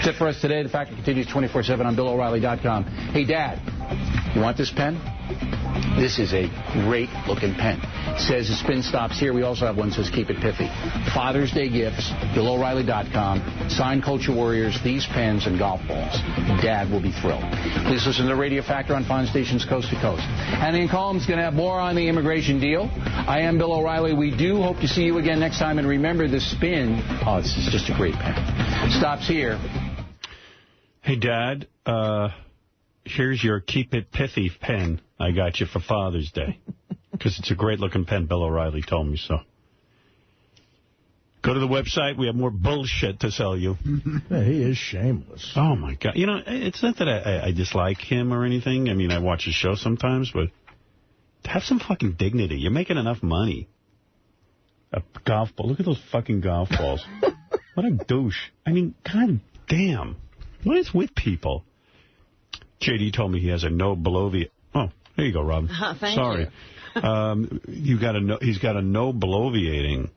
That's it for us today. The Factor continues 24/7 on BillO'Reilly.com. Hey, Dad, you want this pen? This is a great-looking pen. It says the spin stops here. We also have one that says keep it pithy. Father's Day gifts, BillO'Reilly.com. Signed Culture Warriors, these pens, and golf balls. Dad will be thrilled. Please listen to the Radio Factor on fine stations coast to coast. And in columns, going to have more on the immigration deal. I am Bill O'Reilly. We do hope to see you again next time. And remember, the spin, oh, this is just a great pen. Stops here. Hey, Dad, here's your Keep It Pithy pen I got you for Father's Day. Because it's a great-looking pen. Bill O'Reilly told me so. Go to the website. We have more bullshit to sell you. Yeah, he is shameless. Oh, my God. You know, it's not that I dislike him or anything. I mean, I watch his show sometimes, but have some fucking dignity. You're making enough money. A golf ball. Look at those fucking golf balls. What a douche. I mean, god damn. What is with people? JD told me he has a no bloviating. Oh, there you go, Rob. Thank Sorry. you. He's got a no bloviating.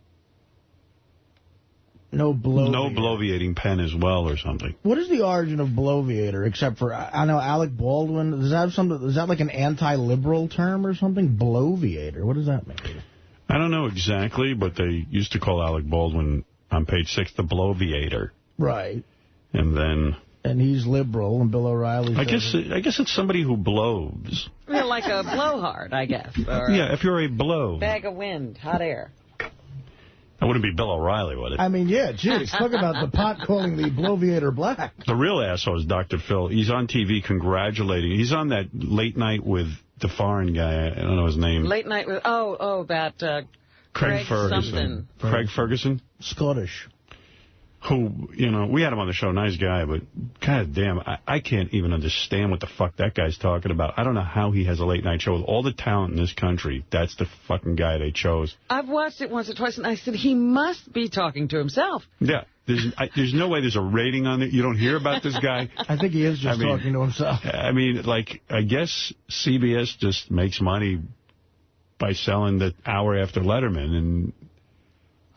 No bloviating. No bloviating pen as well or something. What is the origin of bloviator, except for, I know, Alec Baldwin? Does that have something? Is that like an anti-liberal term or something? Bloviator. What does that mean? I don't know exactly, but they used to call Alec Baldwin on page 6 the bloviator. Right. And then... And he's liberal, and Bill O'Reilly I guess it's somebody who blows. You're like a blowhard, I guess. Or yeah, if you're a blow. Bag of wind, hot air. That wouldn't be Bill O'Reilly, would it? I mean, yeah, geez, talk about the pot calling the bloviator black. The real asshole is Dr. Phil. He's on TV congratulating. He's on that late night with the foreign guy. I don't know his name. Late night with, that Craig Ferguson. Something. Craig Ferguson? Scottish. Who, you know, we had him on the show, nice guy, but god damn, I can't even understand what the fuck that guy's talking about. I don't know how he has a late night show with all the talent in this country. That's the fucking guy they chose. I've watched it once or twice, and I said, he must be talking to himself. Yeah, there's no way there's a rating on it. You don't hear about this guy. I think he is just talking to himself. I mean, like, I guess CBS just makes money by selling the hour after Letterman, and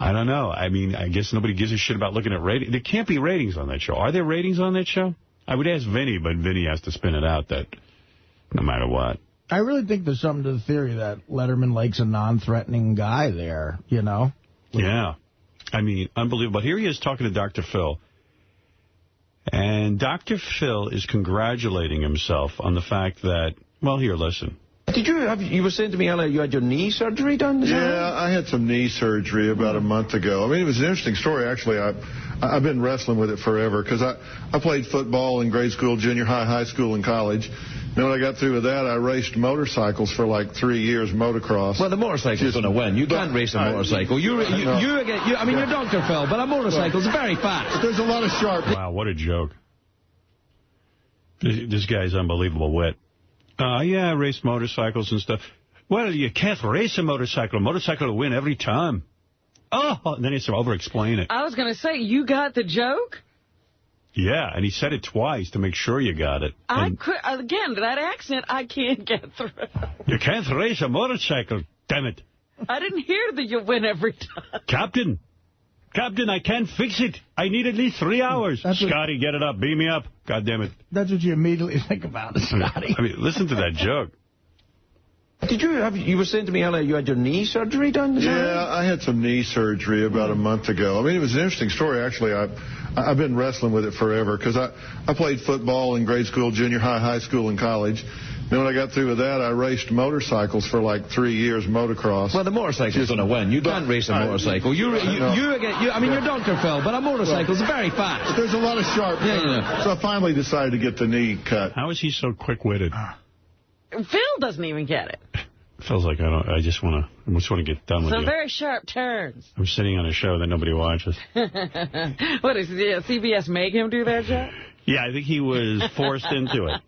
I don't know. I mean, I guess nobody gives a shit about looking at ratings. There can't be ratings on that show. Are there ratings on that show? I would ask Vinny, but Vinny has to spin it out that no matter what. I really think there's something to the theory that Letterman likes a non-threatening guy there, you know? Yeah. I mean, unbelievable. But here he is talking to Dr. Phil. And Dr. Phil is congratulating himself on the fact that, well, here, listen. Did you were saying to me earlier you had your knee surgery done? Yeah, I had some knee surgery about a month ago. I mean, it was an interesting story, actually. I've been wrestling with it forever because I played football in grade school, junior high, high school, and college. Then when I got through with that, I raced motorcycles for like 3 years, motocross. Well, the motorcycle's going to win. You can't race a motorcycle. I mean, you're Dr. Phil, but a motorcycle's very fast. There's a lot of sharp... Wow, what a joke. This guy's unbelievable wit. Yeah, I race motorcycles and stuff. Well, you can't race a motorcycle. A motorcycle will win every time. Oh, and then he has to over-explain it. I was going to say, you got the joke? Yeah, and he said it twice to make sure you got it. Again, that accent, I can't get through. You can't race a motorcycle, damn it. I didn't hear that you win every time. Captain, I can't fix it. I need at least 3 hours. Scotty, get it up. Beam me up. God damn it. That's what you immediately think about, Scotty. I mean, listen to that joke. Did you were saying to me earlier you had your knee surgery done? Yeah, I had some knee surgery about a month ago. I mean, it was an interesting story, actually. I've been wrestling with it forever because I played football in grade school, junior high, high school, and college. Then when I got through with that, I raced motorcycles for like 3 years, motocross. Well, the motorcycle's going to win. You can't race a motorcycle. I mean, you're Dr. Phil, but a motorcycle's very fast. There's a lot of sharp... So I finally decided to get the knee cut. How is he so quick-witted? Phil doesn't even get it. Feels like I just want to get done with Some you. very sharp turns. I'm sitting on a show that nobody watches. What, is CBS make him do that job? Yeah, I think he was forced into it.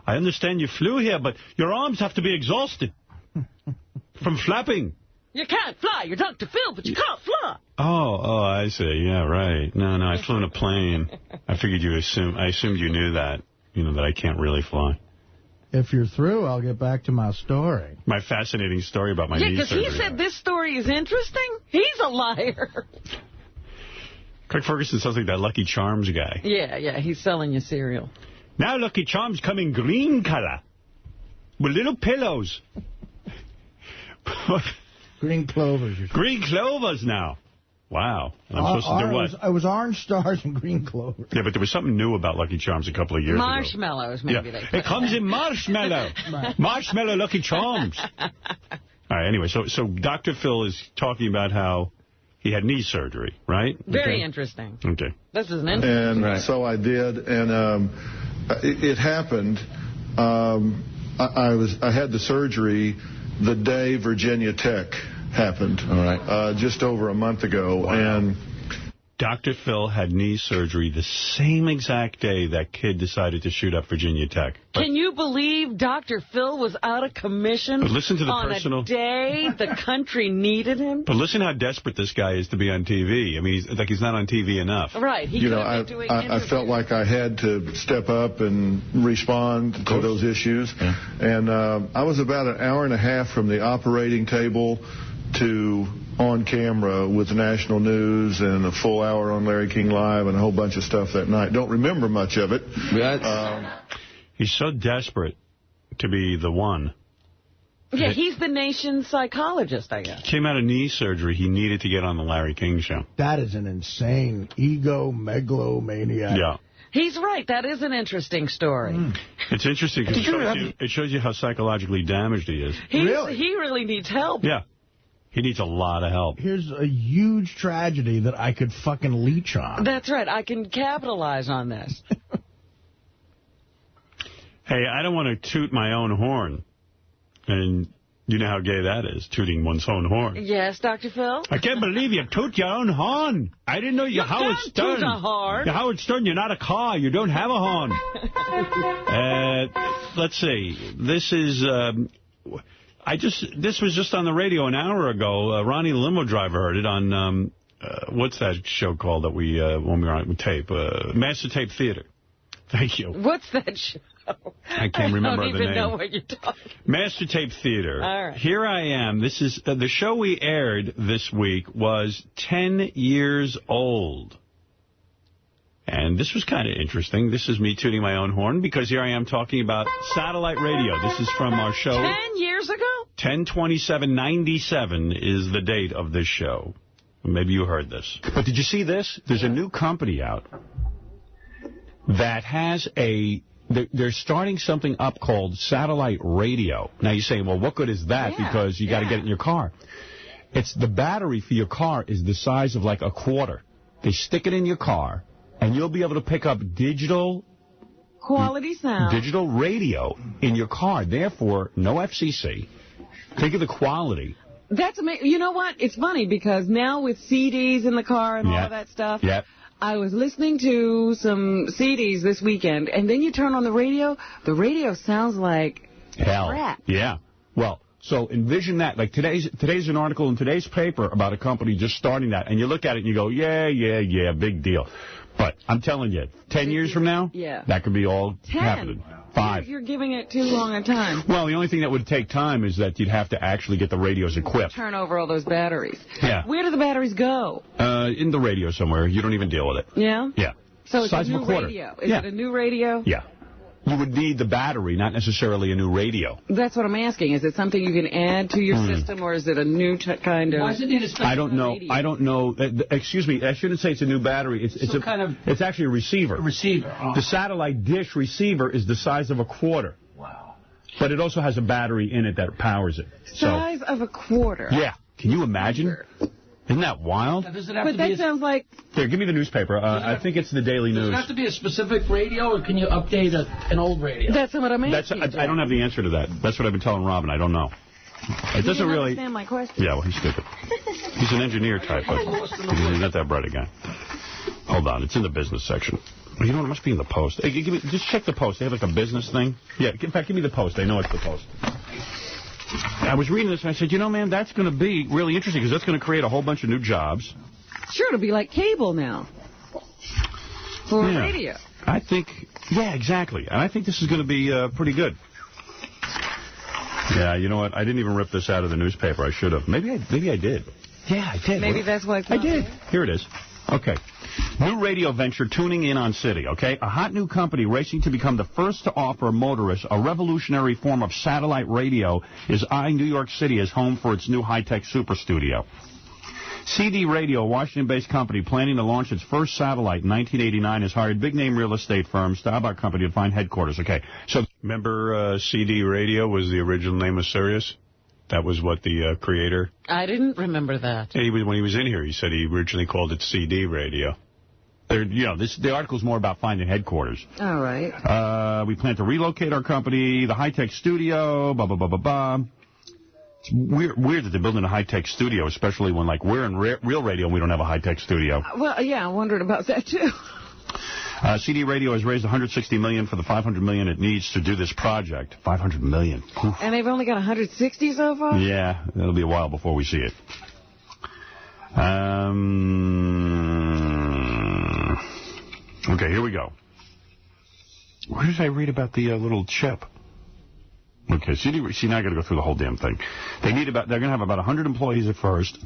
I understand you flew here, but your arms have to be exhausted from flapping. You can't fly. You're Dr. Phil, but you can't fly. Oh, I see. Yeah, right. No, I flew in a plane. I assumed you knew that, that I can't really fly. If you're through, I'll get back to my story. My fascinating story about my knee surgery. Yeah, because he said this story is interesting. He's a liar. Craig Ferguson sounds like that Lucky Charms guy. Yeah, he's selling you cereal. Now Lucky Charms come in green color with little pillows. Green clovers. Green clovers now. Wow. And I'm supposed to do what? It was orange stars and green clovers. Yeah, but there was something new about Lucky Charms a couple of years Marshmallows, ago. maybe. It comes in marshmallow. Marshmallow Lucky Charms. All right, anyway, so Dr. Phil is talking about how he had knee surgery, right? Very interesting. Okay. This is an interesting. And so I did, and it happened. I had the surgery the day Virginia Tech happened. All right. Just over a month ago. Wow. And Dr. Phil had knee surgery the same exact day that kid decided to shoot up Virginia Tech. Can you believe Dr. Phil was out of commission listen to the on a day the country needed him? But listen how desperate this guy is to be on TV. I mean, he's not on TV enough. Right. He I felt like I had to step up and respond to those issues. Yeah. And I was about an hour and a half from the operating table to on camera with national news and a full hour on Larry King Live and a whole bunch of stuff that night. Don't remember much of it. He's so desperate to be the one. Yeah, he's the nation's psychologist, I guess. Came out of knee surgery. He needed to get on the Larry King show. That is an insane megalomaniac. Yeah. He's right. That is an interesting story. It's interesting because it shows you how psychologically damaged he is. He really needs help. Yeah. He needs a lot of help. Here's a huge tragedy that I could fucking leech on. That's right. I can capitalize on this. Hey, I don't want to toot my own horn. And you know how gay that is, tooting one's own horn. Yes, Dr. Phil? I can't believe you toot your own horn. I didn't know you're Howard Stern. Toot a horn. You're Howard Stern. You're not a car. You don't have a horn. Let's see. This is... This was just on the radio an hour ago. Ronnie, the limo driver, heard it on, what's that show called that when we were on tape? Master Tape Theater. Thank you. What's that show? I can't remember the name. I don't even know what you're talking about. Master Tape Theater. All right. Here I am. This is the show we aired this week was 10 years old. And this was kind of interesting. This is me tooting my own horn because here I am talking about satellite radio. This is from our show. 10 years ago? 10/27/97 is the date of this show. Maybe you heard this. But did you see this? There's a new company out that has they're starting something up called satellite radio. Now you're saying, well, what good is that? Yeah, because you got to get it in your car. It's the battery for your car is the size of like a quarter. They stick it in your car, and you'll be able to pick up digital quality sound, digital radio in your car. Therefore, no FCC. Think of the quality. That's amazing. You know what? It's funny because now with CDs in the car and all of that stuff, I was listening to some CDs this weekend, and then you turn on the radio sounds like crap. Yeah. Well, so envision that. Like today's an article in today's paper about a company just starting that, and you look at it and you go, yeah, big deal. But I'm telling you, 10 years from now, that could be all happening. 5. You're giving it too long a time. Well, the only thing that would take time is that you'd have to actually get the radios equipped. Turn over all those batteries. Yeah. Where do the batteries go? In the radio somewhere. You don't even deal with it. Yeah? Yeah. So it's a new radio. Is it a new radio? Yeah. You would need the battery, not necessarily a new radio. That's what I'm asking. Is it something you can add to your system, or is it a new kind of... Why does it need a special radio? I don't know. Excuse me. I shouldn't say it's a new battery. It's actually a receiver. A receiver. Oh. The satellite dish receiver is the size of a quarter. Wow. But it also has a battery in it that powers it. Size of a quarter. Yeah. Can you imagine? Isn't that wild? But that sounds like... Here, give me the newspaper. I think it's the Daily News. Does it have to be a specific radio, or can you update an old radio? That's what I'm asking. I don't have the answer to that. That's what I've been telling Robin. I don't know. It doesn't really... understand my question. Yeah, well, he's stupid. He's an engineer type, but he's not that bright a guy. Hold on. It's in the business section. You know what? It must be in the Post. Hey, just check the Post. They have like a business thing. Yeah, in fact, give me the Post. I know it's the Post. I was reading this, and I said, you know, man, that's going to be really interesting, because that's going to create a whole bunch of new jobs. Sure, it'll be like cable now for radio. I think, exactly. And I think this is going to be pretty good. Yeah, you know what? I didn't even rip this out of the newspaper. I should have. Maybe I did. Yeah, I did. Maybe that's why it's I did. Here it is. Okay. New radio venture tuning in on City, okay? A hot new company racing to become the first to offer motorists a revolutionary form of satellite radio is eyeing New York City as home for its new high-tech super studio. CD Radio, a Washington-based company planning to launch its first satellite in 1989, has hired big-name real estate firm Staubach Company to find headquarters. Okay, so remember CD Radio was the original name of Sirius? That was what the creator... I didn't remember that. Yeah, when he was in here, he said he originally called it CD Radio. The article's more about finding headquarters. All right. We plan to relocate our company, the high-tech studio, blah, blah, blah, blah, blah. It's weird that they're building a high-tech studio, especially when, like, we're in real radio and we don't have a high-tech studio. Well, yeah, I wondered about that, too. CD Radio has raised $160 million for the $500 million it needs to do this project. $500 million. And they've only got 160 so far? Yeah, it'll be a while before we see it. Okay, here we go. Where did I read about the little chip? Okay, see, now I got to go through the whole damn thing. They're going to have about 100 employees at first.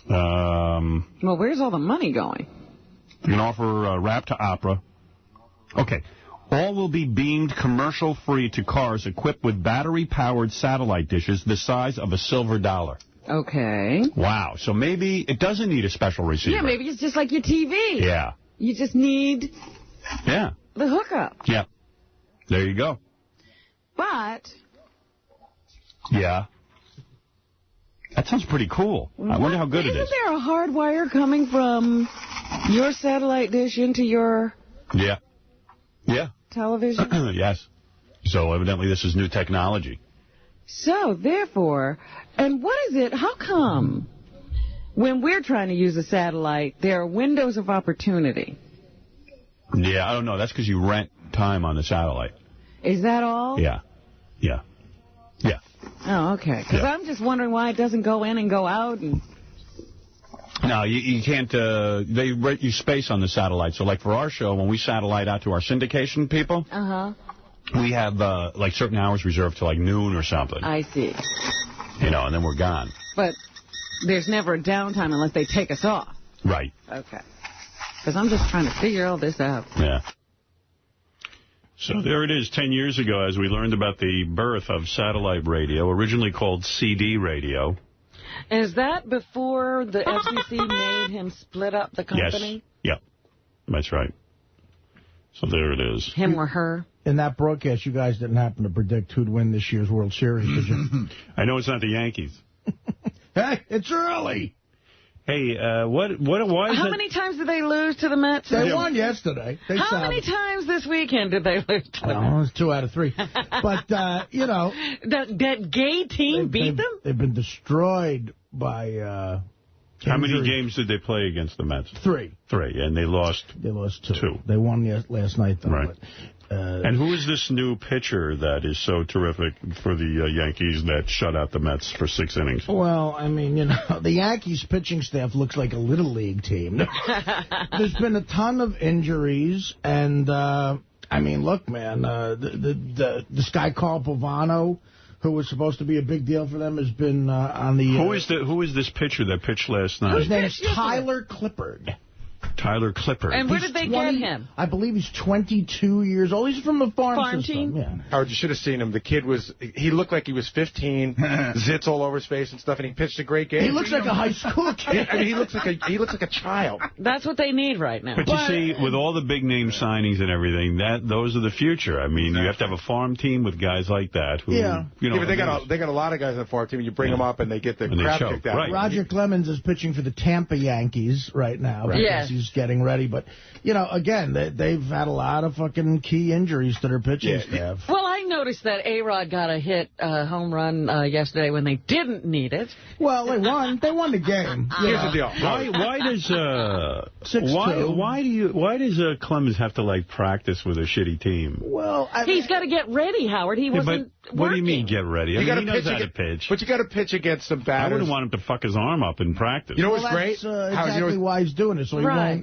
Well, where's all the money going? You can offer rap to opera. Okay. All will be beamed commercial-free to cars equipped with battery-powered satellite dishes the size of a silver dollar. Okay. Wow. So maybe it doesn't need a special receiver. Yeah, maybe it's just like your TV. Yeah. You just need the hookup. Yeah. There you go. But... Yeah. That sounds pretty cool. I wonder how good it is. Isn't there a hard wire coming from your satellite dish into your television? Yes. So evidently this is new technology. So, therefore, and what is it, how come when we're trying to use a satellite, there are windows of opportunity? Yeah, I don't know. That's because you rent time on the satellite. Is that all? Yeah. Yeah. Yeah. Oh, okay. Because I'm just wondering why it doesn't go in and go out. And... No, you can't. They rent you space on the satellite. So, like, for our show, when we satellite out to our syndication people, we have, like, certain hours reserved to, like, noon or something. I see. You know, and then we're gone. But there's never a downtime unless they take us off. Right. Okay. Because I'm just trying to figure all this out. Yeah. So there it is, 10 years ago, as we learned about the birth of satellite radio, originally called CD radio. Is that before the FCC made him split up the company? Yes. Yeah. That's right. So there it is. Him or her? In that broadcast, you guys didn't happen to predict who'd win this year's World Series, did you? I know it's not the Yankees. Hey, it's early. Hey, why is How many times did they lose to the Mets? They won yesterday. How many times this weekend did they lose to the Mets? It was 2 out of 3. But, you know... That gay team beat them? They've been destroyed by... How many games did they play against the Mets? 3. 3, and they lost... They lost 2. They won last night, though. Right. But, and who is this new pitcher that is so terrific for the Yankees that shut out the Mets for 6 innings? Well, I mean, you know, the Yankees pitching staff looks like a Little League team. There's been a ton of injuries, and, I mean, look, man, this guy, Carl Pavano, who was supposed to be a big deal for them, has been on the... Who is this pitcher that pitched last night? His name's Tyler Clippard. Tyler Clippard. And where did they get him? I believe he's 22 years old. He's from the farm team? Yeah. Howard, you should have seen him. The kid he looked like he was 15, zits all over his face and stuff, and he pitched a great game. He looks like a high school kid. I mean, he looks like a child. That's what they need right now. But you see, with all the big name signings and everything, those are the future. I mean, you have to have a farm team with guys like that who, you know. Yeah, but they got a lot of guys on the farm team, and you bring them up and they get the crap kicked out. Right. Roger Clemens is pitching for the Tampa Yankees right now because he's getting ready. But, you know, again, they've had a lot of fucking key injuries to their pitching staff. Well, I noticed that A-Rod got a home run yesterday when they didn't need it. Well, they won. They won the game. Here's the deal. Why does Clemens have to, like, practice with a shitty team? Well, he's got to get ready, Howard. He wasn't What do you mean, get ready? I mean, he knows how to pitch. But you got to pitch against some batters. I wouldn't want him to fuck his arm up in practice. You know what's great? That's exactly why he's doing it. So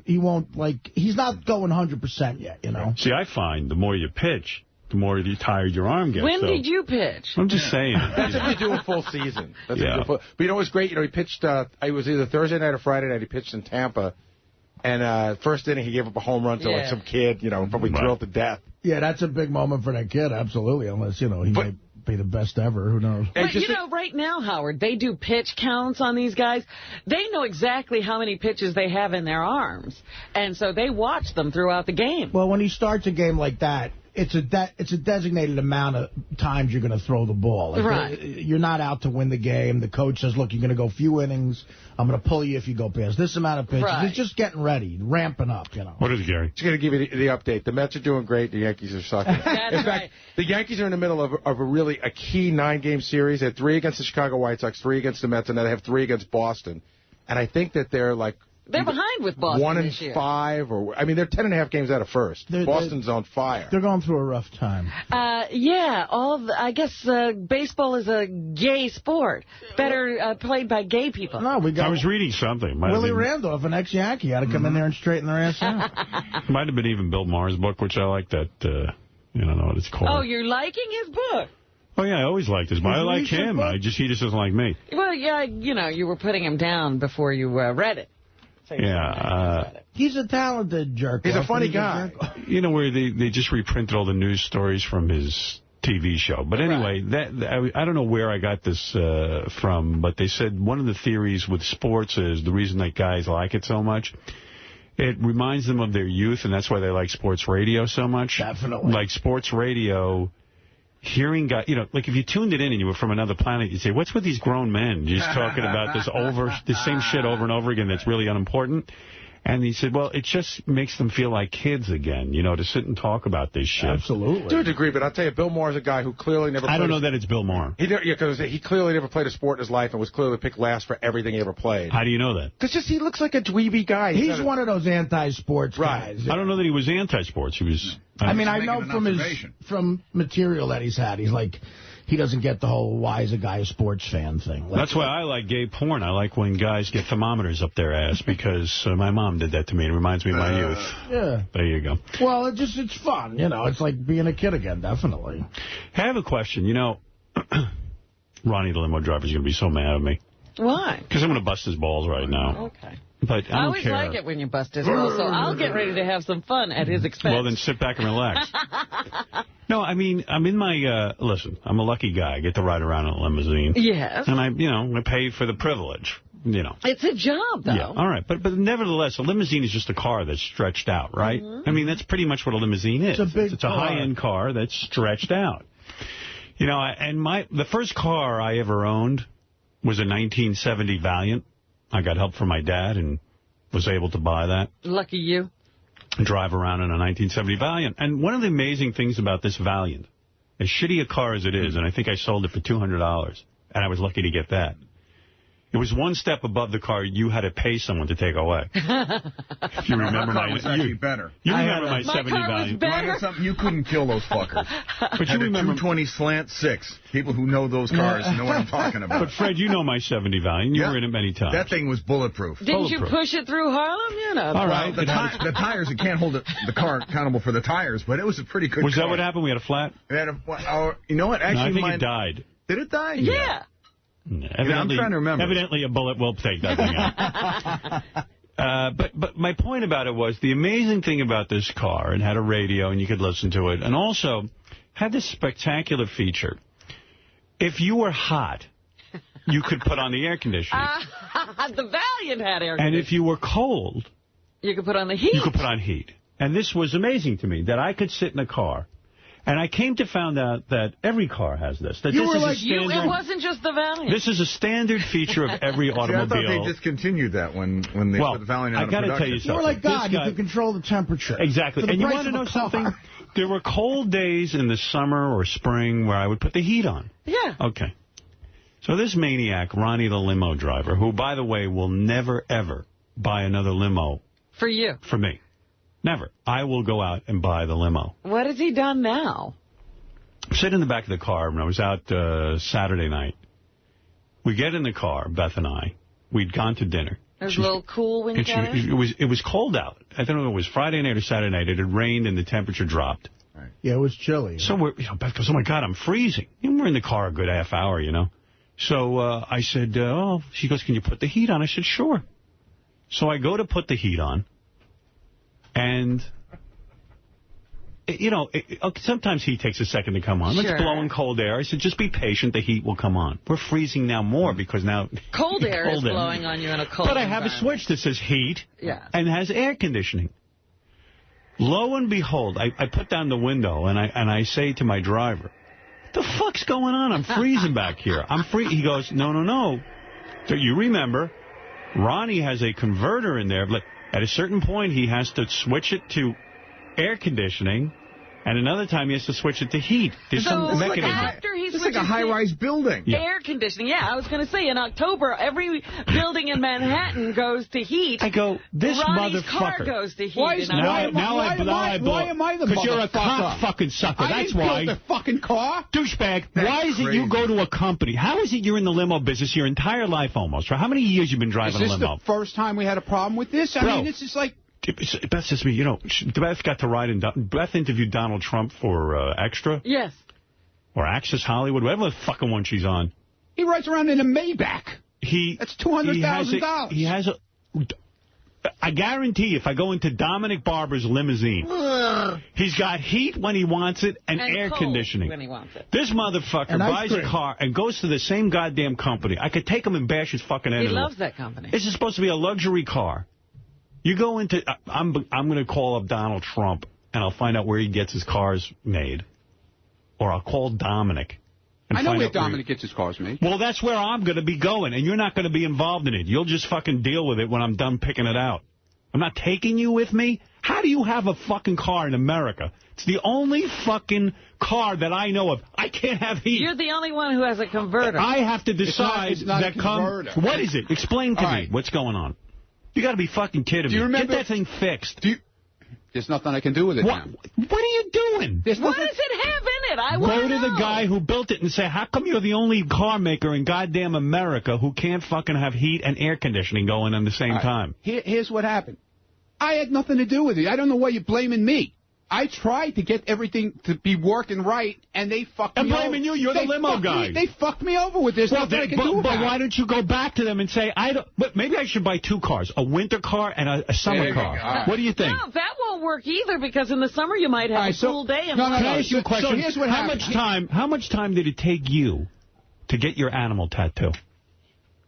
he won't, like, he's not going 100% yet, you know? See, I find the more you pitch, the more tired your arm gets. When did you pitch? I'm just saying. That's if you do a full season. But you know what's great? You know, he pitched, it was either Thursday night or Friday night. He pitched in Tampa. And first inning, he gave up a home run to like some kid, probably thrilled to death. Yeah, that's a big moment for that kid, absolutely, unless, he might be the best ever. Who knows? But, right now, Howard, they do pitch counts on these guys. They know exactly how many pitches they have in their arms. And so they watch them throughout the game. Well, when he starts a game like that, it's a designated amount of times you're going to throw the ball. Right. You're not out to win the game. The coach says, look, you're going to go few innings. I'm going to pull you if you go past this amount of pitches. Right. It's just getting ready, ramping up, What is it, Gary? Just going to give you the update. The Mets are doing great. The Yankees are sucking. In fact, the Yankees are in the middle of a key 9-game series. They had 3 against the Chicago White Sox, 3 against the Mets, and then they have 3 against Boston. And I think that they're behind with Boston 1 and 5, they're 10.5 games out of first. Boston's on fire. They're going through a rough time. I guess baseball is a gay sport, better played by gay people. No, I was reading something. Willie Randolph, an ex-Yankee, had to come in there and straighten their ass out. Might have been even Bill Maher's book, which I like that. I don't know what it's called. Oh, you're liking his book? Oh, yeah, I always liked his book. I like him. He just doesn't like me. Well, yeah, you were putting him down before you read it. He's a talented jerk. He's a funny guy. Where they just reprinted all the news stories from his TV show. But anyway, I don't know where I got this from, but they said one of the theories with sports is the reason that guys like it so much, it reminds them of their youth, and that's why they like sports radio so much. Definitely. Like sports radio... Hearing guys, like if you tuned it in and you were from another planet, you'd say, what's with these grown men just talking about the same shit over and over again that's really unimportant? And he said, well, it just makes them feel like kids again, to sit and talk about this shit. Absolutely. To a degree, but I'll tell you, Bill Maher's a guy who clearly never played... I don't know that it's Bill Maher. Because he clearly never played a sport in his life and was clearly picked last for everything he ever played. How do you know that? Because he looks like a dweeby guy. He's one of those anti-sports guys. I don't know that he was anti-sports. He was... I know from material that he's had, he's like... He doesn't get the whole why is a guy a sports fan thing. That's why I like gay porn. I like when guys get thermometers up their ass because my mom did that to me. It reminds me of my youth. Yeah. There you go. Well, it's fun. It's like being a kid again, definitely. I have a question. Ronnie, the limo driver, is going to be so mad at me. Why? Because I'm going to bust his balls right now. Okay. But I always like it when you bust his balls, so I'll get ready to have some fun at his expense. Well, then sit back and relax. No, I'm in my, listen, I'm a lucky guy. I get to ride around in a limousine. Yes. And I pay for the privilege, It's a job, though. Yeah, all right. But nevertheless, a limousine is just a car that's stretched out, right? Mm-hmm. That's pretty much what a limousine is. It's a high-end car that's stretched out. The first car I ever owned was a 1970 Valiant. I got help from my dad and was able to buy that. Lucky you. Drive around in a 1970 Valiant. And one of the amazing things about this Valiant, as shitty a car as it is, and I think I sold it for $200, and I was lucky to get that. It was one step above the car you had to pay someone to take away. If you remember my car was actually better. You remember my 70 Valiant. You couldn't kill those fuckers. But you remember 220 slant 6. People who know those cars know what I'm talking about. But Fred, you know my 70 Valiant. You were in it many times. That thing was bulletproof. Didn't you push it through Harlem? All right. The tires, you can't hold the car accountable for the tires, but it was a pretty good car. Was that what happened? We had a flat? You know what? Actually, I think it died. Did it die? Yeah. I'm trying to remember. Evidently, a bullet will take that thing out. But my point about it was the amazing thing about this car, and had a radio and you could listen to it, and also had this spectacular feature. If you were hot, you could put on the air conditioning. The Valiant had air conditioning. And if you were cold, you could put on the heat. You could put on heat. And this was amazing to me, that I could sit in a car. And I came to find out that every car has this. That It wasn't just the Valiant. This is a standard feature of every automobile. I thought they discontinued that when they put the Valiant out of production. I got to tell you something. You were like God. You could control the temperature. Exactly. And you want to know something? There were cold days in the summer or spring where I would put the heat on. Yeah. Okay. So this maniac, Ronnie the limo driver, who, by the way, will never, ever buy another limo. For you. For me. Never. I will go out and buy the limo. What has he done now? I'm sitting in the back of the car when I was out Saturday night. We get in the car, Beth and I. We'd gone to dinner. It was a little cool when you got in? It was cold out. I don't know if it was Friday night or Saturday night. It had rained and the temperature dropped. Right. Yeah, it was chilly. So Beth goes, oh, my God, I'm freezing. And we're in the car a good half hour, So I said, she goes, can you put the heat on? I said, sure. So I go to put the heat on. And, you know, sometimes heat takes a second to come on. Sure. Let's blow in cold air. I said, just be patient. The heat will come on. We're freezing now more because now... Cold air is blowing on you in a cold But I have a switch that says heat and has air conditioning. Lo and behold, I put down the window and I say to my driver, the fuck's going on? I'm freezing back here. He goes, no. You remember, Ronnie has a converter in there, but at a certain point he has to switch it to air conditioning, and another time he has to switch it to heat. There's some mechanism. After he it's like a high-rise building. Air conditioning. Yeah, I was going to say, in October, every building in Manhattan goes to heat. I go, this Ronnie's motherfucker. car goes to heat. Why am I the Because you're a cock fucking sucker. That's why. I didn't build the fucking car. Douchebag. Why is it you go to a company? How is it you're in the limo business your entire life almost? How many years you been driving a limo? Is this the first time we had a problem with this? I mean, this is like... Beth says to me, you know, Beth got to ride in... Beth interviewed Donald Trump for Extra. Yes. Or Access Hollywood, whatever the fucking one she's on. He rides around in a Maybach. That's $200,000. He has a... I guarantee if I go into Dominic Barber's limousine, he's got heat when he wants it and air conditioning when he wants it. This motherfucker buys a car and goes to the same goddamn company. I could take him and bash his fucking head. He loves that company. This is supposed to be a luxury car. You go into... I'm going to call up Donald Trump, and I'll find out where he gets his cars made. Or I'll call Dominic. I know where Dominic gets his cars made. Well, that's where I'm going to be going, and you're not going to be involved in it. You'll just fucking deal with it when I'm done picking it out. I'm not taking you with me. How do you have a fucking car in America? It's the only fucking car that I know of. I can't have heat. You're the only one who has a converter. I have to decide it's not a converter. What is it? Explain to me what's going on. You got to be fucking kidding me. Get that thing fixed. There's nothing I can do with it now. What are you doing? What does it have in it? I want to know. Go to the guy who built it and say, how come you're the only car maker in goddamn America who can't fucking have heat and air conditioning going at the same time? Here's what happened. I had nothing to do with it. I don't know why you're blaming me. I tried to get everything to be working right, and they fucked me over. I'm blaming you. You're the limo guy. They fucked me over with this. Nothing I can do about it. But why don't you go back to them and say, but maybe I should buy two cars, a winter car and a summer car. Right. What do you think? No, that won't work either, because in the summer you might have a full day. Can I ask you a question? So here's what happened. How much time did it take you to get your animal tattoo?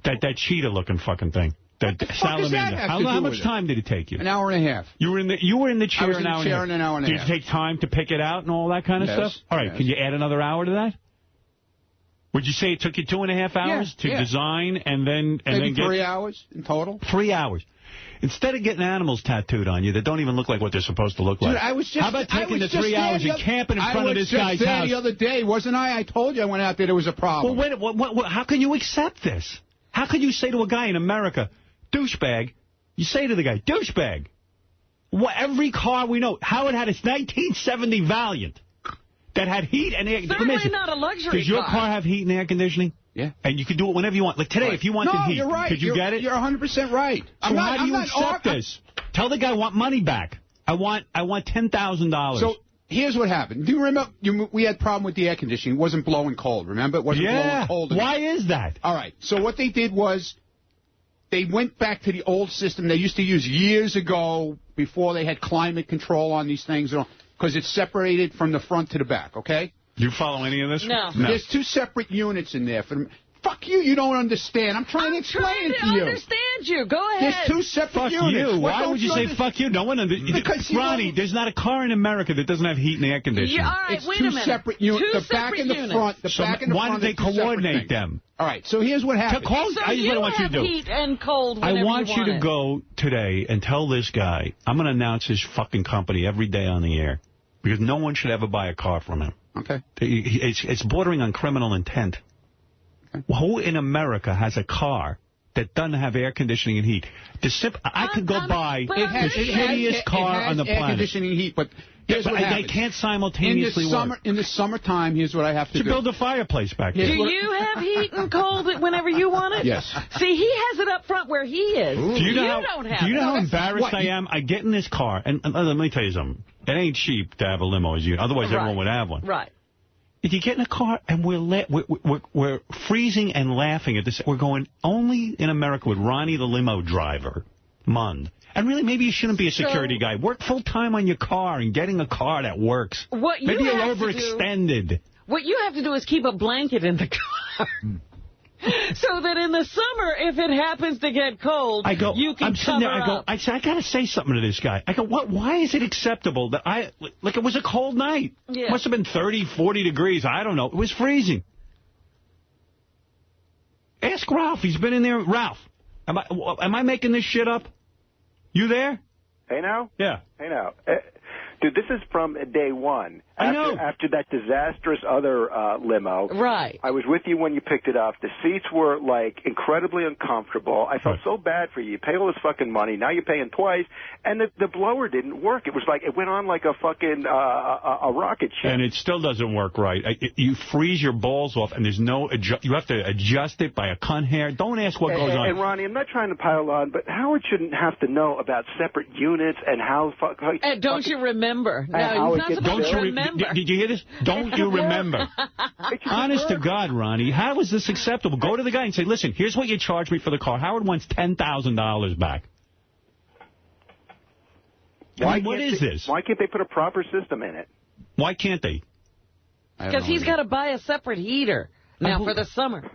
That cheetah-looking fucking thing. What the fuck does that have to do How much with time did it take you? An hour and a half. You were in the chair an hour and a half. An hour and a half. Did it take time to pick it out and all that kind of stuff? All right, can you add another hour to that? Would you say it took you 2.5 hours to design and then Maybe get 3 hours in total? 3 hours. Instead of getting animals tattooed on you that don't even look like what they're supposed to look like. Dude, I was just, how about taking the 3 hours and camping in front of this guy's house? I was just there the other day, wasn't I? I told you I went out there was a problem. Well, how can you accept this? How can you say to a guy in America, douchebag, you say to the guy, douchebag, every car we know, Howard had his 1970 Valiant that had heat and air conditioning. Certainly not a luxury car. Does your car have heat and air conditioning? Yeah. And you can do it whenever you want. Like today, if you wanted heat, you're right. could you get it? You're 100% right. So how do you accept this? Tell the guy I want money back. I want $10,000. So here's what happened. Do you remember we had a problem with the air conditioning? It wasn't blowing cold, remember? It wasn't blowing cold. Why is that? All right. So what they did was they went back to the old system they used to use years ago before they had climate control on these things, because it's separated from the front to the back, okay? Do you follow any of this? No. There's two separate units in there. Fuck you, you don't understand. I'm trying to explain it to you. I understand you. Go ahead. There's two separate units. Fuck you. Why would you say fuck you? No one understands. Ronnie, there's not a car in America that doesn't have heat and air conditioning. Yeah, all right, it's wait a minute. Separate units. The back and the front. Why don't they coordinate them? All right, so here's what happened. So you have heat and cold whenever I want you to go today and tell this guy, I'm going to announce his fucking company every day on the air, because no one should ever buy a car from him. Okay. It's bordering on criminal intent. Okay. Who in America has a car that doesn't have air conditioning and heat? I could go buy the shittiest car on the planet. Air conditioning and heat, but here's what happens. They can't simultaneously work. In the summertime, here's what I have to do. Build a fireplace back there. Do you have heat and cold whenever you want it? Yes. See, he has it up front where he is. Do you know don't have it. Do you know how embarrassed I am? I get in this car, and let me tell you something. It ain't cheap to have a limo, otherwise everyone would have one. Right. If you get in a car and we're freezing and laughing at this, we're going only in America with Ronnie the limo driver. Mund. And really, maybe you shouldn't be a security guy. Work full-time on your car and getting a car that works. Maybe you're overextended. What you have to do is keep a blanket in the car. So that in the summer, if it happens to get cold, you can cover up. I got to say something to this guy. I go, why is it acceptable that like it was a cold night. Yeah. Must have been 30, 40 degrees. I don't know. It was freezing. Ask Ralph. He's been in there. Ralph, am I making this shit up? You there? Hey, now? Yeah. Hey, now. Dude, this is from day one. I know. After that disastrous other limo. Right. I was with you when you picked it up. The seats were, like, incredibly uncomfortable. I felt so bad for you. You pay all this fucking money. Now you're paying twice. And the blower didn't work. It was like, it went on like a fucking a rocket ship. And it still doesn't work right. You freeze your balls off, and there's no you have to adjust it by a cunt hair. Don't ask what goes on. And, Ronnie, I'm not trying to pile on, but Howard shouldn't have to know about separate units and how... And don't you remember? No, he's not supposed to remember. Did you hear this? Don't you remember? Honest to God, Ronnie, how is this acceptable? Go to the guy and say, listen, here's what you charged me for the car. Howard wants $10,000 back. What is this? Why can't they put a proper system in it? Why can't they? Because he's got to buy a separate heater now for the summer.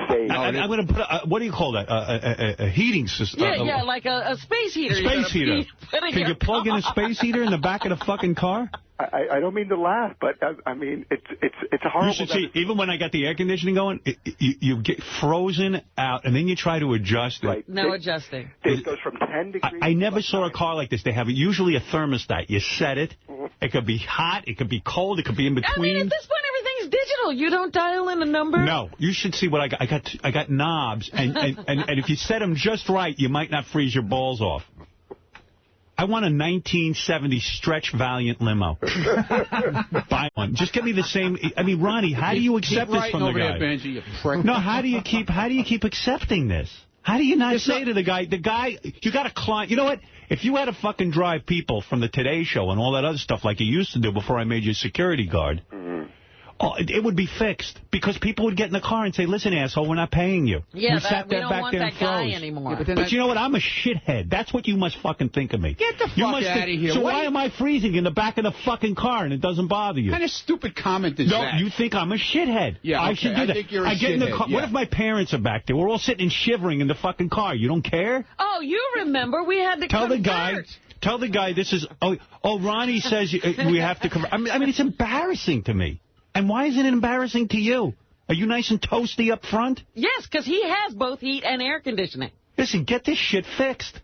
I'm going to put what do you call that? A heating system. Yeah, like a space heater. Space heater. Can you plug in a space heater in the back of the fucking car? I don't mean to laugh, but I mean it's a horrible. You should see. Even when I got the air conditioning going, you get frozen out, and then you try to adjust it. Right. No adjusting. It goes from 10 degrees. I never saw a car like this. They have usually a thermostat. You set it. It could be hot. It could be cold. It could be in between. I mean, at this point, everything's digital. You don't dial in a number. No, you should see what I got. I got knobs, and if you set them just right, you might not freeze your balls off. I want a 1970 Stretch Valiant limo. Buy one. Just give me the same. I mean, Ronnie, how do you accept this from the guy? There, Benji, you prick. No, how do you keep accepting this? How do you not say to the guy, you got to climb. You know what? If you had to fucking drive people from the Today Show and all that other stuff like you used to do before I made you security guard, it would be fixed because people would get in the car and say, listen, asshole, we're not paying you. Yeah, we sat we don't want that guy anymore. Yeah, but you know what? I'm a shithead. That's what you must fucking think of me. Get the fuck out of here. So why am I freezing in the back of the fucking car and it doesn't bother you? What kind of stupid comment is that? No, you think I'm a shithead. Yeah, okay. I should do that. I think you're a get in the car. Yeah. What if my parents are back there? We're all sitting and shivering in the fucking car. You don't care? Oh, you remember we had to Tell the guy this is... Oh, Ronnie says we have to... I mean, it's embarrassing to me. And why is it embarrassing to you? Are you nice and toasty up front? Yes, because he has both heat and air conditioning. Listen, get this shit fixed.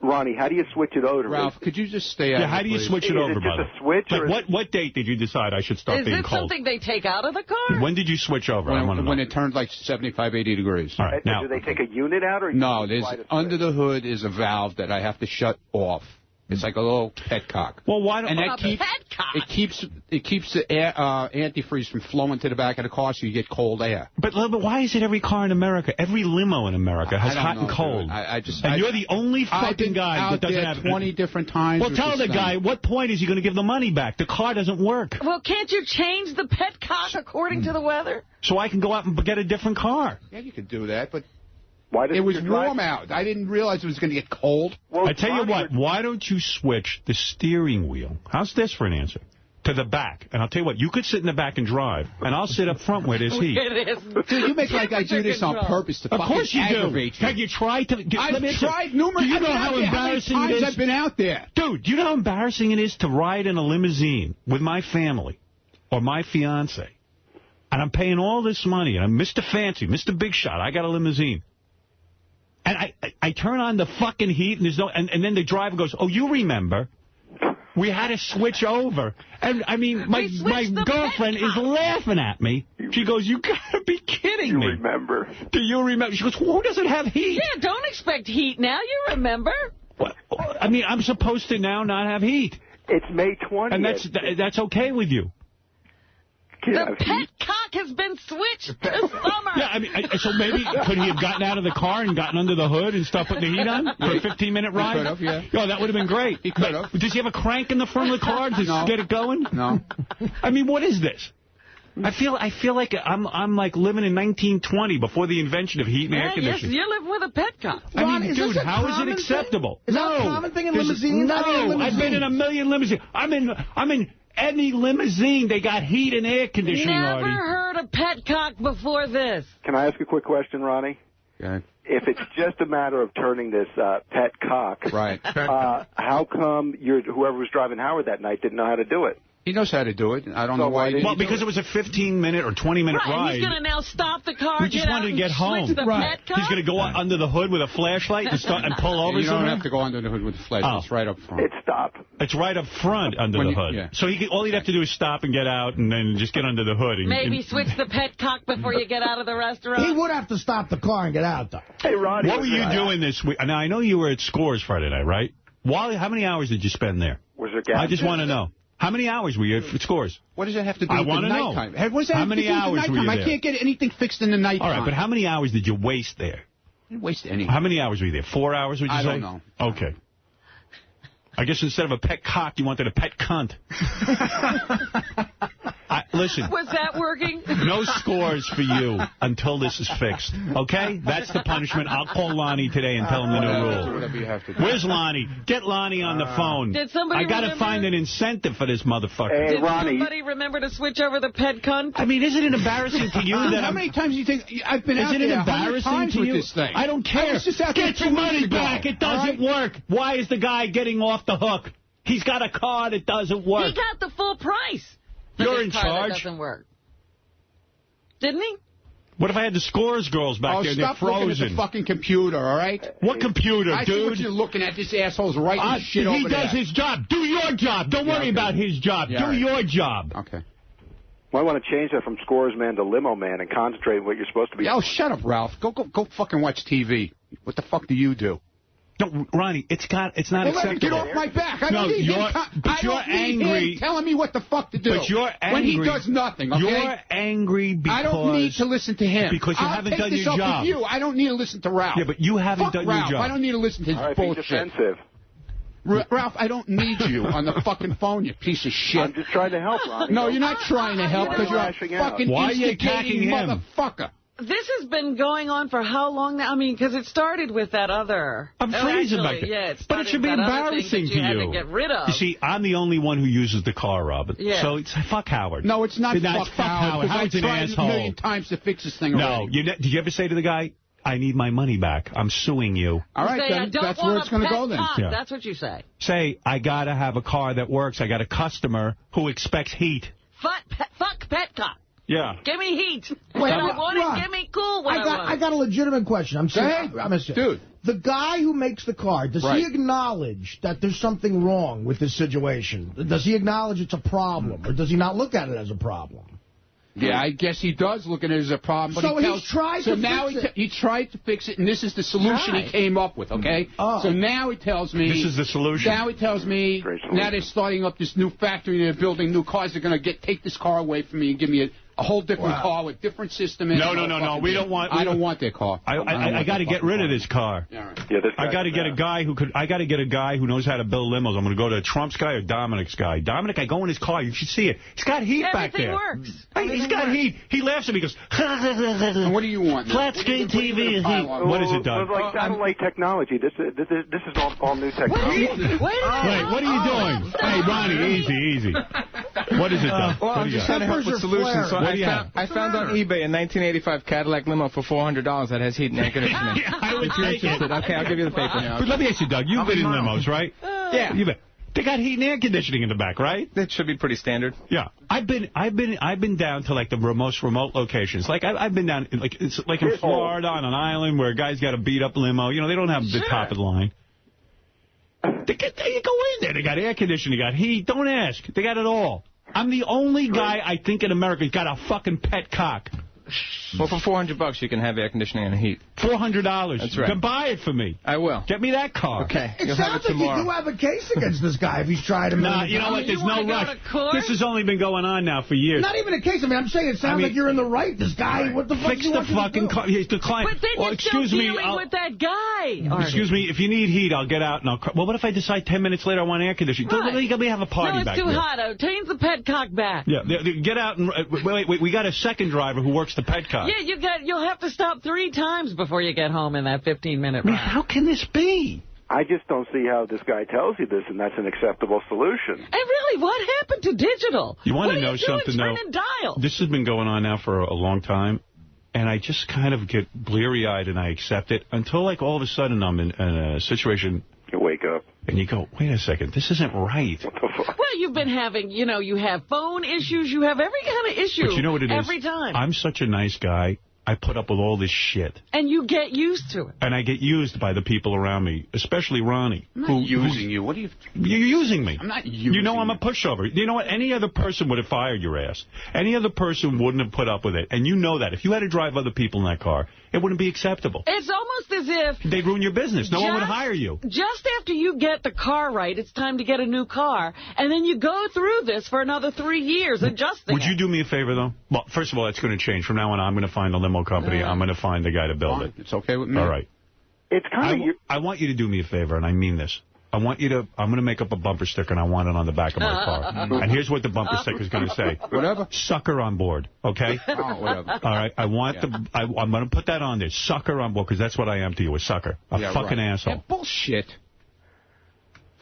Ronnie, how do you switch it over? Ralph, could you just stay out? Yeah, how do you switch it over, brother? Is it just a switch? Like, what date did you decide I should start being cold? Is it something they take out of the car? When did you switch over? I want to know. When it turned like 75, 80 degrees. All right, now. Do they take a unit out? Or no, under the hood is a valve that I have to shut off. It's like a little petcock. Well, why don't... And it keeps the air, antifreeze from flowing to the back of the car so you get cold air. But why is it every car in America, every limo in America has hot and cold? You're the only fucking guy that doesn't have... 20 different times. Well, tell the guy, what point is he going to give the money back? The car doesn't work. Well, can't you change the petcock according to the weather? So I can go out and get a different car. Yeah, you could do that, but... It was warm out. I didn't realize it was going to get cold. Well, I tell you what, why don't you switch the steering wheel? How's this for an answer? To the back. And I'll tell you what, you could sit in the back and drive, and I'll sit up front where there's heat. Dude, you make like I do this on purpose to fucking aggravate you. Have you tried to... I've tried numerous... Do you know how embarrassing it is? I've been out there. Dude, do you know how embarrassing it is to ride in a limousine with my family or my fiance? And I'm paying all this money, and I'm Mr. Fancy, Mr. Big Shot. I got a limousine. And I turn on the fucking heat, and there's no... And then the driver goes, oh, you remember... We had to switch over. And, I mean, my girlfriend is laughing at me. She goes, you got to be kidding me. Remember. Do you remember? She goes, well, who doesn't have heat? Yeah, don't expect heat now. You remember. What? I mean, I'm supposed to now not have heat. It's May 20th. And that's okay with you. The petcock has been switched this summer. Yeah, I mean, so maybe could he have gotten out of the car and gotten under the hood and start putting the heat on for a 15-minute ride? He could have, yeah. Oh, that would have been great. He could have. Does he have a crank in the front of the car to get it going? No. I mean, what is this? I feel like I'm like living in 1920 before the invention of heat and air conditioning. Yes, you live with a petcock. I mean, dude, how is it acceptable? Is that a common thing in limousines? No, I've been in a million limousines. I'm in any limousine. They got heat and air conditioning. Never Arty. heard of petcock before this. Can I ask a quick question, Ronnie? Go ahead. If it's just a matter of turning this petcock, right? How come whoever was driving Howard that night didn't know how to do it? He knows how to do it. I don't know why. Well, because it was a 15-minute or 20-minute ride. He's going to now stop the car. We just wanted to get home. He's going to go under the hood with a flashlight and pull over. You don't have to go under the hood with the flashlight. It's right up front. It's stop. It's right up front under the hood. Yeah. So all he'd have to do is stop and get out and then just get under the hood. Maybe switch the petcock before you get out of the restaurant. He would have to stop the car and get out, though. Hey, Ronnie. What were you doing this week? Now, I know you were at Scores Friday night, right? Wally, how many hours did you spend there? Was there gas? I just want to know. How many hours were you at Scores? What does that have to do with the nighttime? How many hours were you there? I can't get anything fixed in the nighttime. All right, but how many hours did you waste there? I didn't waste any. How many hours were you there? 4 hours, would you say? I don't know. Okay. I guess instead of a pet cock, you wanted a pet cunt. Listen. Was that working? No Scores for you until this is fixed. Okay? That's the punishment. I'll call Lonnie today and tell him the new rule. Whatever you have to do. Where's Lonnie? Get Lonnie on the phone. Did somebody I got to find an incentive for this motherfucker. Did somebody remember to switch over the pet cunt? I mean, isn't it embarrassing to you that How many times do you think I've been out there? Isn't it embarrassing to you? With this thing? I don't care. Get your money back. It doesn't work. Why is the guy getting off the hook? He's got a card. It doesn't work. He got the full price. You're in charge. That doesn't work. Didn't he? What if I had the Scores girls back there and they're frozen? Stop looking at the fucking computer, all right? What computer, I dude? see what you're looking at. This asshole's writing shit over there. He does his job. Do your job. Don't worry about his job. Do your job. Okay. Well, I want to change that from Scores man to Limo man and concentrate on what you're supposed to be. Oh, shut up, Ralph. Go fucking watch TV. What the fuck do you do? No, Ronnie, it's not acceptable. Let me get off my back. I don't need him telling me what the fuck to do. But you're angry. When he does nothing, okay? You're angry because... I don't need to listen to him. Because you haven't done your job. I'll take this up with you. I don't need to listen to Ralph. Yeah, but you haven't done your job. I don't need to listen to his bullshit. Be defensive. Ralph, I don't need you on the fucking phone, you piece of shit. I'm just trying to help, Ronnie. No, you're not trying to help because you're a fucking instigating motherfucker. This has been going on for how long now? I mean, because it started with that other... I'm freezing back there. Yeah, but it should be embarrassing to you. Had to get rid of. You see, I'm the only one who uses the car, Robin. Yeah. So it's fuck Howard. No, it's not fuck Howard. Howard's an asshole. I tried a million times to fix this thing already. No, did you ever say to the guy, I need my money back. I'm suing you. All right, then that's where it's going to go then. Yeah. That's what you say. Say, I got to have a car that works. I got a customer who expects heat. Fuck petcock. Yeah. Give me heat. Wait, when I want it, give me cool when I want it. I got a legitimate question. I'm serious. Dude. The guy who makes the car, does he acknowledge that there's something wrong with this situation? Does he acknowledge it's a problem? Or does he not look at it as a problem? Yeah, I guess he does look at it as a problem. But so he's tried to fix it. He tried to fix it, and this is the solution he came up with, okay? Oh. So now he tells me... This is the solution. Now he tells me, now they're starting up this new factory, they're building new cars, they're going to take this car away from me and give me a whole different car with different system in it. No. We don't want... I don't want their car. I got to get rid of this car. Yeah, right. I got to get a guy who could... I got to get a guy who knows how to build limos. I'm going to go to Trump's guy or Dominic's guy. Dominic, I go in his car. You should see it. He's got heat back there. Works. He's got heat. He laughs at me. He goes... And what do you want? Flat screen TV and heat. What is it, Doug? Like satellite technology. This is all new technology. Wait, what are you doing? Hey, Ronnie, easy. What is it, Doug? Well, I'm just trying to help with solutions. So I found on eBay a 1985 Cadillac Limo for $400 that has heat and air conditioning. I would take it. Okay, I'll give you the paper. But let me ask you, Doug, you've been in limos, right? Yeah. They got heat and air conditioning in the back, right? That should be pretty standard. Yeah. I've been down to like the most remote locations. Like I've been down in Florida on an island where a guy's got a beat up limo. You know, they don't have the top of the line. You go in there. They got air conditioning, they got heat. Don't ask. They got it all. I'm the only guy, I think, in America who's got a fucking pet cock. Well, for $400 you can have air conditioning and heat. $400. That's right. Then buy it for me. I will. Get me that car. Okay. It You'll have sounds it like tomorrow. you do have a case against this guy if he's tried a million times. You know what? There's no rush. This has only been going on now for years. Not even a case. I mean, I'm saying it sounds like you're in the right. This guy, what the fuck fix the fucking car. He's the client. But then you're still dealing with that guy. Arty. Excuse me, if you need heat, I'll get out and I'll... Well, what if I decide 10 minutes later I want air conditioning? Right. Let me have a party back there. No, it's too there. hot. Change the petcock back. Yeah, get out and... Wait, we got a second driver who works the petcock. Yeah, you'll have to stop 3 times before you get home in that 15-minute ride. How can this be? I just don't see how this guy tells you this, and that's an acceptable solution. And really, what happened to digital? You want to know something, though? Dial? This has been going on now for a long time, and I just kind of get bleary-eyed and I accept it until, like, all of a sudden I'm in a situation... You wake up. And you go, wait a second, this isn't right. What the fuck? Well, you've been having, you have phone issues, you have every kind of issue. But you know what it is? Every time. I'm such a nice guy. I put up with all this shit. And you get used to it. And I get used by the people around me, especially Ronnie. I'm not using you. What are you... You're using me. I'm not using you. know I'm a pushover. You know what? Any other person would have fired your ass. Any other person wouldn't have put up with it. And you know that. If you had to drive other people in that car, it wouldn't be acceptable. It's almost as if... They'd ruin your business. No one would hire you. Just after you get the car right, it's time to get a new car. And then you go through this for another 3 years adjusting Would you do me a favor, though? Well, first of all, that's going to change. From now on, I'm going to find a limo company. I'm going to find the guy to build it. It's okay with me. All right. It's kind of... I want you to do me a favor, and I mean this. I'm going to make up a bumper sticker, and I want it on the back of my car. And here's what the bumper sticker is going to say. Whatever. Sucker on board, okay? Oh, whatever. All right, I'm going to put that on there. Sucker on board, because that's what I am to you, a sucker. A fucking asshole. Yeah, bullshit.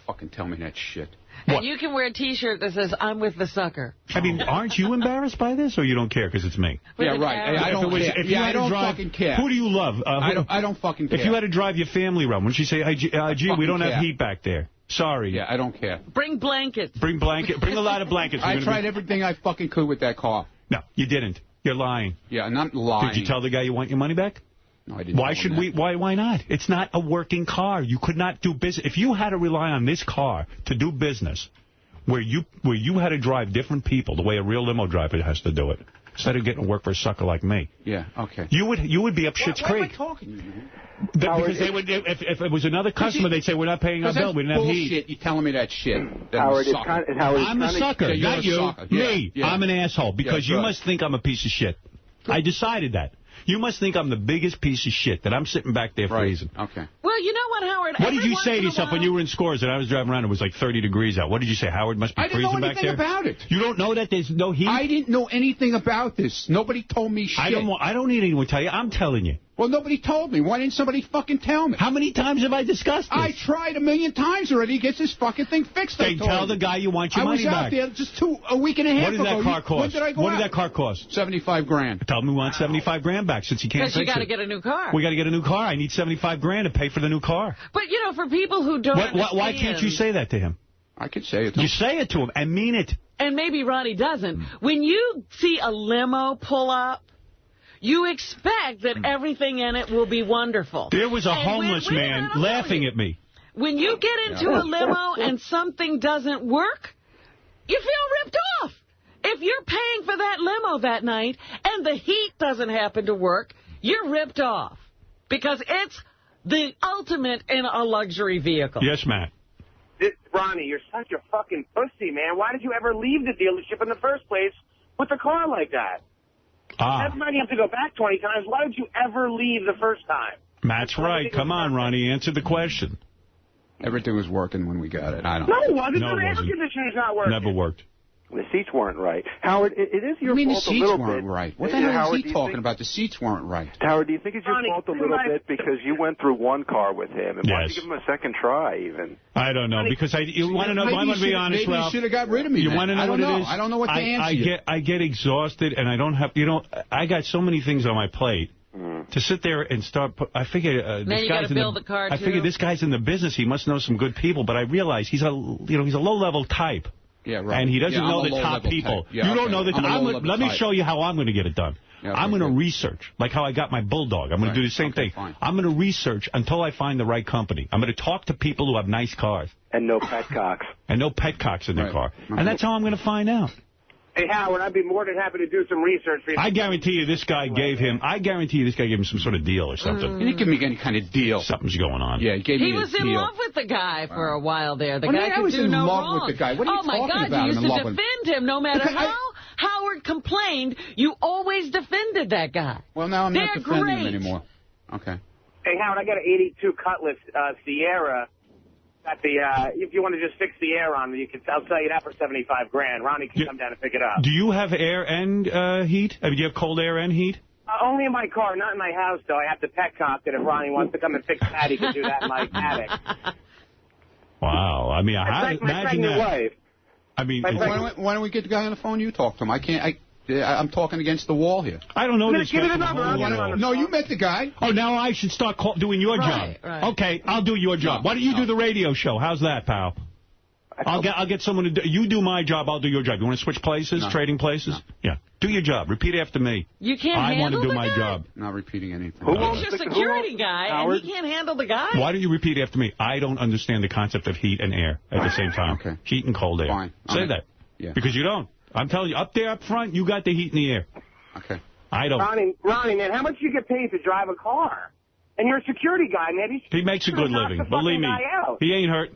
Fucking tell me that shit. And you can wear a T-shirt that says, I'm with the sucker. I mean, aren't you embarrassed by this, or you don't care because it's me? Yeah, right. I don't care. I don't fucking care. Who do you love? I don't fucking care. If you had to drive your family around, wouldn't you say, gee, we don't have heat back there? Sorry. Yeah, I don't care. Bring blankets. Bring a lot of blankets. I tried everything I fucking could with that car. No, you didn't. You're lying. Yeah, I'm not lying. Did you tell the guy you want your money back? No, I didn't. Why not? It's not a working car. You could not do business. If you had to rely on this car to do business, where you had to drive different people the way a real limo driver has to do it, instead of getting to work for a sucker like me. Yeah, okay. You would be up Schitt's Creek. Why am I talking? Because they would, if it was another customer, they'd say, we're not paying our bill, we didn't have heat. Bullshit, you're telling me that shit. Howard, I'm a sucker, not you. Me. Yeah. I'm an asshole, because you must think I'm a piece of shit. I decided that. You must think I'm the biggest piece of shit, that I'm sitting back there freezing. Okay. Well, you know what, Howard? What did you say to yourself when you were in Scores and I was driving around? It was like 30 degrees out. What did you say? Howard must be freezing back there? I didn't know anything about it. You don't know that there's no heat? I didn't know anything about this. Nobody told me shit. I don't need anyone to tell you. I'm telling you. Well, nobody told me. Why didn't somebody fucking tell me? How many times have I discussed this? I tried 1,000,000 times already to get this fucking thing fixed. Then tell the guy you want your money back. I was out there just a week and a half ago. What did that car cost? When did I go What did that car cost? $75,000. Tell him we want $75,000 back since he can't fix it. Because you got to get a new car. We got to get a new car. I need $75,000 to pay for the new car. But, for people who don't understand... Why can't you say that to him? I could say it to him. You say it to him and mean it. And maybe Ronnie doesn't. When you see a limo pull up, you expect that everything in it will be wonderful. There was a homeless man laughing at me. When you get into a limo and something doesn't work, you feel ripped off. If you're paying for that limo that night and the heat doesn't happen to work, you're ripped off. Because it's the ultimate in a luxury vehicle. Yes, Matt. Ronnie, you're such a fucking pussy, man. Why did you ever leave the dealership in the first place with a car like that? Everybody have to go back 20 times. Why would you ever leave the first time? Matt's right. Come on, Ronnie. Answer the question. Everything was working when we got it. I don't know. No, it wasn't. The air conditioner's not working. Never worked. The seats weren't right. Howard, it is your fault a little bit. The seats weren't right? What the hell is he talking about? The seats weren't right. Howard, do you think it's your fault a little bit because you went through one car with him? And why didn't you give him a second try, even? I don't know, because you want to know, I want to be honest, Maybe you should have got rid of me. You want to know what it is? I don't know what the answer is. I get exhausted, and I don't have, I got so many things on my plate. To sit there and start, I figure this guy's I figure this guy's in the business. He must know some good people, but I realize he's a low-level type. Yeah, right. And he doesn't know the top people. Yeah, you don't know the top. Let me show you how I'm going to get it done. Yeah, I'm going to research, like how I got my Bulldog. I'm going to do the same thing. Fine. I'm going to research until I find the right company. I'm going to talk to people who have nice cars. And no petcocks. And no petcocks in their car. And that's how I'm going to find out. Hey, Howard, I'd be more than happy to do some research for you. I guarantee you this guy gave him some sort of deal or something. He didn't give me any kind of deal. Something's going on. Yeah, he was in love with the guy for a while there. The guy could do no wrong. I was in love with the guy. What are you talking about? Oh, my God, you used to defend him no matter how Howard complained. You always defended that guy. Well, now I'm not defending him anymore. Okay. Hey, Howard, I got an 82 Cutlass Sierra. Got the, if you want to just fix the air on it, I'll sell you that for $75 grand. Ronnie can come down and pick it up. Do you have air and heat? I mean, do you have cold air and heat? Only in my car, not in my house, though. I have to petcock it. If Ronnie wants to come and fix that, he can do that in my attic. Wow. I mean, imagine that. Wife. I mean, why don't we get the guy on the phone? You talk to him. I'm talking against the wall here. I don't know this guy. Give it a number. No, you met the guy. Oh, now I should start doing your job. Right. Okay, I'll do your job. Why don't you do the radio show? How's that, pal? I'll get someone to do. You do my job. I'll do your job. You want to switch places, trading places? No. Yeah. Do your job. Repeat after me. You can't handle the guy? I want to do my job. Not repeating anything. He's your security guy, and he can't handle the guy? Why don't you repeat after me? I don't understand the concept of heat and air at the same time. Okay. Heat and cold air. Fine. Say that. Yeah. Because you don't. I'm telling you, up there, up front, you got the heat in the air. Okay. I don't. Ronnie, man, how much do you get paid to drive a car? And you're a security guy, man. He makes a good living. Believe me. He ain't hurt.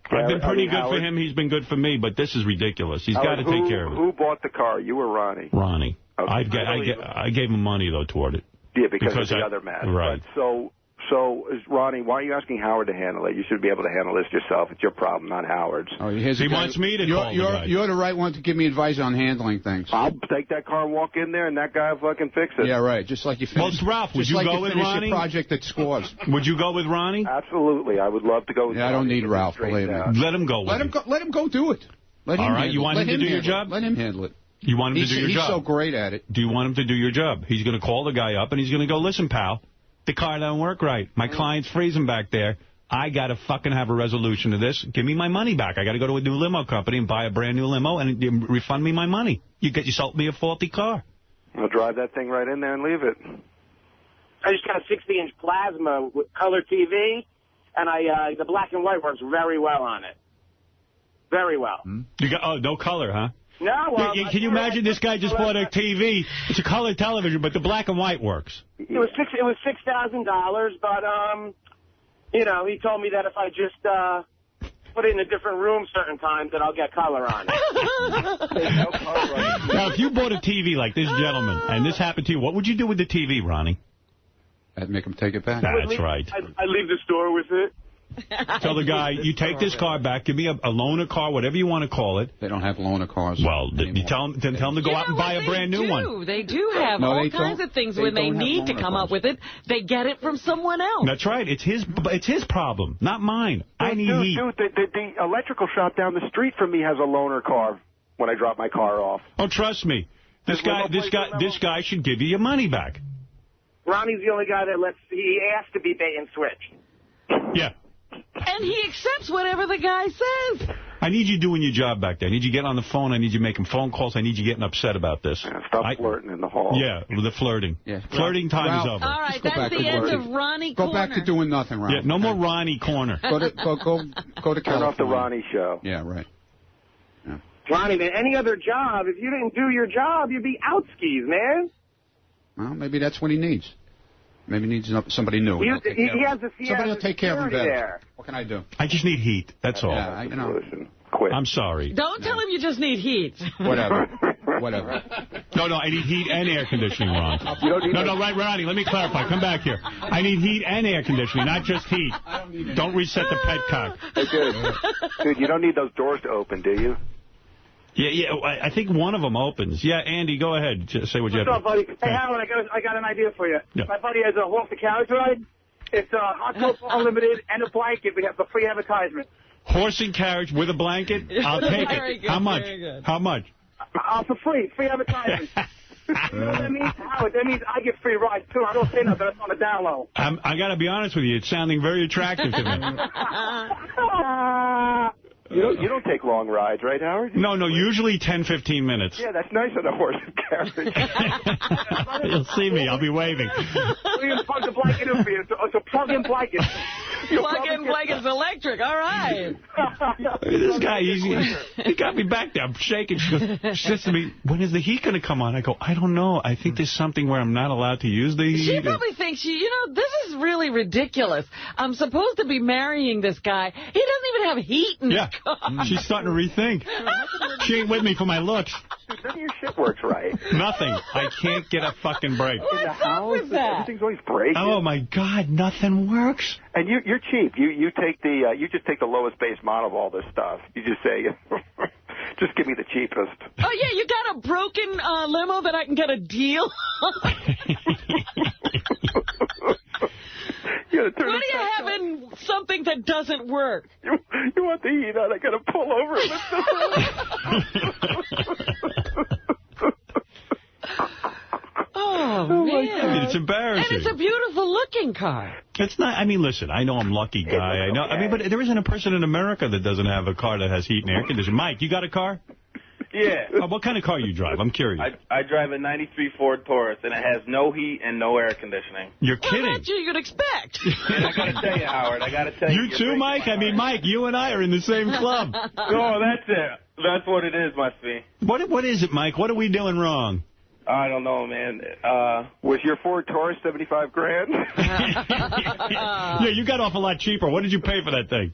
I've been pretty good for him. He's been good for me, but this is ridiculous. He's got to take care of it. Who bought the car? You or Ronnie? Ronnie. Okay. I gave him money, though, toward it. Yeah, because of the other man. Right. But so, Ronnie, why are you asking Howard to handle it? You should be able to handle this yourself. It's your problem, not Howard's. Oh, he wants me to call the guy. You're the right one to give me advice on handling things. I'll take that car and walk in there, and that guy will fucking fix it. Yeah, right. Just like you finished. Well, Ralph, would you go with Ronnie? Your project that scores. Would you go with Ronnie? Absolutely. I would love to go with Ronnie. I don't need Ralph, believe me. Let him go with Let him go do it. All right, you want him to do your job? Let him handle it. You want him to do your job? He's so great at it. Do you want him to do your job? He's going to call the guy up, and he's going to go, listen, pal, the car don't work right. My client's freezing back there. I got to fucking have a resolution to this. Give me my money back. I got to go to a new limo company and buy a brand new limo and refund me my money. You sold me a faulty car. I'll drive that thing right in there and leave it. I just got a 60-inch plasma with color TV, and the black and white works very well on it. Very well. You got no color, huh? No. Can you imagine this guy just bought a TV? It's a color television, but the black and white works. It was $6,000, but he told me that if I just put it in a different room certain times, that I'll get color on it. Now, if you bought a TV like this gentleman, and this happened to you, what would you do with the TV, Ronnie? I'd make him take it back. That's right. I'd leave the store with it. Tell the guy, you take this car back, give me a loaner car, whatever you want to call it. They don't have loaner cars. Well, you tell them to go out and buy a brand new one. They do have all kinds of things when they need to come up with it. They get it from someone else. That's right. It's his problem, not mine. I need heat. Dude, the electrical shop down the street from me has a loaner car when I drop my car off. Oh, trust me. This guy should give you your money back. Ronnie's the only guy that he asks to be bait and switch. Yeah. And he accepts whatever the guy says. I need you doing your job back there. I need you getting on the phone. I need you making phone calls. I need you getting upset about this. Yeah, stop flirting in the hall. Yeah, the flirting. Yeah. Flirting time is over. All right, that's the end of Ronnie Corner. Go back to doing nothing, Ronnie. Yeah, no more Ronnie Corner. Go to California. Turn off the Ronnie show. Yeah, right. Yeah. Ronnie, man, any other job, if you didn't do your job, you'd be out skis, man. Well, maybe that's what he needs. Maybe he needs somebody new. Somebody will take care of him better. There. What can I do? I just need heat. That's all. Yeah, Listen, quit. I'm sorry. Don't tell him you just need heat. Whatever. No, I need heat and air conditioning, Ron. Right, Ronnie, let me clarify. Come back here. I need heat and air conditioning, not just heat. Don't reset the petcock. Hey, dude, you don't need those doors to open, do you? Yeah, I think one of them opens. Yeah, Andy, go ahead. Just say what you have. What's up, buddy? Hey, Howard, I got an idea for you. Yeah. My buddy has a horse and carriage ride. It's hot tub unlimited and a blanket. We have a free advertisement. Horse and carriage with a blanket? I'll take it. Good, How much? How much? For free advertisement. You know what that means, Howard? That means I get free rides, too. I don't say nothing. It's on the down low. I got to be honest with you. It's sounding very attractive to me. You don't take long rides, right, Howard? No, usually 10, 15 minutes. Yeah, that's nice on a horse and carriage. You'll see me. I'll be waving. You plug the blanket in for you. It's a plug-in blanket. Plug-in blanket's electric. All right. This guy, he got me back there. I'm shaking. She says to me, when is the heat going to come on? I go, I don't know. I think there's something where I'm not allowed to use the heat. She probably thinks, this is really ridiculous. I'm supposed to be marrying this guy. He doesn't even have heat in his car. She's starting to rethink. She ain't with me for my looks. Dude, none of your shit works right. Nothing. I can't get a fucking break. What's up with that? Everything's always breaking. Oh, my God. Nothing works. And you're cheap. You take you just take the lowest base model of all this stuff. You just say, just give me the cheapest. Oh, yeah, you got a broken limo that I can get a deal? When are you having something that doesn't work? You want the heat on? I got to pull over. Oh, man. It's embarrassing. And it's a beautiful-looking car. It's not. I mean, listen, I know I'm a lucky guy. I know. I mean, but there isn't a person in America that doesn't have a car that has heat and air conditioning. Mike, you got a car? Yeah. What kind of car you drive? I'm curious. I drive a 93 Ford Taurus, and it has no heat and no air conditioning. You're kidding. Well, that's what you'd expect. And I got to tell you, Howard, You too, Mike? I mean, Mike, you and I are in the same club. No, that's it. That's what it is, must be. What is it, Mike? What are we doing wrong? I don't know, man. Was your Ford Taurus $75 grand? Yeah, you got off a lot cheaper. What did you pay for that thing?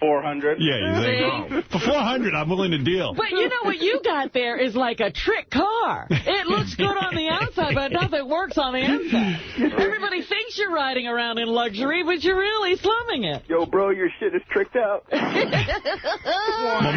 $400. Yeah, you think? For $400, I'm willing to deal. But you know what you got there is like a trick car. It looks good on the outside, but nothing works on the inside. Everybody thinks you're riding around in luxury, but you're really slumming it. Yo, bro, your shit is tricked out. Well,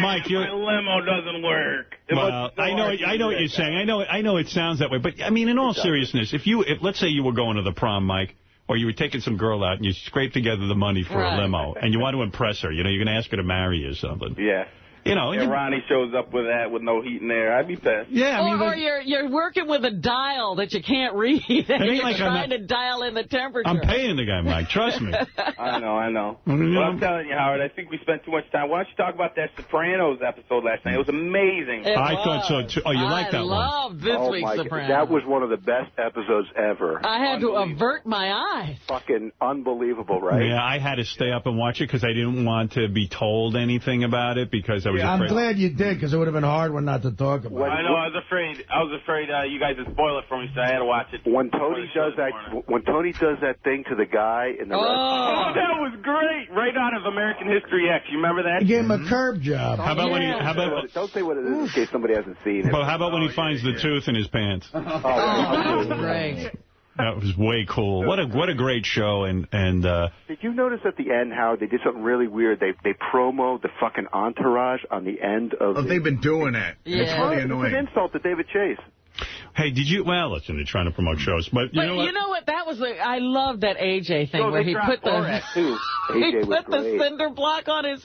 Mike, my limo doesn't work. Well, I know what you're saying. I know it sounds that way, but I mean, in all seriousness, if let's say you were going to the prom, Mike, or you were taking some girl out and you scraped together the money for a limo, and you want to impress her, you're going to ask her to marry you or something. Yeah. Ronnie shows up with that with no heat in there, I'd be pissed. Yeah, or you're working with a dial that you can't read, and you're trying to dial in the temperature. I'm paying the guy, Mike. Trust me. I know. Well, I'm telling you, Howard, I think we spent too much time. Why don't you talk about that Sopranos episode last night? It was amazing. I thought so, too. Oh, you like that one? I love this week's Sopranos. That was one of the best episodes ever. I had to avert my eyes. Fucking unbelievable, right? Yeah, I had to stay up and watch it because I didn't want to be told anything about it because I was afraid. I'm glad you did, because it would have been a hard one not to talk about. I know. I was afraid you guys would spoil it for me, so I had to watch it. When Tony does that thing to the guy in the restaurant. Oh, that was great! Right out of American History X. You remember that? He gave him a curb job. How about when he? Don't say what it is in case somebody hasn't seen it. But how about when he finds the tooth in his pants? Oh, that was great. That was way cool. What a great show. And did you notice at the end how they did something really weird? They promoed the fucking entourage on the end of. They've been doing it. Yeah. It's really annoying. It's an insult to David Chase. Hey, did you? Well, listen, they're trying to promote shows, but you know what? That was I love that AJ thing where he put the cinder block on a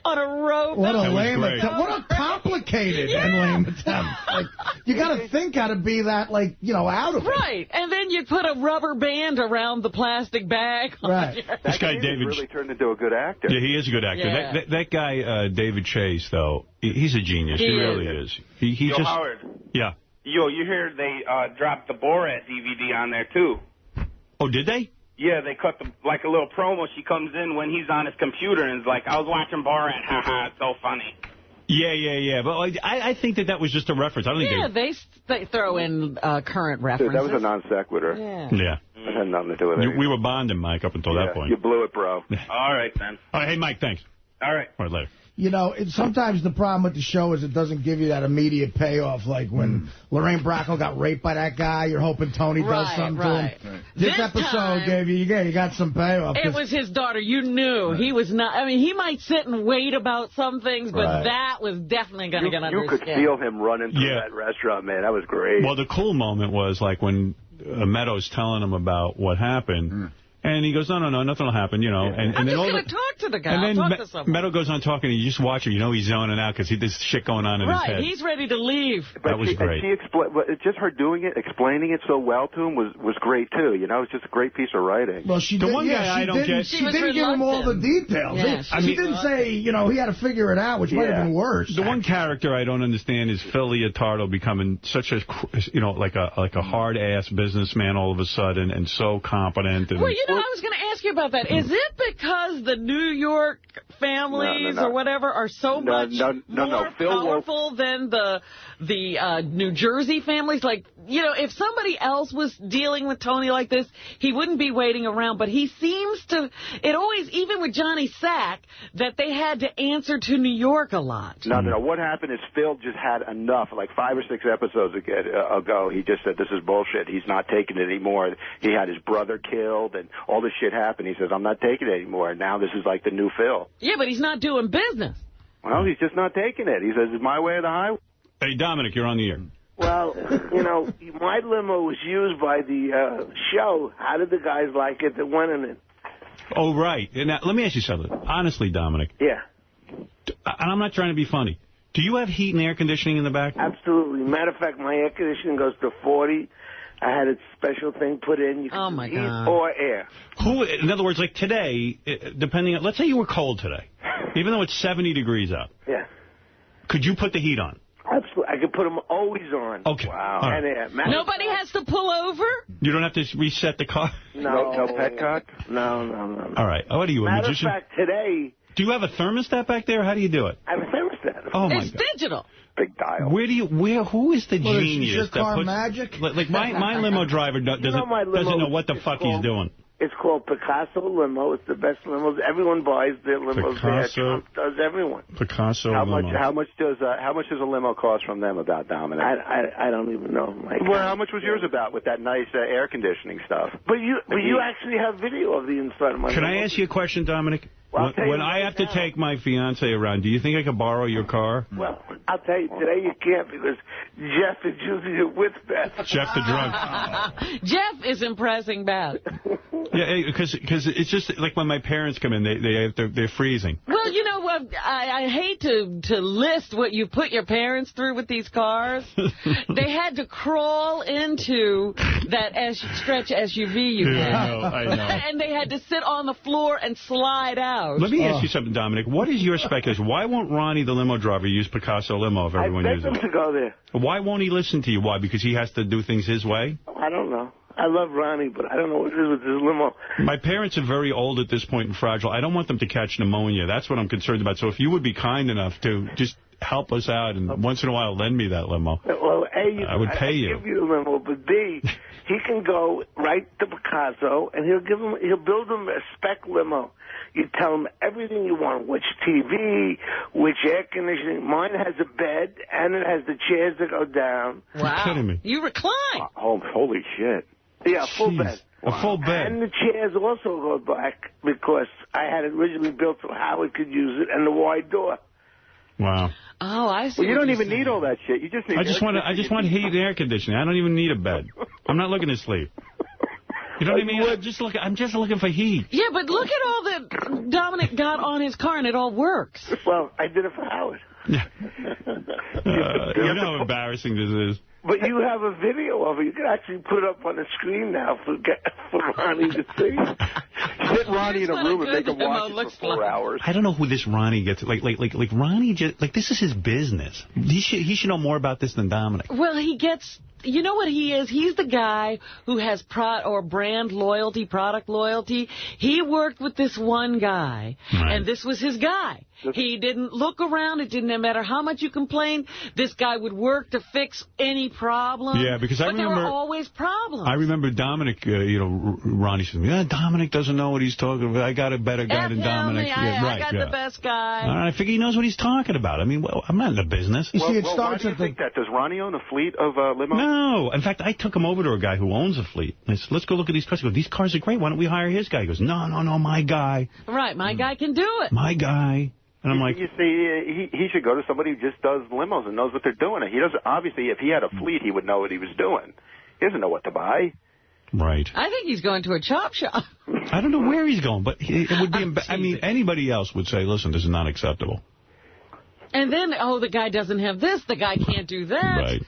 rope. What a lame attempt! What a complicated and lame attempt! Like, you got to think how to be that, out of it. Right, and then you put a rubber band around the plastic bag. Right. This guy David really turned into a good actor. Yeah, he is a good actor. Yeah. That guy David Chase, though, he's a genius. He really is. He just. Howard. Yeah. Yo, you hear they dropped the Borat DVD on there, too. Oh, did they? Yeah, they cut like a little promo. She comes in when he's on his computer and is like, I was watching Borat. Haha, it's so funny. Yeah. But I think that was just a reference. I don't think they throw in current references. Dude, that was a non sequitur. Yeah. It had nothing to do with it. We were bonding, Mike, up until that point. You blew it, bro. All right, then. All right, hey, Mike, thanks. All right. All right, later. Sometimes the problem with the show is it doesn't give you that immediate payoff. Like when Lorraine Bracco got raped by that guy, you're hoping Tony does something to him. Right. This episode gave you got some payoff. It was his daughter. You knew he was not. I mean, he might sit and wait about some things, but that was definitely going to get under his skin. You could feel him running through that restaurant, man. That was great. Well, the cool moment was like when Meadows telling him about what happened. And he goes, no, nothing will happen, you know. And I'm then just going to talk to the guy. And then I'll talk to someone. Meadow goes on talking, and you just watch it. You know he's zoning out because there's shit going on in his head. Right, he's ready to leave. That was great. Just her doing it, explaining it so well to him was great, too. You know, it's just a great piece of writing. Well, she didn't give him all the details. Yeah, she didn't say, you know, he had to figure it out, which might have been worse. The one character I don't understand is Phil Leotardo becoming such a, you know, like a hard-ass businessman all of a sudden and so competent. And, well, you know, I was going to ask you about that. Is it because the New York families or whatever are so much more powerful than the New Jersey families? Like, you know, if somebody else was dealing with Tony like this, he wouldn't be waiting around. But he seems to, it always, even with Johnny Sack, that they had to answer to New York a lot. No. What happened is Phil just had enough. Like 5 or 6 episodes ago, he just said, this is bullshit. He's not taking it anymore. He had his brother killed and all this shit happened. He says, I'm not taking it anymore. And now this is like the new Phil. Yeah, but he's not doing business. Well, he's just not taking it. He says, it's my way or the highway. Hey, Dominic, you're on the air. Well, you know, my limo was used by the show. How did the guys like it that went in it? Oh, right. Now, let me ask you something. Honestly, Dominic. Yeah. And I'm not trying to be funny. Do you have heat and air conditioning in the back? Absolutely. Matter of fact, my air conditioning goes to 40. I had a special thing put in. You can heat or air. In other words, like today, depending on, let's say you were cold today, even though it's 70 degrees out. Yeah. Could you put the heat on? Absolutely. I could put them always on. Okay. Wow. Right. And, nobody has to pull over? You don't have to reset the car? No petcock? No. All right. What are you, a magician? Matter of fact, today... Do you have a thermostat back there? How do you do it? I have a thermostat. Oh, my God. It's digital. Big dial. Who is the Well, genius is your car that puts... magic? Like my limo driver doesn't know what the fuck he's doing. It's called Picasso Limo. It's the best limos. Everyone buys their limos there. Trump does everyone. Picasso Limo. How much does a limo cost from them about, Dominic? I don't even know. Well, how much was yours about with that nice air conditioning stuff? But you actually have video of the inside of my limo. Can I ask you a question, Dominic? Well, when I have to take my fiance around, do you think I could borrow your car? Well, I'll tell you, today you can't because Jeff is using it with Beth. Jeff the drunk. Jeff is impressing Beth. Yeah, because it's just like when my parents come in, they're freezing. Well, you know what? I hate to list what you put your parents through with these cars. They had to crawl into that stretch SUV you had. I know. And they had to sit on the floor and slide out. Let me ask you something, Dominic. What is your speculation? Why won't Ronnie, the limo driver, use Picasso Limo if everyone uses it? I begged him to go there. Why won't he listen to you? Why? Because he has to do things his way? I don't know. I love Ronnie, but I don't know what it is with this limo. My parents are very old at this point and fragile. I don't want them to catch pneumonia. That's what I'm concerned about. So if you would be kind enough to just help us out and once in a while lend me that limo, well, A, I would pay you. I'll give you the limo, but B, he can go right to Picasso and he'll build him a spec limo. You tell him everything you want, which TV, which air conditioning. Mine has a bed, and it has the chairs that go down. Wow. You're kidding me. You recline. Holy shit. Yeah, full bed. A full bed. And the chairs also go back because I had it originally built so Howard could use it, and the wide door. Wow. Oh, I see. Well, you don't even need all that shit. You just need. I just want heat and air conditioning. I don't even need a bed. I'm not looking to sleep. You know what I mean? I'm just looking for heat. Yeah, but look at all that Dominic got on his car, and it all works. Well, I did it for Howard. You know how embarrassing this is. But you have a video of it. You can actually put it up on the screen now for Ronnie to see. Sit Ronnie in a room and make him watch it for 4 hours. I don't know who this Ronnie gets. Like Ronnie just this is his business. He should know more about this than Dominic. Well, he gets. You know what he is? He's the guy who has brand loyalty, product loyalty. He worked with this one guy, and this was his guy. He didn't look around. It didn't matter how much you complained. This guy would work to fix any problem. Yeah, because I remember there were always problems. I remember Dominic, Ronnie said, yeah, Dominic doesn't know what he's talking about. I got a better guy than Dominic. I got the best guy. I figure he knows what he's talking about. I mean, I'm not in the business. You see, it starts why do you think that? Does Ronnie own a fleet of limos? No. In fact, I took him over to a guy who owns a fleet. I said, let's go look at these cars. He goes, these cars are great. Why don't we hire his guy? He goes, no, my guy. Right, my guy can do it. My guy. And I'm like, you see, he should go to somebody who just does limos and knows what they're doing. He doesn't. Obviously, if he had a fleet, he would know what he was doing. He doesn't know what to buy. Right. I think he's going to a chop shop. I don't know where he's going, but it would be... I mean, anybody else would say, listen, this is not acceptable. And then, oh, the guy doesn't have this, the guy can't do that. Right.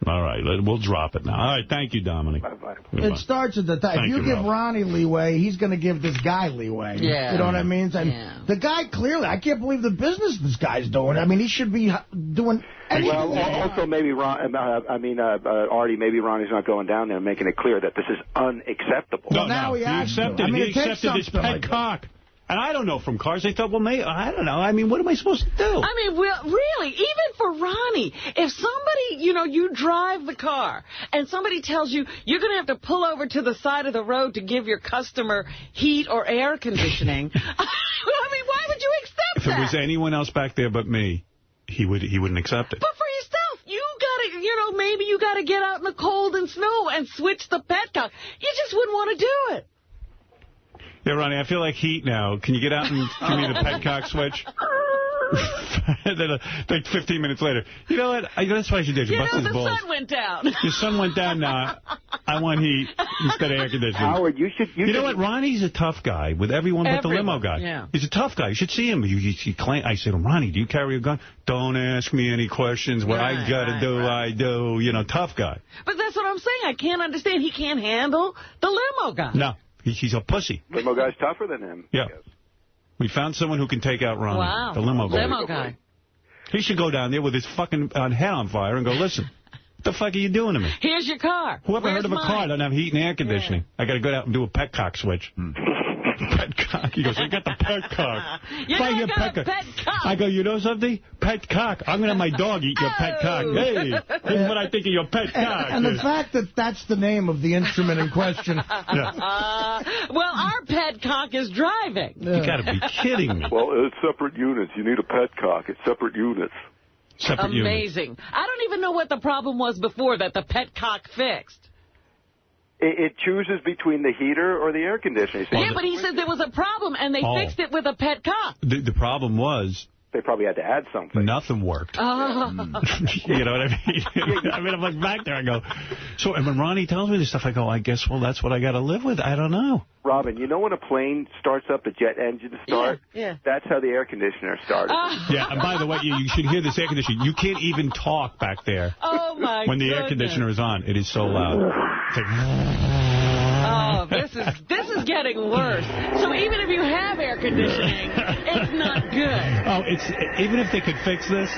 All right, we'll drop it now. All right, thank you, Dominic. Bye-bye. It starts at the top. If you give Ronnie leeway, he's going to give this guy leeway. Yeah. You know what I mean? And the guy, clearly, I can't believe the business this guy's doing. I mean, he should be doing anything. Well, also, maybe Arty, maybe Ronnie's not going down there and making it clear that this is unacceptable. No, now he accepted. He accepted his petcock. And I don't know from cars. They thought, well, maybe, I don't know. I mean, what am I supposed to do? I mean, really, even for Ronnie, if somebody, you drive the car and somebody tells you you're going to have to pull over to the side of the road to give your customer heat or air conditioning, I mean, why would you accept that? If it was anyone else back there but me, he wouldn't accept it. But for yourself, you got to, maybe you got to get out in the cold and snow and switch the petcock. You just wouldn't want to do it. Yeah, Ronnie, I feel like heat now. Can you get out and give me the petcock switch? Then, like 15 minutes later. You know what? That's what I should do. Bust his balls. The sun went down. The sun went down now. I want heat instead of air conditioning. Howard, you should... You know what? Ronnie's a tough guy with everyone but the limo guy. Yeah. He's a tough guy. You should see him. I said to him, Ronnie, do you carry a gun? Don't ask me any questions. What I got to do, I do. Tough guy. But that's what I'm saying. I can't understand. He can't handle the limo guy. No. He's a pussy. Limo guy's tougher than him. Yeah. We found someone who can take out Ronnie. Wow. The limo guy. Limo guy. He should go down there with his fucking head on fire and go, listen, what the fuck are you doing to me? Here's your car. Whoever heard of a car doesn't have heat and air conditioning? Yeah. I got to go out and do a petcock switch. Petcock. He goes, I got the petcock. You got a petcock. I go, you know something? Petcock. I'm going to have my dog eat your petcock. Hey, this is what I think of your petcock. And the fact that that's the name of the instrument in question. Well, our petcock is driving. You got to be kidding me. Well, it's separate units. You need a petcock. It's separate units. Amazing. Units. I don't even know what the problem was before that the petcock fixed. It chooses between the heater or the air conditioning. Yeah, but he said there was a problem, and they fixed it with a petcock. The problem was... They probably had to add something. Nothing worked. You know what I mean? I mean, I'm like back there, I go... So, and when Ronnie tells me this stuff, I go, I guess, well, that's what I got to live with. I don't know. Robin, you know when a plane starts up, the jet engine starts? Yeah. That's how the air conditioner started. Yeah, and by the way, you should hear this air conditioning. You can't even talk back there. Oh, my When the air conditioner is on. It is so loud. It's like... Oh, this is getting worse. So even if you have air conditioning, it's not good. Oh, even if they could fix this,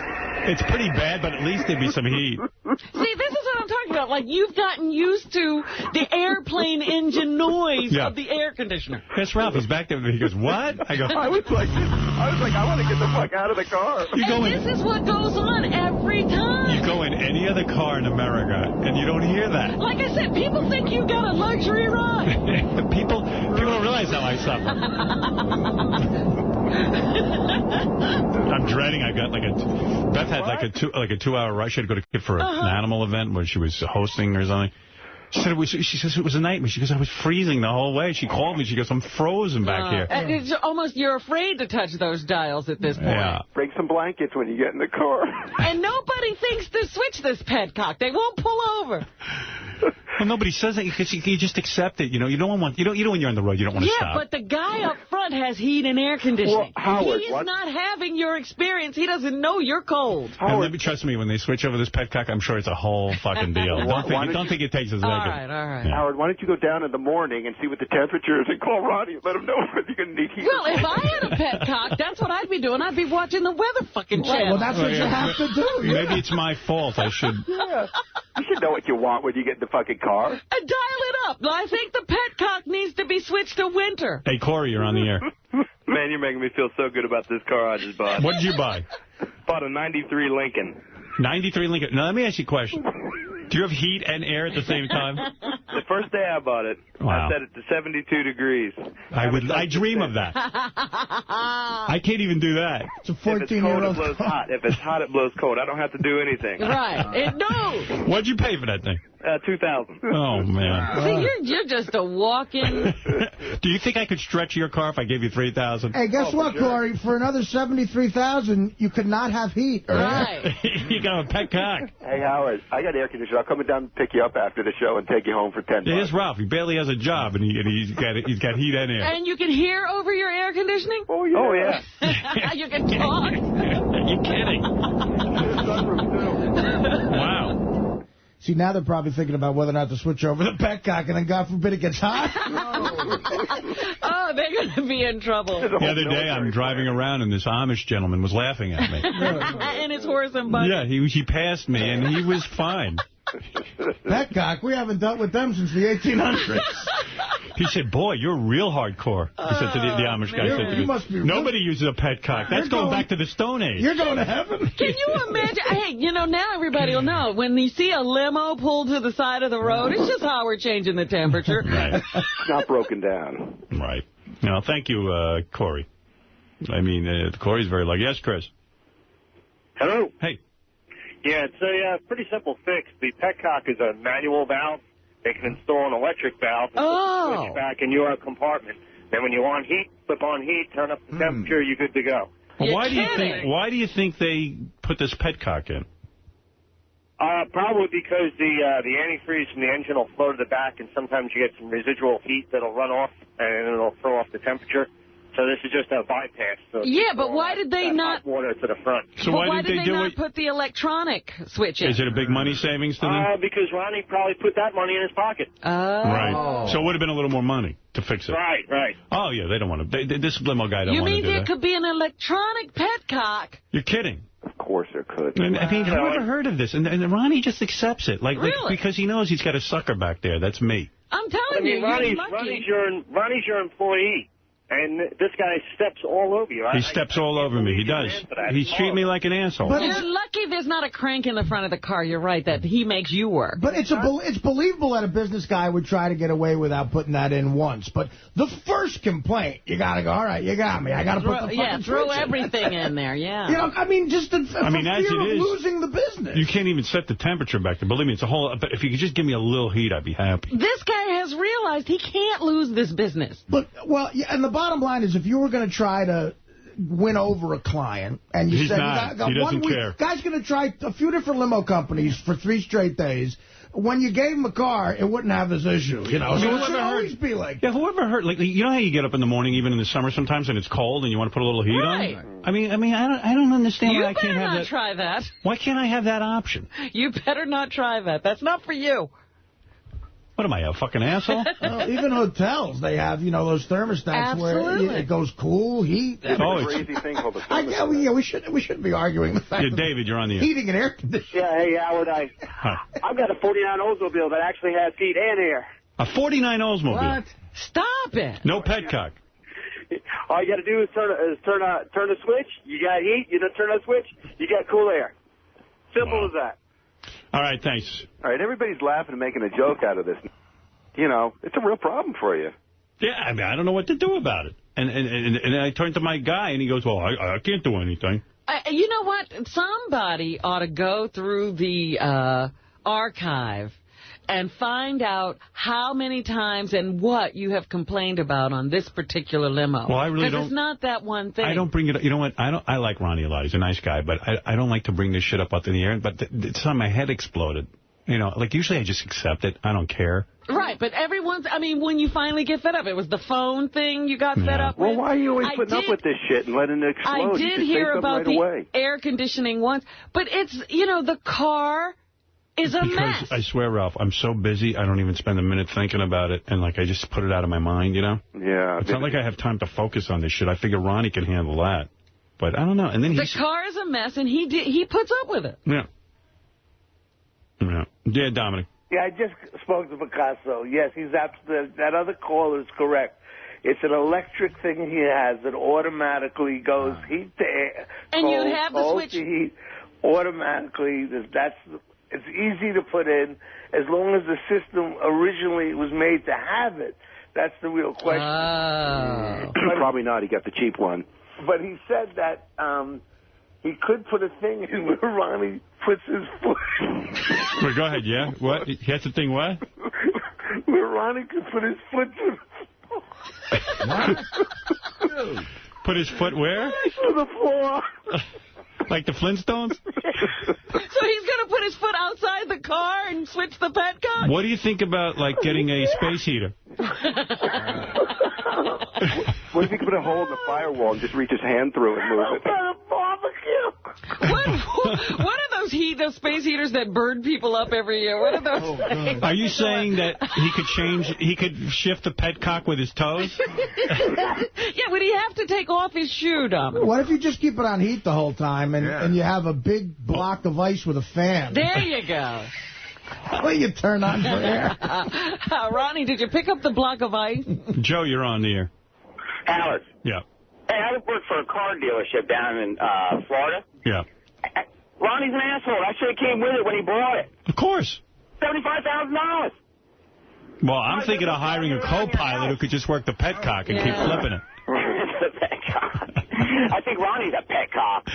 it's pretty bad, but at least there'd be some heat. See, this is what I'm talking about. Like, you've gotten used to the airplane engine noise of the air conditioner. Yes, Ralph, he's back there. He goes, what? I go, I was like, I want to get the fuck out of the car. This is what goes on every time. You go in any other car in America, and you don't hear that. Like I said, people think you got a luxury ride. people don't realize how I suffer. I'm dreading. I got Beth had like a 2-hour rush. She had to go to for an animal event where she was hosting or something. She says it was a nightmare. She goes, I was freezing the whole way. She called me. She goes, I'm frozen back here. And it's almost you're afraid to touch those dials at this point. Yeah. Bring some blankets when you get in the car. And nobody thinks to switch this petcock. They won't pull over. Well, nobody says that because you just accept it. You don't want when you're on the road. You don't want to stop. Yeah, but the guy up front has heat and air conditioning. Well, Howard, he's not having your experience. He doesn't know you're cold. And let me trust me, when they switch over this petcock, I'm sure it's a whole fucking deal. Don't think it takes a second. All right. Yeah. Howard, why don't you go down in the morning and see what the temperature is and call Ronnie and let him know whether you're going to need heat. Well, if I had a petcock, that's what I'd be doing. I'd be watching the weather fucking channel. Well, that's what you have to do. Maybe it's my fault. I should... Yeah. You should know what you want when you get in the fucking car. Dial it up. I think the petcock needs to be switched to winter. Hey, Corey, you're on the air. Man, you're making me feel so good about this car I just bought. What did you buy? Bought a 93 Lincoln. 93 Lincoln. Now, let me ask you a question. Do you have heat and air at the same time? The first day I bought it, wow. I set it to 72 degrees. I dream of that. I can't even do that. It's a 14-year-old. If it's hot, it blows cold. I don't have to do anything. Right. It knows. What'd you pay for that thing? $2,000. Oh, man. See, you're just a walk-in. Do you think I could stretch your car if I gave you $3,000? Hey, guess what, Corey? For another $73,000, you could not have heat. Right. You got a petcock. Hey, Howard, I got air conditioning. I'll come down and pick you up after the show and take you home for $10. Here's Ralph. He barely has a job, and he's got heat and air. And you can hear over your air conditioning? Oh, yeah. You can talk? You're kidding. Wow. See, now they're probably thinking about whether or not to switch over the petcock, and then, God forbid, it gets hot. Oh, they're going to be in trouble. The other day, I'm driving around, and this Amish gentleman was laughing at me. And his horse and buggy. Yeah, he passed me, and he was fine. Petcock, we haven't dealt with them since the 1800s. He said, boy, you're real hardcore. He said to the Amish guy. Nobody uses a petcock. That's going back to the Stone Age. You're going to heaven. Can you imagine? Hey, now everybody will know. When you see a limo pulled to the side of the road, it's just how we're changing the temperature. Right. It's not broken down. Right. No, thank you, Corey. I mean, Corey's very lucky. Yes, Chris. Hello. Hey. Yeah, it's a pretty simple fix. The petcock is a manual valve. They can install an electric valve and switch back in your compartment. Then when you want heat, flip on heat, turn up the temperature, you're good to go. Well, why do you think they put this petcock in? Probably because the antifreeze from the engine will flow to the back, and sometimes you get some residual heat that'll run off, and it'll throw off the temperature. So this is just a bypass. So yeah, but why did they not... Hot water to the front. So why did they not put the electronic switch in? Is it a big money savings to them? Because Ronnie probably put that money in his pocket. Oh. Right. So it would have been a little more money to fix it. Right. Oh, yeah, they don't want to... This limo guy don't want to do that. You mean there could be an electronic petcock? You're kidding. Of course there could. I mean, who ever heard of this? And Ronnie just accepts it. Like because he knows he's got a sucker back there. That's me. I'm telling you, Ronnie's your employee. And this guy steps all over you. He steps all over me. He does. He's treating me like an asshole. But you're lucky there's not a crank in the front of the car. You're right, that he makes you work. But it's believable that a business guy would try to get away without putting that in once. But the first complaint, you got to go, all right, you got me. I got to put the fucking throw everything in there, yeah. I mean, just for fear of losing the business. You can't even set the temperature back there. Believe me, it's a whole... But if you could just give me a little heat, I'd be happy. This guy has realized he can't lose this business. But, and the bottom line is, if you were going to try to win over a client, and you said, you got 1 week, guy's going to try a few different limo companies for 3 straight days. When you gave him a car, it wouldn't have this issue, So it should always be like... Yeah, whoever heard... Like, you know how you get up in the morning, even in the summer sometimes, and it's cold, and you want to put a little heat on? I mean, I don't understand why I can't have that... You better not try that. Why can't I have that option? You better not try that. That's not for you. What am I, a fucking asshole? Well, even hotels, they have, those thermostats where it goes cool, heat. It's a crazy thing called the thermostat. We shouldn't be arguing the fact that David, you're on the air. Heating and air conditioning. Yeah, hey, Howard, I've got a 49 Oldsmobile that actually has heat and air. A 49 Oldsmobile? What? Stop it. No petcock. All you got to do is turn the switch. You got heat. You turn the switch. You got cool air. Simple as that. All right, thanks. All right, everybody's laughing and making a joke out of this. It's a real problem for you. Yeah, I mean, I don't know what to do about it. And I turned to my guy, and he goes, well, I can't do anything. You know what? Somebody ought to go through the archive and find out how many times and what you have complained about on this particular limo. Well, I really don't. Because it's not that one thing. I don't bring it up. You know what? I like Ronnie a lot. He's a nice guy, but I don't like to bring this shit up out in the air. But it's time my head exploded. Usually I just accept it. I don't care. Right, but when you finally get fed up, it was the phone thing you got fed up with. Well, why are you always putting up with this shit and letting it explode? I did hear about the air conditioning once, but it's, the car is a mess. I swear, Ralph, I'm so busy, I don't even spend a minute thinking about it, and, I just put it out of my mind, Yeah. It's not like I have time to focus on this shit. I figure Ronnie can handle that. But I don't know. And then the car is a mess, and he puts up with it. Yeah. Yeah, Dominic. Yeah, I just spoke to Picasso. Yes, that other caller is correct. It's an electric thing he has that automatically goes heat to air, and you have the switch to heat automatically. It's easy to put in as long as the system originally was made to have it. That's the real question. Probably not. He got the cheap one. But he said that he could put a thing in where Ronnie puts his foot. Wait, go ahead, yeah? What? He has the thing what? Where Ronnie could put his foot What? Put his foot where? To the floor. Like the Flintstones? So he's going to put his foot outside the car and switch the petcock? What do you think about, like, getting a space heater? What if he could put a hole in the firewall and just reach his hand through and move it? What are those space heaters that burn people up every year? What are those things? Are you saying that he could shift the petcock with his toes? Yeah, would he have to take off his shoe, Dominic? What if you just keep it on heat the whole time and you have a big block of ice with a fan? There you go. Well, you turn on for air. Ronnie, did you pick up the block of ice? Joe, you're on the air. Alex. Yeah. Hey, I work for a car dealership down in Florida. Yeah. Ronnie's an asshole. I should have came with it when he bought it. Of course. $75,000. Well, I'm thinking of hiring a co-pilot who could just work the petcock and keep flipping it. The petcock. I think Ronnie's a petcock.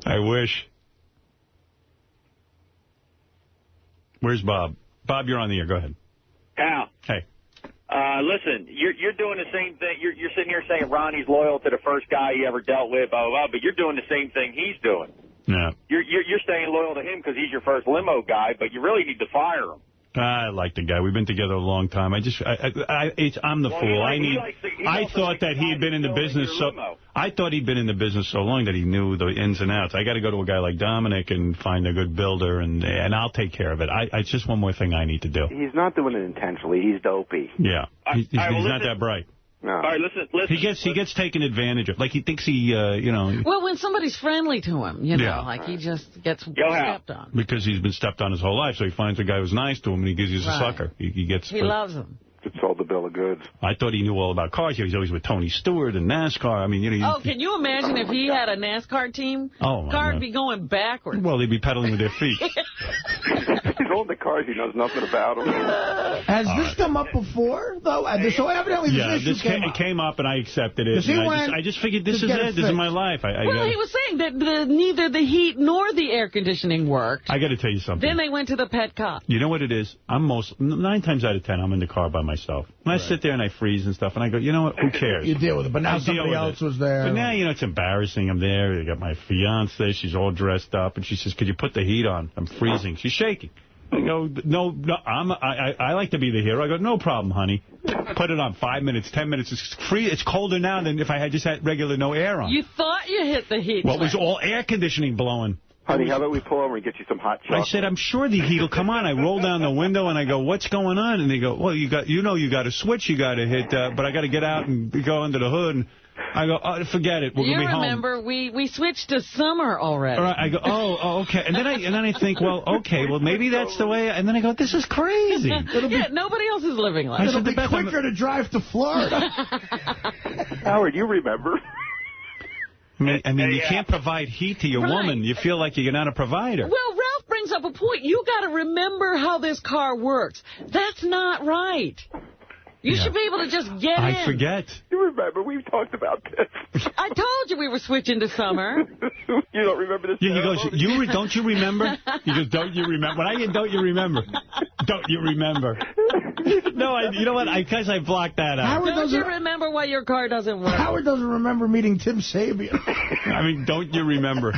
I wish. Where's Bob? Bob, you're on the air. Go ahead. Al. Hey. Listen, you're doing the same thing. You're sitting here saying Ronnie's loyal to the first guy he ever dealt with, blah, blah, blah, but you're doing the same thing he's doing. Yeah. You're staying loyal to him because he's your first limo guy, but you really need to fire him. I like the guy. We've been together a long time. I'm the fool. I thought that he had been in the business I thought he'd been in the business so long that he knew the ins and outs. I got to go to a guy like Dominic and find a good builder, and I'll take care of it. It's just one more thing I need to do. He's not doing it intentionally. He's dopey. Yeah. He's not that bright. No. All right, listen. He gets taken advantage of. Like, he thinks he, Well, when somebody's friendly to him, like he just gets stepped on. Because he's been stepped on his whole life, so he finds a guy who's nice to him, and he gives you a sucker. He loves him. It's sold the bill of goods. I thought he knew all about cars. He was always with Tony Stewart and NASCAR. I mean, can you imagine if he had a NASCAR team? Oh, my car God. would be going backwards. Well, they'd be pedaling with their feet. He's owned the cars. He knows nothing about them. Has this come up before, though? So evidently this came up, and I accepted it. I just figured this is it. This is my life. He was saying that neither the heat nor the air conditioning worked. I got to tell you something. Then they went to the petcock. You know what it is? 9 times out of 10, I'm in the car by myself. And I sit there and I freeze and stuff, and I go, you know what? Who cares? You deal with it. But now somebody else was there. But now, it's embarrassing. I'm there. I got my fiance. She's all dressed up, and she says, could you put the heat on? I'm freezing. She's shaking. I go, no, I like to be the hero. I go, no problem, honey. Put it on 5 minutes, 10 minutes. It's colder now than if I had just had regular no air on. You thought you hit the heat. Well, it was all air conditioning blowing. Honey, how about we pull over and get you some hot chocolate? I said, I'm sure the heat will come on. I roll down the window and I go, what's going on? And they go, well, you got a switch you got to hit, but I got to get out and go under the hood. And I go, oh, forget it. We're going to be home. You remember, we switched to summer already. All right, I go, oh, okay. And then I think, well, okay, well, maybe that's the way. And then I go, this is crazy. Nobody else is living like that. It'll be quicker to drive to Florida. Howard, you remember. I mean, you can't provide heat to your woman. You feel like you're not a provider. Well, Ralph brings up a point. You got to remember how this car works. That's not right. You should be able to just get in. I forget. You remember, we talked about this. I told you we were switching to summer. You don't remember this? Yeah, he goes, don't you remember? He goes, don't you remember? When I get, don't you remember? Don't you remember? No, you know what? Because I blocked that out. Don't you remember why your car doesn't work? Howard doesn't remember meeting Tim Sabian. I mean, don't you remember?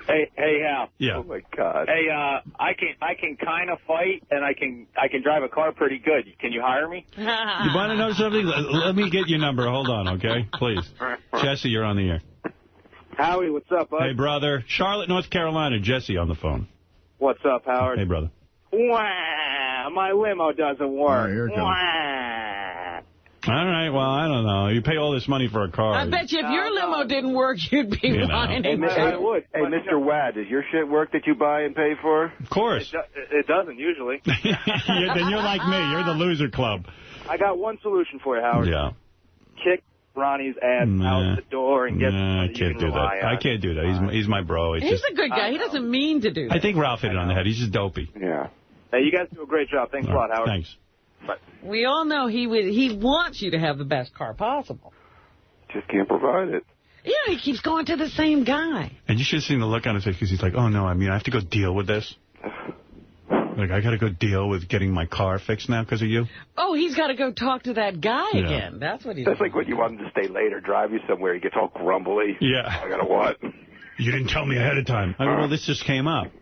Hey, Hal. Yeah. Oh my God. Hey, I can kind of fight, and I can drive a car pretty good. Can you hire me? You want to know something? Let me get your number. Hold on, okay? Please. Jesse, you're on the air. Howie, what's up, bud? Hey, brother. Charlotte, North Carolina. Jesse on the phone. What's up, Howard? Hey, brother. Wah, my limo doesn't work. All right, well, I don't know. You pay all this money for a car. I bet you if your limo didn't work, you'd be whining. I would. Hey, Mr. Wad, does your shit work that you buy and pay for? Of course. It doesn't usually. Then you're like me. You're the loser club. I got one solution for you, Howard. Yeah. Kick Ronnie's ass out the door and get I can't do that. I can't do that. He's my bro. He's a good guy. He doesn't mean to do that. I think Ralph hit it on the head. He's just dopey. Yeah. Hey, you guys do a great job. Thanks a lot, Howard. Thanks. But we all know he wants you to have the best car possible. Just can't provide it. Yeah, he keeps going to the same guy. And you should have seen the look on his face because he's like, oh, no, I mean, I have to go deal with this. Like, I got to go deal with getting my car fixed now because of you? Oh, he's got to go talk to that guy again. That's what he's That's like when you want him to stay late or drive you somewhere. He gets all grumbly. Yeah. I got to what? You didn't tell me ahead of time. I go, well, this just came up.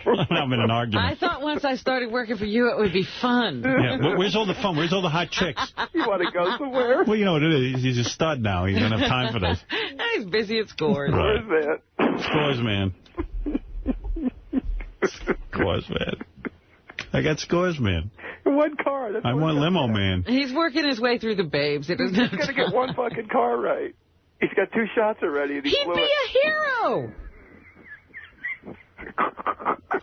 I'm in an argument. I thought once I started working for you, it would be fun. Yeah, where's all the fun? Where's all the hot chicks? You want to go somewhere? Well, you know what it is. He's a stud now. He doesn't have time for this. He's busy at Scores. Right. Where's that? Scores, man. Scores, man. I got Scores, man. One car. That's I want Limo, man. He's working his way through the babes. He's got to get one fucking car right. He's got 2 shots already. And He'd be a hero.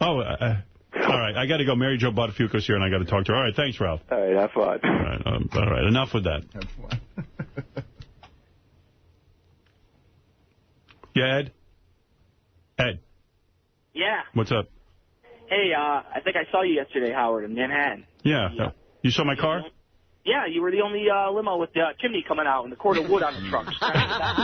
Oh, all right. I got to go. Mary Jo Buttafuoco's here, and I got to talk to her. All right. Thanks, Ralph. All right. Have fun. All right. Enough with that. Have fun. Yeah, Ed? Ed. Yeah. What's up? Hey, I think I saw you yesterday, Howard, in Manhattan. Yeah. You saw my car? Yeah, you were the only limo with the chimney coming out and the cord of wood on the trunk. I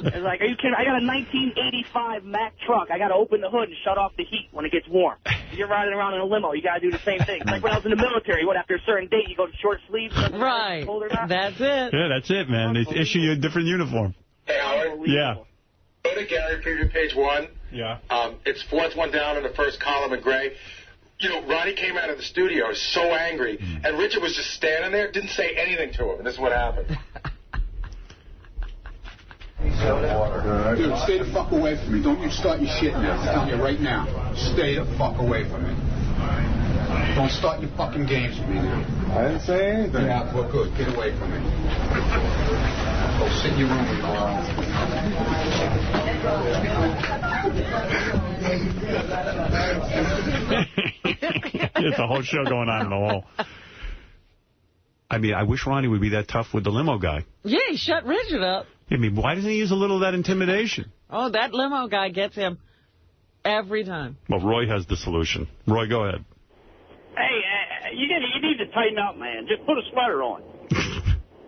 was like, are you kidding? I got a 1985 Mack truck. I got to open the hood and shut off the heat when it gets warm. If you're riding around in a limo, you got to do the same thing. It's like when I was in the military, after a certain date, you go to short sleeves. Right. That's it. Yeah, that's it, man. They issue you a different uniform. Hey, Howard. Yeah. Go to Gary Preview page 1. Yeah. It's fourth one down in the first column in gray. You know, Ronnie came out of the studio so angry, and Richard was just standing there, didn't say anything to him, and this is what happened. Dude, stay the fuck away from me. Don't you start your shit now. I'm telling you right now. Stay the fuck away from me. Don't start your fucking games with me now. I didn't say anything. Yeah, well, good. Get away from me. Go sit in your room tomorrow. It's a whole show going on in the wall. I mean, I wish Ronnie would be that tough with the limo guy. Yeah, he shut Richard up. I mean, why doesn't he use a little of that intimidation? Oh, that limo guy gets him every time. Well, Roy has the solution. Roy, go ahead. Hey, you need to tighten up, man. Just put a sweater on.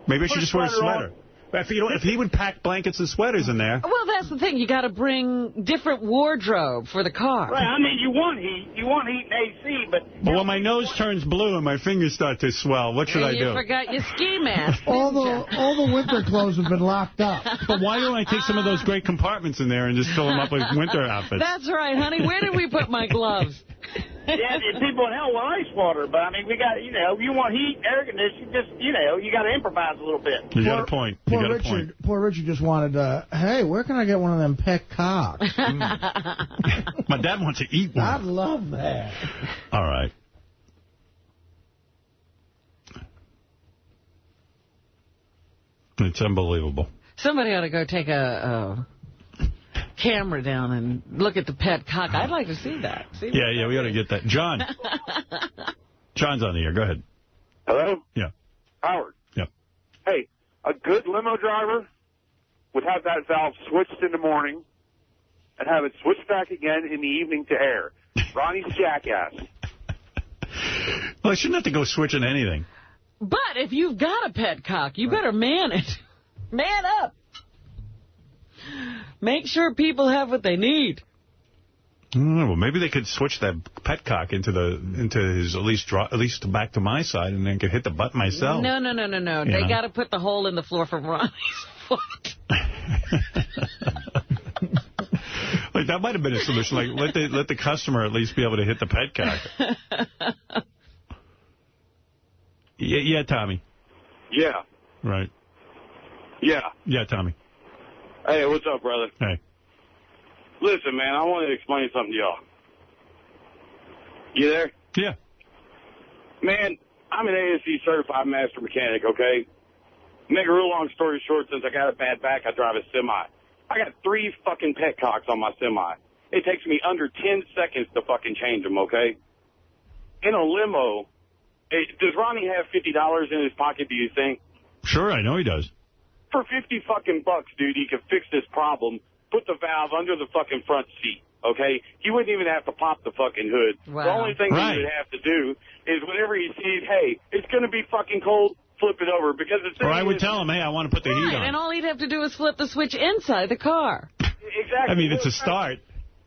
Maybe I should just wear a sweater. If he would pack blankets and sweaters in there. Well, that's the thing. You got to bring different wardrobe for the car. Right. I mean, you want heat and AC, but... Well, when my nose turns blue and my fingers start to swell, what should I do? You forgot your ski mask. all the winter clothes have been locked up. But why don't I take some of those great compartments in there and just fill them up with winter outfits? That's right, honey. Where did we put my gloves? Yeah, people in hell want ice water, but I mean, we got, you want heat, air conditioning, just, you got to improvise a little bit. You got a point. Poor Richard just wanted, hey, where can I get one of them petcocks? My dad wants to eat one. I love that. All right. It's unbelievable. Somebody ought to go take a camera down and look at the petcock. I'd like to see that. Yeah, we ought to get that. John. John's on the air. Go ahead. Hello? Yeah. Howard. Yeah. Hey, a good limo driver would have that valve switched in the morning and have it switched back again in the evening to air. Ronnie's jackass. Well, I shouldn't have to go switching anything. But if you've got a petcock, you better man it. Man up. Make sure people have what they need. I don't know. Well, maybe they could switch that petcock into his at least back to my side, and then could hit the button myself. No. They got to put the hole in the floor for Ronnie's foot. Like that might have been a solution. Like let the customer at least be able to hit the petcock. Yeah, Tommy. Yeah. Right. Yeah. Yeah, Tommy. Hey, what's up, brother? Hey. Listen, man, I wanted to explain something to y'all. You there? Yeah. Man, I'm an ASC certified master mechanic, okay? Make a real long story short, since I got a bad back, I drive a semi. I got 3 fucking petcocks on my semi. It takes me under 10 seconds to fucking change them, okay? In a limo, does Ronnie have $50 in his pocket, do you think? Sure, I know he does. For 50 fucking bucks, dude, he could fix this problem, put the valve under the fucking front seat, okay? He wouldn't even have to pop the fucking hood. Wow. The only thing he would have to do is whenever he sees, hey, it's going to be fucking cold, flip it over. Because the thing or I would tell him, hey, I want to put the heat on. And all he'd have to do is flip the switch inside the car. Exactly. I mean, it's a start.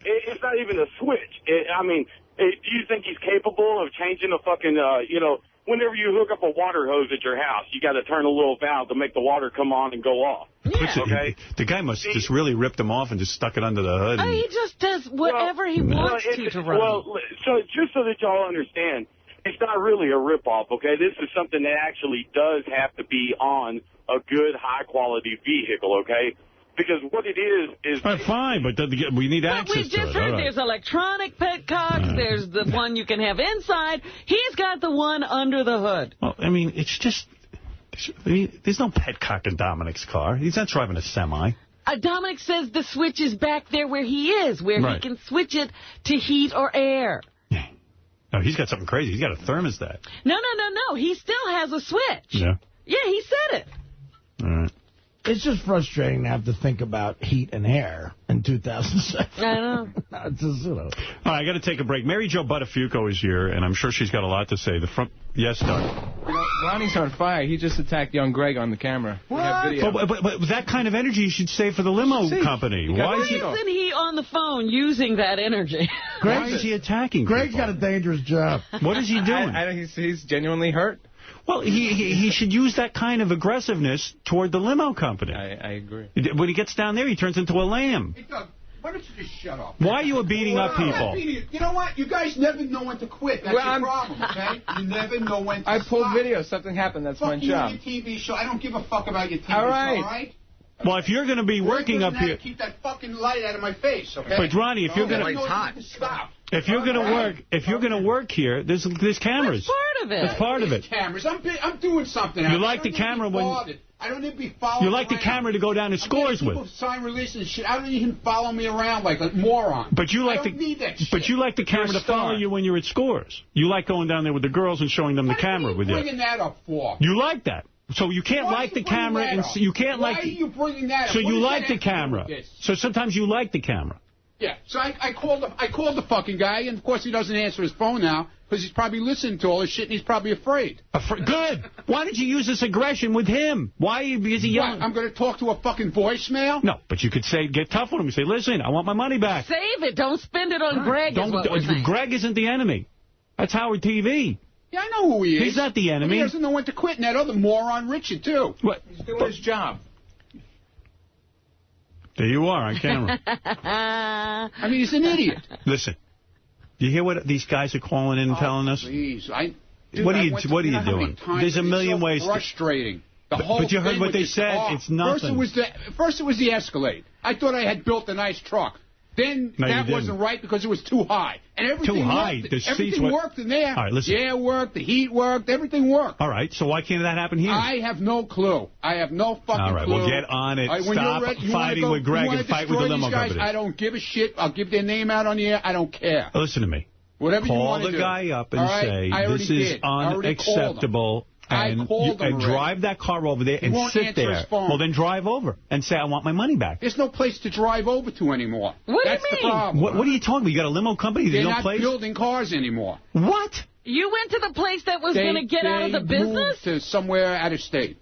It's not even a switch. Do you think he's capable of changing a fucking, whenever you hook up a water hose at your house, you got to turn a little valve to make the water come on and go off. Yeah. Okay. The guy must have just really ripped him off and just stuck it under the hood. He just does whatever he wants to run. Well, so just so that y'all understand, it's not really a ripoff, okay? This is something that actually does have to be on a good, high-quality vehicle, okay? Because what it is fine, but we need access to it. We just heard there's electronic petcocks. There's the one you can have inside. He's got the one under the hood. Well, I mean, it's just... there's no petcock in Dominic's car. He's not driving a semi. Dominic says the switch is back there where he is, where he can switch it to heat or air. No, he's got something crazy. He's got a thermostat. No. He still has a switch. Yeah. Yeah, he said it. All right. It's just frustrating to have to think about heat and air in 2007. I know. It's just, All right, I got to take a break. Mary Jo Buttafuoco is here, and I'm sure she's got a lot to say. Yes, Doug. Ronnie's on fire. He just attacked young Greg on the camera. What? But that kind of energy you should save for the limo company. Why isn't he on the phone using that energy? Why is he attacking Greg's got a dangerous job. What is he doing? He's genuinely hurt. Well, he should use that kind of aggressiveness toward the limo company. I agree. When he gets down there, he turns into a lamb. Hey, Doug, why don't you just shut up? Why are you beating up people? You know what? You guys never know when to quit. That's your problem, okay? You never know when to I pulled stop. video. Something happened. That's my job. Fuck your TV show. I don't give a fuck about your TV all show, right? All right? Well, if you're going to be working up here... Keep that fucking light out of my face, okay? But, Ronnie, if you're going to... Stop. If you're going to work here, there's cameras. That's part of it. That's part of it. Cameras. I'm doing something. You like the camera when... I don't need to be followed. You like the camera to go down to scores with. People sign releases and shit. I don't need him to follow me around like a moron. But you like need that shit. But you like the camera to follow you when you're at scores. You like going down there with the girls and showing them the camera with you. What are you bringing that up for? You like that. So you can't like the camera and you can't like. Why are you bringing that up? So you like the camera. So sometimes you like the camera. Yeah. So I called the fucking guy, and of course he doesn't answer his phone now because he's probably listening to all this shit and he's probably afraid. Good. Why did you use this aggression with him? Why is he yelling? What, I'm going to talk to a fucking voicemail? No, but you could get tough with him and say, listen, I want my money back. Save it. Don't spend it on Greg. Greg isn't the enemy. That's Howard TV. Yeah, I know who he is. He's not the enemy. He doesn't know when to quit, and that other moron Richard, too. What? He's doing his job. There you are on camera. I mean, he's an idiot. Listen, do you hear what these guys are calling in and telling us? Please, what are you doing? There's a million ways. Frustrating. But you heard what they said. It's nothing. First it was the Escalade. I thought I had built a nice truck. Then that wasn't right because it was too high. And everything worked. Everything worked in there. All right, listen. The air worked, the heat worked, everything worked. All right, so why can't that happen here? I have no clue. I have no fucking clue. All right, well, get on it. Stop fighting with Greg and fight with the limo company. I don't give a shit. I'll give their name out on the air. I don't care. Listen to me. Whatever you want to do. Call the guy up and say, this is unacceptable. And drive that car over there and sit there. Well, then drive over and say, I want my money back. There's no place to drive over to anymore. What That's do you mean? The problem. What are you talking about? You got a limo company? There's no place? They're not building cars anymore. What? You went to the place that was going to get out of the business? They moved to somewhere out of state.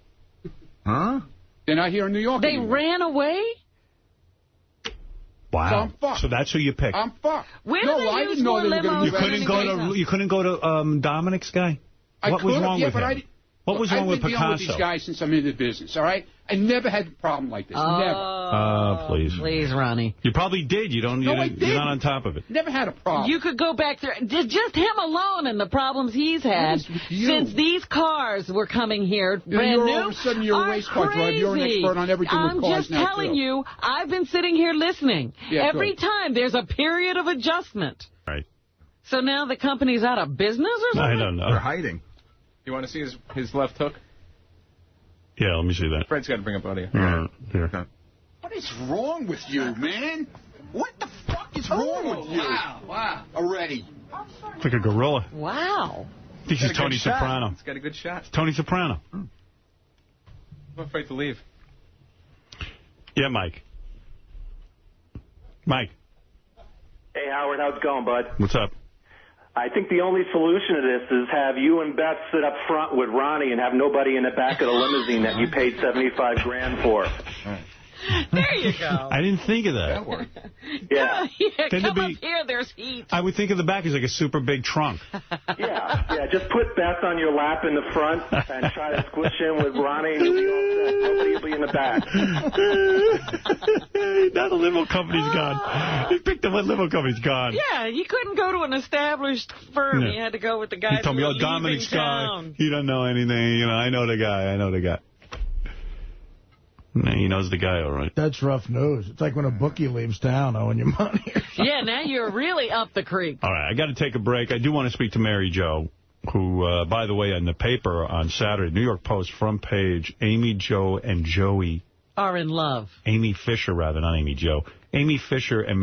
Huh? They're not here in New York They anymore. ran away? Wow. So I'm fucked. So that's who you picked. I'm fucked. Where do they use more limos? You couldn't go to Dominic's guy? What was wrong with him? What was wrong with Picasso? I've been dealing with these guys since I'm in the business, all right? I never had a problem like this. Never. Please. Please, Ronnie. You probably did. You're not on top of it. Never had a problem. You could go back there. Just him alone and the problems he's had since these cars were coming here brand new. All of a sudden you're a race car driver. You're an expert on everything with cars now, I'm just telling you, I've been sitting here listening. Yeah, every time there's a period of adjustment. Right. So now the company's out of business or something? I don't know. They're hiding. You want to see his left hook? Yeah, let me see that. Fred's got to bring up audio. Here. What is wrong with you, man? What the fuck is wrong with you? Wow. Already. It's like a gorilla. Wow. I think he's Tony Soprano. It's got a good shot. It's Tony Soprano. I'm afraid to leave. Yeah, Mike. Mike. Hey, Howard. How's it going, bud? What's up? I think the only solution to this is have you and Beth sit up front with Ronnie and have nobody in the back of the limousine that you paid $75 grand for. There you go. I didn't think of that. That worked. Yeah. Come up here, there's heat. I would think of the back as like a super big trunk. Yeah, just put Beth on your lap in the front and try to squish in with Ronnie and you'll be all set. Nobody will be in the back. Now the limo company's gone. He picked up one limo company's gone. Yeah, you couldn't go to an established firm. Yeah. You had to go with the guy. He told me, oh, Dominic's gone. He doesn't know anything. You know, I know the guy. He knows the guy, all right. That's rough news. It's like when a bookie leaves town owing you money. Yeah, now you're really up the creek. All right, I got to take a break. I do want to speak to Mary Jo, who, by the way, in the paper on Saturday, New York Post front page, Amy, Jo, and Joey are in love. Amy Fisher, rather, not Amy Jo. Amy Fisher and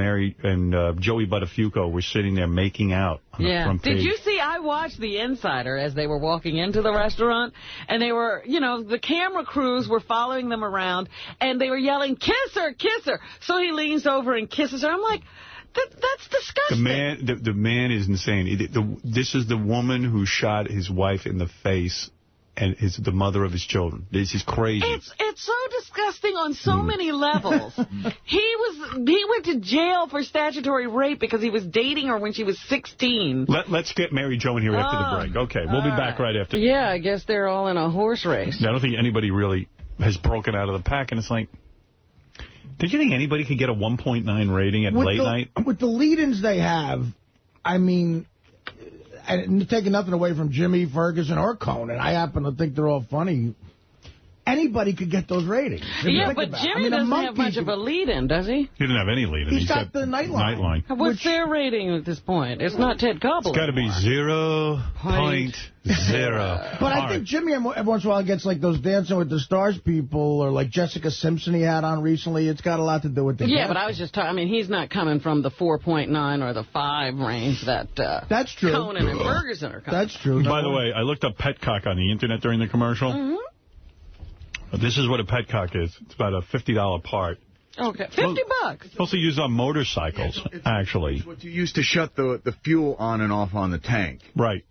Joey Buttafuoco were sitting there making out on the front page. Did you see, I watched The Insider as they were walking into the restaurant, and they were, the camera crews were following them around, and they were yelling, kiss her, kiss her. So he leans over and kisses her. I'm like, that's disgusting. The man is insane. This is the woman who shot his wife in the face and is the mother of his children. This is crazy. It's so disgusting on so many levels. He went to jail for statutory rape because he was dating her when she was 16. Let's get Mary Jo in here after the break. Okay, we'll be back right after. Yeah, I guess they're all in a horse race. I don't think anybody really has broken out of the pack, and it's like, did you think anybody could get a 1.9 rating at late night? With the lead-ins they have, I mean, and taking nothing away from Jimmy, Ferguson, or Conan, I happen to think they're all funny. Anybody could get those ratings. Yeah, but Jimmy doesn't have much of a lead-in, does he? He didn't have any lead-in. He's got the Nightline. What's their rating at this point? It's not Ted Koppel. It's got to be 0.0. But I think Jimmy every once in a while gets like those Dancing with the Stars people, or like Jessica Simpson he had on recently. It's got a lot to do with the Yeah, but I was just talking, I mean, he's not coming from the 4.9 or the 5 range that that's true. Conan and Ferguson are coming. That's true. By the way, I looked up petcock on the Internet during the commercial. Mm-hmm. This is what a petcock is. It's about a $50 part. Okay, $50. It's also used on motorcycles, actually. It's what you use to shut the fuel on and off on the tank. Right.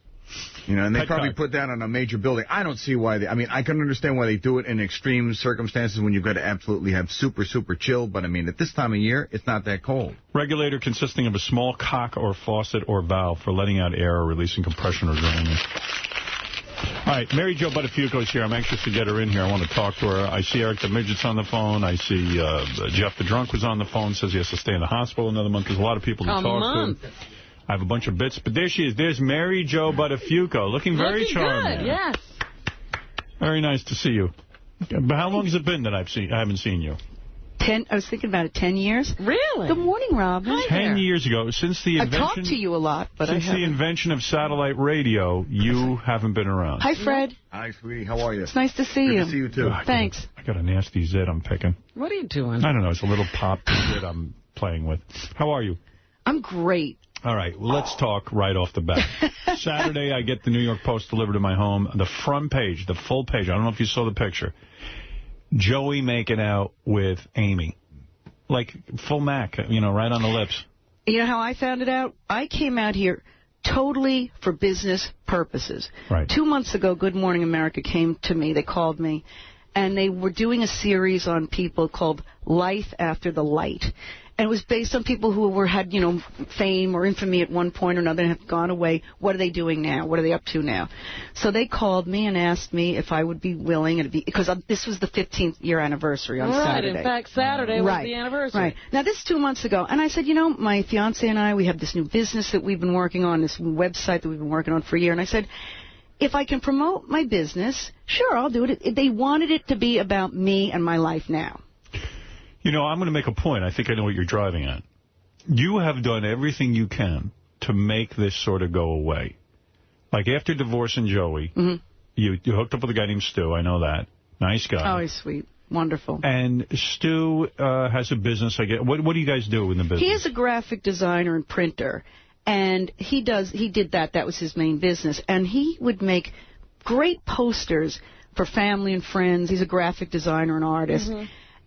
And they probably put that on a major building. I don't see why I can understand why they do it in extreme circumstances when you've got to absolutely have super, super chill. But, I mean, at this time of year, it's not that cold. Regulator consisting of a small cock or faucet or valve for letting out air or releasing compression or draining. All right, Mary Jo Buttafuoco is here. I'm anxious to get her in here. I want to talk to her. I see Eric the Midget's on the phone. I see Jeff the Drunk was on the phone, says he has to stay in the hospital another month. There's a lot of people to talk to. I have a bunch of bits, but there she is. There's Mary Jo Buttafuoco, looking very charming. Good, yes. Very nice to see you. But how long has it been that I haven't seen you? I was thinking about it, 10 years. Really? Good morning, Rob. 10 years ago, since the invention... I've talked to you a lot, but since the invention of satellite radio, you haven't been around. Hi, Fred. Hi, sweetie. How are you? It's nice to see you. Good to see you, too. Thanks. I got a nasty zit I'm picking. What are you doing? I don't know. It's a little pop zit I'm playing with. How are you? I'm great. All right, well, let's talk right off the bat. Saturday, I get the New York Post delivered to my home. The front page, the full page, I don't know if you saw the picture. Joey making out with Amy. Like full Mac, right on the lips. You know how I found it out? I came out here totally for business purposes. Right. 2 months ago, Good Morning America came to me. They called me, and they were doing a series on people called Life After the Light. And it was based on people who had, fame or infamy at one point or another and have gone away. What are they doing now? What are they up to now? So they called me and asked me if I would be willing, because this was the 15th year anniversary on Saturday. In fact, Saturday was the anniversary. Right. Now, this is 2 months ago. And I said, my fiancé and I, we have this new business that we've been working on, this website that we've been working on for a year. And I said, if I can promote my business, sure, I'll do it. They wanted it to be about me and my life now. I'm going to make a point. I think I know what you're driving at. You have done everything you can to make this sort of go away. Like after divorcing Joey, you hooked up with a guy named Stu. I know that. Nice guy. Oh, he's sweet. Wonderful. And Stu has a business. I get. What do you guys do in the business? He is a graphic designer and printer. And he did that. That was his main business. And he would make great posters for family and friends. He's a graphic designer and artist.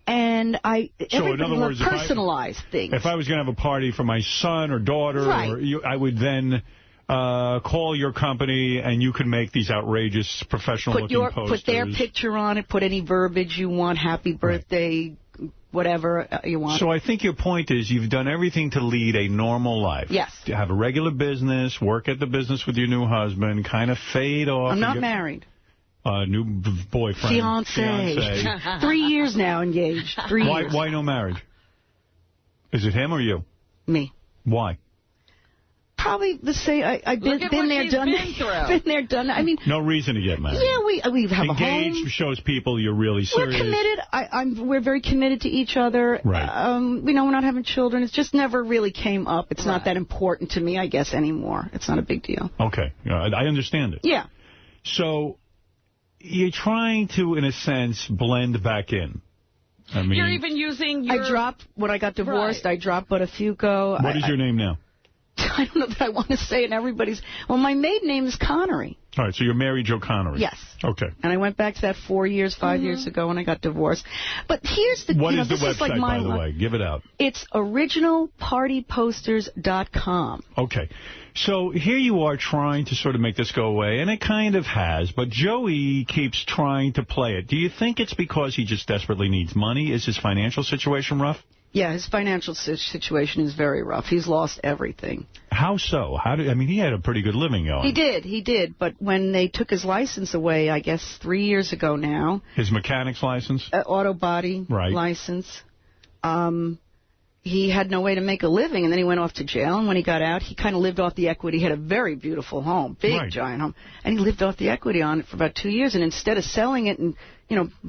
And everybody loved personalized things. If I was going to have a party for my son or daughter, right. I would then call your company and you can make these outrageous professional-looking posters. Put their picture on it, put any verbiage you want, happy birthday, whatever you want. So I think your point is you've done everything to lead a normal life. Yes. To have a regular business, work at the business with your new husband, kind of fade off. I'm not married. New boyfriend. Fiancé. 3 years now engaged. 3 years. Why no marriage? Is it him or you? Me. Why? Probably the same. I've been there, done that. Been there, done that. I mean, no reason to get married. Yeah, we have engaged a home. Shows people you're really serious. We're committed. We're very committed to each other. Right. We're not having children. It just never really came up. It's not that important to me, I guess, anymore. It's not a big deal. Okay, I understand it. Yeah. So you're trying to, in a sense, blend back in. I mean, you're even using your... I dropped, when I got divorced, I dropped Buttafuoco. What is your name now? I don't know that I want to say it. Everybody's... Well, my maiden name is Connery. All right, so you're married Joe Connery. Yes. Okay. And I went back to that 4 years, 5 years ago when I got divorced. But here's the... What is the website, by the way? Give it out. It's originalpartyposters.com. Okay. So here you are trying to sort of make this go away, and it kind of has, but Joey keeps trying to play it. Do you think it's because he just desperately needs money? Is his financial situation rough? Yeah, his financial situation is very rough. He's lost everything. How so? I mean, he had a pretty good living going. He did. But when they took his license away, I guess 3 years ago now. His mechanic's license? Auto body license. He had no way to make a living, and then he went off to jail. And when he got out, he kind of lived off the equity. He had a very beautiful home, big, giant home. And he lived off the equity on it for about 2 years. And instead of selling it and,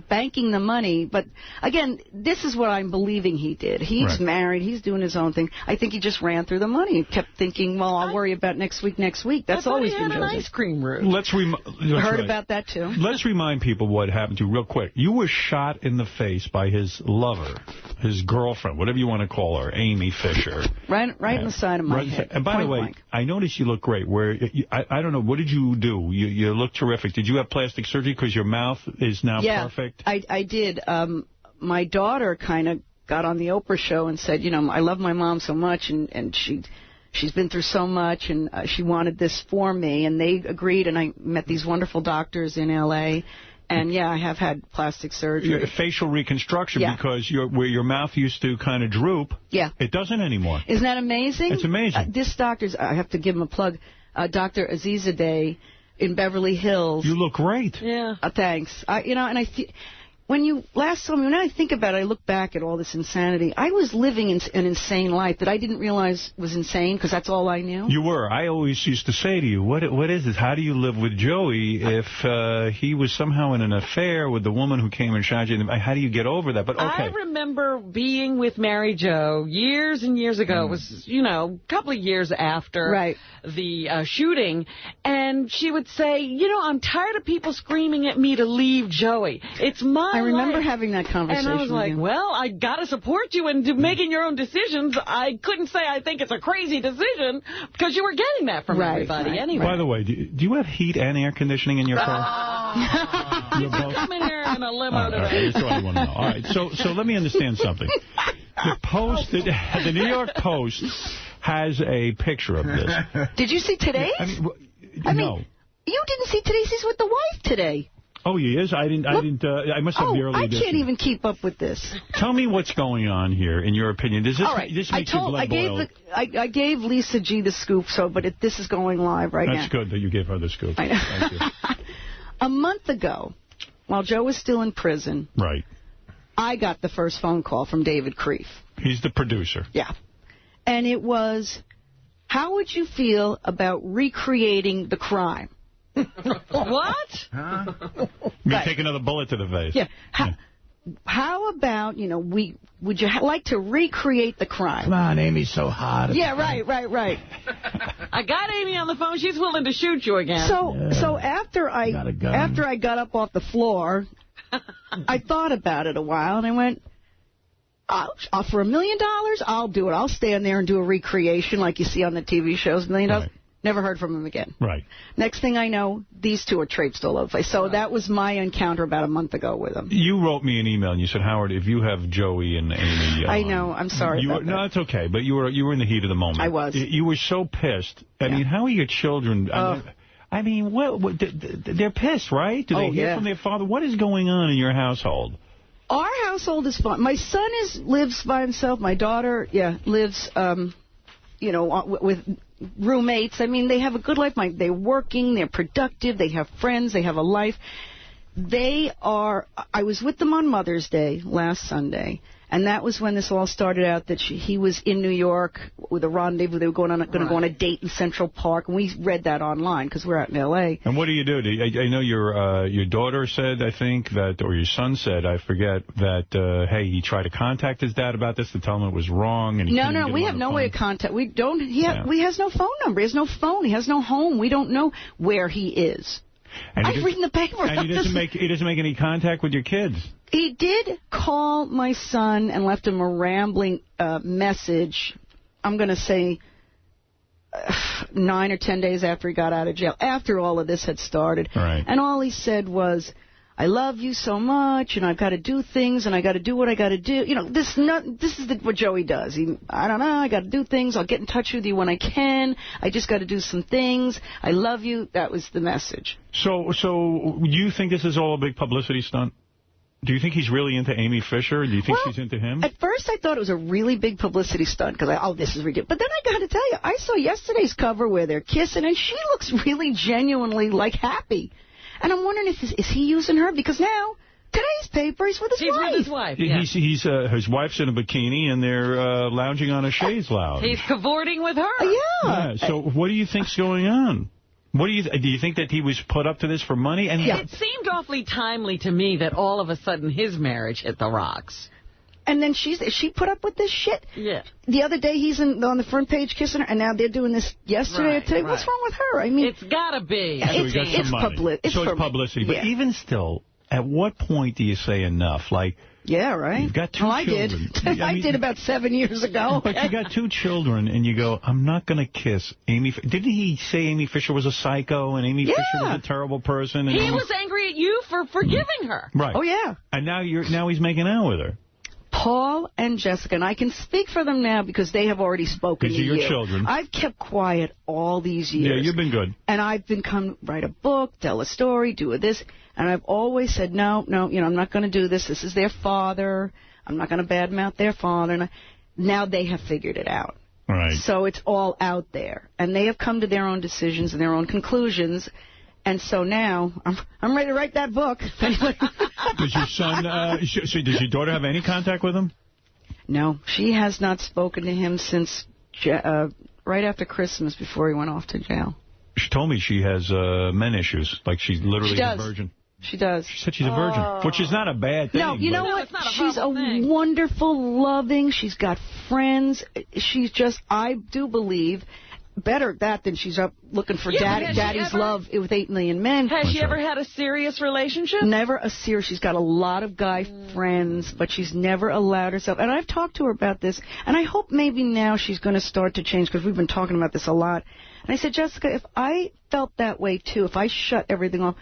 banking the money. But, again, this is what I'm believing he did. He's married. He's doing his own thing. I think he just ran through the money and kept thinking, well, I'll worry about next week. That's always been Joe's. An ice cream room. Heard about that, too. Let's remind people what happened to you real quick. You were shot in the face by his lover, his girlfriend, whatever you want to call her, Amy Fisher. Right in the side of my head. And by the way, I noticed you look great. I don't know, what did you do? You look terrific. Did you have plastic surgery because your mouth is now perfect? I did. My daughter kind of got on the Oprah show and said, I love my mom so much, and she's been through so much, and she wanted this for me, and they agreed, and I met these wonderful doctors in L.A., and, I have had plastic surgery. Facial reconstruction, because where your mouth used to kind of droop, it doesn't anymore. Isn't that amazing? It's amazing. This doctor's, I have to give him a plug, Dr. Aziz in Beverly Hills. You look great. Yeah. Thanks. And I when you last saw me, when I think about it, I look back at all this insanity. I was living an insane life that I didn't realize was insane because that's all I knew. You were. I always used to say to you, what is this? How do you live with Joey if he was somehow in an affair with the woman who came and shot you? How do you get over that? But okay. I remember being with Mary Jo years and years ago. It was, a couple of years after the shooting. And she would say, I'm tired of people screaming at me to leave Joey. It's my I remember having that conversation. And I was like, well, I got to support you in making your own decisions. I couldn't say I think it's a crazy decision because you were getting that from everybody anyway. By the way, do you have heat and air conditioning in your car? You come in here in a limo today. That's what I want to know. All right, so let me understand something. The New York Post has a picture of this. Did you see today's? No. You didn't see today's. He's with the wife today. Oh, he is? I must have the early edition. I can't even keep up with this. Tell me what's going on here, in your opinion. Does this make your blood boil? I gave Lisa G the scoop, but this is going live now. That's good that you gave her the scoop. I know. Thank you. A month ago, while Joe was still in prison, I got the first phone call from David Kreef. He's the producer. Yeah. And it was, how would you feel about recreating the crime? What? Huh? You take another bullet to the face. Yeah. How about, would you like to recreate the crime? Come on, Amy's so hot. Yeah, right. I got Amy on the phone. She's willing to shoot you again. So after I got up off the floor, I thought about it a while, and I went, for $1 million, I'll do it. I'll stand there and do a recreation like you see on the TV shows, $1 million. Never heard from him again. Right. Next thing I know, these two are traipsed all over the place. So that was my encounter about a month ago with him. You wrote me an email and you said, Howard, if you have Joey and Amy... I know. I'm sorry about that. No, it's okay. But you were in the heat of the moment. I was. You were so pissed. I mean, how are your children... I mean, they're pissed, right? Do they hear from their father? What is going on in your household? Our household is fine. My son lives by himself. My daughter, lives, with roommates. I mean, they have a good life. They're working. They're productive. They have friends. They have a life. I was with them on Mother's Day last Sunday, and that was when this all started out, that he was in New York with a rendezvous. They were going to go on a date in Central Park, and we read that online because we're out in L.A. And what do you do? I know your daughter said, I think, that, or your son said, I forget, that, hey, he tried to contact his dad about this to tell him it was wrong. And No, we have no way of contact. We don't. He has no phone number. He has no phone. He has no home. We don't know where he is. I read in the paper. And he doesn't make any contact with your kids. He did call my son and left him a rambling message, I'm going to say 9 or 10 days after he got out of jail, after all of this had started. Right. And all he said was, I love you so much, and I've got to do things, and I got to do what I got to do. This is what Joey does. I don't know, I got to do things. I'll get in touch with you when I can. I just got to do some things. I love you. That was the message. So you think this is all a big publicity stunt? Do you think he's really into Amy Fisher? Do you think she's into him? At first, I thought it was a really big publicity stunt because, this is ridiculous. But then I got to tell you, I saw yesterday's cover where they're kissing, and she looks really genuinely, happy. And I'm wondering, is he using her? Because now, today's paper, he's with his wife. He's with his wife, yeah. His wife's in a bikini, and they're lounging on a chaise lounge. He's cavorting with her. Yeah. So what do you think's going on? Do you think that he was put up to this for money? And It seemed awfully timely to me that all of a sudden his marriage hit the rocks. And then she put up with this shit. Yeah. The other day he's on the front page kissing her, and now they're doing this yesterday. Right. What's wrong with her? I mean, it's got to be. It's publicity. But even still, at what point do you say enough? Yeah, right. You've got two children. I did about 7 years ago. But you got two children, and you go, I'm not going to kiss Amy. Didn't he say Amy Fisher was a psycho, and Amy Fisher was a terrible person? And he was angry at you for forgiving her. Right. Oh, yeah. And now he's making out with her. Paul and Jessica, and I can speak for them now because they have already spoken to you. These are your children. I've kept quiet all these years. Yeah, you've been good. And I've been write a book, tell a story, do this. And I've always said, no, I'm not going to do this. This is their father. I'm not going to badmouth their father. And now they have figured it out. Right. So it's all out there. And they have come to their own decisions and their own conclusions. And so now, I'm ready to write that book. Does your son, does your daughter have any contact with him? No, she has not spoken to him since right after Christmas before he went off to jail. She told me she has men issues, like she's literally a virgin. She does. She said she's a virgin, which is not a bad thing. No, you know what? She's a wonderful, loving, she's got friends. She's just, I do believe, better that than she's up looking for daddy's love with 8 million men. Has she ever had a serious relationship? Never a serious. She's got a lot of guy friends, but she's never allowed herself. And I've talked to her about this, and I hope maybe now she's going to start to change, because we've been talking about this a lot. And I said, Jessica, if I felt that way, too, if I shut everything off,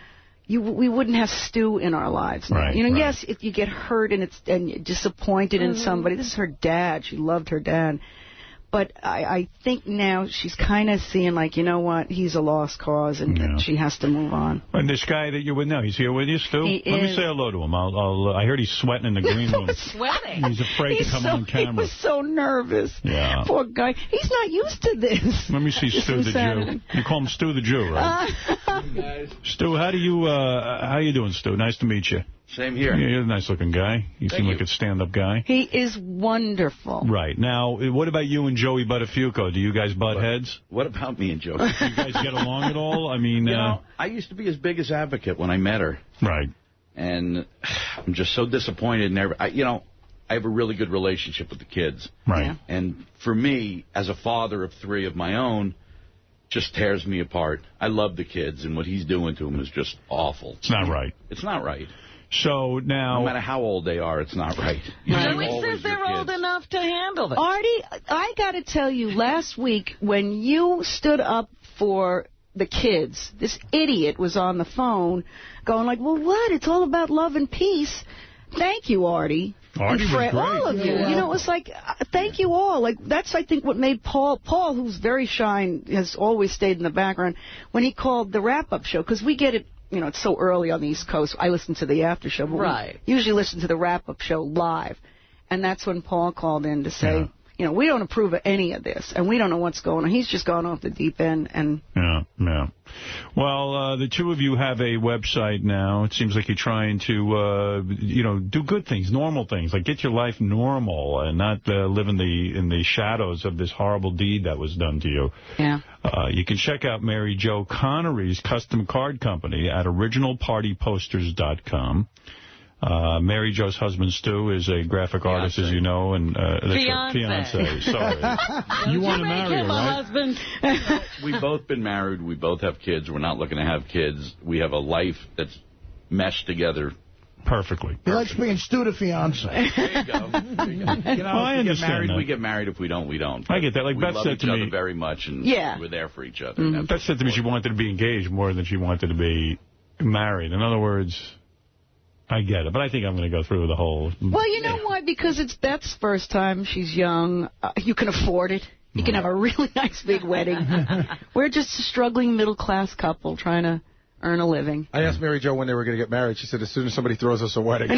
we wouldn't have Stu in our lives. Right, yes, if you get hurt and you're disappointed in somebody. This is her dad. She loved her dad. But I think now she's kind of seeing, you know what, he's a lost cause, and she has to move on. And this guy that you're with now, he's here with you, Stu? Let me say hello to him. I heard he's sweating in the green room. Sweating? He's afraid to come on camera. He was so nervous. Yeah. Poor guy. He's not used to this. Let me see Stu the Jew. You call him Stu the Jew, right? Stu, how you doing, Stu? Nice to meet you. Same here. Yeah, you're a nice-looking guy. You seem like a stand-up guy. He is wonderful. Right. Now, what about you and Joey Buttafuoco? Do you guys butt heads? What about me and Joey? Do you guys get along at all? I mean... I used to be his biggest advocate when I met her. Right. And I'm just so disappointed in I have a really good relationship with the kids. Right. Yeah. And for me, as a father of 3 of my own, just tears me apart. I love the kids, and what he's doing to them is just awful. It's not right. It's not right. So now... No matter how old they are, it's not right. Joey says they're old enough to handle it. Artie, I got to tell you, last week, when you stood up for the kids. This idiot was on the phone going like, well, what? It's all about love and peace. Thank you, Arty. Arty was great. All of you. Yeah. You know, it's like, thank you all. Like, that's, I think, what made Paul, who's very shy and has always stayed in the background, when he called the wrap-up show, because we get it, you know, it's so early on the East Coast. I listen to the after show, but we usually listen to the wrap-up show live. And that's when Paul called in to say, you know, we don't approve of any of this, and we don't know what's going on. He's just gone off the deep end. And Yeah. Well, the two of you have a website now. It seems like you're trying to, you know, do good things, normal things, like get your life normal and not live in the shadows of this horrible deed that was done to you. Yeah. You can check out Mary Jo Connery's custom card company at originalpartyposters.com. Mary Jo's husband, Stu, is a graphic artist, as you know, and fiancé. Sorry. You want to marry her, right? Husband. We've both been married. We both have kids. We're not looking to have kids. We have a life that's meshed together perfectly. He likes being Stu to fiancé. There you go. You know, I understand we get married. If we don't, we don't. I get that. Like we Beth love said each to me, other very much, and we're there for each other. Beth said to me she wanted to be engaged more than she wanted to be married. In other words, I get it, but I think I'm going to go through the whole... Well, you know why? Because it's Beth's first time. She's young. You can afford it. You can have a really nice big wedding. We're just a struggling middle-class couple trying to earn a living. I asked Mary Jo when they were going to get married. She said as soon as somebody throws us a wedding. So,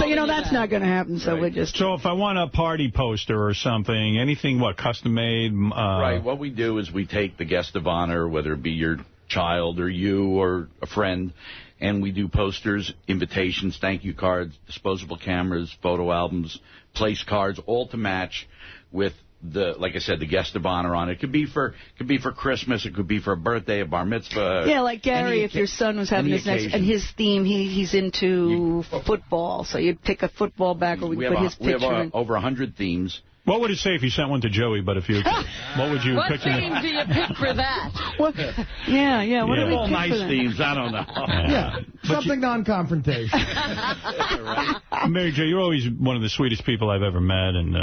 you know, that's not going to happen, so we're just... So if I want a party poster or something, anything, custom made? Right, what we do is we take the guest of honor, whether it be your child or you or a friend, and we do posters, invitations, thank you cards, disposable cameras, photo albums, place cards, all to match with the, like I said, the guest of honor on it. It could be for Christmas, it could be for a birthday, a bar mitzvah. Yeah, like Gary, if your son was having his next, and his theme, he's into football, so you'd pick a football bag, or we'd put his picture in. We have over 100 themes. What would it say if you sent one to Joey, but if you... What would you pick? What theme do you pick for that? What? Yeah. What do we all pick nice for that? themes. I don't know. Yeah, something non-confrontational. Mary Jo, you're always one of the sweetest people I've ever met, and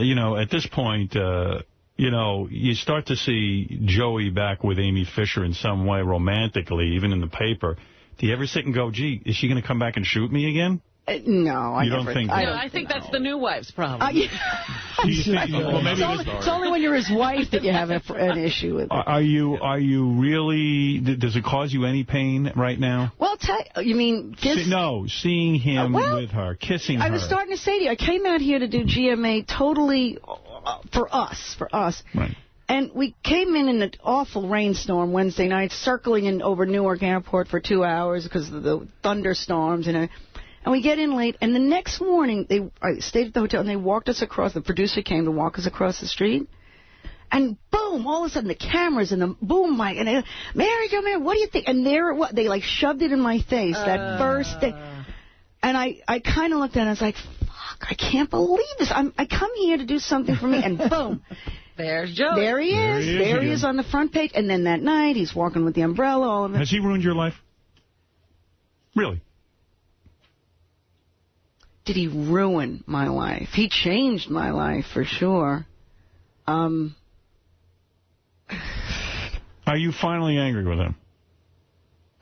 you know, at this point, you know, you start to see Joey back with Amy Fisher in some way romantically, even in the paper. Do you ever sit and go, gee, is she going to come back and shoot me again? No, I don't think. I think that's the new wife's problem. It's only when you're his wife that you have an issue with it. Are you really? Does it cause you any pain right now? Well, you mean seeing him with her, kissing her. I was starting to say to you, I came out here to do GMA totally for us. Right. And we came in an awful rainstorm Wednesday night, circling in over Newark Airport for 2 hours because of the thunderstorms and we get in late, and the next morning, I stayed at the hotel, and they walked us across. The producer came to walk us across the street, and boom, all of a sudden, the cameras and the boom mic, and they, Mary Jo, what do you think? And there it was. They, shoved it in my face that first day. And I kind of looked at it, and I was like, fuck, I can't believe this. I come here to do something for me, and boom. There's Joe. There he is. There he is on the front page. And then that night, he's walking with the umbrella, all of it. Has he ruined your life? Really? Did he ruin my life? He changed my life, for sure. Are you finally angry with him?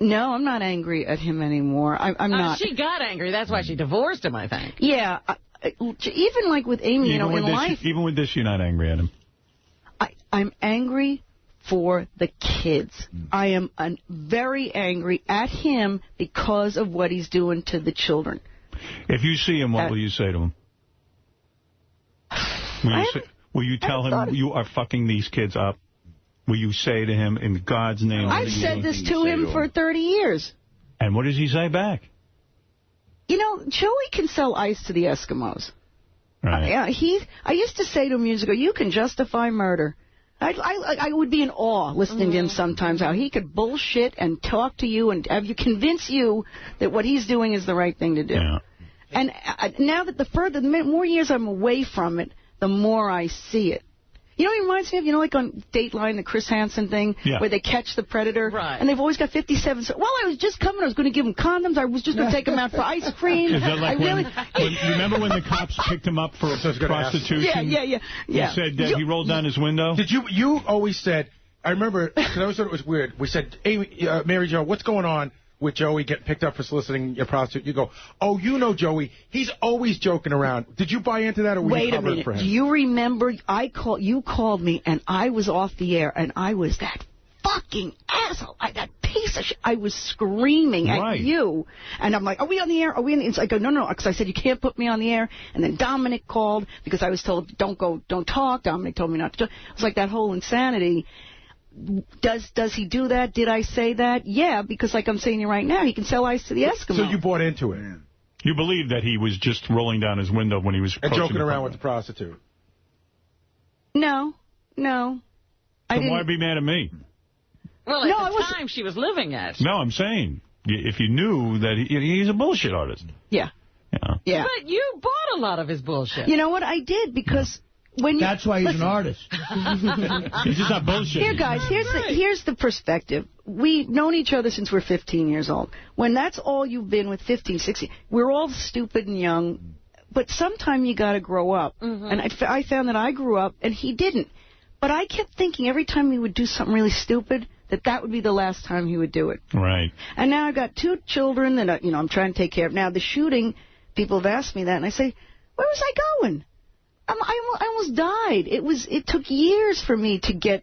No, I'm not angry at him anymore. I'm not. She got angry. That's why she divorced him, I think. Yeah. Even like with Amy, in life. Even with this, you're not angry at him? I'm angry for the kids. I am very angry at him because of what he's doing to the children. If you see him, what will you say to him? Will you tell him you are fucking these kids up? Will you say to him, in God's name? I've said this to him for 30 years. And what does he say back? You know, Joey can sell ice to the Eskimos. Right. I used to say to him years ago, you can justify murder. I would be in awe listening to him sometimes, how he could bullshit and talk to you and have you convince you that what he's doing is the right thing to do. Yeah. And now that the more years I'm away from it, the more I see it. You know what it reminds me of? You know, like on Dateline, the Chris Hansen thing, where they catch the predator, and they've always got 57. So, well, I was just coming. I was going to give him condoms. I was just going to take him out for ice cream. Is that like remember when the cops picked him up for prostitution? Yeah. You said that he rolled down his window? Did you always said, I remember, because I always thought it was weird. We said, hey, Mary Jo, what's going on with Joey getting picked up for soliciting a prostitute? You go, oh, you know Joey. He's always joking around. Did you buy into that, or were you covered for him? Do you remember you called me, and I was off the air, and I was that fucking asshole. That piece of shit. I was screaming at you. And I'm like, are we on the air? Are we in the... I go, no, because I said you can't put me on the air. And then Dominic called because I was told, don't talk. Dominic told me not to talk. It was like that whole insanity. Does he do that? Did I say that? Yeah, because like I'm saying to you right now, he can sell ice to the Eskimos. So you bought into it? You believe that he was just rolling down his window when he was... And joking around with the prostitute? No. Then why be mad at me? Well, at the time she was living at. No, I'm saying, if you knew that he's a bullshit artist. Yeah. But you bought a lot of his bullshit. You know what? I did, because... That's why he's an artist. He's just not bullshit. Here, guys, here's the perspective. We've known each other since we're 15 years old. When that's all you've been with 15, 16, we're all stupid and young, but sometime you got to grow up. And I found that I grew up, and he didn't. But I kept thinking every time he would do something really stupid, that would be the last time he would do it. Right. And now I've got 2 children that I'm trying to take care of. Now, the shooting, people have asked me that, and I say, where was I going? I almost died. It took years for me to get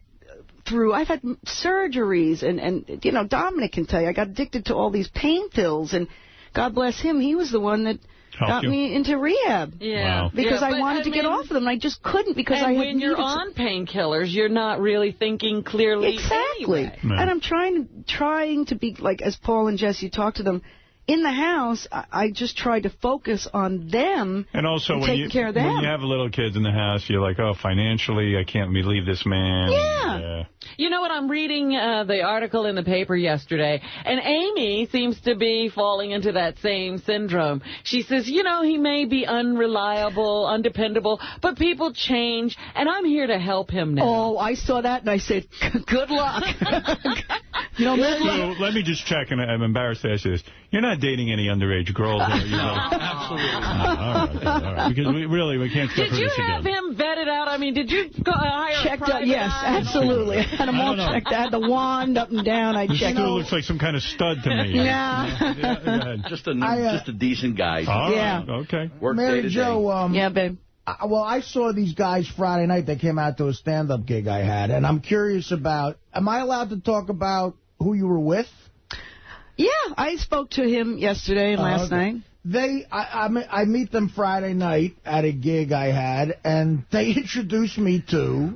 through. I've had surgeries, and Dominic can tell you, I got addicted to all these pain pills, and God bless him, he was the one that got me into rehab. Yeah. Wow. Because I wanted to get off of them, and I just couldn't because I had when you're on painkillers, you're not really thinking clearly anyway. No. And I'm trying to be, like, as Paul and Jesse talk to them, in the house, I just tried to focus on them and also taking care of them. When you have little kids in the house, you're like, oh, financially, I can't leave this man. Yeah. You know what? I'm reading the article in the paper yesterday, and Amy seems to be falling into that same syndrome. She says, he may be unreliable, undependable, but people change, and I'm here to help him now. Oh, I saw that, and I said, good luck. So let me just check, and I'm embarrassed to ask you this. You're not dating any underage girls, are you? Absolutely. All right. Because we can't suffer this again. Did you have him vetted out? I mean, did you hire checked out? Yes, absolutely. I had them all checked. I had the wand up and down. I checked. This looks like some kind of stud to me. Yeah. Just a decent guy. Yeah. Okay. Work Mary Jo. Yeah, babe. Well, I saw these guys Friday night. They came out to a stand-up gig I had, and I'm curious about, am I allowed to talk about who you were with? Yeah, I spoke to him yesterday and last night. I meet them Friday night at a gig I had, and they introduced me to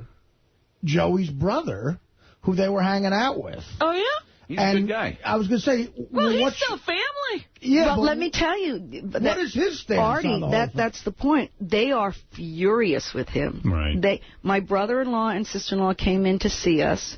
Joey's brother, who they were hanging out with. Oh, yeah? He's a good guy. I was going to say... Well, he's still family. Yeah, well, let me tell you... What is his stance Arty, on the whole that's the point. They are furious with him. Right. My brother-in-law and sister-in-law came in to see us,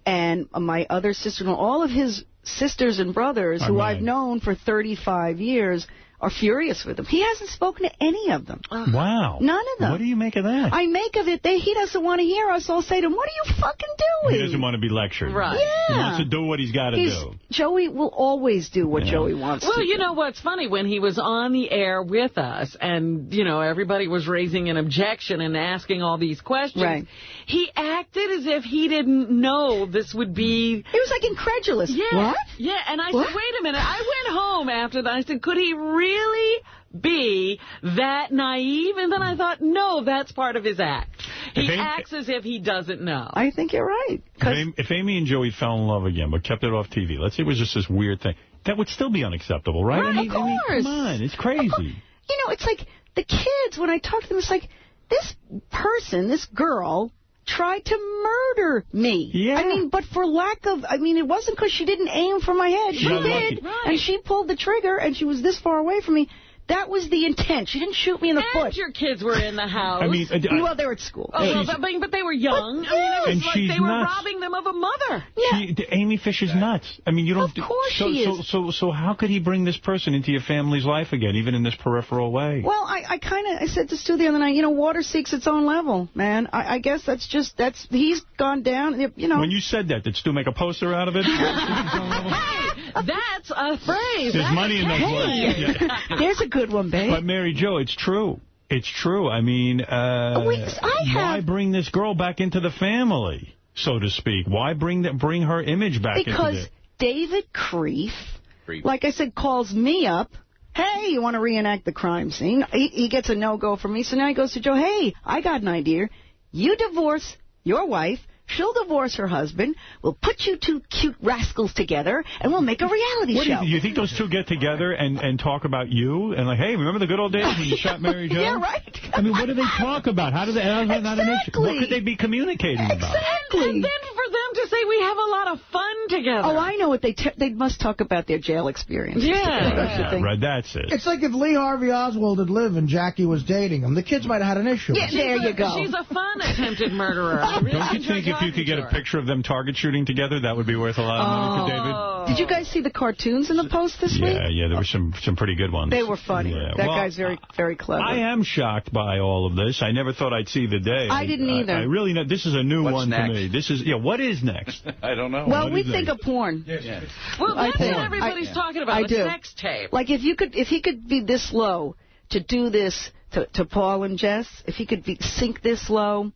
and my other sister-in-law, all of his sisters and brothers, who I've known for 35 years, are furious with him. He hasn't spoken to any of them. Wow. None of them. What do you make of that? I make of it, he doesn't want to hear us all say to him, what are you fucking doing? He doesn't want to be lectured. Right. Yeah. He wants to do what he's got to do. Joey will always do what Joey wants to do. Well, you know what's funny? When he was on the air with us and, everybody was raising an objection and asking all these questions, he acted as if he didn't know this would be... He was like incredulous. Yeah. What? Yeah, and I said, wait a minute. I went home after that. I said, could he really be that naive? And then I thought, no, that's part of his act. He acts as if he doesn't know. I think you're right. If Amy and Joey fell in love again but kept it off TV, let's say it was just this weird thing, that would still be unacceptable, right? Right, of course. Come on, it's crazy. It's like the kids, when I talk to them, it's like, this person, this girl, tried to murder me. Yeah. I mean, but for lack of... I mean, it wasn't because she didn't aim for my head. She did. Right. And she pulled the trigger, and she was this far away from me. That was the intent. She didn't shoot me in the foot. And your kids were in the house. I mean, well, they were at school. Oh, but they were young. I mean, it was like they were robbing them of a mother. Yeah. Amy Fisher's nuts. I mean, you don't. Of course she is. So how could he bring this person into your family's life again, even in this peripheral way? Well, I said to Stu the other night, water seeks its own level, man. I guess he's gone down, When you said that, did Stu make a poster out of it? Hey, that's a phrase. There's money in those words. Yeah. There's a good one, babe. But Mary Jo, it's true. It's true. I mean, why bring this girl back into the family, so to speak? Why bring her image back into it? Because David Creef, like I said, calls me up. Hey, you want to reenact the crime scene? He gets a no-go from me, so now he goes to Joe. Hey, I got an idea. You divorce your wife. She'll divorce her husband. We'll put you two cute rascals together, and we'll make a reality show. You think those two get together and talk about you? And like, hey, remember the good old days when you shot Mary Jo? Yeah, right. I mean, what do they talk about? How not an issue? What could they be communicating about? Exactly. And then for them to say we have a lot of fun together. Oh, I know what they must talk about their jail experience. Yeah. Right, that's it. It's like if Lee Harvey Oswald had lived and Jackie was dating him. The kids might have had an issue. Yeah, there you go. She's a fun attempted murderer. Don't you think if you could get a picture of them target shooting together, that would be worth a lot of money for David? Did you guys see the cartoons in the Post this week? Yeah, there were some pretty good ones. They were funny. Yeah. That guy's very, very clever. I am shocked by all of this. I never thought I'd see the day. I didn't either. I really know. This is a new one to me. This is, what is next? I don't know. Well, we think of porn. Yes. Well, that's what everybody's talking about, a sex tape. Like, if he could be this low to do this to Paul and Jess, if he could sink this low,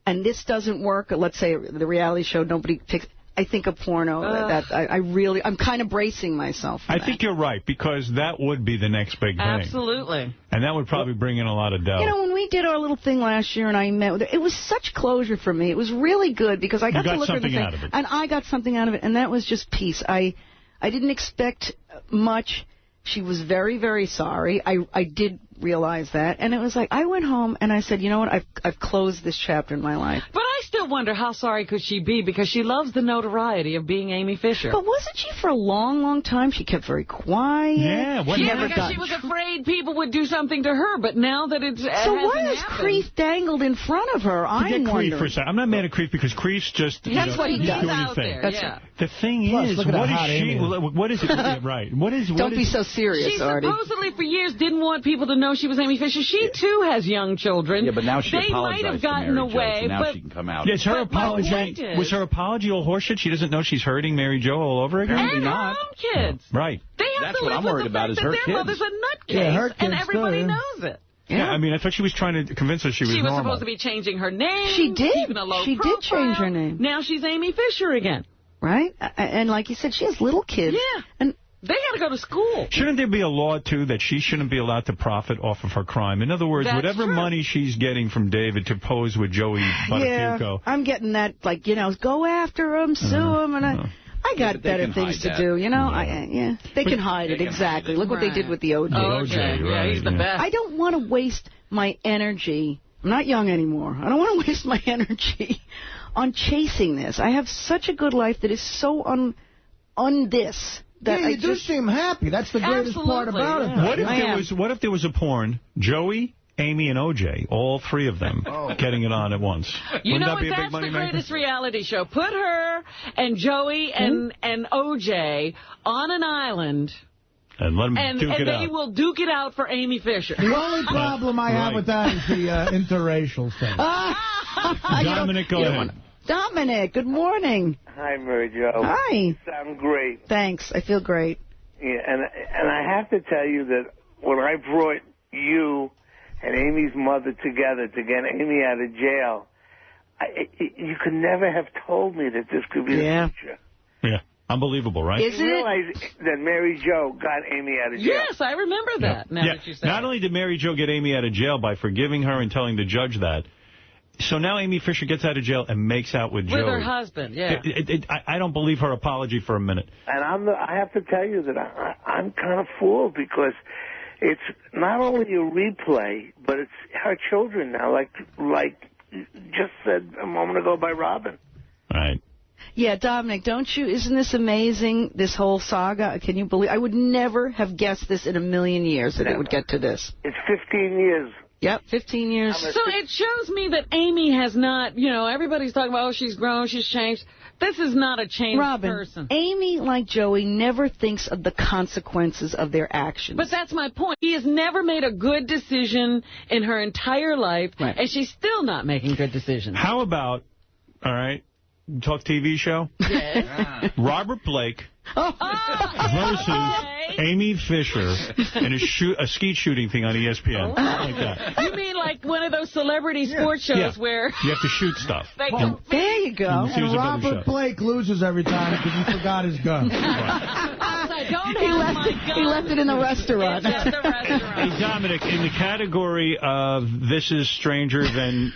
and this doesn't work, let's say the reality show, nobody picks... I think of porno. I'm kind of bracing myself. I think you're right, because that would be the next big thing. Absolutely. And that would probably bring in a lot of dough. When we did our little thing last year and I met with her, it was such closure for me. It was really good because I got to look at the thing. Out of it. And I got something out of it, and that was just peace. I didn't expect much. She was very, very sorry. I did realize that. And it was like, I went home and I said, you know what, I've closed this chapter in my life. But I still wonder how sorry could she be, because she loves the notoriety of being Amy Fisher. But wasn't she for a long, long time? She kept very quiet. Yeah, because she was afraid people would do something to her, but now that it's So why is Creef dangled in front of her? I'm wondering. Creef for a second. I'm not mad at Creef because Creef's just that's what he does. Out there, The thing is, what is it? Right. Don't be so serious, Arty. She supposedly for years didn't want people to know she was Amy Fisher. She, too, has young children. Yeah, but now she apologized. They might have gotten away. So now she can come out. Yeah, her apology. Was her apology all horseshit? She doesn't know she's hurting Mary Jo all over again? And her own kids. Right. They have to live with the fact that their mother's a nutcase, and everybody knows it. Yeah, I mean, I thought she was trying to convince us she was normal. She was supposed to be changing her name. She did. Keeping a low she profile. did change her name. Now she's Amy Fisher again. Right? And like you said, she has little kids. Yeah. And they got to go to school. Shouldn't there be a law, too, that she shouldn't be allowed to profit off of her crime? In other words, whatever money she's getting from David to pose with Joey Buttafuoco. Yeah, I'm getting that, like, go after him, sue him, and I got better things to do, They can hide it, exactly. Look what they did with the OJ. Yeah, he's the best. I don't want to waste my energy. I'm not young anymore. I don't want to waste my energy on chasing this. I have such a good life that is so on this. Yeah, you do seem happy. That's the greatest part about it. What if there was a porn, Joey, Amy, and OJ, all three of them, getting it on at once? Wouldn't that be a big money maker? That's the greatest reality show. Put her and Joey and OJ on an island. And let them duke it out. And they will duke it out for Amy Fisher. The only problem I have with that is the interracial thing. Dominic, go ahead. Dominic, good morning. Hi, Mary Jo. Hi. You sound great. Thanks. I feel great. Yeah, and I have to tell you that when I brought you and Amy's mother together to get Amy out of jail, you could never have told me that this could be the future. Yeah. Unbelievable, right? Is it? You realize that Mary Jo got Amy out of jail? Yes, I remember that. Now that you said Not only did Mary Jo get Amy out of jail by forgiving her and telling the judge that, so now Amy Fisher gets out of jail and makes out with Joey. With her husband, yeah. I don't believe her apology for a minute. And I have to tell you that I'm kind of fooled, because it's not only a replay, but it's her children now, like just said a moment ago by Robin. Right. Yeah, Dominic, isn't this amazing, this whole saga? Can you believe? I would never have guessed this in a million years that it would get to this. It's 15 years. Yep, 15 years. So it shows me that Amy has not, everybody's talking about, she's grown, she's changed. This is not a changed person. Amy, like Joey, never thinks of the consequences of their actions. But that's my point. He has never made a good decision in her entire life, and she's still not making good decisions. How about, all right, talk TV show? Yes. Robert Blake versus Amy Fisher in a skeet shooting thing on ESPN. Like that. You mean like one of those celebrity sports shows where... You have to shoot stuff. There you go. And Robert Blake loses every time because he forgot his gun. He left it in the restaurant. Hey, Dominic, in the category of this is stranger than...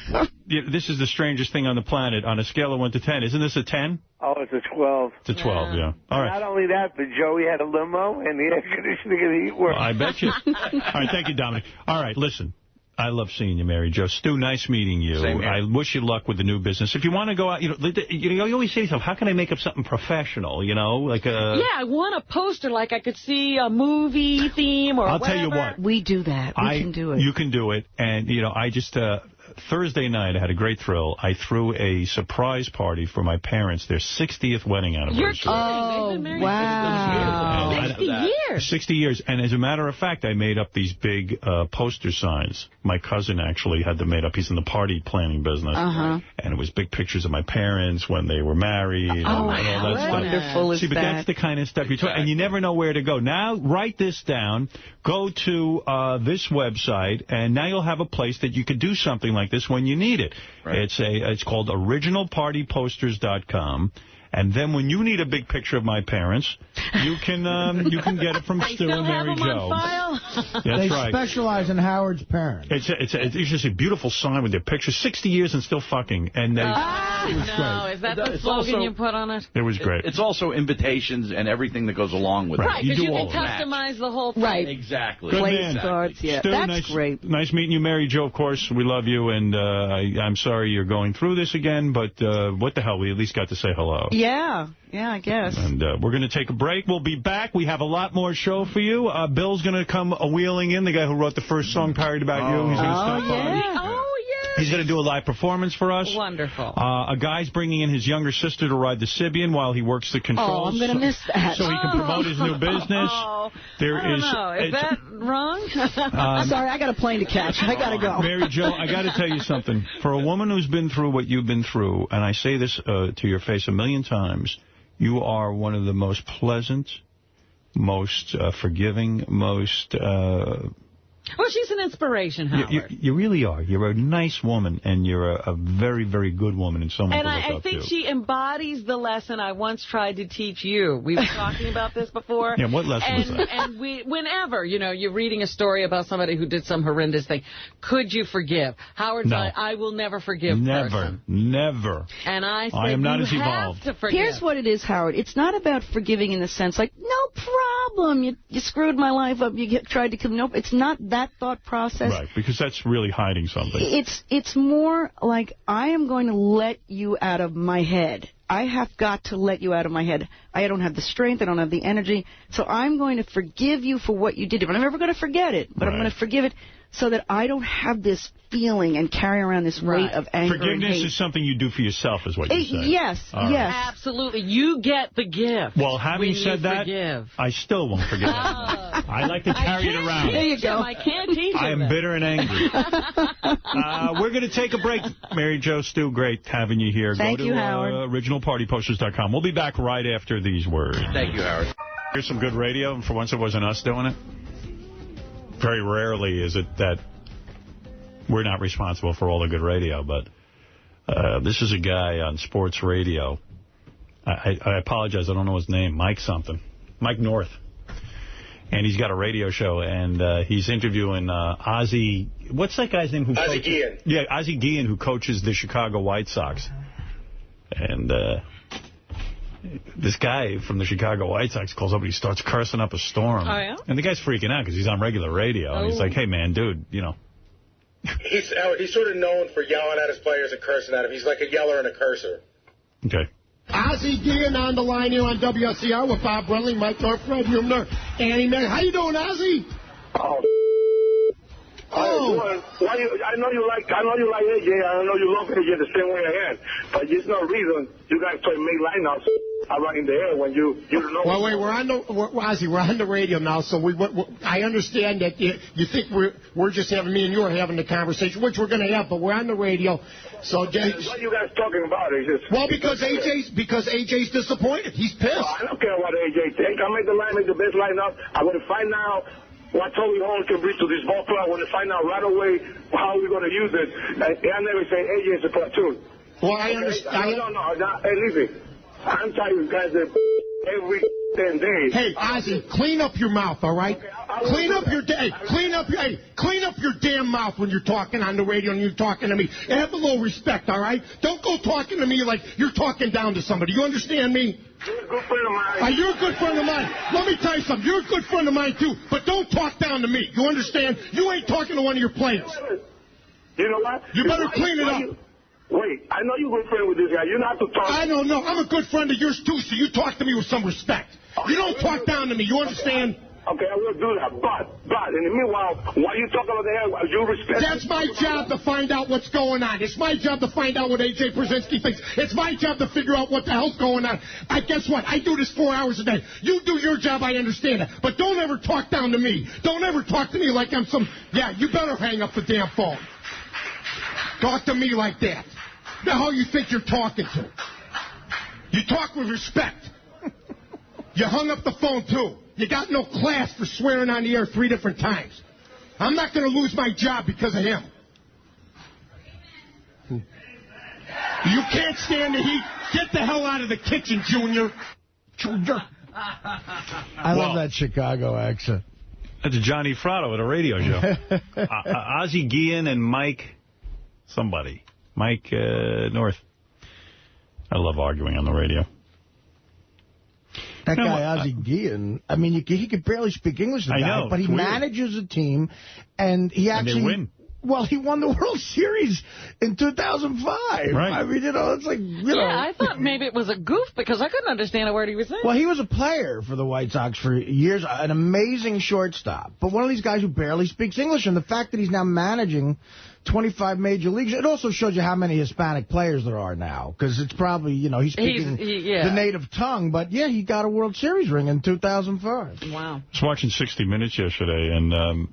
This is the strangest thing on the planet on a scale of 1 to 10. Isn't this a 10? Oh, it's a 12. It's a 12, yeah. All right. Not only that, but Joey had a limo, and the air conditioning and the heat worked. Well, I bet you. All right, thank you, Dominic. All right, listen. I love seeing you, Mary Jo. Stu, nice meeting you. Same here. I wish you luck with the new business. If you want to go out, you always say to yourself, how can I make up something professional, like a... Yeah, I want a poster like I could see a movie theme or I'll whatever. tell you what. We do that. We can do it. You can do it. And, I just... Thursday night, I had a great thrill. I threw a surprise party for my parents, their 60th wedding anniversary. You're kidding. Oh, They've been married wow. 60 years. 60 years. And as a matter of fact, I made up these big poster signs. My cousin actually had them made up. He's in the party planning business. And it was big pictures of my parents when they were married. And all that stuff. Wonderful is See, but that's the kind of stuff you talk. And you never know where to go. Now, write this down. Go to this website, and now you'll have a place that you could do something like this when you need it. Right. It's called originalpartyposters.com. And then when you need a big picture of my parents, you can get it from Stu and Mary Jo. That's they right. specialize in Howard's parents. It's just a beautiful sign with their pictures. 60 years and still fucking. And they, it was great. Is that the slogan you put on it? It was great. It's also invitations and everything that goes along with it. Right, because you can customize the whole thing. Right. Exactly. Good Place cards, yeah. Stu, that's great. Nice meeting you, Mary Jo, of course. We love you, and I'm sorry you're going through this again, but what the hell? We at least got to say hello. Yeah, I guess. And we're going to take a break. We'll be back. We have a lot more show for you. Bill's going to come wheeling in, the guy who wrote the first song parodied about you. He's going to stop by. He's going to do a live performance for us. Wonderful. A guy's bringing in his younger sister to ride the Sibian while he works the controls. Oh, I'm going to miss that. So he can promote his new business. I don't know. Is that wrong? Sorry, I got a plane to catch. I got to go. Mary Jo, I got to tell you something. For a woman who's been through what you've been through, and I say this to your face a million times, you are one of the most pleasant, most forgiving, most... Well, she's an inspiration, Howard. You really are. You're a nice woman, and you're a very, very good woman and someone to look up to. And I think she embodies the lesson I once tried to teach you. We were talking about this before. Yeah, what lesson was that? And whenever, you're reading a story about somebody who did some horrendous thing, could you forgive? Howard's like, I will never forgive person. Never. And I said, I am not as evolved. To forgive. Here's what it is, Howard. It's not about forgiving in the sense like, no problem, you screwed my life up, tried to kill me. Nope, it's not that thought process. Right, because that's really hiding something. It's more like, I am going to let you out of my head. I have got to let you out of my head. I don't have the strength. I don't have the energy. So I'm going to forgive you for what you did. I'm never going to forget it, but I'm going to forgive it so that I don't have this feeling and carry around this weight of anger and hate. Forgiveness is something you do for yourself, is what you say. Yes, yes. Absolutely. You get the gift. Well, having said that, I still won't forgive it. I like to carry it around. There you go. I can't teach you. I am bitter and angry. We're going to take a break. Mary Jo, Stu, great having you here. Thank you, Howard. originalpartyposters.com. We'll be back right after these words. Thank you, Howard. Here's some good radio, and for once it wasn't us doing it. Very rarely is it that we're not responsible for all the good radio, but this is a guy on sports radio. I apologize, I don't know his name. Mike something. Mike North. And he's got a radio show, and he's interviewing Azy. What's that guy's name? Azy Griffin. Yeah, Azy Griffin, who coaches the Chicago White Sox. And this guy from the Chicago White Sox calls up and he starts cursing up a storm. Oh, yeah? And the guy's freaking out because he's on regular radio. And he's like, hey, man, dude, He's sort of known for yelling at his players and cursing at him. He's like a yeller and a cursor. Okay. Azy Griffin on the line here on WSCR with Bob Brenly, Mike North, Fred Humner, Annie Mac. How you doing, Azy? I know you like AJ. I know you love AJ the same way I am. But there's no reason you guys try to make lineouts around in the air when you don't know. Well, wait, we're on the radio now, so I understand that you think we're just having, me and you are having the conversation, which we're going to have, but we're on the radio. So what are you guys talking about? Well, because AJ's disappointed. He's pissed. Well, I don't care what AJ thinks. I make the best lineup. I'm going to find out what Tony Holmes can bring to this ball club. I want to find out right away how we're going to use it. I never say AJ is a platoon. Well, I understand. No. Hey, listen. I'm telling you guys that every 10 days. Hey, Azy, clean up your mouth, all right? Okay, clean up your damn mouth when you're talking on the radio and you're talking to me. And have a little respect, all right? Don't go talking to me like you're talking down to somebody. You understand me? You're a good friend of mine. You're a good friend of mine. Let me tell you something. You're a good friend of mine, too. But don't talk down to me. You understand? You ain't talking to one of your players. You know what? You better clean it up. Wait, I know you're a good friend with this guy. You don't have to talk. I don't know. I'm a good friend of yours, too, so you talk to me with some respect. You don't talk down to me. You understand? Okay, I will do that. But, in the meanwhile, while you talk about the air, you respect... That's my job to find out what's going on. It's my job to find out what A.J. Brzezinski thinks. It's my job to figure out what the hell's going on. Guess what? I do this 4 hours a day. You do your job, I understand it. But don't ever talk down to me. Don't ever talk to me like I'm some... Yeah, you better hang up the damn phone. Talk to me like that. The hell you think you're talking to? You talk with respect. You hung up the phone, too. You got no class for swearing on the air 3 different times. I'm not going to lose my job because of him. You can't stand the heat. Get the hell out of the kitchen, Junior. I love that Chicago accent. That's Johnny Fratto at a radio show. Azy Griffin and Mike North. I love arguing on the radio. That guy, Azy Griffin, I mean, he could barely speak English, but he manages a team, and he actually... And they win. Well, he won the World Series in 2005. Right. I mean, it's like, I thought maybe it was a goof because I couldn't understand a word he was saying. Well, he was a player for the White Sox for years, an amazing shortstop, but one of these guys who barely speaks English, and the fact that he's now managing 25 major leagues, it also shows you how many Hispanic players there are now, because it's probably, he's speaking the native tongue, but yeah, he got a World Series ring in 2005. Wow. I was watching 60 Minutes yesterday, and...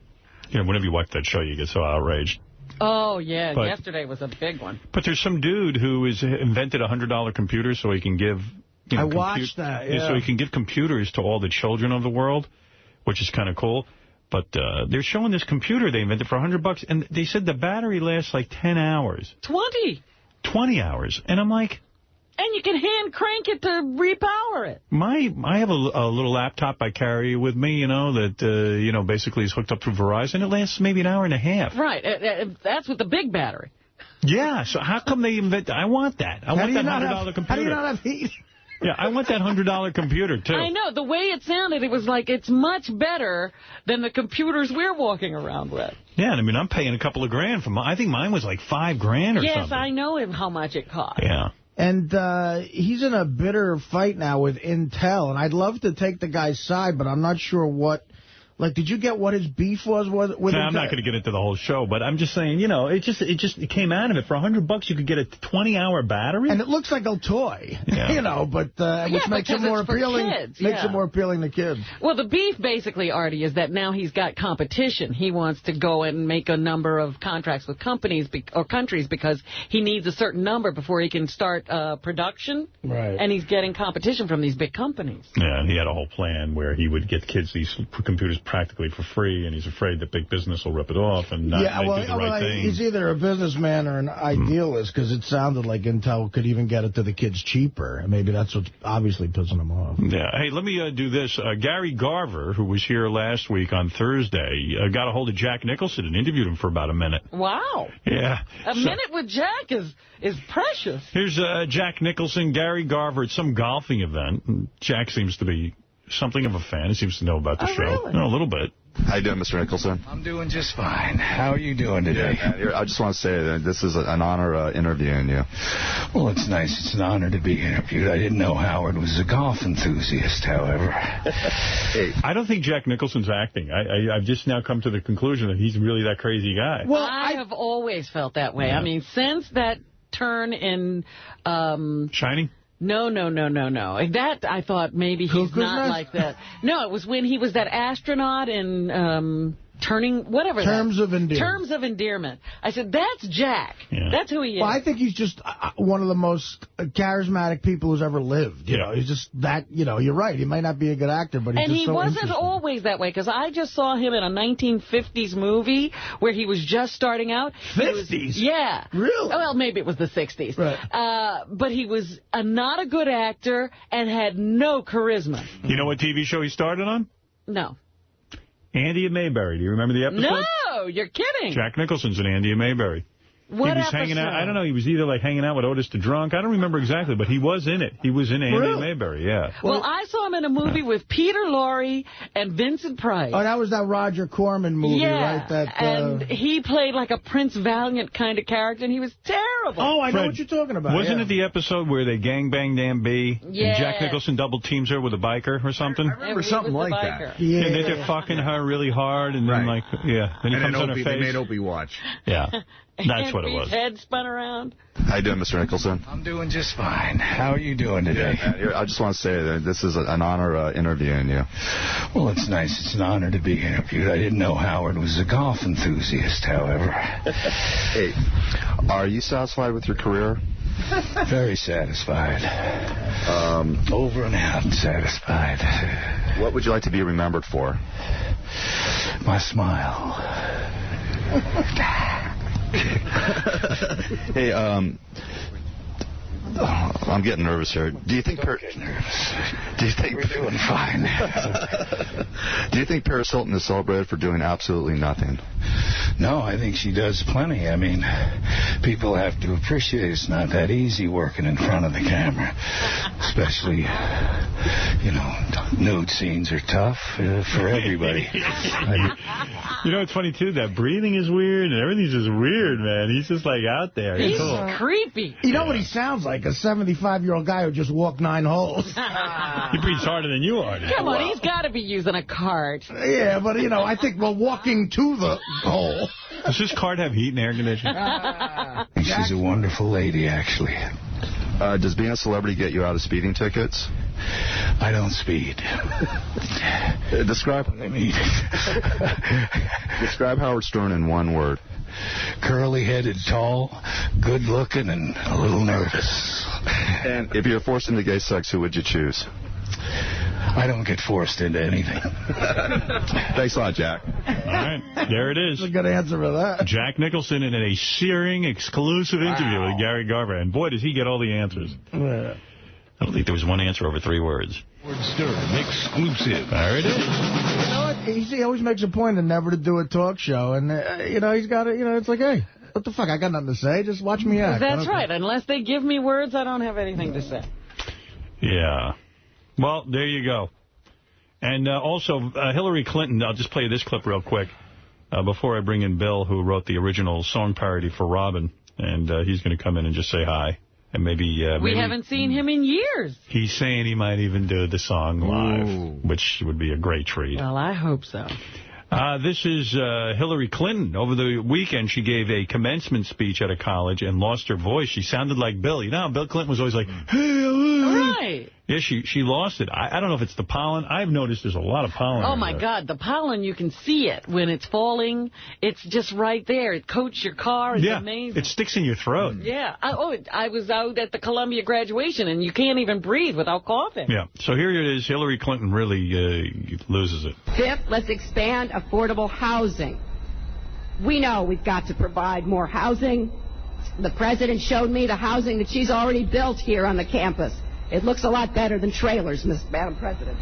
whenever you watch that show, you get so outraged. Oh, yeah. Yesterday was a big one. But there's some dude who has invented a $100 computer so he can give... I watched that, yeah. So he can give computers to all the children of the world, which is kind of cool. But they're showing this computer they invented for $100, and they said the battery lasts like 10 hours. 20. 20 hours. And I'm like... And you can hand crank it to repower it. I have a little laptop I carry with me, that, basically is hooked up through Verizon. It lasts maybe an hour and a half. Right. That's with the big battery. Yeah. So how come they invent... I want that. I want that $100 computer. How do you not have heat? Yeah, I want that $100 computer, too. I know. The way it sounded, it was like it's much better than the computers we're walking around with. Yeah, and I mean, I'm paying a couple of grand for mine. I think mine was like $5,000 or something. Yes, I know how much it cost. Yeah. And he's in a bitter fight now with Intel, and I'd love to take the guy's side, but I'm not sure what... Like, did you get what his beef was with Intel? I'm not going to get into the whole show, but I'm just saying, it came out of it. For $100, you could get a 20-hour battery. And it looks like a toy, but which makes it more appealing. Makes it more appealing to kids. Well, the beef basically, Arty, is that now he's got competition. He wants to go and make a number of contracts with companies or countries because he needs a certain number before he can start production. Right. And he's getting competition from these big companies. Yeah, and he had a whole plan where he would get kids these computers practically for free, and he's afraid that big business will rip it off and not do the right thing. He's either a businessman or an idealist, because it sounded like Intel could even get it to the kids cheaper, and maybe that's what's obviously pissing him off. Yeah. Hey, let me do this. Gary Garver, who was here last week on Thursday, got a hold of Jack Nicholson and interviewed him for about a minute. Wow. Yeah. A minute with Jack is precious. Here's Jack Nicholson, Gary Garver at some golfing event. Jack seems to be something of a fan. He seems to know about the show. Really? A little bit. How you doing, Mr. Nicholson? I'm doing just fine. How are you doing today? Yeah, I just want to say that this is an honor interviewing you. Well, it's nice. It's an honor to be interviewed. I didn't know Howard was a golf enthusiast, however. Hey, I don't think Jack Nicholson's acting. I've just now come to the conclusion that he's really that crazy guy. Well, I have always felt that way. Yeah. I mean, since that turn in... Shining? No. That, I thought maybe he's not like that. No, it was when he was that astronaut in Terms of Endearment. I said, that's Jack. Yeah. That's who he is. Well, I think he's just one of the most charismatic people who's ever lived. You know, he's just that, you're right. He might not be a good actor, but he's just so interesting. And he wasn't always that way, because I just saw him in a 1950s movie where he was just starting out. 50s? Yeah. Really? Well, maybe it was the 60s. Right. But he was not a good actor and had no charisma. You know what TV show he started on? No. Andy and Mayberry. Do you remember the episode? No, you're kidding. Jack Nicholson's in Andy and Mayberry. What he was episode? hanging out. I don't know. He was either like hanging out with Otis the Drunk. I don't remember exactly, but he was in it. He was in Andy and Mayberry, yeah. Well, I saw him in a movie with Peter Lorre and Vincent Price. Oh, that was that Roger Corman movie, right? And he played like a Prince Valiant kind of character, and he was terrible. Oh, I know what you're talking about. Wasn't it the episode where they gangbanged Ann B? Yeah. And Jack Nicholson double teams her with a biker or something? I remember something like that. Yeah. And they're fucking her really hard, and then then he comes on her face. They made Opie watch. Yeah. That's what it was. His head spun around. How you doing, Mr. Nicholson? I'm doing just fine. How are you doing today? Yeah, I just want to say that this is an honor interviewing you. Well, it's nice. It's an honor to be interviewed. I didn't know Howard was a golf enthusiast, however. Hey, are you satisfied with your career? Very satisfied. Over and out satisfied. What would you like to be remembered for? My smile. Hey, I'm getting nervous here. Do you think Don't get nervous. We're doing fine. Do you think Paris Hilton is celebrated for doing absolutely nothing? No, I think she does plenty. I mean, people have to appreciate it's not that easy working in front of the camera. Especially, nude scenes are tough for everybody. It's funny, too. That breathing is weird, and everything's just weird, man. He's just, like, out there. He's creepy. You know what he sounds like? A 75-year-old guy who just walked 9 holes. He breathes harder than you are. Come on, he's got to be using a cart. Yeah, but, I think we're walking to the hole. Does this cart have heat and air conditioning? She's a wonderful lady, actually. Does being a celebrity get you out of speeding tickets? I don't speed. Describe Howard Stern in one word. Curly-headed, tall, good-looking, and a little nervous. And if you're forced into gay sex, who would you choose? I don't get forced into anything. Thanks a lot, Jack. All right, there it is. That's a good answer for that. Jack Nicholson in a searing exclusive interview with Gary Garver. And boy, does he get all the answers. Yeah. I don't think there was one answer over 3 words. Stern exclusive. There it is. You know what? He always makes a point of never to do a talk show. And, he's got it. It's like, hey, what the fuck? I got nothing to say. Just watch me act. That's right. Unless they give me words, I don't have anything to say. Yeah. Well, there you go. And also, Hillary Clinton, I'll just play this clip real quick before I bring in Bill, who wrote the original song parody for Robin. And he's going to come in and just say hi. And maybe we haven't seen him in years. He's saying he might even do the song live, which would be a great treat. Well, I hope so. This is Hillary Clinton. Over the weekend, she gave a commencement speech at a college and lost her voice. She sounded like Bill. Bill Clinton was always like, hey, right. Yeah, she lost it. I don't know if it's the pollen. I've noticed there's a lot of pollen. Oh, my God. The pollen, you can see it when it's falling. It's just right there. It coats your car. It's amazing. It sticks in your throat. Yeah. I was out at the Columbia graduation, and you can't even breathe without coughing. Yeah. So here it is. Hillary Clinton really loses it. Fifth, let's expand affordable housing. We know we've got to provide more housing. The president showed me the housing that she's already built here on the campus. It looks a lot better than trailers, Madam President.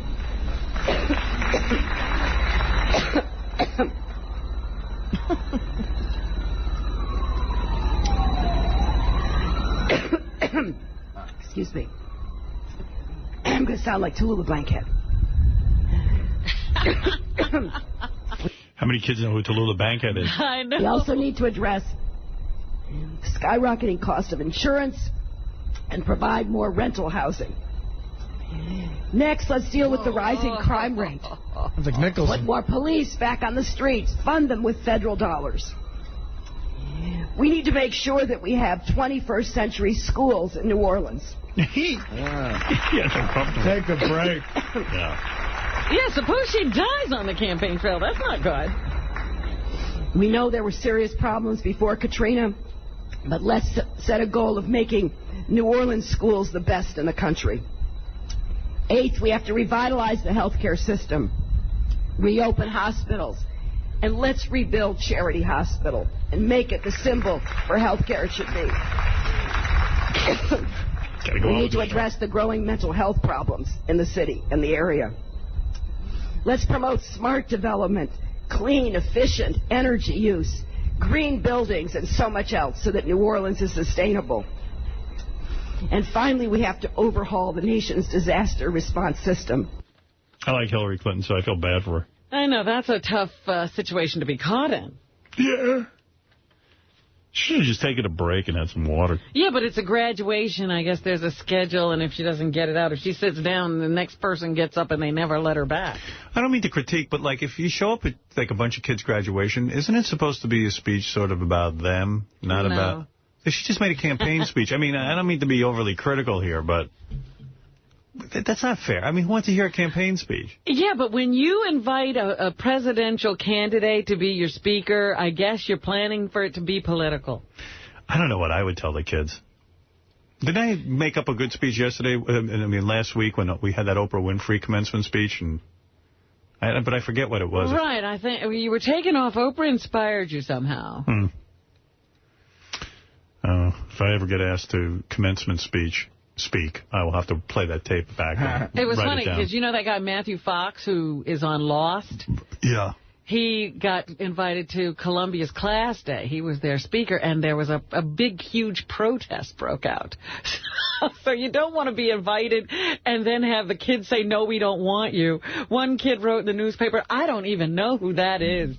Excuse me. I'm going to sound like Tallulah Bankhead. How many kids know who Tallulah Bankhead is? I know. We also need to address the skyrocketing cost of insurance and provide more rental housing. Next, let's deal with the rising crime rate. It's like Nicholson. Put more police back on the streets. Fund them with federal dollars. We need to make sure that we have 21st century schools in New Orleans. Take a break. Yeah, suppose she dies on the campaign trail. That's not good. We know there were serious problems before Katrina, but let's set a goal of making New Orleans schools the best in the country. 8th, we have to revitalize the healthcare system, reopen hospitals, and let's rebuild Charity Hospital and make it the symbol for healthcare it should be. We need to address the growing mental health problems in the city and the area. Let's promote smart development, clean, efficient energy use, green buildings, and so much else so that New Orleans is sustainable. And finally, we have to overhaul the nation's disaster response system. I like Hillary Clinton, so I feel bad for her. I know, that's a tough situation to be caught in. Yeah. She should have just taken a break and had some water. Yeah, but it's a graduation. I guess there's a schedule, and if she doesn't get it out, if she sits down, the next person gets up and they never let her back. I don't mean to critique, but, like, if you show up at, like, a bunch of kids' graduation, isn't it supposed to be a speech sort of about them, not about... She just made a campaign speech. I mean, I don't mean to be overly critical here, but that's not fair. I mean, who wants to hear a campaign speech? Yeah, but when you invite a presidential candidate to be your speaker, I guess you're planning for it to be political. I don't know what I would tell the kids. Did I make up a good speech yesterday? I mean, last week when we had that Oprah Winfrey commencement speech, but I forget what it was. Right, I think you were taken off. Oprah inspired you somehow. If I ever get asked to commencement speak, I will have to play that tape back. It was funny because you know that guy Matthew Fox who is on Lost? Yeah. He got invited to Columbia's class day. He was their speaker, and there was a big, huge protest broke out. So you don't want to be invited and then have the kids say, no, we don't want you. One kid wrote in the newspaper, I don't even know who that is.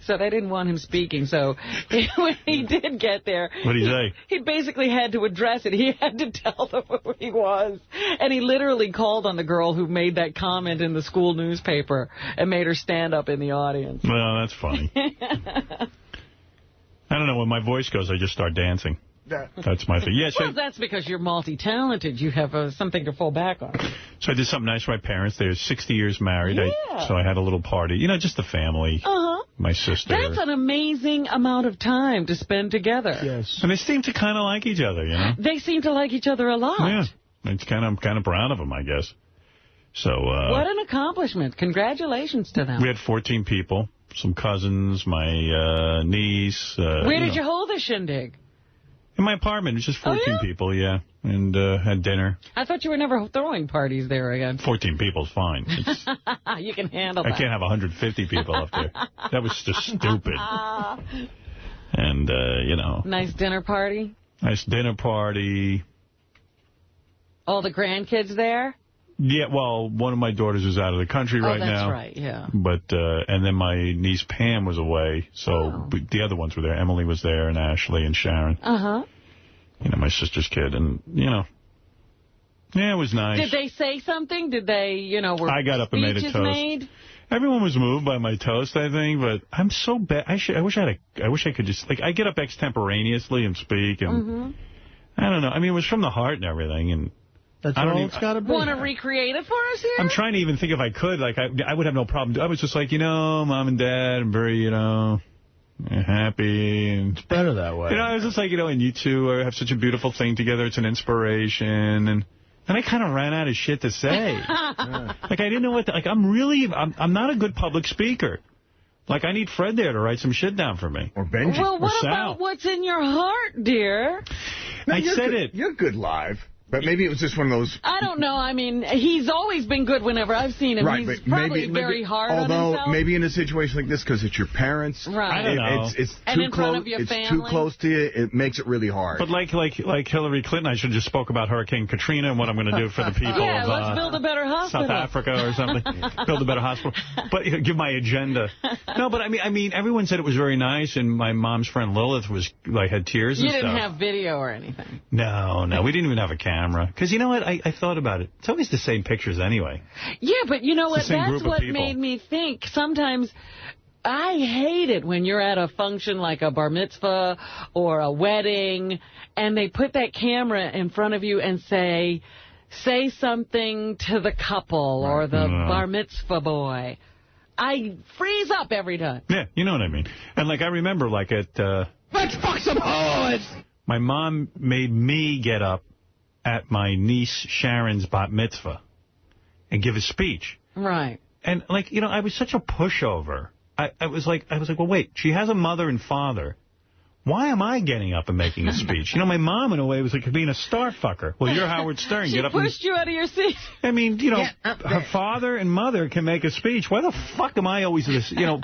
So they didn't want him speaking. So when he did get there, what did he say? He basically had to address it. He had to tell them who he was. And he literally called on the girl who made that comment in the school newspaper and made her stand up in the audience. Well, that's funny. I don't know. When my voice goes, I just start dancing. That's my thing. Yes, well, that's because you're multi-talented. You have something to fall back on. So I did something nice for my parents. They're 60 years married. Yeah. So I had a little party. You know, just the family. My sister. That's an amazing amount of time to spend together. Yes. And they seem to kind of like each other, you know? They seem to like each other a lot. Yeah. I'm kind of proud of them, I guess. So. What an accomplishment. Congratulations to them. We had 14 people. Some cousins, my niece. Where did you hold the shindig? In my apartment. It was just 14 people, yeah. And had dinner. I thought you were never throwing parties there again. 14 people's fine. You can handle that. I can't have 150 people up there. That was just stupid. And, you know. Nice dinner party? Nice dinner party. All the grandkids there? Yeah, well, one of my daughters is out of the country right now. Oh, that's right, yeah. But, and then my niece Pam was away, so the other ones were there. Emily was there, and Ashley and Sharon. You know, my sister's kid, and, you know, yeah, it was nice. Did they say something? Did they, you know, were I got up and made a toast. Made? Everyone was moved by my toast, I think, but I'm so bad. I wish I could just, like, I get up extemporaneously and speak, and I don't know. I mean, it was from the heart and everything, and that's all it's got to be. Want to recreate it for us here? I'm trying to even think if I could. Like, I would have no problem. I was just like, you know, Mom and Dad, I'm very, you know, happy. And, it's better that way. You know, I was just like, you know, and you two have such a beautiful thing together. It's an inspiration. And I kind of ran out of shit to say. Like, I didn't know what to, like, I'm not a good public speaker. Like, I need Fred there to write some shit down for me. Or Benji. Well, what about what's in your heart, dear? No, I said it. You're good live. But maybe it was just one of those... I don't know. I mean, he's always been good whenever I've seen him. Right, he's but probably very hard on himself. Although, maybe in a situation like this, because it's your parents, right. I don't know. It's and too in front close. of your It's family. too close to you. It makes it really hard. But like Hillary Clinton, I should have just spoke about Hurricane Katrina and what I'm going to do for the people yeah, of let's build a better hospital. South Africa or something. Build a better hospital. But give my agenda. No, but I mean, everyone said it was very nice, and my mom's friend Lilith was had tears and stuff. You didn't have video or anything. No, we didn't even have a camera. Because you know what? I thought about it. It's always the same pictures anyway. Yeah, but you know what? That's what made me think. Sometimes I hate it when you're at a function like a bar mitzvah or a wedding, and they put that camera in front of you and say something to the couple or the bar mitzvah boy. I freeze up every time. Yeah, you know what I mean. And I remember at... Let's fuck some hoes! My mom made me get up at my niece Sharon's bat mitzvah and give a speech. Right. And, I was such a pushover. I was like, well, wait, she has a mother and father. Why am I getting up and making a speech? My mom, in a way, was like being a star fucker. Well, you're Howard Stern. She Get up pushed you out of your seat. I mean, her father and mother can make a speech. Why the fuck am I always,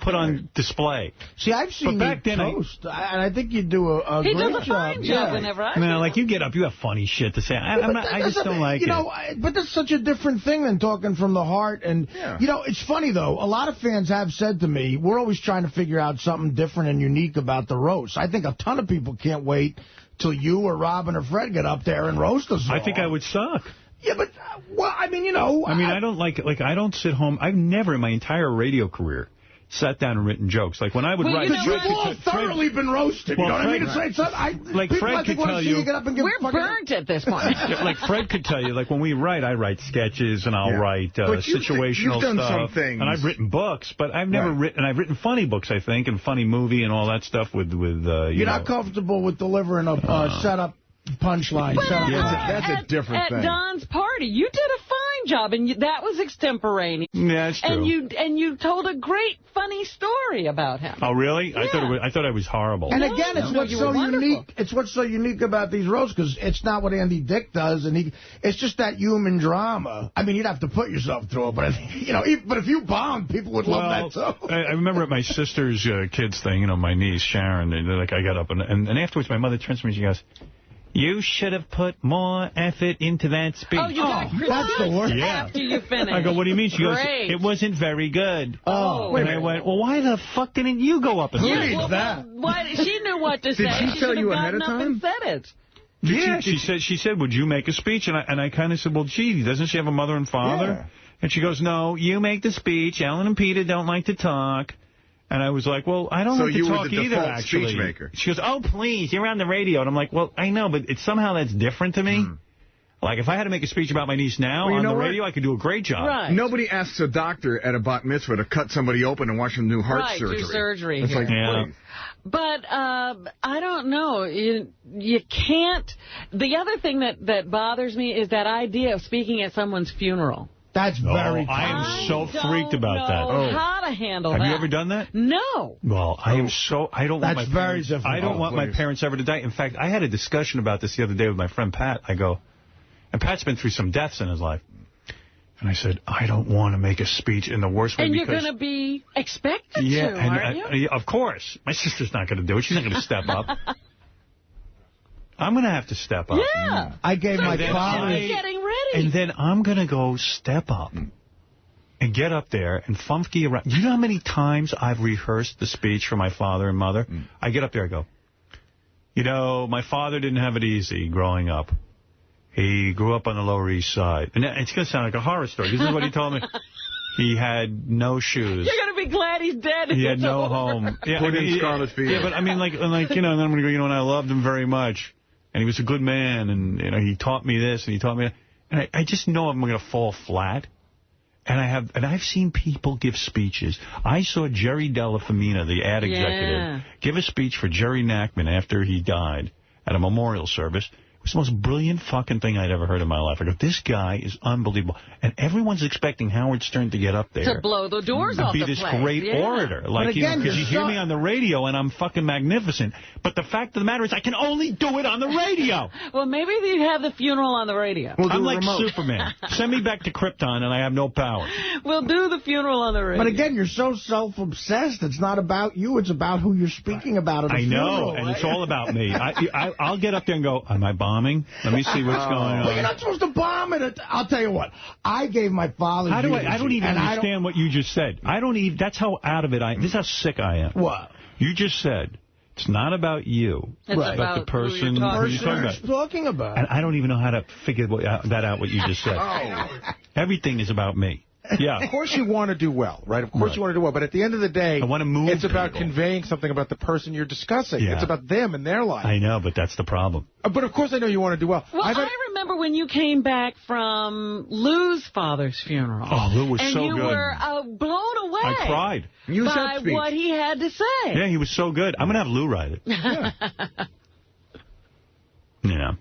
put on display? See, I've seen you toast, and I think you do a great job. He does a fine job whenever I you get up, you have funny shit to say. I just don't like it. But that's such a different thing than talking from the heart. And, it's funny, though. A lot of fans have said to me, we're always trying to figure out something different and unique about the roast. I think a ton of people can't wait till you or Robin or Fred get up there and roast us all. I think I would suck. Yeah, but, I mean, I don't I don't sit home. I've never in my entire radio career sat down and written jokes. Like when I would write... Because you've all thoroughly been roasted. Well, you know what I mean? Fred could tell you... We're burnt at this point. Like Fred could tell you, when we write, I write sketches and I'll write situational you've done stuff. Some things. And I've written books, but I've never written... I've written funny books, I think, and funny movie and all that stuff with You're not comfortable with delivering a setup punchline. That's a different thing. At Don's party, you did a fine job, and that was extemporaneous. Yeah, that's true. And you told a great, funny story about him. Oh, really? Yeah. I thought I was horrible. And again, it's what's so unique. It's what's so unique about these roasts, because it's not what Andy Dick does, and it's just that human drama. I mean, you'd have to put yourself through it, but but if you bombed, people would love that too. I remember at my sister's kids thing, my niece Sharon, I got up and afterwards my mother turns to me and she goes, "You should have put more effort into that speech." Oh, you got that's the worst. Yeah. After you finished. I go, "What do you mean?" She goes, Great. "It wasn't very good." Oh. And I went, "Well, why the fuck didn't you go up and say that?" She knew what to say. Did she tell you ahead of time? And said it. Yeah, she said, "Would you make a speech?" And I kind of said, "Well, gee, doesn't she have a mother and father?" Yeah. And she goes, "No, you make the speech. Ellen and Peter don't like to talk." And I was like, well, I don't like to talk either, actually. Speechmaker. She goes, "Oh, please, you're on the radio." And I'm like, well, I know, but somehow that's different to me. Like, if I had to make a speech about my niece now on the radio, I could do a great job. Right. Nobody asks a doctor at a bat mitzvah to cut somebody open and watch them do heart surgery. Do surgery. It's like, please. But I don't know. You can't. The other thing that bothers me is that idea of speaking at someone's funeral. That's very I am so freaked about that. I don't know how to handle that. Have you ever done that? No. Well, I am so... I don't want my parents... difficult. I don't want my parents ever to die. In fact, I had a discussion about this the other day with my friend Pat. I go... And Pat's been through some deaths in his life. And I said, I don't want to make a speech in the worst way. And because... you're going to be expected to, aren't you? Of course. My sister's not going to do it. She's not going to step up. I'm going to have to step up. Yeah. I gave my father... getting ready. And then I'm going to go step up and get up there and funky around. You know how many times I've rehearsed the speech for my father and mother? I get up there, I go, my father didn't have it easy growing up. He grew up on the Lower East Side. And it's going to sound like a horror story. This is what he told me. He had no shoes. You're going to be glad he's dead. He had no home. Yeah, put in Scarlet Fever. Yeah, but I mean, and then I'm going to go, and I loved him very much. And he was a good man, and he taught me this, and he taught me that. And I just know I'm going to fall flat. And I've seen people give speeches. I saw Jerry Della Femina, the ad executive, give a speech for Jerry Nachman after he died at a memorial service, It was the most brilliant fucking thing I'd ever heard in my life. I go, this guy is unbelievable. And everyone's expecting Howard Stern to get up there. To blow the doors off the place. To be this great orator. Like, because you hear me on the radio and I'm fucking magnificent. But the fact of the matter is I can only do it on the radio. Well, maybe they'd have the funeral on the radio. I'm like Superman. Send me back to Krypton and I have no power. We'll do the funeral on the radio. But again, you're so self-obsessed. It's not about you. It's about who you're speaking about at a funeral. I know, and it's all about me. I'll get up there and go, am I bombing? Let me see what's going on. Well, you're not supposed to bomb it. I'll tell you what. I gave my father's I don't even understand what you just said. I don't even. That's how out of it I am. This is how sick I am. What? You just said it's not about you. It's about the person who you're talking about. And I don't even know how to figure that out, what you just said. Everything is about me. Yeah. Of course you want to do well, right? Of course you want to do well. But at the end of the day, I want to move it's about conveying something about the person you're discussing. Yeah. It's about them and their life. I know, but that's the problem. But of course I know you want to do well. Well, I remember when you came back from Lou's father's funeral. Oh, Lou was so good. And you were blown away. I cried. By what he had to say. Yeah, he was so good. I'm going to have Lou write it. Yeah.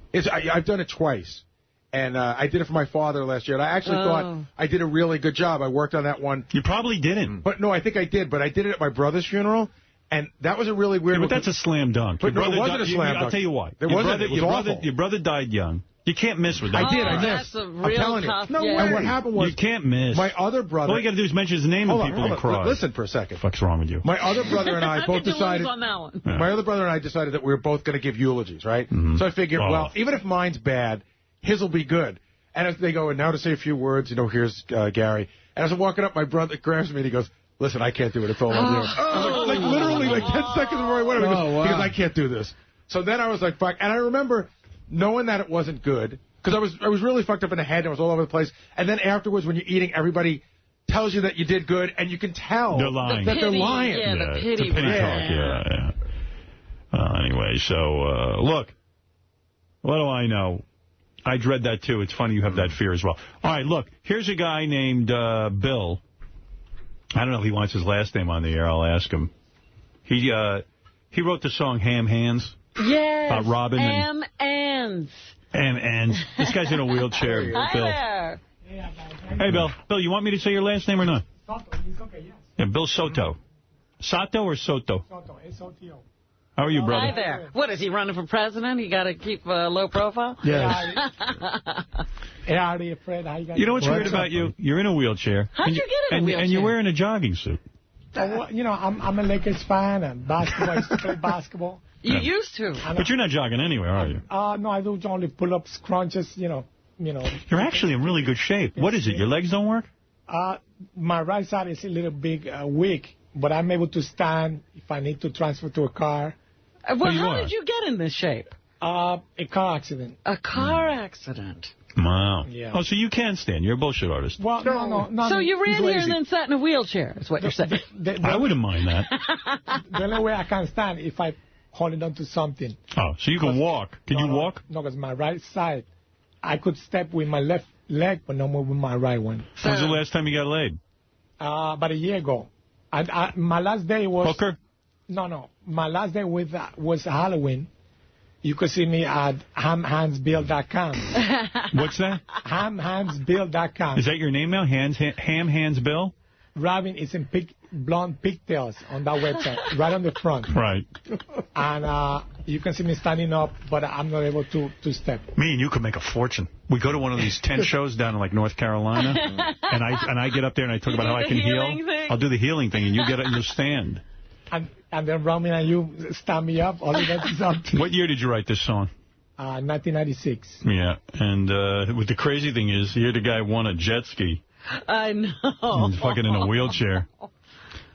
I've done it twice. And I did it for my father last year. And I actually thought I did a really good job. I worked on that one. You probably didn't. But no, I think I did. But I did it at my brother's funeral. And that was a really weird one. But that's a slam dunk. But no, it wasn't a slam dunk. I'll tell you why. Your brother died young. You can't miss with that. I did. I missed. That's a real tough. No way. And what happened was... You can't miss. My other brother... All you got to do is mention his name and people will cry. Listen for a second. What the fuck's wrong with you? My other brother and I both decided... on that one. Yeah. My other brother and I decided that we were both going to give eulogies, right? Mm-hmm. So I figured, well, even if mine's bad, his will be good. And as they go, and now to say a few words, here's Gary. And as I'm walking up, my brother grabs me and he goes, listen, I can't do it. It's all on you. Like literally, 10 seconds before I went, because I can't do this. So then I was like, fuck. And I remember knowing that it wasn't good, because I was really fucked up in the head and I was all over the place. And then afterwards, when you're eating, everybody tells you that you did good, and you can tell they're lying. That they're lying. Yeah, the pity talk. Yeah. Anyway, so, look, what do I know? I dread that, too. It's funny you have that fear as well. All right, look, here's a guy named Bill. I don't know if he wants his last name on the air. I'll ask him. He wrote the song Ham Hands. Yes. About Robin. Ham Hands. Ham Hands. This guy's in a wheelchair. Hi Bill. there. Hey, Bill. Bill, you want me to say your last name or not? Soto. It's okay, yes. Yeah, Bill Soto. Sato or Soto? Soto. S-O-T-O. How are you, brother? Hi there. What, is he running for president? You got to keep a low profile? Yes. Hey, Arty, Fred, how you guys? You know what's weird about you? You're in a wheelchair. How'd you get in a wheelchair? And you're wearing a jogging suit. I'm a Lakers fan, and basketball. I used to play basketball. You used to. But you're not jogging anywhere, are you? No, I do only pull-ups, crunches, You're actually in really good shape. What is it? Your legs don't work? My right side is a little big, weak, but I'm able to stand if I need to transfer to a car. Well, how did you get in this shape? A car accident. A car accident. Wow. Yeah. Oh, so you can stand. You're a bullshit artist. Well, no. So you ran here and then sat in a wheelchair, is what you're saying. I wouldn't mind that. The only way I can stand if I hold it onto something. Oh, so you can walk. Can you walk? No, because my right side, I could step with my left leg, but no more with my right one. When's the last time you got laid? About a year ago. My last day was... Hooker? No. My last day was Halloween. You could see me at hamhandsbill.com. What's that? Hamhandsbill.com. Is that your name now? Ham Hands Bill? Robin is in blonde pigtails on that website, right on the front. Right. And you can see me standing up, but I'm not able to step. Me and you could make a fortune. We go to one of these tent shows down in, like, North Carolina, and I get up there and I talk about how I can heal. I'll do the healing thing, and you get it and you'll stand. And then Robin and you stand me up. All What year did you write this song? 1996. Yeah, and what the crazy thing is, here the guy won a jet ski. I know. He's fucking in a wheelchair.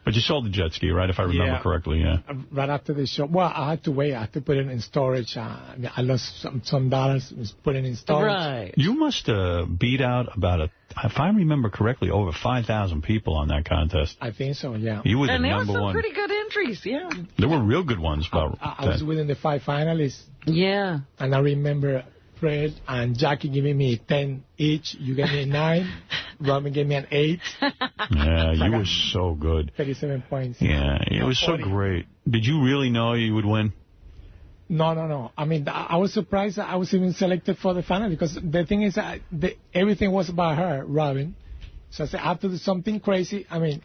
But you sold the jet ski, right, if I remember correctly, yeah. Right after the show. Well, I had to wait. I had to put it in storage. I lost some dollars. Was put it in storage. Right. You must beat out about, if I remember correctly, over 5,000 people on that contest. I think so, yeah. You were the number one. And there were some pretty good entries, yeah. There were real good ones. I was within the 5 finalists. Yeah. And I remember Fred and Jackie giving me 10 each. You gave me 9. Robin gave me an 8. Yeah, you were so good. 37 points. Yeah, it was 40. So great. Did you really know you would win? No. I mean, I was surprised that I was even selected for the final because the thing is that everything was about her, Robin. So I said, I have to do something crazy. I mean,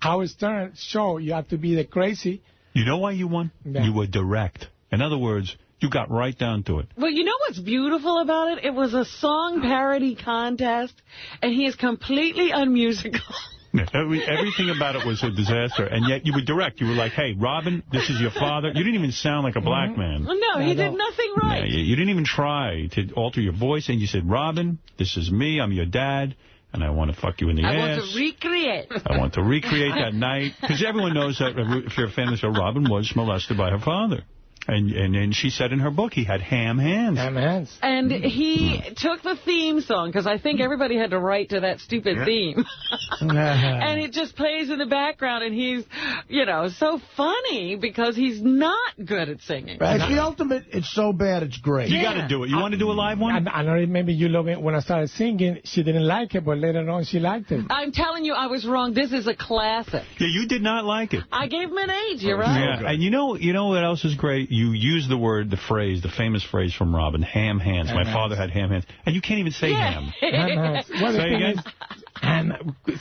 Howard Stern's show, you have to be the crazy. You know why you won? Yeah. You were direct. In other words, you got right down to it. Well, you know what's beautiful about it? It was a song parody contest, and he is completely unmusical. Everything about it was a disaster, and yet you were direct. You were like, hey, Robin, this is your father. You didn't even sound like a black man. No, he did nothing right. Yeah, you didn't even try to alter your voice, and you said, Robin, this is me, I'm your dad, and I want to fuck you in the ass. I want to recreate. I want to recreate that night, because everyone knows that if you're a fan of the show, Robin was molested by her father. And she said in her book he had ham hands. Ham hands. And he took the theme song, because I think everybody had to write to that stupid theme. And it just plays in the background, and he's, so funny because he's not good at singing. Right. It's the ultimate, it's so bad, it's great. You got to do it. You want to do a live one? I know maybe you love it. When I started singing, she didn't like it, but later on she liked it. I'm telling you, I was wrong. This is a classic. Yeah, you did not like it. I gave him an 8, you're right. Yeah, and you know what else is great? You use the famous phrase from Robin, ham hands. My father had ham hands. And you can't even say ham. Ham hands. Well, say again?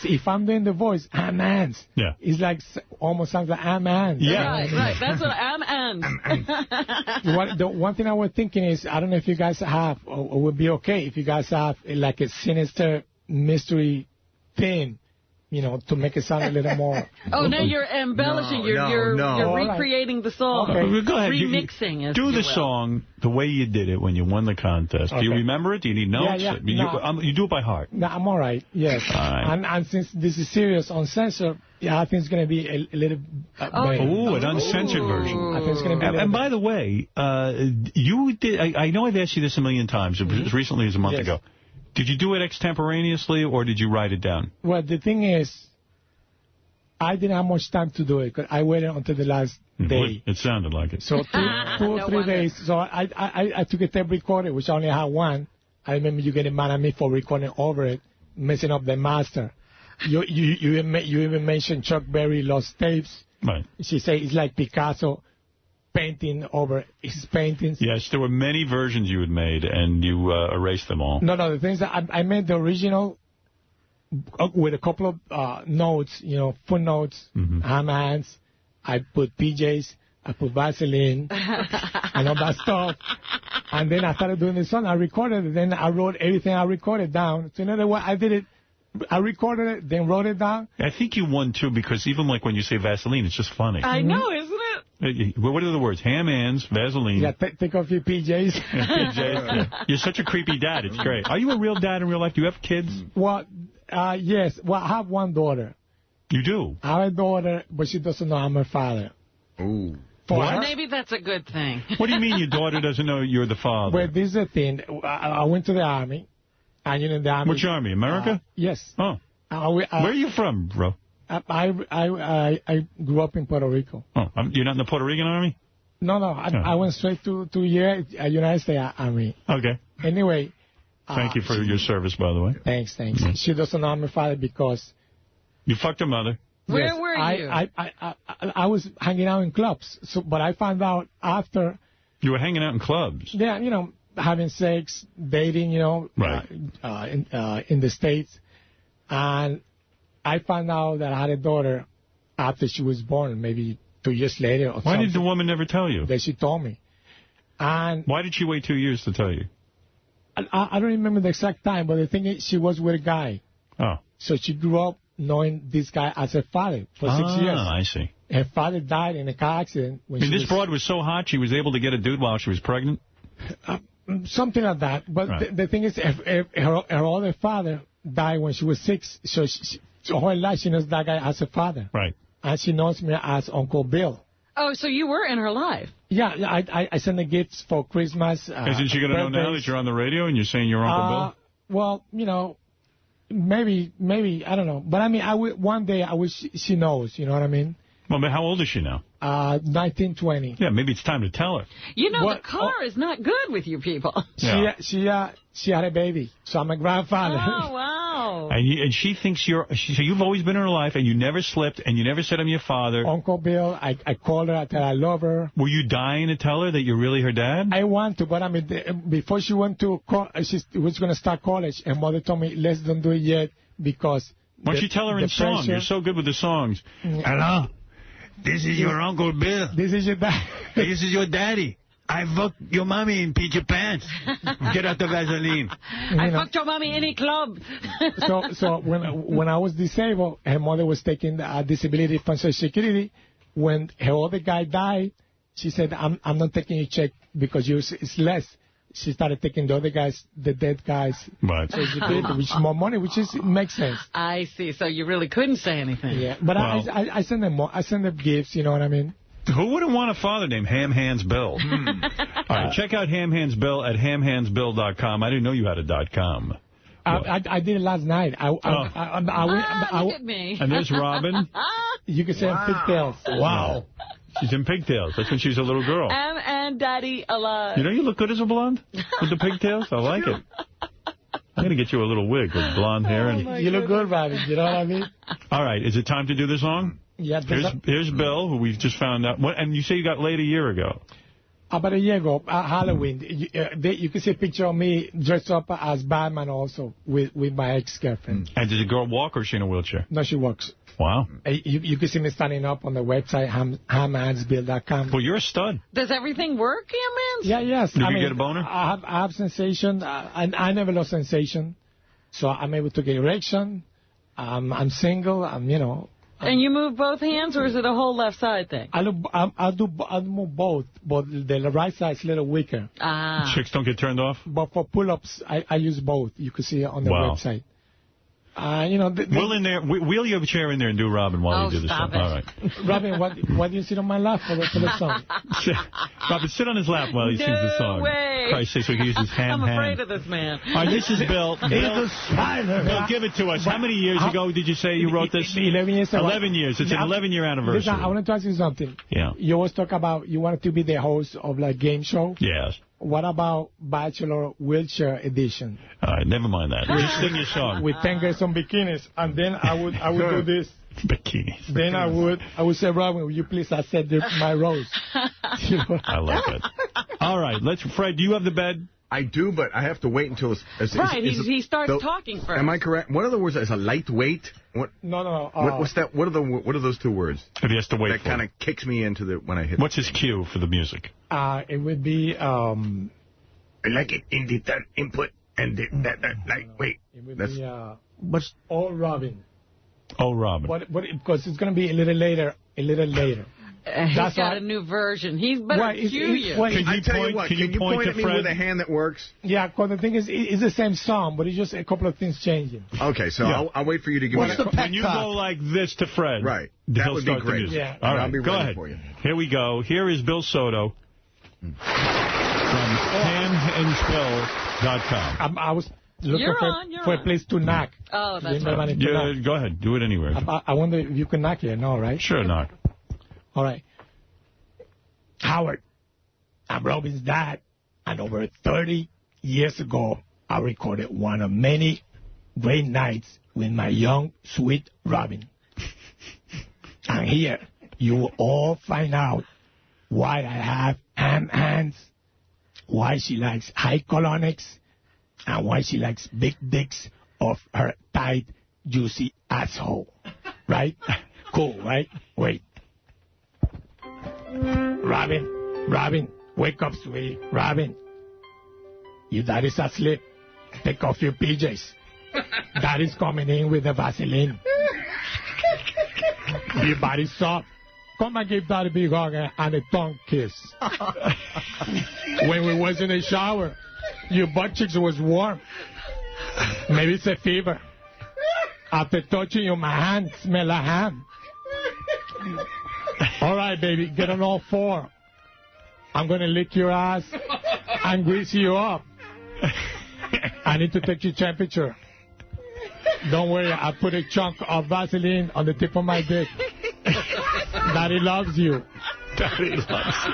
If I'm doing the voice, ham hands. Yeah. It's like, almost sounds like ham hands. Yeah. Right. That's what ham hands. The one thing I was thinking is, I don't know if you guys have, or would be okay if you guys have like a sinister mystery thing. To make it sound a little more... Oh, now you're embellishing. You're recreating the song. Okay. Go ahead. Remixing, do the song the way you did it when you won the contest. Okay. Do you remember it? Do you need notes? Yeah. You do it by heart. No, I'm all right, yes. All right. And since this is serious, uncensored, I think it's going to be a little... an uncensored version. I think it's going to be And by the way, you did... I know I've asked you this a million times, as recently as a month ago. Did you do it extemporaneously, or did you write it down? Well, the thing is, I didn't have much time to do it, because I waited until the last day. It sounded like it. So two or 3 days. So I took a tape recorder, which I only had one. I remember you getting mad at me for recording over it, messing up the master. You even mentioned Chuck Berry lost tapes. Right. She said it's like Picasso painting over his paintings. Yes, there were many versions you had made, and you erased them all. No, the things that I made the original with a couple of notes, footnotes, ham hands. I put PJs, I put Vaseline, and all that stuff. And then I started doing the song. I recorded it. Then I wrote everything I recorded down. So in other words, I did it. I recorded it, then wrote it down. I think you won, too, because even like when you say Vaseline, it's just funny. I know, isn't it? What are the words? Ham hands, Vaseline. Yeah, take off your PJs. PJs. Yeah. You're such a creepy dad. It's great. Are you a real dad in real life? Do you have kids? Well, yes. Well, I have one daughter. You do? I have a daughter, but she doesn't know I'm her father. Ooh. Well, maybe that's a good thing. What do you mean your daughter doesn't know you're the father? Well, this is the thing. I went to the Army. And in the Army. Which Army? America? Yes. Oh. Where are you from, bro? I grew up in Puerto Rico. Oh, you're not in the Puerto Rican Army? No. I went straight to United States Army. Okay. Anyway. Thank you for your service, by the way. Thanks. She doesn't know my father because... You fucked her mother? Where were you? I was hanging out in clubs, but I found out after... You were hanging out in clubs? Yeah, having sex, dating, right. In the States. And I found out that I had a daughter after she was born, maybe 2 years later. Or Why did the woman never tell you? That she told me. And why did she wait 2 years to tell you? I don't remember the exact time, but the thing is, she was with a guy. Oh. So she grew up knowing this guy as her father for 6 years. I see. Her father died in a car accident. This broad was so hot she was able to get a dude while she was pregnant? Something like that. But right. the thing is, her other father died when she was 6, so her whole life she knows that guy as her father. Right. And she knows me as Uncle Bill. Oh, so you were in her life. Yeah, I sent her gifts for Christmas. Isn't she going to know now that you're on the radio and you're saying you're Uncle Bill? Well, maybe, I don't know. But I mean, one day I wish she knows, you know what I mean? Well, but how old is she now? 1920. Yeah, maybe it's time to tell her. The car is not good with you people. Yeah. She had a baby, so I'm a grandfather. Oh, wow. Wow. And she thinks so you've always been in her life, and you never slipped, and you never said I'm your father. Uncle Bill, I called her, I said I love her. Were you dying to tell her that you're really her dad? I want to, but I mean, before she went to she was going to start college, and mother told me, let's don't do it yet, because... Why don't you tell her in song? You're so good with the songs. Hello? This is your Uncle Bill. This is your dad. This is your daddy. I fucked your mommy and peed your pants. Get out the Vaseline. I fucked your mommy in a club. so when I was disabled, her mother was taking disability from Social Security. When her other guy died, she said, I'm not taking your check because it's less. She started taking the other guys, the dead guys, Social Security, which is more money, makes sense. I see. So you really couldn't say anything. Yeah, but I send them gifts, you know what I mean? Who wouldn't want a father named Ham Hands Bill? All right, check out Ham Hands Bill at hamhandsbill.com. I didn't know you had a .com. I did it last night. Look at me. And there's Robin. You can say pigtails. Wow. She's in pigtails. That's when she's a little girl. And Daddy alive. You know you look good as a blonde with the pigtails? I like it. I'm going to get you a little wig with blonde hair. You look good, Robin. You know what I mean? All right. Is it time to do the song? Yeah. Here's Bill, who we've just found out. And you say you got laid a year ago. About a year ago, Halloween. You can see a picture of me dressed up as Batman also with my ex-girlfriend. And did the girl walk or is she in a wheelchair? No, she walks. Wow. You can see me standing up on the website, hamhandsbill.com. Well, you're a stud. Does everything work, Ham-Hands? Yeah, yes. Did you get a boner? I have sensation. I never lost sensation. So I'm able to get erection. I'm single. And you move both hands, or is it a whole left side thing? I'll move both, but the right side's a little weaker. Chicks don't get turned off? But for pull-ups, I use both. You can see it on the website. Wheel your chair in there and do Robin while you do the song. All right. Robin, why do you sit on my lap for the song? Robin, sit on his lap while he sings the song. No way. Christ's sake, so he uses ham. I'm afraid of this man. All right, this is Bill. Bill, give it to us. How many years ago did you say you wrote this? 11 years ago. 11 years. It's an 11-year anniversary. Listen, I want to ask you something. Yeah. You always talk about you wanted to be the host of like game show. Yes. What about Bachelor Wheelchair Edition? All right, never mind that. Just sing your song. With 10 girls on bikinis, and then I would do this. Bikinis. Then I would say, Robin, will you please accept my rose? I like it. All right, Fred, do you have the bed? I do, but I have to wait until he starts talking first. Am I correct? What are the words? Is a lightweight? What? No. What's that? What are those two words? If he has to wait that kind of kicks me into when I hit. What's his cue for the music? It would be. I like it in the input and that lightweight. It would be. What's All Robin? Oh, Robin. But because it's going to be a little later. He's got a new version. He's better cue you. Can you point at me with a hand that works? Yeah, because the thing is, it's the same song, but it's just a couple of things changing. Okay, so I'll wait for you to give me that. When you go like this to Fred, right, that would be great. Yeah. All right, I'll be go ready ahead. For you. Here we go. Here is Bill Soto from hamhandsbill.com. I was looking for a place to knock. Oh, that's right. Go ahead. Do it anywhere. I wonder if you can knock here. No, right? Sure, knock. All right. Howard, I'm Robin's dad, and over 30 years ago, I recorded one of many great nights with my young, sweet Robin. And here, you will all find out why I have ham hands, why she likes high colonics, and why she likes big dicks of her tight, juicy asshole. Right? Cool, right? Wait. Robin, wake up, sweetie. Robin, your daddy's asleep. Take off your PJs. Daddy's coming in with the Vaseline. Your body's soft. Come and give Daddy a big hug and a tongue kiss. When we was in the shower, your butt cheeks was warm. Maybe it's a fever. After touching you, my hand smell like ham. All right, baby, get on all four. I'm going to lick your ass and grease you up. I need to take your temperature. Don't worry, I put a chunk of Vaseline on the tip of my dick. Daddy loves you. Daddy loves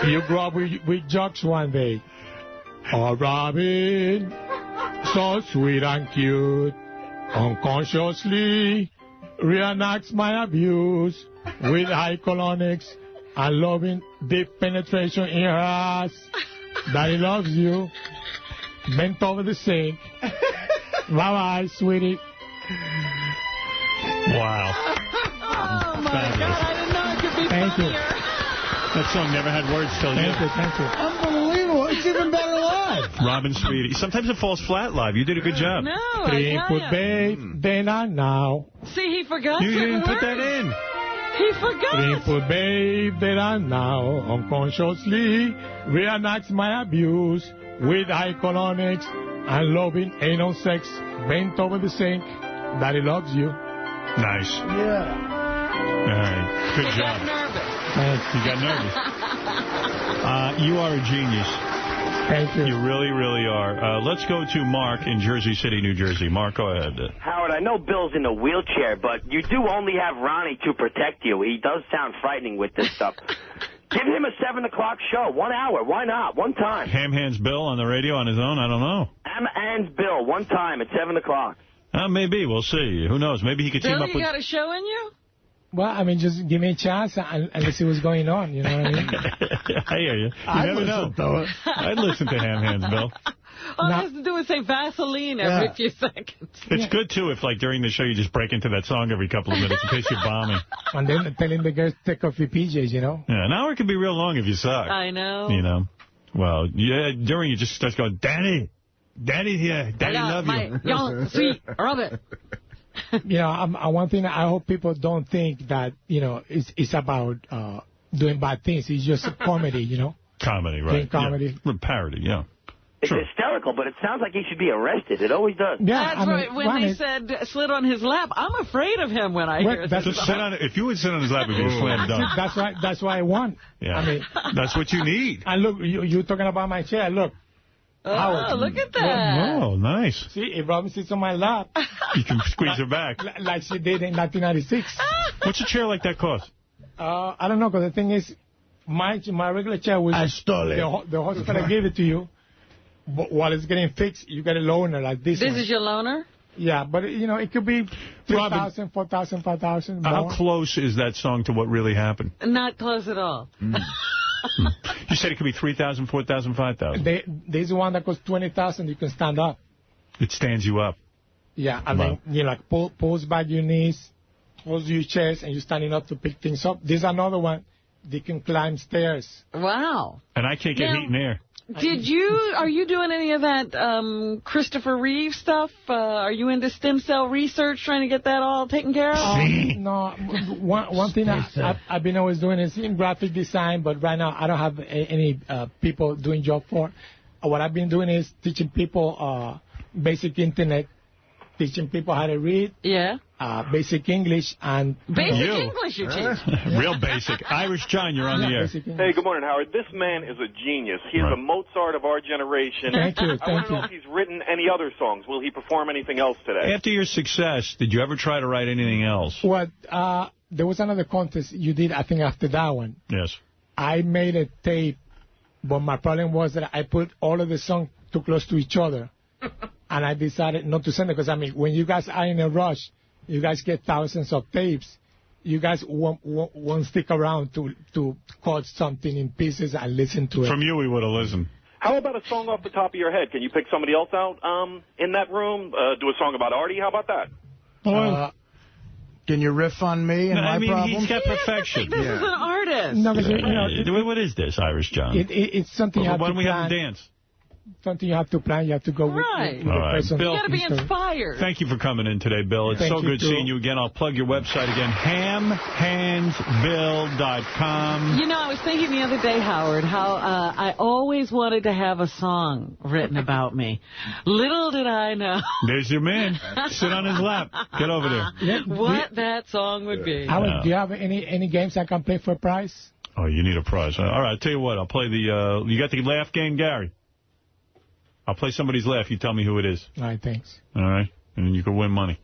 you. You grow up with jokes one day. Oh, Robin, so sweet and cute, unconsciously reenacts my abuse with high colonics and loving deep penetration in her ass. Daddy loves you. Bent over the sink. Bye-bye, sweetie. Wow. Oh, my God. I didn't know it could be Thank you. That song never had words till Thank you, thank you. Unbelievable. It's even better live. Robin Sweetie. Sometimes it falls flat live. You did a good job. No, I tell Input, ya. babe, then and now. See, he forgot You certain didn't put that words. in. He forgot. Input, babe, then and now. Unconsciously reenacts my abuse with high colonics and loving anal sex bent over the sink. Daddy loves you. Nice. Yeah. All right. Good He job. got nervous. You got nervous. You are a genius. Thank you. You really, really are. Let's go to Mark in Jersey City, New Jersey. Mark, go ahead. Howard, I know Bill's in a wheelchair, but you do only have Ronnie to protect you. He does sound frightening with this stuff. Give him a 7 o'clock show. 1 hour. Why not? One time. Ham Hands Bill on the radio on his own? I don't know. Ham Hands Bill. One time at 7 o'clock. Maybe. We'll see. Who knows? Maybe he could team Bill, up you with... got a show in you? Well, I mean, just give me a chance and let's see what's going on. You know what I mean? I hear you. You never know. I'd listen to Ham Hands Bill. All it has to do is say Vaseline every few seconds. It's good, too, if, like, during the show you just break into that song every couple of minutes in case you're bombing. And then telling the girls to take off your PJs, you know? Yeah, an hour can be real long if you suck. I know. You know? Well, yeah, during you just start going, Daddy, Daddy's here. Daddy love you. Young, sweet, Robert. You know, one thing, I hope people don't think that, you know, it's about doing bad things. It's just a comedy, you know? Comedy, right. Doing comedy. Yeah. Parody, yeah. It's hysterical, but it sounds like he should be arrested. It always does. Yeah, That's right. When they said slid on his lap, I'm afraid of him when I hear this. Just sit on it. If you would sit on his lap, it'd be a slam dunk. That's why I won. Yeah. I mean, that's what you need. And look, you're talking about my chair. Look. Oh, look at that. Oh, nice. See, if Robin sits on my lap, you can squeeze her back. Like she did in 1996. What's a chair like that cost? I don't know, because the thing is, my regular chair was... I stole it. The hospital gave it to you. But while it's getting fixed, you get a loaner like this This one. is your loaner? Yeah, but, you know, it could be 3,000, 4,000, 5,000. How close is that song to what really happened? Not close at all. You said it could be 3,000, 4,000, 5,000. There's one that costs 20,000. You can stand up. It stands you up. Yeah, I mean, you know, like pulls back your knees, pulls your chest, and you're standing up to pick things up. There's another one. They can climb stairs. Wow. And I can't get heat in there. Are you doing any of that Christopher Reeve stuff? Are you into stem cell research, trying to get that all taken care of? No, one thing I've been always doing is in graphic design, but right now I don't have any people doing job for. What I've been doing is teaching people basic internet, teaching people how to read. Yeah. Basic English and... Basic English you teach. Real basic. Irish John, you're on the air. Hey, good morning, Howard. This man is a genius. He is the Mozart of our generation. Thank you. I want to know if he's written any other songs. Will he perform anything else today? After your success, did you ever try to write anything else? What? There was another contest you did, I think, after that one. Yes. I made a tape, but my problem was that I put all of the songs too close to each other. And I decided not to send it, because, I mean, when you guys are in a rush, you guys get thousands of tapes. You guys won't stick around to cut something in pieces and listen to it. From you, we would have listened. How about a song off the top of your head? Can you pick somebody else out in that room? Do a song about Arty? How about that? Can you riff on me and my problem? He's got perfection. This is an artist. No, but you know, what is this, Irish John? It's something you have to plan. Why don't we have to dance? Something you have to plan. You have to go with the person. Bill, you got to be inspired. Thank you for coming in today, Bill. It's so good seeing you again. I'll plug your website again, hamhandsbill.com. You know, I was thinking the other day, Howard, how I always wanted to have a song written about me. Little did I know. There's your man. Sit on his lap. Get over there. What that song would be. Howard, do you have any games I can play for a prize? Oh, you need a prize. All right, I'll tell you what. I'll play the... you got the laugh game, Gary? I'll play somebody's laugh. You tell me who it is. All right, thanks. All right? And then you can win money.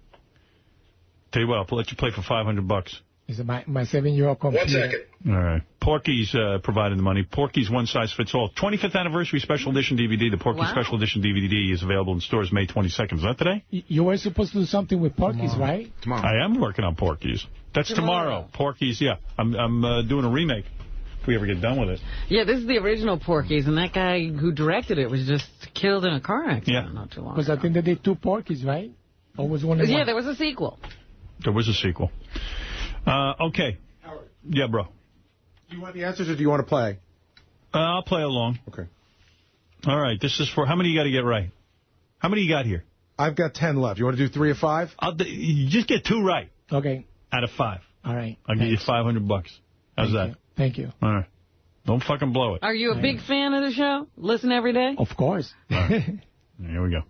Tell you what, I'll let you play for $500. It's my 7-year-old computer. 1 second. All right. Porky's providing the money. Porky's One Size Fits All. 25th Anniversary Special Edition DVD. The Porky Special Edition DVD is available in stores May 22nd. Is that today? You were supposed to do something with Porky's, right? Tomorrow. I am working on Porky's. That's tomorrow. Porky's, yeah. I'm doing a remake if we ever get done with it. Yeah, this is the original Porky's, and that guy who directed it was just killed in a car accident not too long ago. Because I think they did 2 Porky's, right? Or was one? Yeah, there was a sequel. There was a sequel. Okay. Howard. Yeah, bro. Do you want the answers or do you want to play? I'll play along. Okay. All right. This is for... How many you got to get right? How many you got here? I've got 10 left. You want to do 3 or 5? You just get 2 right. Okay. Out of 5. All right. I'll give you $500. How's that? Thank you. All right. Don't fucking blow it. Are you a big fan of the show? Listen every day? Of course. Right. Here we go.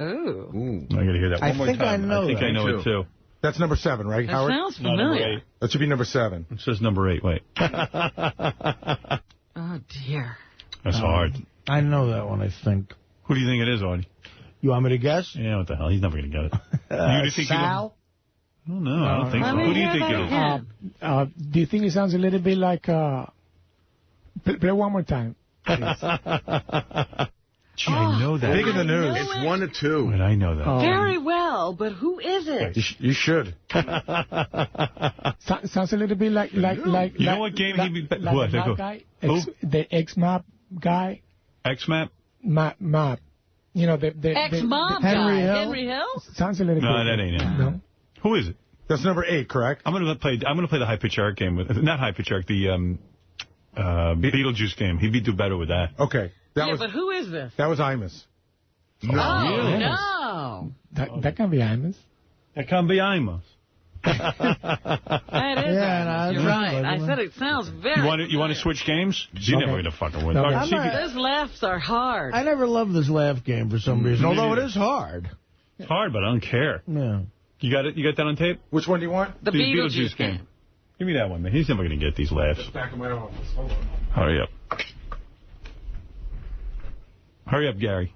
Ooh. I got to hear that one more time. I think I know it, too. That's number 7, right, That Howard? sounds familiar. That should be number 7. It says number 8. Wait. Oh, dear. That's hard. I know that one, I think. Who do you think it is, Arty? You want me to guess? Yeah, what the hell? He's never going to get it. You think Sal? I don't know. I don't think so. Who do you think it is? Do you think it sounds a little bit like... play one more time. Gee, I know that. Big in the news. It's 1 to 2. Wait, I know that. Very well, but who is it? You should. Sounds a little bit like... You know what game he'd be... Like what? the guy? Who? The X-Map guy. X-Map? Map. You know, the Ex-mob guy. Henry Hill? Sounds a little bit... No, that ain't it. No. Who is it? That's number 8, correct? I'm gonna play the high pitch Eric game with... Not high pitch Eric, the Beetlejuice game. He'd do better with that. Okay. But who is this? That was Imus. No. Really? No. That can be Imus. That can be Imus. That is Imus. You're right. I said it sounds very... You want to switch games? You're never going to fucking win. No, Those laughs are hard. I never loved this laugh game for some reason, although it is hard. It's hard, but I don't care. Yeah. You got it? You got that on tape? Which one do you want? The Beetlejuice game. Give me that one, man. He's never going to get these laughs. Back in my office. Hold on. Hurry up. Hurry up, Gary.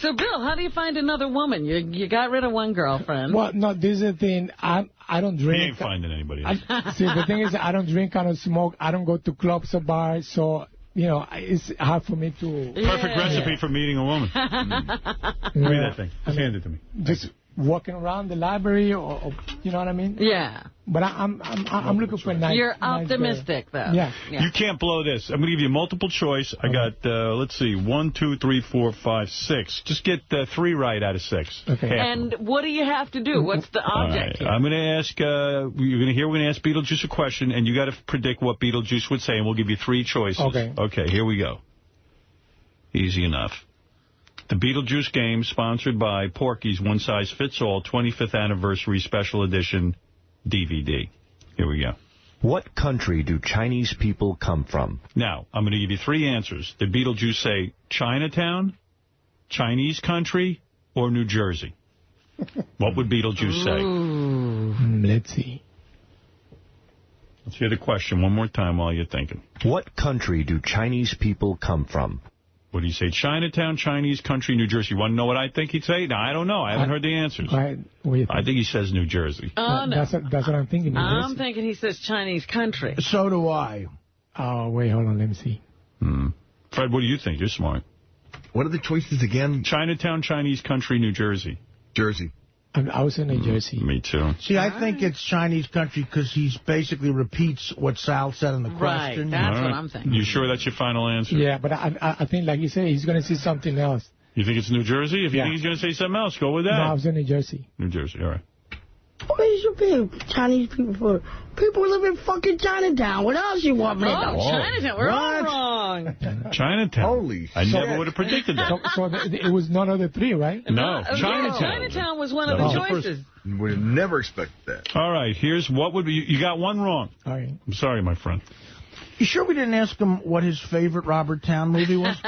So, Bill, how do you find another woman? You got rid of one girlfriend. Well, no, this is the thing. I don't drink. He ain't finding anybody else. See, the thing is, I don't drink, I don't smoke, I don't go to clubs or bars, so, you know, it's hard for me to... Perfect recipe for meeting a woman. Give me that thing. Just hand it to me. Just walking around the library, or you know what I mean? Yeah. But I'm looking for a nice... You're optimistic, though. Yeah. You can't blow this. I'm going to give you multiple choice. I got, let's see, 1, 2, 3, 4, 5, 6. Just get 3 right out of 6. Okay. And what do you have to do? What's the object here? I'm going to ask, we're going to ask Beetlejuice a question, and you got to predict what Beetlejuice would say, and we'll give you 3 choices. Okay. Okay, here we go. Easy enough. The Beetlejuice game, sponsored by Porky's One Size Fits All 25th Anniversary Special Edition DVD. Here we go. What country do Chinese people come from? Now, I'm going to give you 3 answers. Did Beetlejuice say Chinatown, Chinese country, or New Jersey? What would Beetlejuice say? Let's see. Let's hear the question one more time while you're thinking. What country do Chinese people come from? What do you say? Chinatown, Chinese country, New Jersey. You want to know what I think he'd say? No, I don't know. I haven't heard the answers. I think he says New Jersey. Oh, no. That's what I'm thinking. I'm thinking he says Chinese country. So do I. Oh, wait, hold on. Let me see. Fred, what do you think? You're smart. What are the choices again? Chinatown, Chinese country, New Jersey. Jersey. I was in New Jersey. Me too. See, I think it's Chinese country because he basically repeats what Sal said in the question. Right, that's what I'm thinking. You sure that's your final answer? Yeah, but I think, like you said, he's going to say something else. You think it's New Jersey? If you think he's going to say something else, go with that. No, I was in New Jersey. New Jersey, all right. What is you paying Chinese people for? People live in fucking Chinatown. What else you want me to know? Oh, Chinatown. We're all wrong. Chinatown. Holy I never would have predicted that. So it was none of the 3, right? No, Chinatown. Chinatown was one of the choices. Would have never expected that. All right, here's what would be... You got one wrong. All right. I'm sorry, my friend. You sure we didn't ask him what his favorite Robert Town movie was?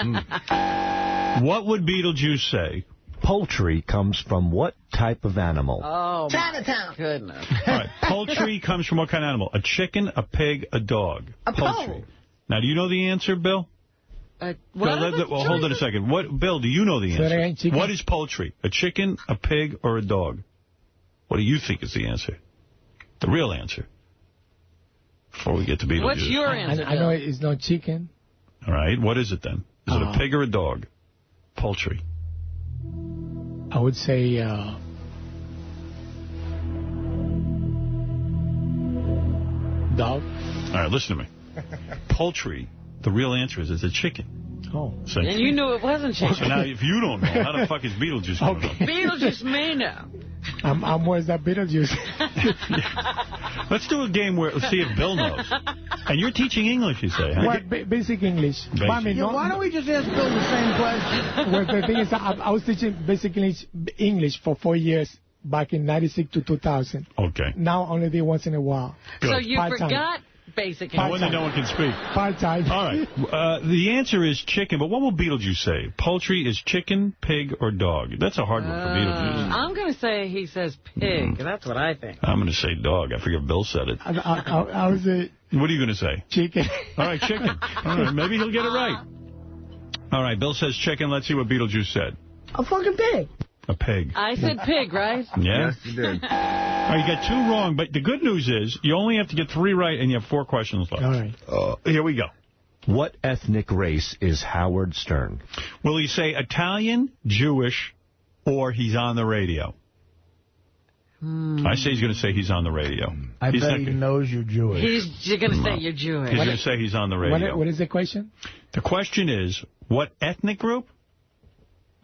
What would Beetlejuice say? Poultry comes from what type of animal? Oh, Chinatown. Goodness. All right, poultry comes from what kind of animal? A chicken, a pig, a dog? A poultry. Now, do you know the answer, Bill? Hold on a second. Bill, do you know the answer? What is poultry? A chicken, a pig, or a dog? What do you think is the answer? The real answer. Before we get to Beetlejuice. What's your answer, I know it's not chicken. All right. What is it then? Is it a pig or a dog? Poultry. I would say dog. All right, listen to me. Poultry, the real answer is it's a chicken. Oh. So, and you knew it wasn't chicken. So now, if you don't know, how the fuck is Beetlejuice going to know? Beetlejuice may know. I'm worse than Beetlejuice. Let's do a game where let's see if Bill knows. And you're teaching English, you say, huh? Well, basic English. Basic. I mean, Why don't we just ask Bill the same question? Well, the thing is, I was teaching basic English for 4 years back in 96 to 2000. Okay. Now only do once in a while. Good. So you forgot basic English. No one can speak. Part-time. All right. The answer is chicken, but what will Beetlejuice say? Poultry is chicken, pig, or dog? That's a hard one for Beetlejuice. I'm going to say he says pig. That's what I think. I'm going to say dog. I forget Bill said it. I was a... What are you going to say? Chicken. All right, chicken. All right, maybe he'll get it right. All right, Bill says chicken. Let's see what Beetlejuice said. A fucking pig. A pig. I said pig, right? Yeah? Yes, you did. All right, you got 2 wrong, but the good news is you only have to get 3 right, and you have 4 questions left. All right. Here we go. What ethnic race is Howard Stern? Will he say Italian, Jewish, or he's on the radio? I say he's going to say he's on the radio. I bet he knows you're Jewish. He's going to say you're Jewish. He's going to say he's on the radio. What is the question? The question is, what ethnic group?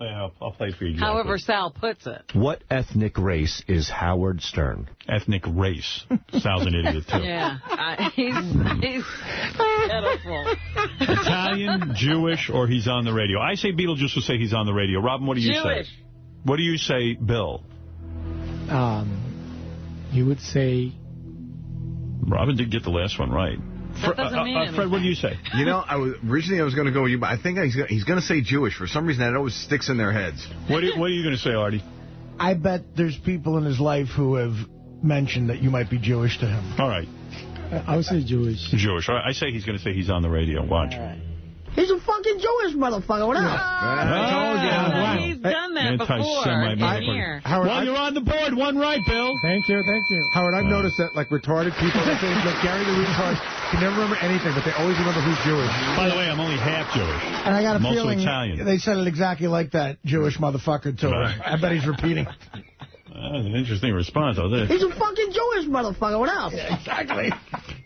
I'll play for you. However Sal puts it. What ethnic race is Howard Stern? Ethnic race. Sal's an idiot, too. Yeah. He's pitiful. Italian, Jewish, or he's on the radio. I say Beetlejuice will say he's on the radio. Robin, what do you Jewish. say? What do you say, Bill? You would say... Robin did get the last one right. That doesn't mean anything. Fred, what do you say? You know, originally I was going to go with you, but I think he's going to say Jewish. For some reason, that always sticks in their heads. What are you going to say, Artie? I bet there's people in his life who have mentioned that you might be Jewish to him. All right. I would say Jewish. Jewish. I say he's going to say he's on the radio. Watch. All right. He's a fucking Jewish motherfucker. What up? He's done that before. Here. Howard, well, you're on the board. 1 right, Bill. Thank you. Howard, I've noticed that, like, retarded people, like Gary the retard, can never remember anything, but they always remember who's Jewish. By the way, I'm only half Jewish. And I got a feeling Italian. They said it exactly like that, Jewish motherfucker, to him. I bet he's repeating. That's an interesting response. He's a fucking Jewish motherfucker. What else? Yeah, exactly.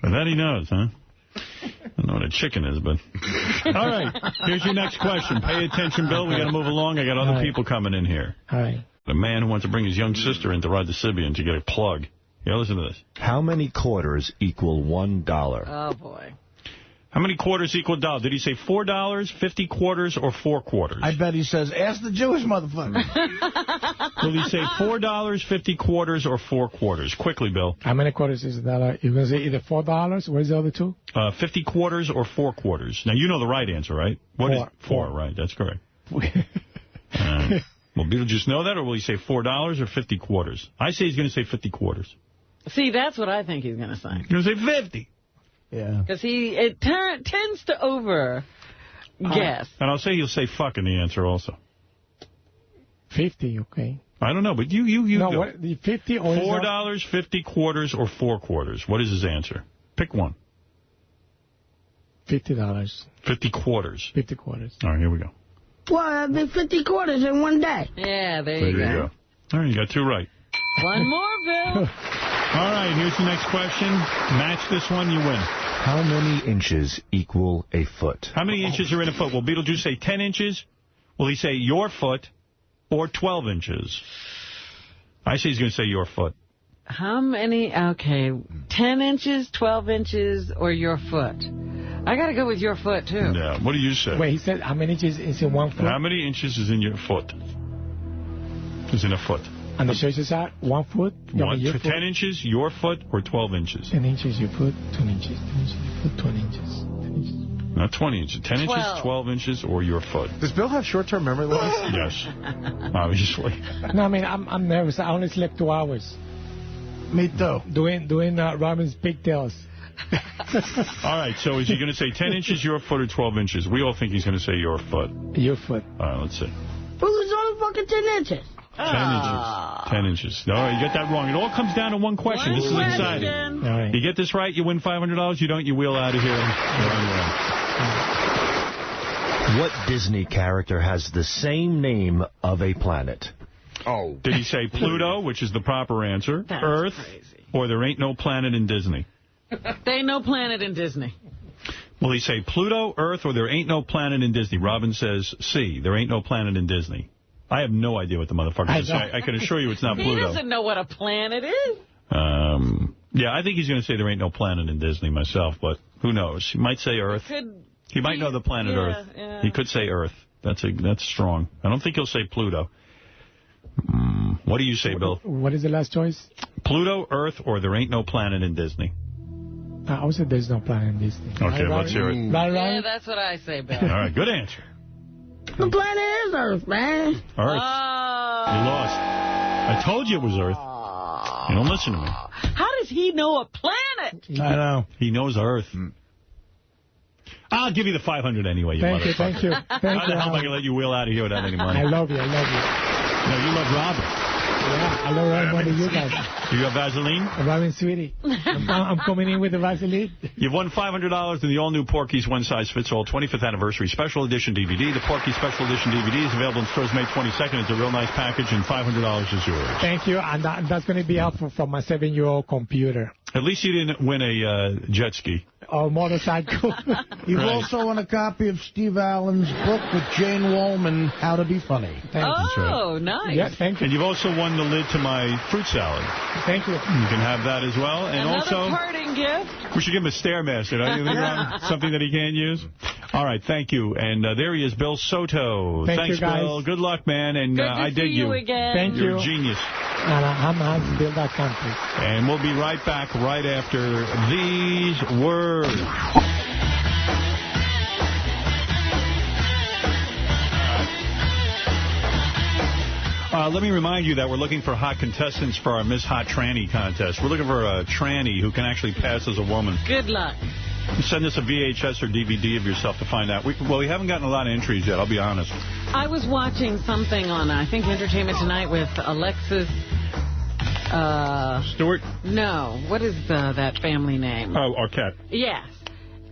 But that he knows, huh? I don't know what a chicken is, but... All right, here's your next question. Pay attention, Bill. We got to move along. I got other people coming in here. All right. A man who wants to bring his young sister in to ride the Sibian to get a plug. Yeah, listen to this. How many quarters equal $1? Oh, boy. How many quarters equal $1? Did he say $4, 50 quarters, or 4 quarters? I bet he says, ask the Jewish motherfucker. Will he say $4, 50 quarters, or 4 quarters? Quickly, Bill. How many quarters is that? You're going to say either $4? What is the other 2? 50 quarters or 4 quarters. Now, you know the right answer, right? What is 4, right? That's correct. Will Beetlejuice know that, or will he say $4 or 50 quarters? I say he's going to say 50 quarters. See, that's what I think he's going to say. He's going to say 50. Yeah. Because it tends to over-guess. And I'll say he'll say fuck in the answer also. 50, okay. I don't know, but you no, go. What, the 50 or $4, 50 quarters, or 4 quarters? What is his answer? Pick one. $50. 50 quarters. 50 quarters. All right, here we go. Well, that'd be 50 quarters in 1 day. Yeah, there you go. All right, you got 2 right. 1 more, Bill. All right, here's the next question. Match this one, you win. How many inches equal a foot? How many inches are in a foot? Will Beetlejuice say 10 inches? Will he say your foot or 12 inches? I say he's going to say your foot. How many? Okay, 10 inches, 12 inches, or your foot? I got to go with your foot, too. Yeah, what do you say? Wait, he said how many inches is in 1 foot? How many inches is in your foot? Is in a foot. And the churches are 1 foot? 10 inches, your foot, or 12 inches? 10 inches, your foot, 10 inches, 10 inches, your foot, 20 inches. 10 inches. Not 20 inches. 10 inches, 12 inches, or your foot. Does Bill have short-term memory loss? Yes, obviously. No, I mean, I'm nervous. I only slept 2 hours. Me too. Doing Robin's pigtails. All right, so is he going to say 10 inches, your foot, or 12 inches? We all think he's going to say your foot. Your foot. All right, let's see. Well, it's only fucking 10 inches. 10 inches. No, you got that wrong. It all comes down to one question. This is exciting. All right. You get this right, you win $500. You don't, you wheel out of here. What Disney character has the same name of a planet? Oh. Did he say Pluto, which is the proper answer, That's Earth, crazy. or there ain't no planet in Disney? There ain't no planet in Disney. Will he say Pluto, Earth, or there ain't no planet in Disney? Robin says C, there ain't no planet in Disney. I have no idea what the motherfucker is. I can assure you it's not Pluto. He doesn't know what a planet is. Yeah, I think he's going to say there ain't no planet in Disney myself, but who knows? He might say Earth. He might know the planet Earth. Yeah. He could say Earth. That's strong. I don't think he'll say Pluto. What do you say, Bill? What is the last choice? Pluto, Earth, or there ain't no planet in Disney? I would say there's no planet in Disney. Okay, let's hear it. Right? Yeah, that's what I say, Bill. All right, good answer. The planet is Earth, man. Earth. You lost. I told you it was Earth. You don't listen to me. How does he know a planet? I know. He knows Earth. I'll give you the $500 anyway, you Thank you, motherfucker. thank you. How the hell am I going to let you wheel out of here without any money? I love you, I love you. No, you love Robin. Yeah, I love Robin more than you guys. You got Vaseline? Robin, sweetie. I'm coming in with the Vaseline. You've won $500 in the all-new Porky's one-size-fits-all 25th anniversary special edition DVD. The Porky special edition DVD is available in stores May 22nd. It's a real nice package, and $500 is yours. Thank you, and that's going to be helpful for my 7-year-old computer. At least you didn't win a jet ski. Or motorcycle. You've also won a copy of Steve Allen's book with Jane Wolman, How to Be Funny. Oh, nice. Yeah, thank you. And you've also won the lid to my fruit salad. Thank you. You can have that as well. And Another also, parting gift. we should give him a Stairmaster. Don't you think, Ron? Something that he can't use? All right, thank you. And there he is, Bill Soto. Thanks, you, guys. Bill. Good luck, man. And Good to I dig see you again. Thank you. You're a genius. And I'm to build that country. And we'll be right back right after these words. Let me remind you that we're looking for hot contestants for our Miss Hot Tranny contest. We're looking for a tranny who can actually pass as a woman. Good luck. Send us a VHS or DVD of yourself to find out. We haven't gotten a lot of entries yet, I'll be honest. I was watching something on, I think, Entertainment Tonight with Alexis... Stewart? No. What is that family name? Oh, Arquette. Yes.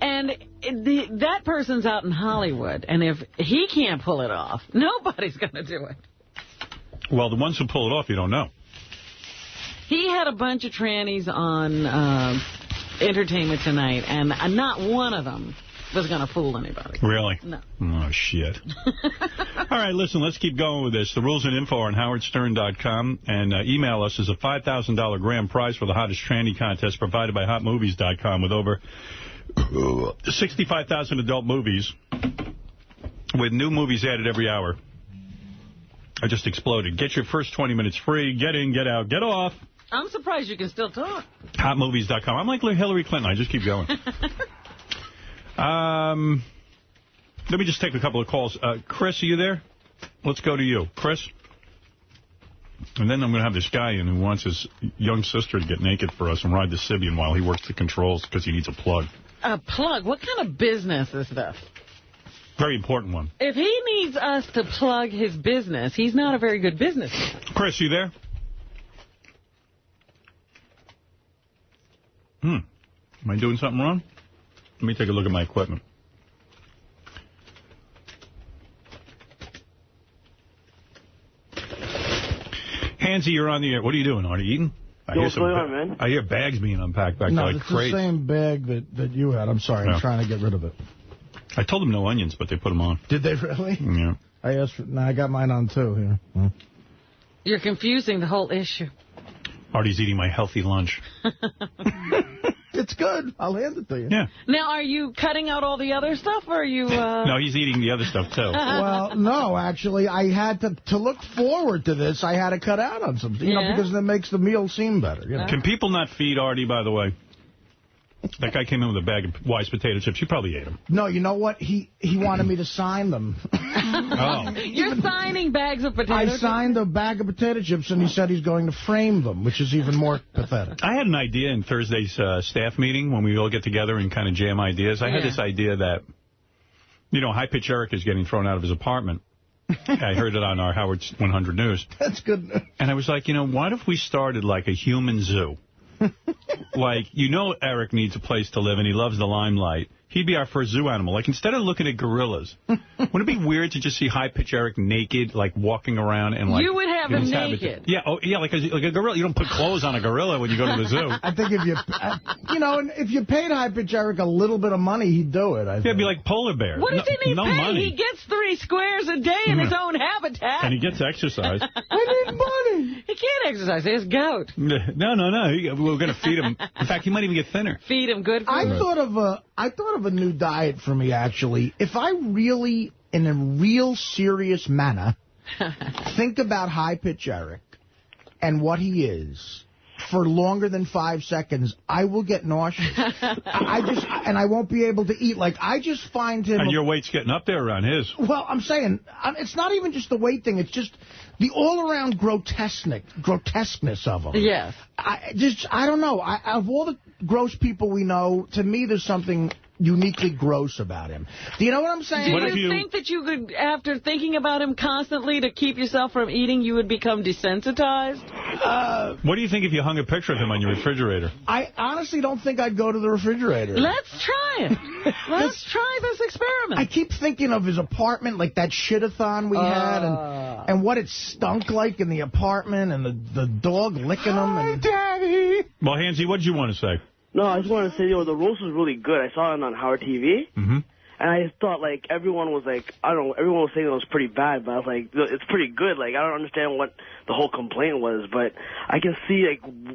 And that person's out in Hollywood, and if he can't pull it off, nobody's going to do it. Well, the ones who pull it off, you don't know. He had a bunch of trannies on Entertainment Tonight, and not one of them was going to fool anybody. Really? No. Oh, shit. All right, listen, let's keep going with this. The rules and info are on howardstern.com, and email us as a $5,000 grand prize for the hottest tranny contest provided by hotmovies.com with over 65,000 adult movies with new movies added every hour. I just exploded. Get your first 20 minutes free. Get in, get out, get off. I'm surprised you can still talk. Hotmovies.com. I'm like Hillary Clinton. I just keep going. Let me just take a couple of calls. Chris, are you there? Let's go to you. Chris? And then I'm going to have this guy in who wants his young sister to get naked for us and ride the Sibian while he works the controls because he needs a plug. A plug? What kind of business is this? Very important one. If he needs us to plug his business, he's not a very good businessman. Chris, you there? Am I doing something wrong? Let me take a look at my equipment. Hansy, you're on the air. What are you doing? Are you eating? What's going on, man? I hear bags being unpacked back there. No, like it's crates. the same bag that you had. I'm sorry. I'm trying to get rid of it. I told them no onions, but they put them on. Did they really? Yeah. I asked for... No, I got mine on, too. Here. You're confusing the whole issue. Artie's eating my healthy lunch. It's good. I'll hand it to you. Yeah. Now, are you cutting out all the other stuff, or are you... No, he's eating the other stuff, too. Well, no, actually, I had to look forward to this. I had to cut out on something, you know, because that makes the meal seem better. You know? Can people not feed Artie, by the way? That guy came in with a bag of Wise potato chips. You probably ate them. No, you know what? He wanted me to sign them. Oh. You're signing bags of potato chips? I signed a bag of potato chips, and he said he's going to frame them, which is even more pathetic. I had an idea in Thursday's staff meeting when we all get together and kind of jam ideas. I had this idea that, you know, High Pitch Eric is getting thrown out of his apartment. I heard it on our Howard 100 News. That's good. And I was like, what if we started like a human zoo? Like, Eric needs a place to live, and he loves the limelight. He'd be our first zoo animal. Like, instead of looking at gorillas, wouldn't it be weird to just see high-pitch Eric naked, like, walking around and, like... You would have him naked. Yeah, like a gorilla. You don't put clothes on a gorilla when you go to the zoo. I think if if you paid high-pitch Eric a little bit of money, he'd do it. It'd be like polar bear. What does he pay? Money. He gets 3 squares a day in his own habitat. And he gets exercise. I need money. He can't exercise. He has gout. No. We're going to feed him. In fact, he might even get thinner. Feed him good food. I thought of a new diet for me, actually. If I really, in a real serious manner, think about high-pitch Eric and what he is for longer than 5 seconds, I will get nauseous. And I won't be able to eat. Like, I just find him... And your weight's getting up there around his. Well, I'm saying, it's not even just the weight thing. It's just the all-around grotesqueness of him. Yes. I don't know. Of all the gross people we know, to me, there's something uniquely gross about him. Do you know what I'm saying? Do you think that you could, after thinking about him constantly to keep yourself from eating, you would become desensitized? What do you think if you hung a picture of him on your refrigerator? I honestly don't think I'd go to the refrigerator. Let's try it. Let's try this experiment. I keep thinking of his apartment, like that shit-a-thon we had, and what it stunk like in the apartment, and the dog licking him. Hi, Daddy! Well, Hansy, what did you want to say? No, I just wanted to say, the roast was really good. I saw it on Howard TV. Mm-hmm. And I thought, like, everyone was like, I don't know, everyone was saying it was pretty bad, but I was like, it's pretty good. Like, I don't understand what the whole complaint was, but I can see,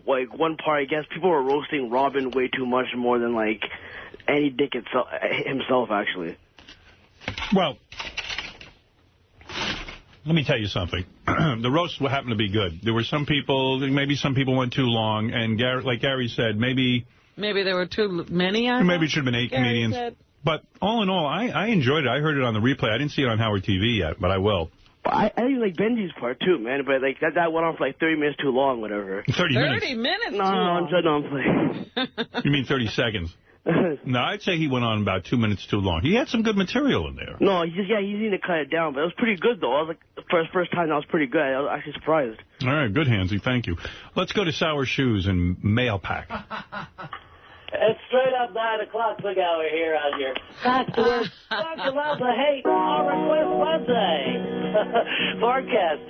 like one part, I guess, people were roasting Robin way too much more than, like, Andy Dick himself, actually. Well, let me tell you something. The roast happened to be good. There were maybe some people went too long, and like Gary said, maybe there were too many. Maybe it should have been 8 comedians. But all in all, I enjoyed it. I heard it on the replay. I didn't see it on Howard TV yet, but I will. I didn't like Benji's part, too, man. But like that went on for like 30 minutes too long, whatever. 30 minutes? 30 minutes? No, I'm playing. You mean 30 seconds? No, I'd say he went on about 2 minutes too long. He had some good material in there. No, he needed to cut it down, but it was pretty good, though. I was like, first time that was pretty good. I was actually surprised. All right, good, Hansy. Thank you. Let's go to Sour Shoes and Mail Pack. It's straight up 9 o'clock big hour here on your Back to Work, talking about the hate all request Monday forecast.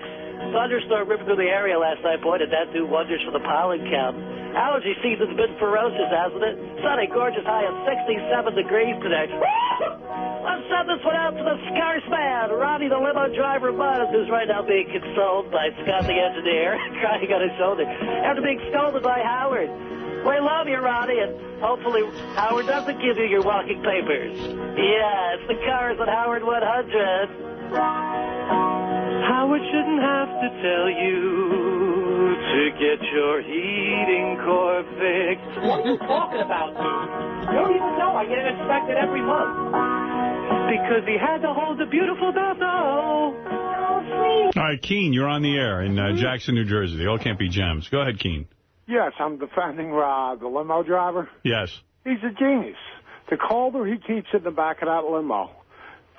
Thunderstorm ripping through the area last night. Boy, did that do wonders for the pollen count. Allergy season's been ferocious, hasn't it? Sunny, gorgeous high of 67 degrees today. Let's send this one out to the scarce man, Ronnie the limo driver Buzz, who's right now being consoled by Scott the engineer, crying on his shoulder, after being scolded by Howard. We love you, Ronnie, and hopefully Howard doesn't give you your walking papers. Yeah, it's the cars at Howard 100. Howard shouldn't have to tell you to get your heating core fixed. What are you talking about, dude? You don't even know. I get it inspected every month. Because he had to hold the beautiful Bethel. All right, Keen, you're on the air in Jackson, New Jersey. They all can't be gems. Go ahead, Keen. Yes, I'm defending the limo driver. Yes. He's a genius. The colder he keeps it in the back of that limo,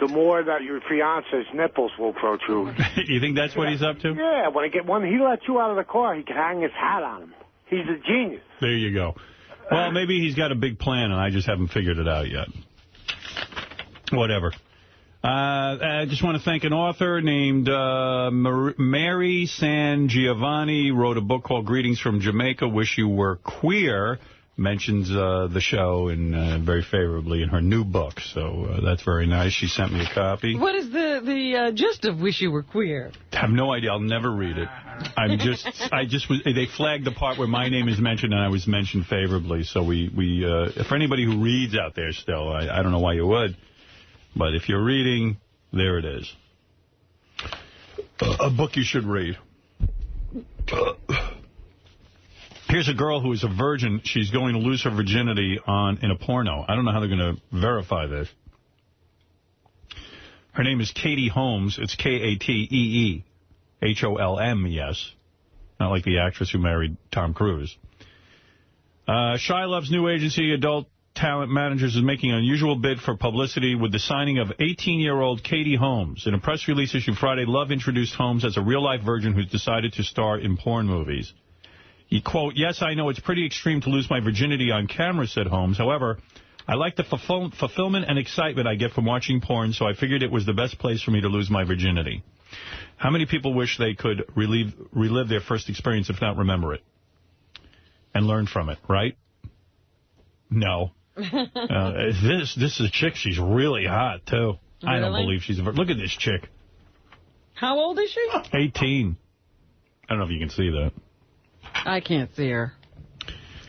the more that your fiance's nipples will protrude. You think that's what he's up to? Yeah, when he lets you out of the car, he can hang his hat on him. He's a genius. There you go. Well, maybe he's got a big plan, and I just haven't figured it out yet. Whatever. I just want to thank an author named Mary San Giovanni, wrote a book called Greetings from Jamaica, Wish You Were Queer, mentions the show very favorably in her new book, so that's very nice. She sent me a copy. What is the gist of Wish You Were Queer? I have no idea. I'll never read it. They flagged the part where my name is mentioned and I was mentioned favorably, so for anybody who reads out there still, I don't know why you would. But if you're reading, there it is. A book you should read. Here's a girl who is a virgin. She's going to lose her virginity in a porno. I don't know how they're going to verify this. Her name is Katie Holmes. It's Kateeholm, yes. Not like the actress who married Tom Cruise. Shia LaBeouf's new agency, Adult Talent Managers is making an unusual bid for publicity with the signing of 18-year-old Katie Holmes. In a press release issued Friday, Love introduced Holmes as a real-life virgin who's decided to star in porn movies. He, quote, "Yes, I know it's pretty extreme to lose my virginity on camera," said Holmes. "However, I like the fulfillment and excitement I get from watching porn, so I figured it was the best place for me to lose my virginity." How many people wish they could relive their first experience, if not remember it? And learn from it, right? No. This is a chick. She's really hot, too. Really? I don't believe she's a virgin. Look at this chick. How old is she? 18. I don't know if you can see that. I can't see her.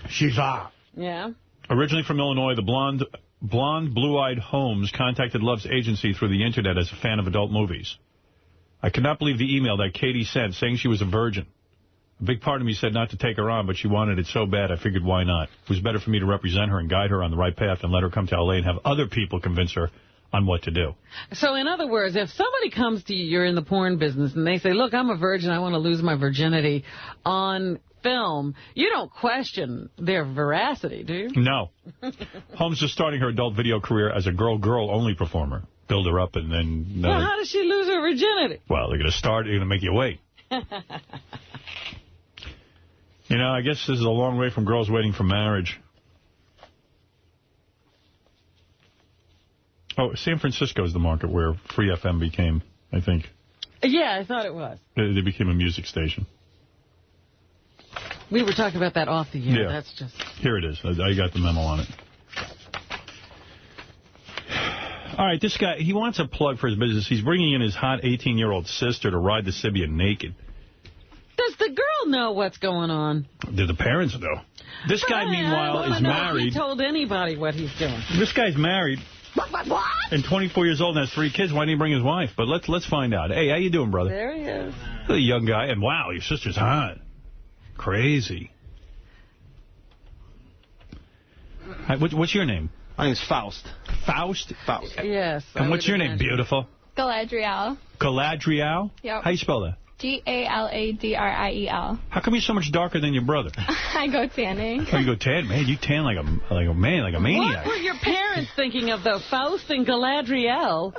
She's hot. Yeah. Originally from Illinois, the blonde, blue-eyed Holmes contacted Love's agency through the Internet as a fan of adult movies. "I could not believe the email that Katie sent saying she was a virgin. A big part of me said not to take her on, but she wanted it so bad I figured why not. It was better for me to represent her and guide her on the right path than let her come to L.A. and have other people convince her on what to do." So, in other words, if somebody comes to you, you're in the porn business, and they say, "Look, I'm a virgin, I want to lose my virginity on film," you don't question their veracity, do you? No. Holmes is starting her adult video career as a girl-only performer. Build her up and then... Well, how does she lose her virginity? Well, they're going to start, they're going to make you wait. You know, I guess this is a long way from girls waiting for marriage. Oh, San Francisco is the market where Free FM became, I think. Yeah, I thought it was. They became a music station. We were talking about that off the air. Yeah. That's just... Here it is. I got the memo on it. All right, this guy, he wants a plug for his business. He's bringing in his hot 18-year-old sister to ride the Sibian naked. Does the girl know what's going on? Do the parents know? This guy, meanwhile, is married. He told anybody what he's doing. This guy's married. What? And 24 years old and has 3 kids. Why didn't he bring his wife? But let's find out. Hey, how you doing, brother? There he is. A young guy. And wow, your sister's hot. Crazy. Hi, what's your name? My name's Faust. Faust? Faust. Yes. And what's your name, beautiful? Galadriel. Galadriel? Yep. How you spell that? Galadriel. How come you're so much darker than your brother? I go tanning. Oh, you go tan? Man, you tan like a maniac. What were your parents thinking of, though? Faust and Galadriel?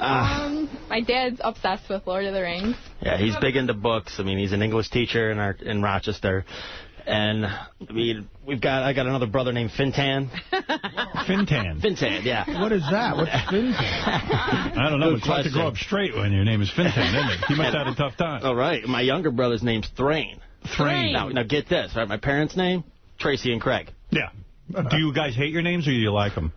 My dad's obsessed with Lord of the Rings. Yeah, he's big into books. I mean, he's an English teacher in Rochester. And I mean, I got another brother named Fintan. Fintan? Fintan, yeah. What is that? What's Fintan? I don't know. It's hard to grow up straight when your name is Fintan, isn't it? You must have had a tough time. All right. My younger brother's name's Thrain. Thrain. Now get this, right? My parents' name, Tracy and Craig. Yeah. Do you guys hate your names or do you like them?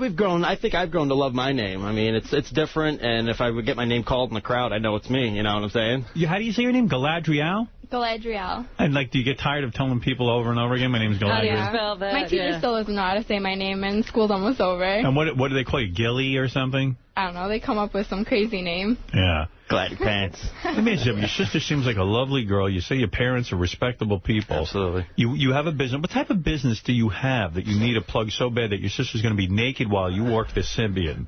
We've grown. I think I've grown to love my name. I mean, it's different, and if I would get my name called in the crowd, I know it's me. You know what I'm saying? How do you say your name? Galadriel? Galadriel. And, do you get tired of telling people over and over again, my name's Galadriel? How do you spell that? My teacher still doesn't know how to say my name, and school's almost over. And what do they call you, Gilly or something? I don't know. They come up with some crazy name. Yeah. Glad your pants. Let me ask you, your sister seems like a lovely girl. You say your parents are respectable people. Absolutely. You have a business. What type of business do you have that you need a plug so bad that your sister's going to be naked while you work the Symbian?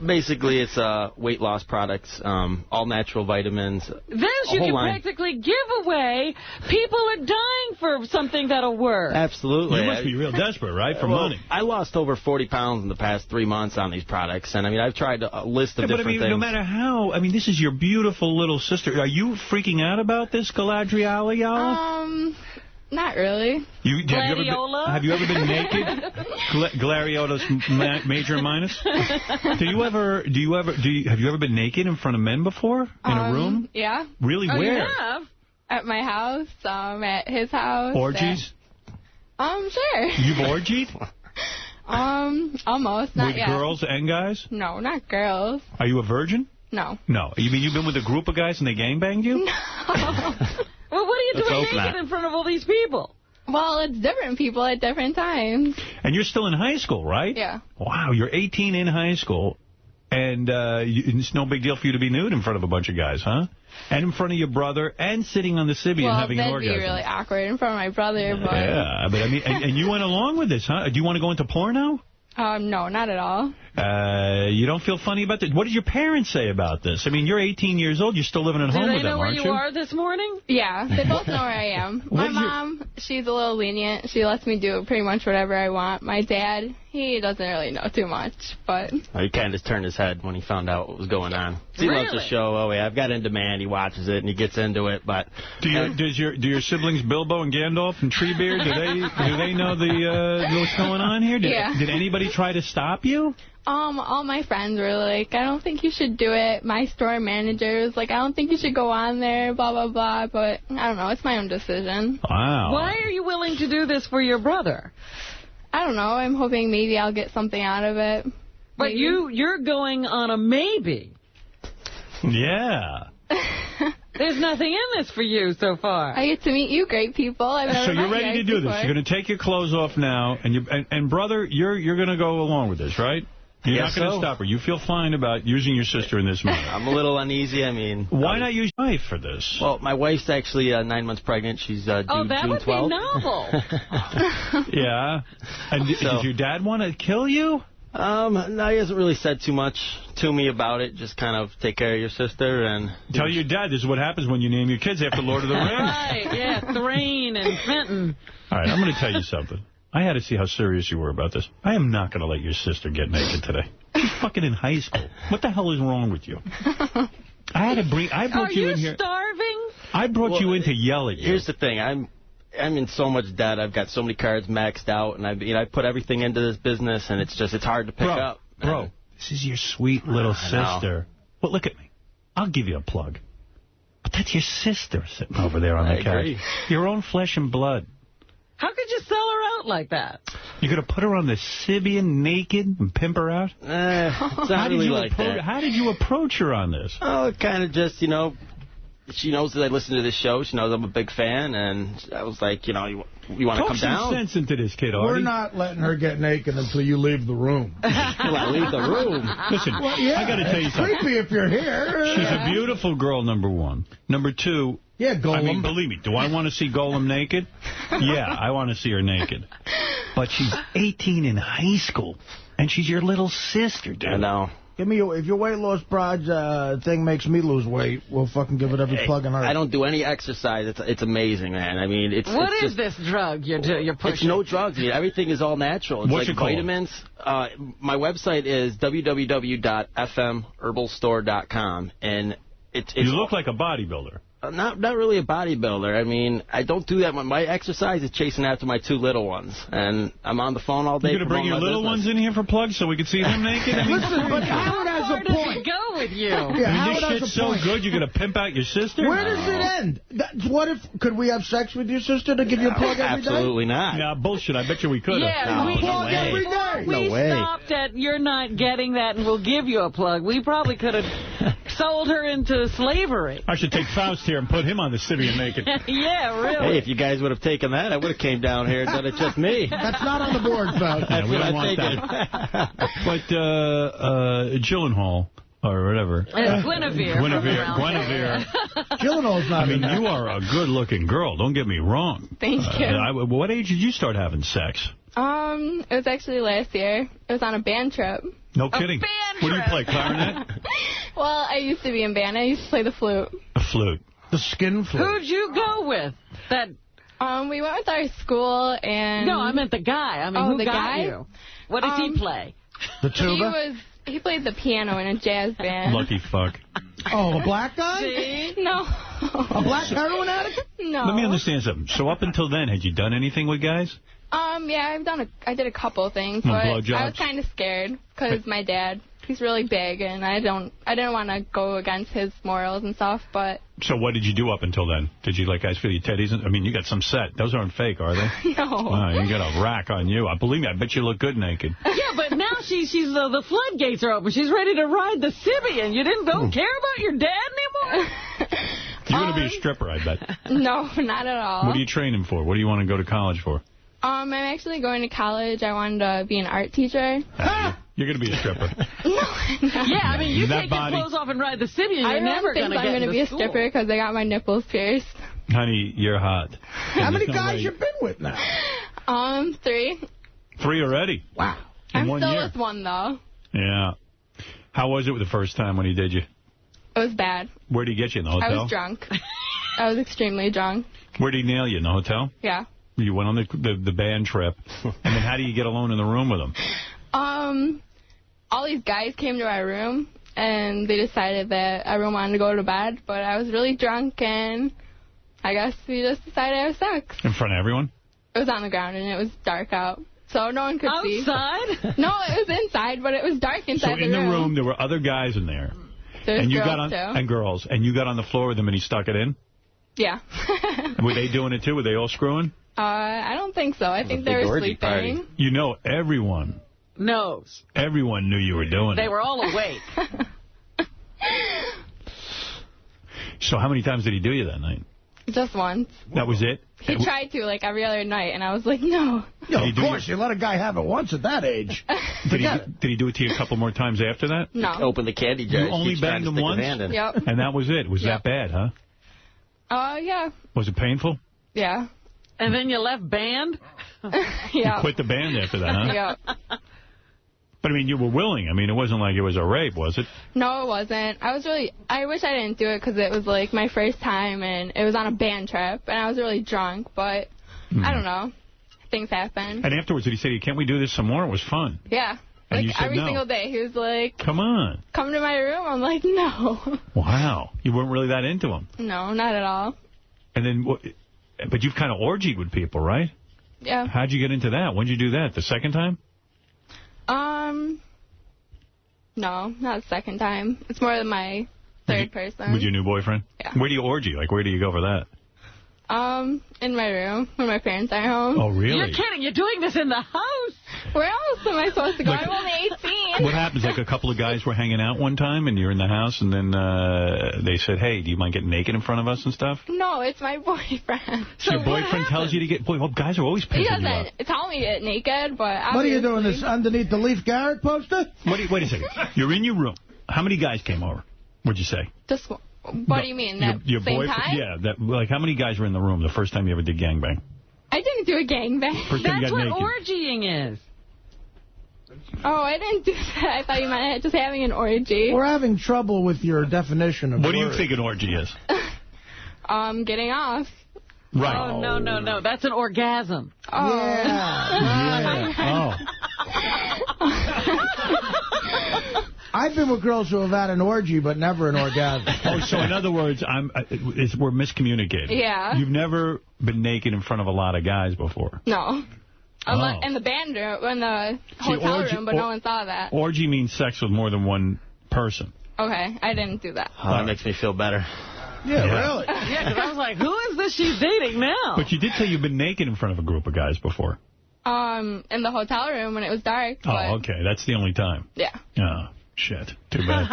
Basically, it's weight loss products, all natural vitamins. This you can practically give away. People are dying for something that'll work. Absolutely. You must be real desperate, right, for money. I lost over 40 pounds in the past 3 months on these products, and I mean, I've tried a list of different things. No matter how, this is your beautiful little sister. Are you freaking out about this, Galadriel, y'all? Not really. Have you ever been naked? Gladiola's major and minus? Have you ever been naked in front of men before in a room? Yeah. Really? Where? You have? At my house, at his house. Orgies? Sure. You've orgied? Almost. Not yet. With girls and guys? No, not girls. Are you a virgin? No. No. You mean you've been with a group of guys and they gangbanged you? No. Well, what are you doing naked in front of all these people? Well, it's different people at different times. And you're still in high school, right? Yeah. Wow, you're 18 in high school, and it's no big deal for you to be nude in front of a bunch of guys, huh? And in front of your brother, and sitting on the Sibian having an orgasm. Well, that'd be really awkward in front of my brother. But... Yeah, but and you went along with this, huh? Do you want to go into porno? No, not at all. You don't feel funny about this? What did your parents say about this? I mean, you're 18 years old. You're still living at home with them, aren't you? Do they know where you are this morning? Yeah, they both know where I am. My mom, she's a little lenient. She lets me do pretty much whatever I want. My dad, he doesn't really know too much, but... He kind of just turned his head when he found out what was going on. He loves the show. Oh, yeah, I've got In Demand. He watches it, and he gets into it, but... Do your siblings Bilbo and Gandalf and Treebeard, do they know what's going on here? Did anybody try to stop you? All my friends were like, I don't think you should do it. My store manager was like, I don't think you should go on there, blah, blah, blah. But I don't know. It's my own decision. Wow. Why are you willing to do this for your brother? I don't know. I'm hoping maybe I'll get something out of it. But you're going on a maybe. Yeah. There's nothing in this for you so far. I get to meet you great people. So you're ready to do this. You're going to take your clothes off now. And brother, you're going to go along with this, right? You're not going to stop her. You feel fine about using your sister in this manner. I'm a little uneasy. I mean... Why not use your wife for this? Well, my wife's actually 9 months pregnant. She's due June 12th. Oh, that would be novel. Yeah. And did your dad want to kill you? No, he hasn't really said too much to me about it. Just kind of take care of your sister and... Tell your dad this is what happens when you name your kids after Lord of the Rings. Right, yeah, Thrain and Fenton. All right, I'm going to tell you something. I had to see how serious you were about this. I am not going to let your sister get naked today. She's fucking in high school. What the hell is wrong with you? I brought you in here. Are you starving? I brought you in to yell at you. Here's the thing. I'm in so much debt. I've got so many cards maxed out, and I put everything into this business, and it's hard to pick up. Bro, this is your sweet little sister. Well, look at me. I'll give you a plug. But that's your sister sitting over there on the couch. Your own flesh and blood. How could you sell her out like that? You're going to put her on the Sibian naked and pimp her out? It's not really like that. How did you approach her on this? Oh, kind of just, she knows that I listen to this show. She knows I'm a big fan, and I was like, you want to come down? Talk some sense into this kid, Arty. We're not letting her get naked until you leave the room. Will I leave the room? Listen, I got to tell you something. It's creepy if you're here. She's a beautiful girl, number one. Number two... Yeah, Golem. I mean, believe me, do I want to see Golem naked? Yeah, I want to see her naked. But she's 18 in high school, and she's your little sister, dude. I know. If your weight loss project thing makes me lose weight, we'll fucking give it every plug in her. I don't do any exercise. It's amazing, man. I mean, What is this drug you're pushing? It's no drugs. Everything is all natural. It's What's like vitamins. My website is www.fmherbalstore.com, and it's... You look like a bodybuilder. Not really a bodybuilder. I mean, I don't do that. My exercise is chasing after my 2 little ones, and I'm on the phone all day. You're going to bring your little ones in here for plugs so we can see them naked? Listen, but Howard has a point. Go with you. Yeah, this shit's so good, you're going to pimp out your sister? Where does it end? Could we have sex with your sister to give you a plug every day? Absolutely not. No, bullshit. I bet you we could have. Yeah, we plug every day. We stopped at you're not getting that and we'll give you a plug. We probably could have sold her into slavery. I should take Faust here and put him on the Sibian naked. Yeah, really. Hey, if you guys would have taken that, I would have came down here and done it just me. That's not on the board, Faust. Yeah, we don't want that. But Gyllenhaal, or whatever. Guinevere. Gyllenhaal's not. I mean, you are a good-looking girl. Don't get me wrong. Thank you. What age did you start having sex? It was actually last year. It was on a band trip. No kidding. What do you play, clarinet? Well, I used to be in band. I used to play the flute. The flute. The skin flute. Who'd you go with? We went with our school and... No, I meant the guy. I mean, who got you? What does he play? The tuba? He played the piano in a jazz band. Lucky fuck. Oh, a black guy? See? No. A black heroin addict? No. Let me understand something. So up until then, had you done anything with guys? Yeah, I did a couple things, but I was kind of scared because my dad, he's really big, and I didn't want to go against his morals and stuff, but... So what did you do up until then? Did you let guys feel your teddies? I mean, you got some set. Those aren't fake, are they? No. Wow, you got a rack on you. Believe me, I bet you look good naked. Yeah, but now she's the floodgates are open. She's ready to ride the Sibian. You don't care about your dad anymore? You're going to be a stripper, I bet. No, not at all. What are you training for? What do you want to go to college for? I'm actually going to college. I wanted to be an art teacher. You're going to be a stripper. Yeah, I mean, you take your clothes off and ride the Sibian, you're never going to get I'm going to be a stripper because I got my nipples pierced. Honey, you're hot. How many guys you been with now? 3. 3 already? Wow. I'm still with one, though. Yeah. How was it the first time when he did you? It was bad. Where'd he get you, in the hotel? I was drunk. I was extremely drunk. Where'd he nail you, in the hotel? Yeah. You went on the band trip. And then how do you get alone in the room with him? All these guys came to our room, and they decided that everyone wanted to go to bed, but I was really drunk, and I guess we just decided to have sex. In front of everyone? It was on the ground, and it was dark out, so no one could see. Outside? No, it was inside, but it was dark inside the room. So in the room, there were other guys in there. There's girls, got on, too. And girls. And you got on the floor with them, and he stuck it in? Yeah. Were they doing it, too? Were they all screwing? I don't think so. I think they were sleeping. Party. You know, everyone knows. Everyone knew you were doing it. They were all awake. So how many times did he do you that night? Just once. That was it? He tried to, like, every other night, and I was like, no. Yo, of course, you let a guy have it once at that age. Did he do it to you a couple more times after that? No. Open the candy jar. You only banged him once? Yep. And that was it? Was that bad, huh? Yeah. Was it painful? Yeah. And then you left band? Yeah. You quit the band after that, huh? Yeah. But, I mean, you were willing. I mean, it wasn't like it was a rape, was it? No, it wasn't. I wish I didn't do it because it was, like, my first time, and it was on a band trip, and I was really drunk, but I don't know. Things happen. And afterwards, did he say, can't we do this some more? It was fun. Yeah. And like, you said every no. single day. He was like, come on. Come to my room. I'm like, no. Wow. You weren't really that into him. No, not at all. And then, but you've kind of orgied with people, right? Yeah. How'd you get into that? When'd you do that? The second time? No, not the second time. It's more than my third person. With your new boyfriend? Yeah. Where do you orgy? Like, where do you go for that? In my room when my parents are home. Oh, really? You're kidding. You're doing this in the house. Where else am I supposed to go? Like, I'm only 18. What happens? Like a couple of guys were hanging out one time and you're in the house and then they said, hey, do you mind getting naked in front of us and stuff? No, it's my boyfriend. So your boyfriend tells you to get... Boy, well, guys are always pissing you up. He doesn't tell me to get naked, but obviously... What are you doing, this underneath the Leaf Garrett poster? Wait a second. You're in your room. How many guys came over? What'd you say? Just what do you mean? Your same boyfriend? time? Yeah. Like, how many guys were in the room the first time you ever did gangbang? I didn't do a gangbang. That's what orgying is. Oh, I didn't do that. I thought you meant just having an orgy. We're having trouble with your definition of What do you think an orgy is? Getting off. Right. Oh, no. That's an orgasm. Oh. Yeah. I've been with girls who have had an orgy, but never an orgasm. Oh, so in other words, we're miscommunicating. Yeah. You've never been naked in front of a lot of guys before. No. In the band room, in the hotel room, but no one saw that. Orgy means sex with more than one person. Okay, I didn't do that. Oh, that makes me feel better. Yeah, really? Yeah, because I was like, who is this she's dating now? But you did say you've been naked in front of a group of guys before. In the hotel room when it was dark. Oh, okay. That's the only time. Yeah. Oh, shit. Too bad.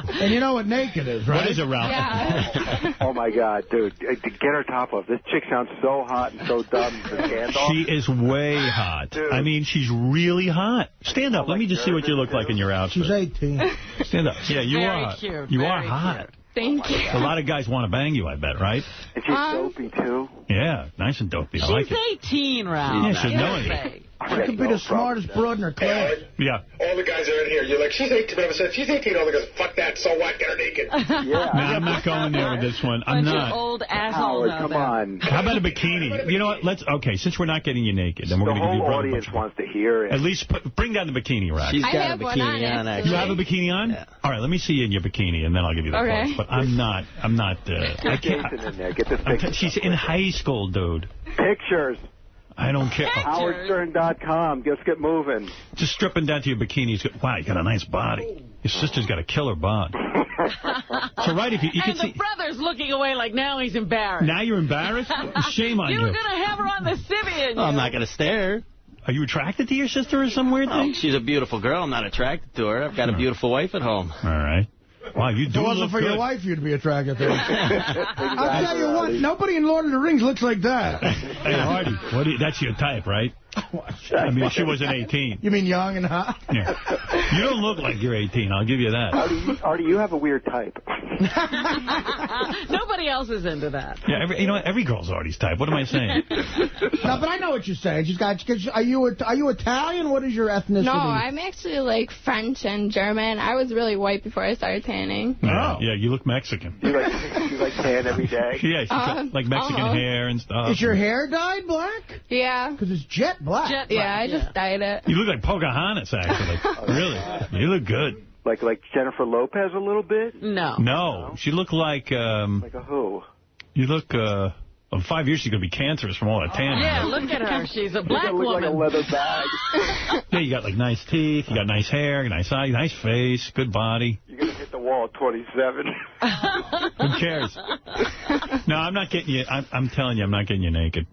And you know what naked is, right? What is it, Ralph? Yeah. Oh, my God, dude. To get her top off. This chick sounds so hot and so dumb. She is way hot. Dude. I mean, she's really hot. Stand up. Let me just see what you look like in your outfit. She's 18. Stand up. Yeah, you Very are. cute. You Very are hot. Thank you. A lot of guys want to bang you, I bet, right? And she's dopey, too. Yeah, nice and dopey. I like it. She's 18, Ralph. Yeah, she doesn't know anything. She could be the smartest broad in her class. Yeah. All the guys are in here. You're like, she's 18. But I said, she's 18. All the guys, fuck that. So what? Get her naked. Yeah. No, I'm not going there with this one. I'm Bunch not. of old assholes Howard, come on. How about a bikini? You know what? Okay, since we're not getting you naked, then we're going to give you a The whole audience wants to hear it. At least bring down the bikini rack. She's I got a have one bikini on, on, actually. You have a bikini on? Yeah. All right, let me see you in your bikini, and then I'll give you the Okay. clothes. But I'm not. I can't. Jason in there. Get this picture. She's in high school, dude. Pictures. I don't care. HowardStern.com. Just get moving. Just stripping down to your bikini. Wow, you got a nice body. Your sister's got a killer bod. So, right, if you can and see... the brother's looking away like now he's embarrassed. Now you're embarrassed? Shame on you. You were going to have her on the Sibian. I'm not going to stare. Are you attracted to your sister or some weird thing? Oh, she's a beautiful girl. I'm not attracted to her. I've got a beautiful wife at home. All right. Wow, you do If it wasn't look for good. your wife, you'd be attracted to her. I'll tell you what, nobody in Lord of the Rings looks like that. Hey, Arty, that's your type, right? I mean, she wasn't 18. You mean young and hot? Yeah. You don't look like you're 18, I'll give you that. Arty, you have a weird type. Nobody else is into that. Yeah, every girl's Arty's type. What am I saying? No, but I know what you're saying. Are you Italian? What is your ethnicity? No, I'm actually like French and German. I was really white before I started tanning. Yeah, you look Mexican. You like tan every day? Yeah, she's got, like Mexican hair and stuff. Is your hair dyed black? Yeah. Because it's jet black. Yeah, I just dyed it. You look like Pocahontas, actually. Really. You look good. Like Jennifer Lopez a little bit? No, she looked like... like a who? You look... in 5 years, she's going to be cancerous from all that tanning. Yeah, look at her. She's a black woman. Like a leather bag. Yeah, you got like nice teeth, you got nice hair, nice eyes, nice face, good body. You're going to hit the wall at 27. Who cares? No, I'm not getting you. I'm telling you, I'm not getting you naked.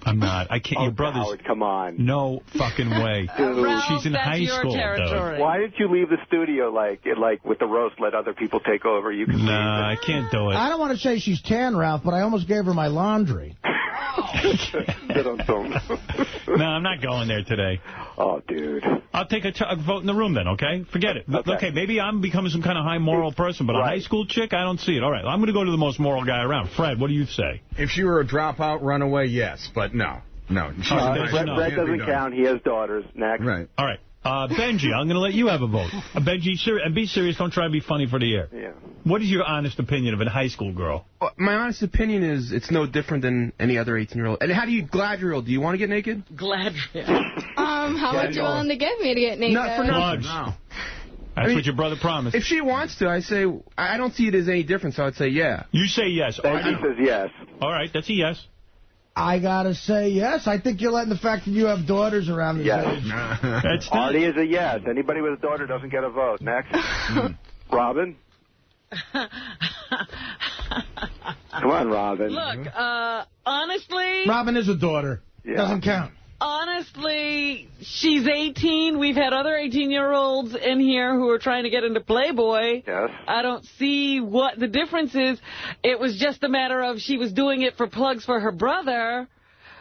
I'm not. I can't. Your brother's. Howard, come on. No fucking way. Dude. She's in high school, though. Why didn't you leave the studio like with the roast? Let other people take over. You can. Nah, I can't do it. I don't want to say she's tan, Ralph, but I almost gave her my laundry. No, I'm not going there today. Oh, dude. I'll take a vote in the room then, okay? Forget it. Okay, maybe I'm becoming some kind of high moral person, but a high school chick, I don't see it. All right, I'm going to go to the most moral guy around. Fred, what do you say? If she were a dropout runaway, yes, but no. No. Fred doesn't count. He has daughters. Next. Right. All right. Benji, I'm going to let you have a vote. Benji, and be serious. Don't try to be funny for the air. Yeah. What is your honest opinion of a high school girl? My honest opinion is it's no different than any other 18-year-old. And how do you, Gladriel, do you want to get naked? Gladriel. How much you willing to give me to get naked? Not for nothing. No. That's what your brother promised. If she wants to, I say, I don't see it as any different, so I'd say yeah. You say yes. Benji says yes. All right, that's a yes. I gotta say yes. I think you're letting the fact that you have daughters around this age. That's Arty is a yes. Anybody with a daughter doesn't get a vote. Next. Robin? Come on, Robin. Look, honestly... Robin is a daughter. Yeah. Doesn't count. Honestly, she's 18. We've had other 18-year-olds in here who are trying to get into Playboy. Yes. I don't see what the difference is. It was just a matter of she was doing it for plugs for her brother.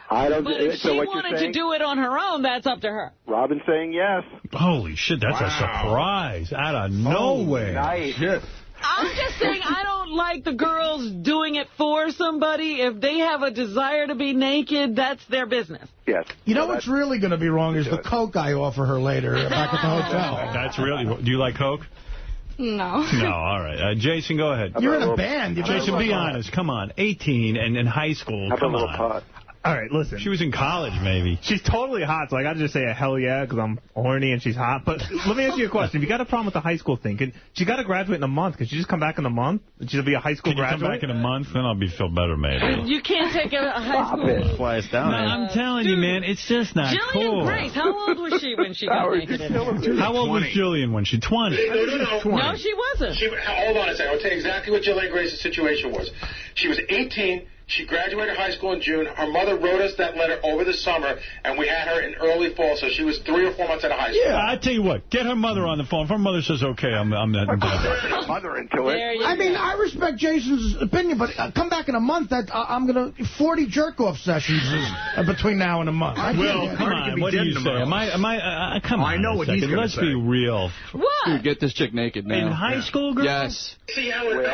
I don't. But if she wanted to do it on her own, that's up to her. Robin's saying yes. Holy shit, that's a surprise out of nowhere. Nice. Shit. I'm just saying I don't like the girls doing it for somebody. If they have a desire to be naked, that's their business. Yes. You know what's really going to be wrong is the coke I offer her later back at the hotel. That's really... Do you like coke? No. No, all right. Jason, go ahead. You're in a band. Jason, be honest. Come on. 18 and in high school. Come on. All right, listen. She was in college, maybe. She's totally hot, so I got to just say a hell yeah because I'm horny and she's hot. But let me ask you a question. If you got a problem with the high school thing, she got to graduate in a month. Can she just come back in a month? She'll be a high school graduate? Come back in a month? Then I'll feel better, maybe. You can't take a high school... Fly us down. No, I'm telling you, man, it's just not cool. Grace, how old was she when she got naked? How old was Jillian when she... 20? No, she wasn't. Hold on a second. I'll tell you exactly what Jillian Grace's situation was. She was 18. She graduated high school in June. Her mother wrote us that letter over the summer, and we had her in early fall, so she was 3 or 4 months out of high school. Yeah, I tell you what, get her mother on the phone. If her mother says, okay, I'm not mother into it. I mean, I respect Jason's opinion, but come back in a month. I'm going to 40 jerk-off sessions between now and a month. Will, come on, what do you say? Come on. I know what he's going to say. Let's be real. What? Dude, get this chick naked now. In high school, girl? Yes. See, Howard,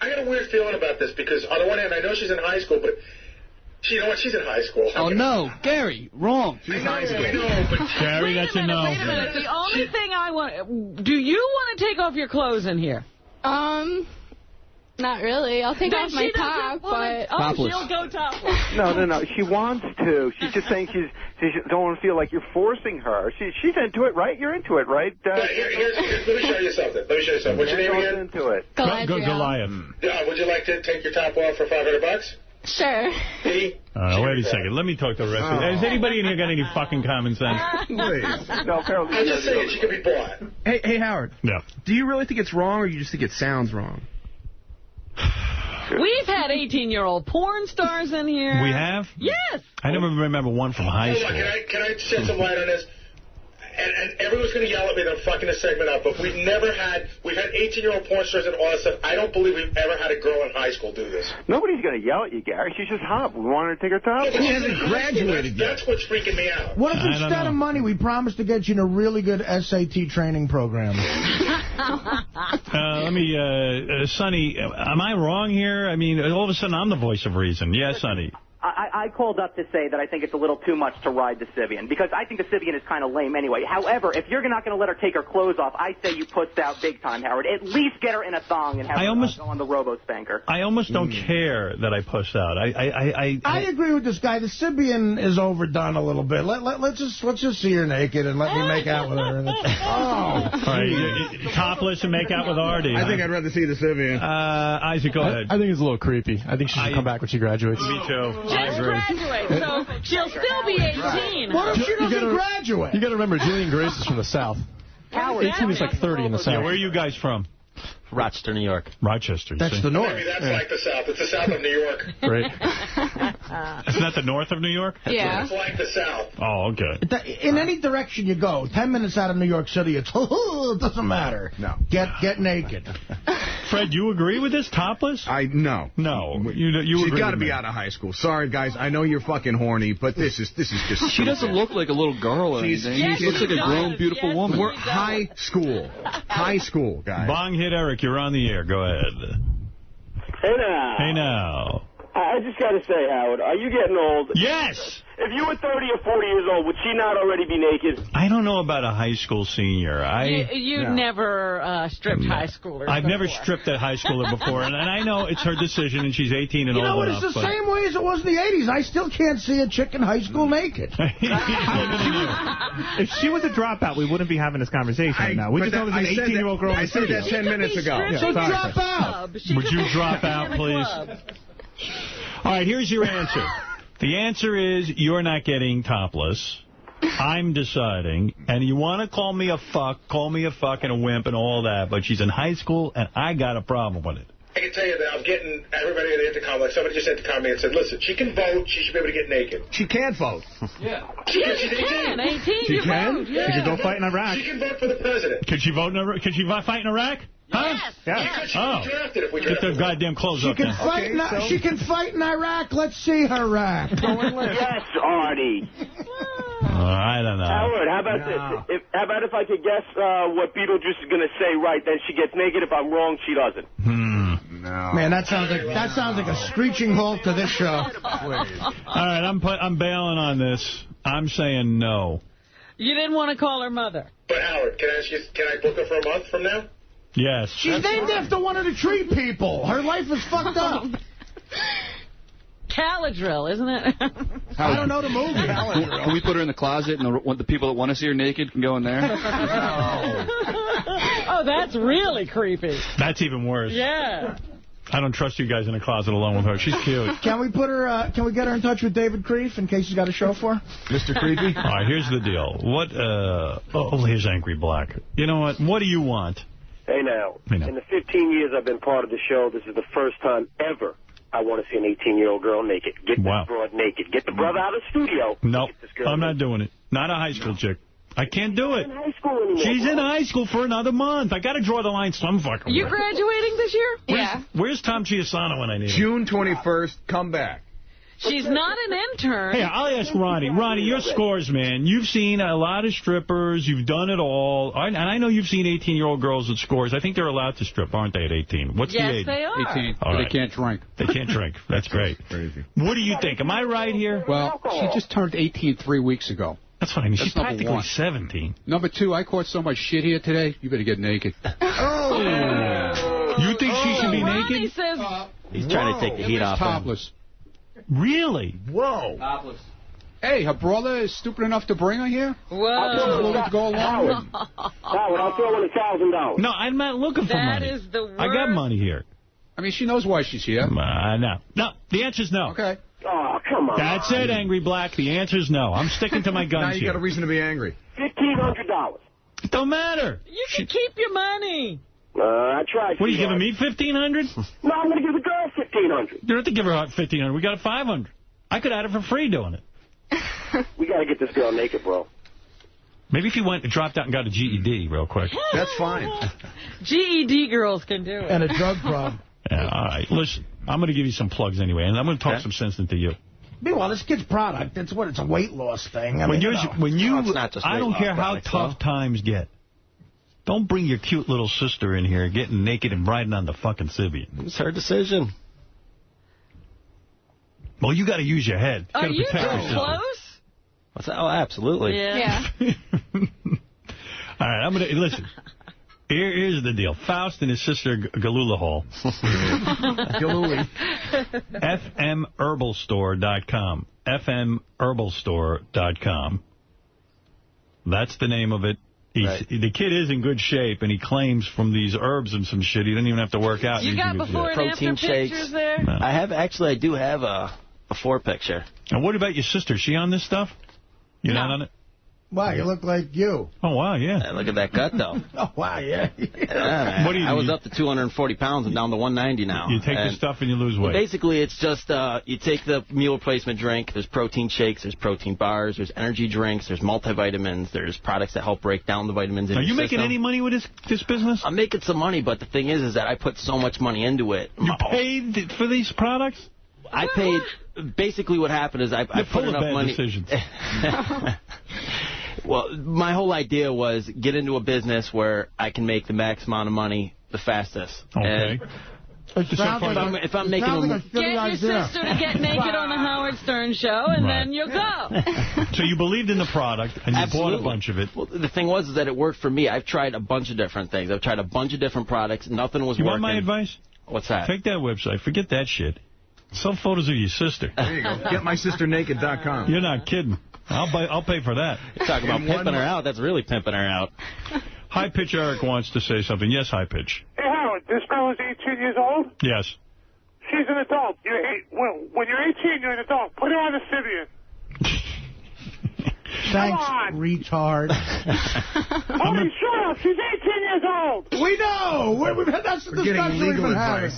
I got a weird feeling about this because on the one hand, I know she's in high school, but you know what? She's in high school. Oh, no. Gary, wrong. She's in high school. I know, but Gary, that's a no. Wait a minute. The only thing I want... Do you want to take off your clothes in here? Not really. I'll take off my top, but... Oh, she'll go topless. No. She wants to. She's just saying she don't want to feel like you're forcing her. She's into it, right? You're into it, right? Let me show you something. What's your name again? Into it. Goliath. Would you like to take your top off for $500? Sure. See? Wait a second. Let me talk to the rest of you. Has anybody in here got any fucking common sense? Please. No, apparently. I'm just saying she could be bought. Hey, Howard. Yeah. Do you really think it's wrong, or you just think it sounds wrong? We've had 18-year-old porn stars in here. We have? Yes. I never remember one from high school. Can I shed some light on this? and everyone's going to yell at me that I'm fucking this segment up, but we've had 18-year-old porn stars and all that stuff. I don't believe we've ever had a girl in high school do this. Nobody's going to yell at you, Gary. She's just hot. We want her to take her top. He hasn't graduated yet. That's what's freaking me out. What if instead of money, we promise to get you in a really good SAT training program? Sonny, am I wrong here? I mean, all of a sudden I'm the voice of reason. Yes, Sonny. I called up to say that I think it's a little too much to ride the Sibian, because I think the Sibian is kind of lame anyway. However, if you're not going to let her take her clothes off, I say you pussed out big time, Howard. At least get her in a thong and have her go on the robo-spanker. I almost don't care that I pussed out. I agree with this guy. The Sibian is overdone a little bit. Let's just see her naked and let me make out with her. All right, topless and make out with Arty. I think I'd rather see the Sibian. Isaac, go ahead. I think it's a little creepy. I think she should come back when she graduates. Me too. Just graduate, so she'll still be 18. What if she doesn't graduate? You got to remember, Julian Grace is from the South. 18 is like 30 in the South. Yeah, where are you guys from? Rochester, New York. Rochester. That's the north. Maybe that's like the South. It's the South of New York. Great. Isn't that the north of New York? Yeah. It's like the South. Oh, okay. In any direction you go, 10 minutes out of New York City, it doesn't matter. No. Get naked. Fred, you agree with this? Topless? No. No. You She's agree got to with be me. out of high school. Sorry, guys. I know you're fucking horny, but this is just... She doesn't look like a little girl or anything. Yes, she looks like a grown, beautiful woman. We're high school. High school, guys. Bong hit Eric. You're on the air. Go ahead. Hey now. Hey now. I just got to say, Howard, are you getting old? Yes. If you were 30 or 40 years old, would she not already be naked? I don't know about a high school senior. You never stripped high schoolers. I've never stripped a high schooler before, and I know it's her decision, and she's 18 and old enough. You know what? It's the same way as it was in the 80s. I still can't see a chick in high school naked. If she was a dropout, we wouldn't be having this conversation right now. We just know there's an 18-year-old girl in the I said studio. that 10 minutes ago. So drop out. Would you drop out, please? All right, here's your answer. The answer is you're not getting topless. I'm deciding. And you want to call me a fuck and a wimp and all that, but she's in high school, and I got a problem with it. I can tell you that I'm getting everybody at the intercom, like somebody just intercom me and said, listen, she can vote, she should be able to get naked. She can't vote. Yeah. She's 18. She can? Yeah. She can go fight in Iraq. She can vote for the president. Could she vote in Iraq? Could she fight in Iraq? Huh? Yes. Yeah. She can be drafted if we Get draft her. their goddamn clothes up then. She can fight in Iraq. Let's see her rack. Yes, Arty. I don't know. Howard, how about this? How about if I could guess what Beetlejuice is going to say right, then she gets naked. If I'm wrong, she doesn't. No. Man, that sounds like a screeching halt to this show. All right, I'm bailing on this. I'm saying no. You didn't want to call her mother. But Howard, can I ask you, can I book her for a month from now? Yes. She's named after one of the tree people. Her life is fucked up. Caladrill, isn't it? I don't know the movie. Can we put her in the closet and the people that want to see her naked can go in there? Oh, that's really creepy. That's even worse. Yeah. I don't trust you guys in a closet alone with her. She's cute. Can we put her? Can we get her in touch with David Creef in case he's got a show for her? Mr. Creepy? All right, here's the deal. What? Here's Angry Black. You know what? What do you want? Hey, now, in the 15 years I've been part of the show, this is the first time ever I want to see an 18-year-old girl naked. Get this broad naked. Get the brother out of the studio. No, I'm not doing it. Not a high school chick. I can't do it. She's in high school anymore. She's in high school for another month. I got to draw the line some fucking You way. graduating this year? Where's Tom Chiasano when I need him? June 21st, come back. She's not an intern. Hey, I'll ask Ronnie. Ronnie, your scores, man. You've seen a lot of strippers. You've done it all. And I know you've seen 18-year-old girls with scores. I think they're allowed to strip, aren't they, at 18? What's the age? Yes, they are. 18. All right. They can't drink. They can't drink. That's great. Crazy. What do you think? Am I right here? Well, she just turned 18 3 weeks ago. That's fine. She's number practically one. 17. Number 2, I caught so much shit here today, you better get naked. You think she should be Ronnie naked? says... He's trying to take the heat off. Topless. Really? Whoa. Topless. Hey, her brother is stupid enough to bring her here? Whoa. Willing to go along? Howard, I'll throw in $1,000. No, I'm not looking for money. That is the worst. I got money here. I mean, she knows why she's here. No. No, the answer's no. Okay. Oh, come on. That's it, Angry Black. The answer's no. I'm sticking to my guns Now you here. got a reason to be angry. $1,500. It don't matter. You can keep your money. I tried. What, are you giving me $1,500? No, I'm going to give the girl $1,500. You don't have to give her $1,500. We got a $500. I could add it for free doing it. We got to get this girl naked, bro. Maybe if you dropped out and got a GED real quick. That's fine. GED girls can do it. And a drug problem. Yeah, all right. Listen, I'm going to give you some plugs anyway, and I'm going to talk some sense into you. Meanwhile, this kid's product, it's a weight loss thing. When you, I don't care how tough times get. Don't bring your cute little sister in here getting naked and riding on the fucking Sibian. It's her decision. Well, you got to use your head. Are you too close? What's that? Oh, absolutely. Yeah. All right, I'm going to... Listen. Here's the deal. Faust and his sister Galula Hall. Galuli. FMHerbalStore.com. FMHerbalStore.com. That's the name of it. Right. The kid is in good shape, and he claims from these herbs and some shit, he doesn't even have to work out. You got before and after pictures there? No. I do have a before picture. And what about your sister? Is she on this stuff? You're not on it? Wow, you look like you. Oh, wow, yeah. Look at that gut, though. Oh, wow, yeah. What do you I was up to 240 pounds and down to 190 now. You take the stuff and you lose weight. Basically, it's just you take the meal replacement drink. There's protein shakes. There's protein bars. There's energy drinks. There's multivitamins. There's products that help break down the vitamins in your system. Are you making any money with this business? I'm making some money, but the thing is that I put so much money into it. You paid for these products? I paid. Basically, what happened is I put enough money. Decisions. Well, my whole idea was get into a business where I can make the max amount of money the fastest. Okay. If I'm making get your sister to get naked on the Howard Stern show, and then you'll go. So you believed in the product, and you bought a bunch of it. Well, the thing was that it worked for me. I've tried a bunch of different things. I've tried a bunch of different products. Nothing was working. You want my advice? What's that? Take that website. Forget that shit. Some photos of your sister. There you go. GetMySisterNaked.com. You're not kidding. I'll pay for that. You're talking about pimping her out. That's really pimping her out. High Pitch Eric wants to say something. Yes, High Pitch. Hey, Howard, this girl is 18 years old? Yes. She's an adult. When you're 18, you're an adult. Put her on the Sibian. Thanks, retard. Holy shut up. She's 18 years old. We know. That's the discussion we've been having.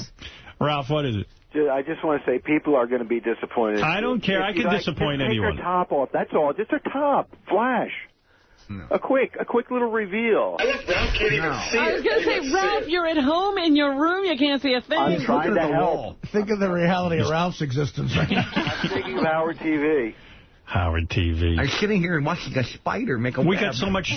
Ralph, what is it? I just want to say people are going to be disappointed. I don't care. I can disappoint anyone. Take her top off. That's all. Just her top. Flash. No. A quick little reveal. I was going to say, Ralph, you're at home in your room. You can't see a thing. I'm trying to help. Think of the reality of Ralph's existence right now. I'm thinking of Howard TV. Howard TV. I'm sitting here and watching a spider make a web. We got so much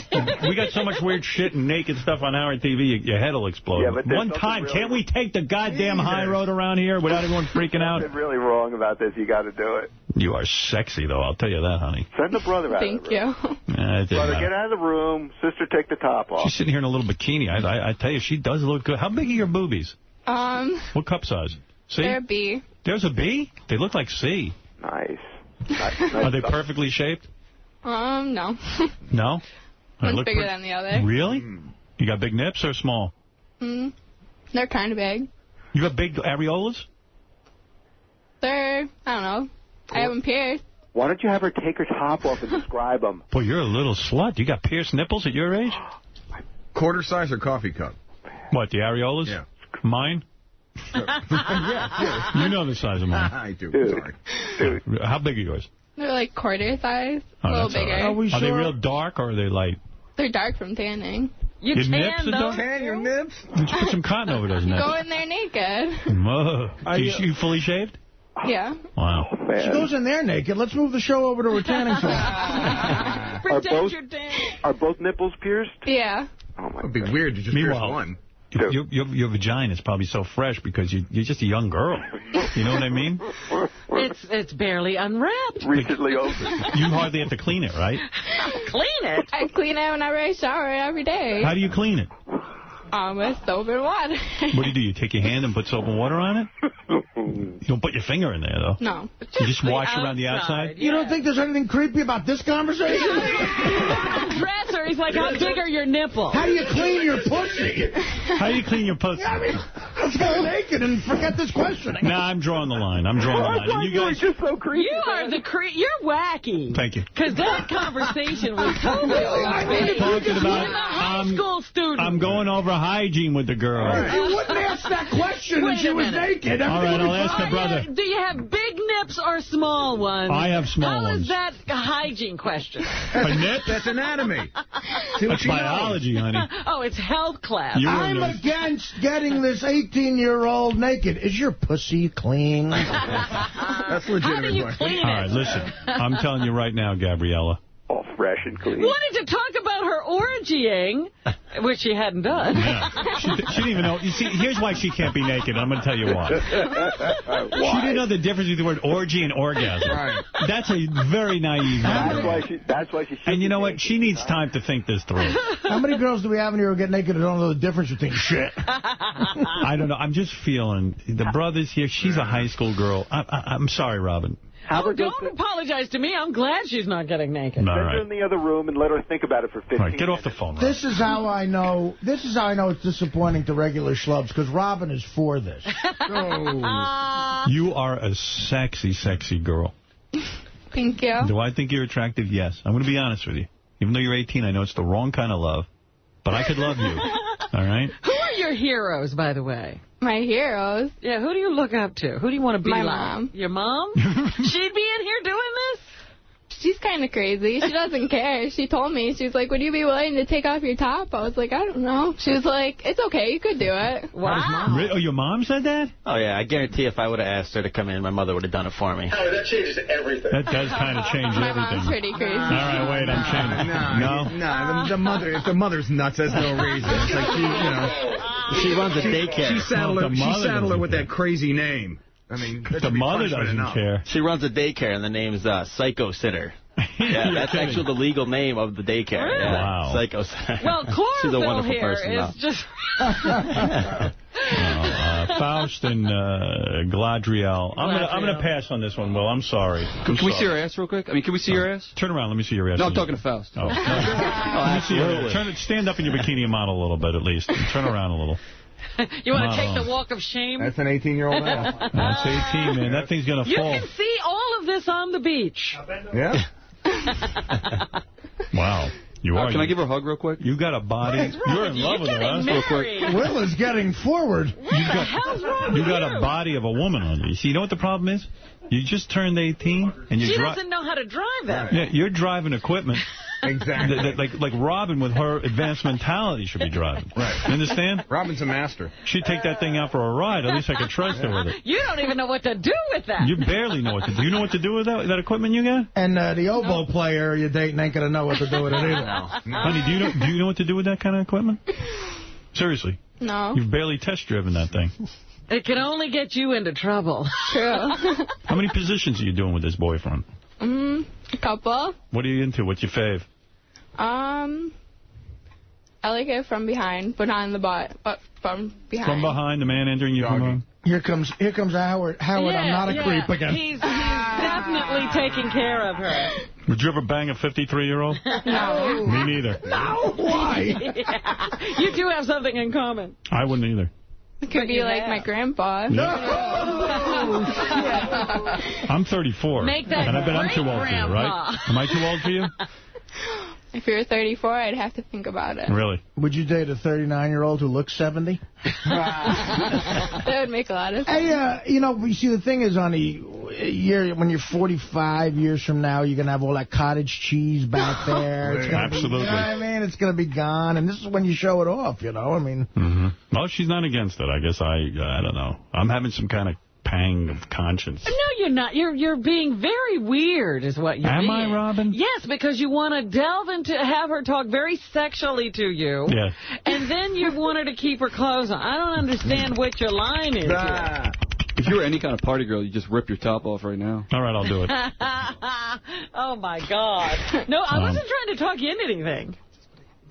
weird shit and naked stuff on Howard TV, your head will explode. Yeah, but one time, really can't we take the goddamn high road around here without everyone freaking out? There's something really wrong about this. You got to do it. You are sexy, though. I'll tell you that, honey. Send the brother out Thank of the room. you. Brother, get out of the room. Sister, take the top off. She's sitting here in a little bikini. I tell you, she does look good. How big are your boobies? What cup size? C? They're a B. There's a B? They look like C. Nice. Are they perfectly shaped? No. No? One's bigger than the other. Really? You got big nips or small? They're kind of big. You got big areolas? They're, I don't know. I have them pierced. Why don't you have her take her top off and describe them? Boy, you're a little slut. You got pierced nipples at your age? Quarter size or coffee cup? What, the areolas? Yeah. Mine? Yeah. You know the size of mine. I do. Sorry. Dude. How big are yours? They're like quarter size. A little bigger. Right. Are they real dark or are they light? They're dark from tanning. You your can, nips though. Tan your nips? You should put some cotton over those nips. Go in there naked. You fully shaved? Yeah. Wow. Man. She goes in there naked. Let's move the show over to her tanning salon. Protect your tanning. Are both nipples pierced? Yeah. Oh, my God. It would be weird to just pierce one. Your vagina is probably so fresh because you're just a young girl. You know what I mean? It's barely unwrapped. Recently opened. You hardly have to clean it, right? Clean it? I clean it whenever I shower every day. How do you clean it? With soap and water. What do? You take your hand and put soap and water on it? You don't put your finger in there, though. No. You just wash around the outside? You don't think there's anything creepy about this conversation? Dresser, he's like, how big are your nipples? How do you clean your pussy? How do you clean your pussy? I mean, let's go naked and forget this question. Nah, I'm drawing the line. I'm drawing the line. I thought you guys... were just so creepy. You are the You're wacky. Thank you. Because that conversation was totally talking about school student. I'm going over hygiene with the girl. You wouldn't ask that question if she was naked. All right, I'll ask the brother. Do you have big nips or small ones? I have small ones. How is that a hygiene question? A nip? That's anatomy. That's biology, honey. Oh, it's health class. I'm against getting this 18-year-old naked. Is your pussy clean? That's legitimate. How do you clean it? All right, listen. I'm telling you right now, Gabriella. All fresh and clean. Wanted to talk about her orgying, which she hadn't done. Yeah. She didn't even know. You see, here's why she can't be naked. I'm going to tell you why. She didn't know the difference between the word orgy and orgasm. Right. That's a very naive memory. That's why she. And you know what? She needs time to think this through. How many girls do we have in here who get naked and don't know the difference between shit? I don't know. I'm just feeling the brother's here. She's a high school girl. I'm sorry, Robin. Don't apologize to me. I'm glad she's not getting naked. All Send right. her in the other room and let her think about it for 15 Right, get off the minutes. phone. This is how I know. This is how I know it's disappointing to regular schlubs, because Robin is for this. You are a sexy, sexy girl. Thank you. Do I think you're attractive? Yes. I'm going to be honest with you. Even though you're 18, I know it's the wrong kind of love, but I could love you. All right? Who are your heroes, by the way? My heroes? Yeah, who do you look up to? Who do you want to be My like? mom. Your mom? She'd be in here doing this? She's kind of crazy. She doesn't care. She told me, she was like, would you be willing to take off your top? I was like, I don't know. She was like, it's okay, you could do it. Wow. Oh, your mom said that? Oh, yeah, I guarantee if I would have asked her to come in, my mother would have done it for me. Oh, that changes everything. That does kind of change My everything. mom's pretty crazy. All right, wait, I'm changing. No, the mother. If the mother's nuts, there's no reason. It's like She runs a daycare. She saddled her with that crazy name. I mean, the mother doesn't care. She runs a daycare, and the name's Psycho Sitter. Yeah, that's actually the legal name of the daycare. Really? Yeah, Wow. Psycho Sitter. Well, She's a chlorophyll wonderful here person, is though. just... Faust and Gladriel. I'm gonna pass on this one, Will. I'm sorry. Can we see her ass real quick? I mean, can we see your ass? Turn around. Let me see your ass. No, I'm talking to Faust. Oh. Let me see your, stand up in your bikini and model a little bit, at least. And turn around a little. You want to take the walk of shame? That's an 18-year-old ass. That's 18, man. That thing's going to fall. You can see all of this on the beach. Yeah. Wow. You are. Can I give her a hug real quick? You got a body. You're in love with her, huh? Real quick. Will is getting forward. You got a body of a woman on you. See, you know what the problem is? You just turned 18, and She doesn't know how to drive that. Yeah, you're driving equipment. Exactly. Like Robin with her advanced mentality should be driving. Right. You understand? Robin's a master. She'd take that thing out for a ride. At least I could trust her with it. You don't even know what to do with that. You barely know what to do. You know what to do with that equipment you got? And the oboe player you're dating ain't going to know what to do with it either. No. Honey, do you know what to do with that kind of equipment? Seriously. No. You've barely test-driven that thing. It can only get you into trouble. True. How many positions are you doing with this boyfriend? A couple. What are you into? What's your fave? I like it from behind, but not in the butt, but from behind. From behind, the man entering you from behind? Here comes Howard. Howard, I'm not a creep again. He's definitely taking care of her. Would you ever bang a 53-year-old? No. Me neither. No, why? Yeah. You two have something in common. I wouldn't either. It could be like my grandpa. No. I'm 34. Make that and I bet I'm too old for you, right? Am I too old for you? If you're 34, I'd have to think about it. Really? Would you date a 39-year-old who looks 70? That would make a lot of sense. Hey, you see, the thing is, when you're 45 years from now, you're going to have all that cottage cheese back there. It's gonna Absolutely. Be, you know what I mean? It's going to be gone, and this is when you show it off, I mean. Mm-hmm. Well, she's not against it. I guess I don't know. I'm having some kind of pang of conscience. No, you're not. You're being very weird is what you're being. Am I, Robin? Yes, because you want to delve into, have her talk very sexually to you. Yeah. And then you want her to keep her clothes on. I don't understand what your line is here. If you were any kind of party girl, you'd just rip your top off right now. All right, I'll do it. Oh, my God. No, I wasn't trying to talk you into anything.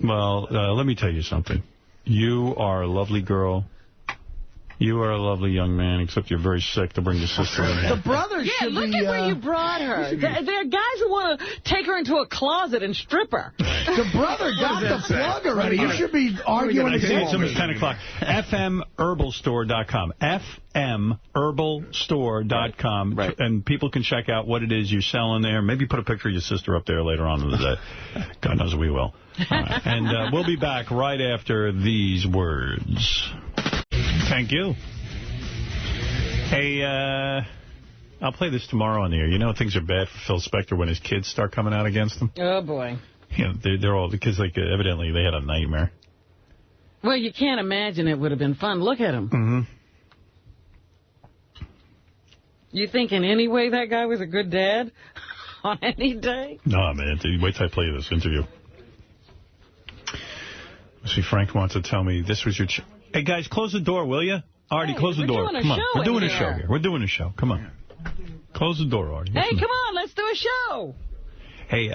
Well, let me tell you something. You are a lovely girl. You are a lovely young man, except you're very sick to bring your sister in here. The brothers should look be... at where you brought her. There are guys who want to take her into a closet and strip her. The brother got the plug already. You should be arguing against It's almost 10 o'clock. FMHerbalStore.com. FMHerbalStore.com. Right. And people can check out what it is you're selling there. Maybe put a picture of your sister up there later on in the day. God knows we will. And we'll be back right after these words. Thank you. Hey, I'll play this tomorrow on the air. You know things are bad for Phil Spector when his kids start coming out against him? Oh, boy. You know, they're all, because like evidently they had a nightmare. Well, you can't imagine it would have been fun. Look at him. Mm-hmm. You think in any way that guy was a good dad on any day? No, man. Wait till I play this interview. See, Frank wants to tell me this was your... Hey, guys, close the door, will you? Arty, close the door. Come on. We're doing a show here. We're doing a show. Come on. Close the door, Arty. Hey, come on. Let's do a show. Hey,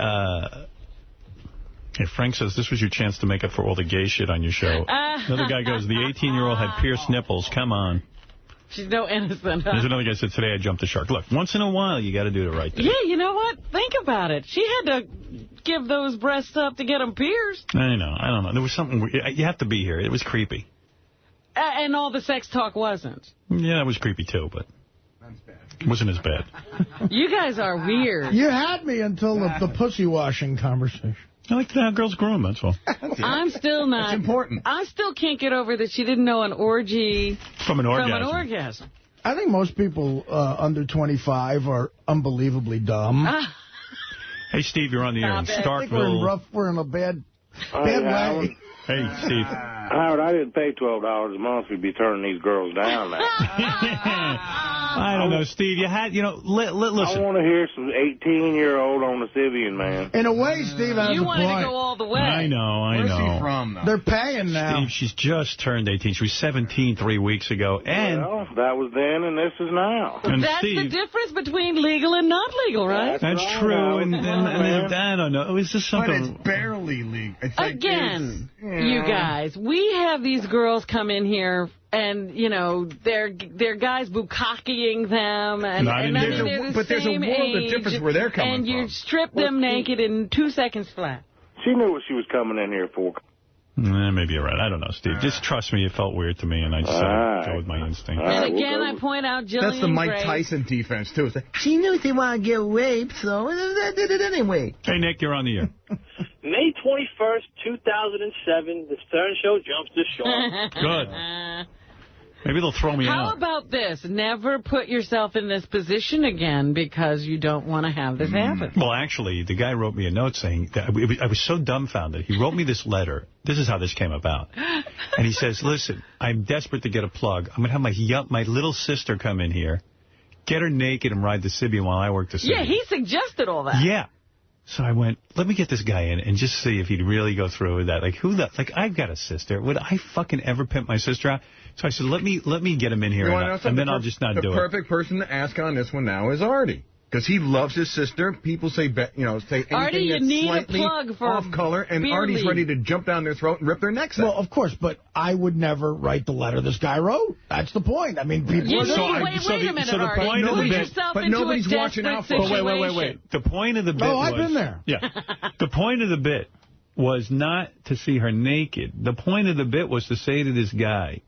Frank says this was your chance to make up for all the gay shit on your show. Another guy goes, the 18-year-old had pierced nipples. Come on. She's no innocent. Huh? There's another guy said, today I jumped the shark. Look, once in a while, you got to do the right thing. Yeah, you know what? Think about it. She had to give those breasts up to get them pierced. I know. I don't know. There was something weird. You have to be here. It was creepy. And all the sex talk wasn't. Yeah, it was creepy, too, but it wasn't as bad. You guys are weird. You had me until the pussy washing conversation. I like how girls groom, that's all. I'm still not. It's important. I still can't get over that she didn't know an orgy from an orgasm. I think most people under 25 are unbelievably dumb. Hey, Steve, you're on the air in Starkville. I think we're in a bad way. Hey, Steve. Howard, I didn't pay $12 a month to be turning these girls down now. I don't know, Steve. You had, listen. I want to hear some 18-year-old on the Sybian, man. In a way, Steve has You a wanted point. to go all the way. I know. Where's he from, though? They're paying now. Steve, she's just turned 18. She was 17 3 weeks ago. And well, that was then and this is now. And that's Steve, the difference between legal and not legal, right? That's right. true. And I don't know. It was just something. But it's barely legal. It's like Again, you guys, we have these girls come in here and, they're guys bukkake-ing them. And there's a world of difference where they're coming from. And you from. strip them naked in 2 seconds flat. She knew what she was coming in here for. Maybe you're right. I don't know, Steve. Just trust me. It felt weird to me, and I just go with my instinct. And again, I point out Jillian That's the Mike Grace. Tyson defense, too. It's like, she knew she wanted to get raped, so I did it anyway. Hey, Nick, you're on the air. May 21st, 2007, the Stern Show jumps the shark. Good. Maybe they'll throw me out. How about this? Never put yourself in this position again because you don't want to have this happen. Well, actually, the guy wrote me a note saying that I was so dumbfounded. He wrote me this letter. This is how this came about. And he says, listen, I'm desperate to get a plug. I'm going to have my little sister come in here, get her naked and ride the Sybian while I work the Sybian. Yeah, he suggested all that. Yeah. So I went, let me get this guy in and just see if he'd really go through with that. Like, I've got a sister. Would I fucking ever pimp my sister out? So I said, let me get him in here, and then I'll just not do it. The perfect person to ask on this one now is Arty. Because he loves his sister. People say, say anything Arty, that's slightly off color, and Arty's ready to jump down their throat and rip their necks out. Well, of course, but I would never write the letter this guy wrote. That's the point. I mean, people... Wait a minute, Arty. But nobody's watching out for it. Wait. The point of the bit I've been there. Yeah. The point of the bit was not to see her naked. The point of the bit was to say to this guy,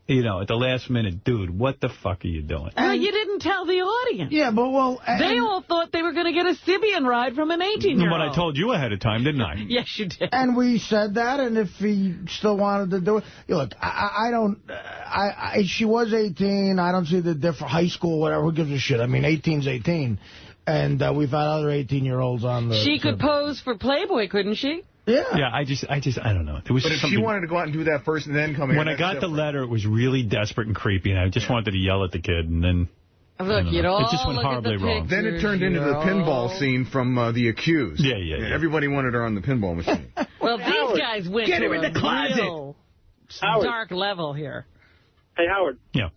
at the last minute, dude, what the fuck are you doing? Well, you didn't tell the audience. Yeah, but they all thought they were going to get a Sybian ride from an 18-year-old. But I told you ahead of time, didn't I? Yes, you did. And we said that, and if he still wanted to do it... Look, she was 18. I don't see the difference. High school, whatever, who gives a shit? I mean, 18's 18. And we've had other 18-year-olds on the... She could pose for Playboy, couldn't she? Yeah. Yeah, I don't know. There was but if she wanted to go out and do that first and then come in... When I got the letter, it was really desperate and creepy, and I just wanted to yell at the kid, and then... Look, it just went horribly wrong. Then it turned into the pinball scene from The Accused. Yeah. Everybody wanted her on the pinball machine. Well, these guys went Get to her in the closet. real dark level here. Hey, Howard. Yeah.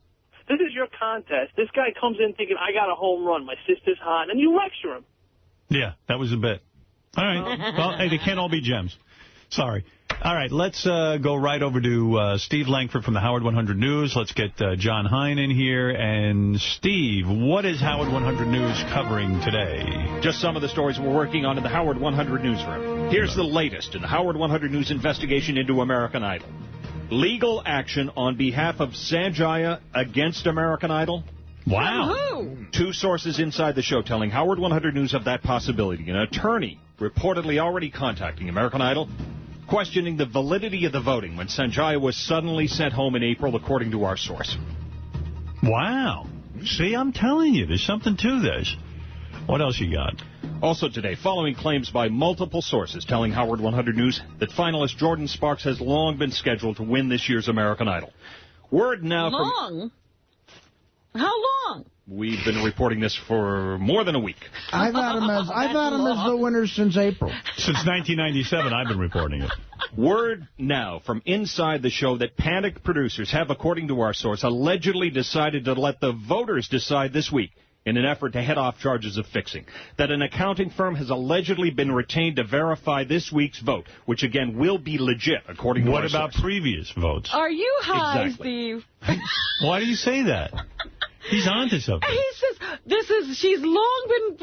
This is your contest. This guy comes in thinking, I got a home run. My sister's hot. And you lecture him. Yeah, that was a bit. All right. Well, hey, they can't all be gems. Sorry. All right, let's go right over to Steve Langford from the Howard 100 News. Let's get John Hein in here. And, Steve, what is Howard 100 News covering today? Just some of the stories we're working on in the Howard 100 newsroom. Here's the latest in the Howard 100 News investigation into American Idol. Legal action on behalf of Sanjaya against American Idol. Wow. Two sources inside the show telling Howard 100 News of that possibility. An attorney reportedly already contacting American Idol, questioning the validity of the voting when Sanjaya was suddenly sent home in April, according to our source. Wow. See, I'm telling you, there's something to this. What else you got? Also today, following claims by multiple sources telling Howard 100 News that finalist Jordan Sparks has long been scheduled to win this year's American Idol. Word now Long? How long? We've been reporting this for more than a week. I've had him as the winner since April. Since 1997, I've been reporting it. Word now from inside the show that panicked producers have, according to our source, allegedly decided to let the voters decide this week in an effort to head off charges of fixing. That an accounting firm has allegedly been retained to verify this week's vote, which, again, will be legit, according to our source. What about previous votes? Are you high, Exactly. Steve? Why do you say that? He's on to something. He says, she's long been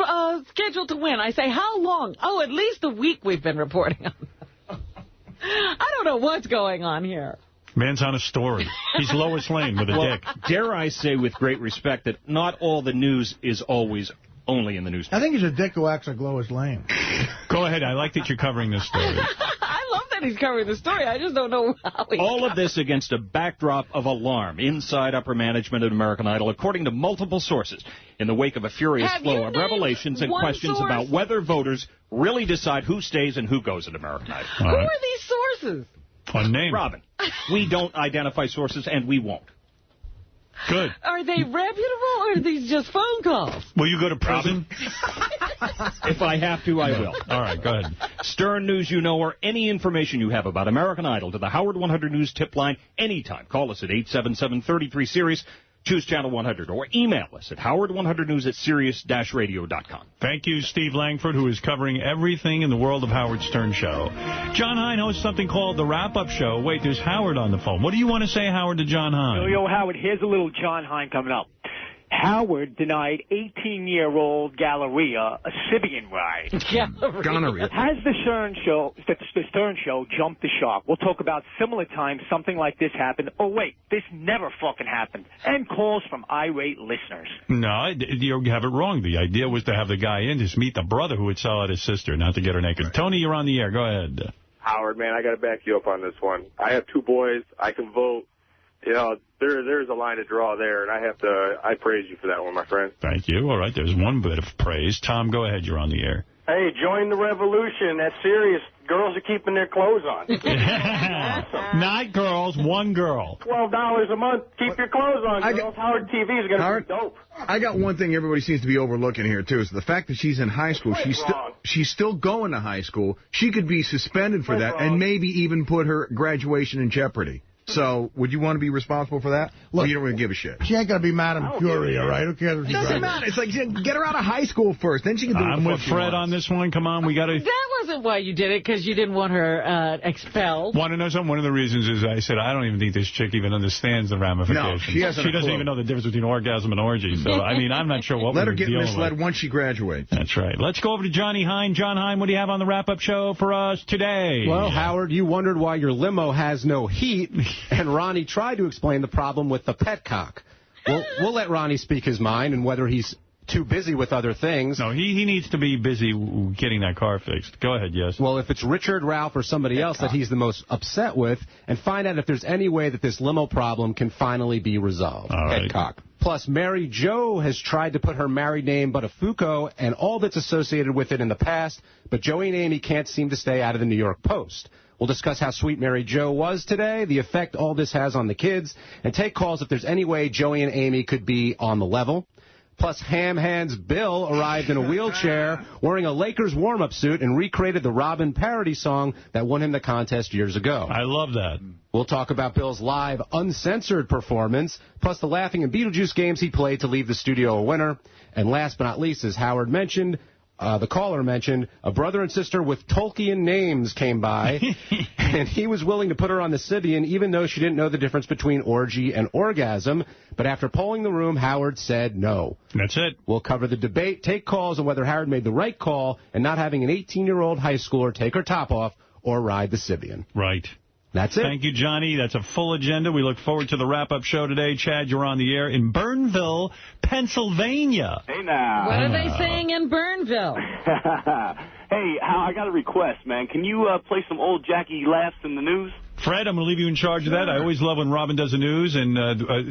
scheduled to win. I say, how long? Oh, at least a week we've been reporting on. I don't know what's going on here. Man's on a story. He's Lois Lane with a dick. Dare I say with great respect that not all the news is always only in the newspaper. I think he's a dick who acts like Lois Lane. Go ahead. I like that you're covering this story. I love that he's covering the story. I just don't know how he All of this against a backdrop of alarm inside upper management at American Idol, according to multiple sources, in the wake of a furious flow of revelations and questions about whether voters really decide who stays and who goes at American Idol. Who are these sources? Unnamed. Robin, we don't identify sources, and we won't. Good. Are they reputable, or are these just phone calls? Will you go to prison? If I have to, I will. All right, go ahead. Stern news you know or any information you have about American Idol to the Howard 100 News tip line anytime. Call us at 877-33-SIRIUS. Choose Channel 100 or email us at howard100news@sirius-radio.com. Thank you, Steve Langford, who is covering everything in the world of Howard Stern Show. John Hein hosts something called The Wrap-Up Show. Wait, there's Howard on the phone. What do you want to say, Howard, to John Hein? Yo, Howard, here's a little John Hein coming up. Howard denied 18-year-old Galleria a Sibian ride. Gonorrhea. Has the Stern Show jumped the shark? We'll talk about similar times something like this happened. Oh, wait, this never fucking happened. And calls from irate listeners. No, you have it wrong. The idea was to have the guy in to meet the brother who would sell out his sister, not to get her naked. Tony, you're on the air. Go ahead. Howard, man, I got to back you up on this one. I have two boys. I can vote. You know, there's a line to draw there, and I praise you for that one, my friend. Thank you. All right, there's one bit of praise. Tom, go ahead. You're on the air. Hey, join the revolution. That's serious. Girls are keeping their clothes on. Not girls, one girl. $12 a month. Keep your clothes on, girls. Howard TV is going to be dope. I got one thing everybody seems to be overlooking here, too, is the fact that she's in high school. She's still going to high school. She could be suspended for that and maybe even put her graduation in jeopardy. So, would you want to be responsible for that? Look, or you don't really give a shit? She ain't going to be Madame Curie, all right? Who cares if she doesn't matter. It's like, get her out of high school first. Then she can do I'm with Fred on this one. Come on, we got to... That wasn't why you did it, because you didn't want her expelled. Want to know something? One of the reasons is I said, I don't even think this chick even understands the ramifications. No, she doesn't even know the difference between orgasm and orgy. So, I mean, I'm not sure what Let we're her get dealing misled with. once she graduates. That's right. Let's go over to Johnny Hein. John Hein, what do you have on the wrap-up show for us today? Well, Howard, you wondered why your limo has no heat, and Ronnie tried to explain the problem with the petcock. We'll let Ronnie speak his mind and whether he's too busy with other things. No, he needs to be busy getting that car fixed. Go ahead, yes. Well, if it's Richard, Ralph, or somebody else that he's the most upset with, and find out if there's any way that this limo problem can finally be resolved. All right. Petcock. Plus, Mary Jo has tried to put her married name Buttafuoco and all that's associated with it in the past, but Joey and Amy can't seem to stay out of the New York Post. We'll discuss how sweet Mary Jo was today, the effect all this has on the kids, and take calls if there's any way Joey and Amy could be on the level. Plus, Ham Hands Bill arrived in a wheelchair wearing a Lakers warm-up suit and recreated the Robin parody song that won him the contest years ago. I love that. We'll talk about Bill's live, uncensored performance, plus the Laughing and Beetlejuice games he played to leave the studio a winner. And last but not least, as Howard mentioned, the caller mentioned, a brother and sister with Tolkien names came by, and he was willing to put her on the Sybian, even though she didn't know the difference between orgy and orgasm. But after polling the room, Howard said no. That's it. We'll cover the debate, take calls on whether Howard made the right call, and not having an 18-year-old high schooler take her top off or ride the Sybian. Right. That's it. Thank you, Johnny. That's a full agenda. We look forward to the wrap-up show today. Chad, you're on the air in Burnville, Pennsylvania. Hey, now. What are they saying in Burnville? Hey, Hal, I got a request, man. Can you play some old Jackie laughs in the news? Fred, I'm going to leave you in charge of that. I always love when Robin does the news, and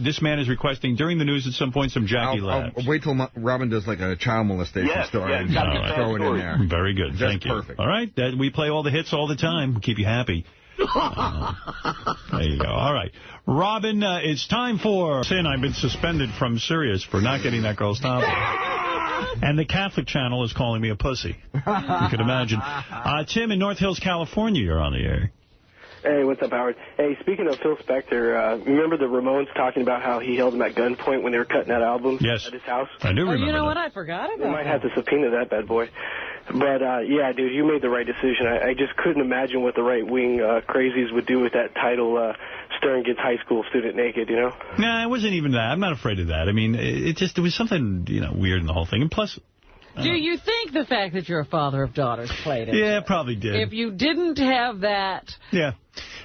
this man is requesting during the news at some point some Jackie laughs. I'll wait till Robin does like a child molestation story and throw it in there. Very good. Thank you. Perfect. All right. We play all the hits all the time. Keep you happy. There you go. All right. Robin, it's time for sin. I've been suspended from Sirius for not getting that girl's top off. And the Catholic channel is calling me a pussy. You can imagine. Tim, in North Hills, California, you're on the air. Hey, what's up, Howard? Hey, speaking of Phil Spector, remember the Ramones talking about how he held him at gunpoint when they were cutting out albums at his house? I do remember you know that. what? I forgot about We might have to subpoena that bad boy. But, yeah, dude, you made the right decision. I just couldn't imagine what the right-wing crazies would do with that title, Stern Gets High School Student Naked, you know? Nah, it wasn't even that. I'm not afraid of that. I mean, there was something, weird in the whole thing. And plus... Do you think the fact that you're a father of daughters played it? Yeah, probably did. If you didn't have that... Yeah.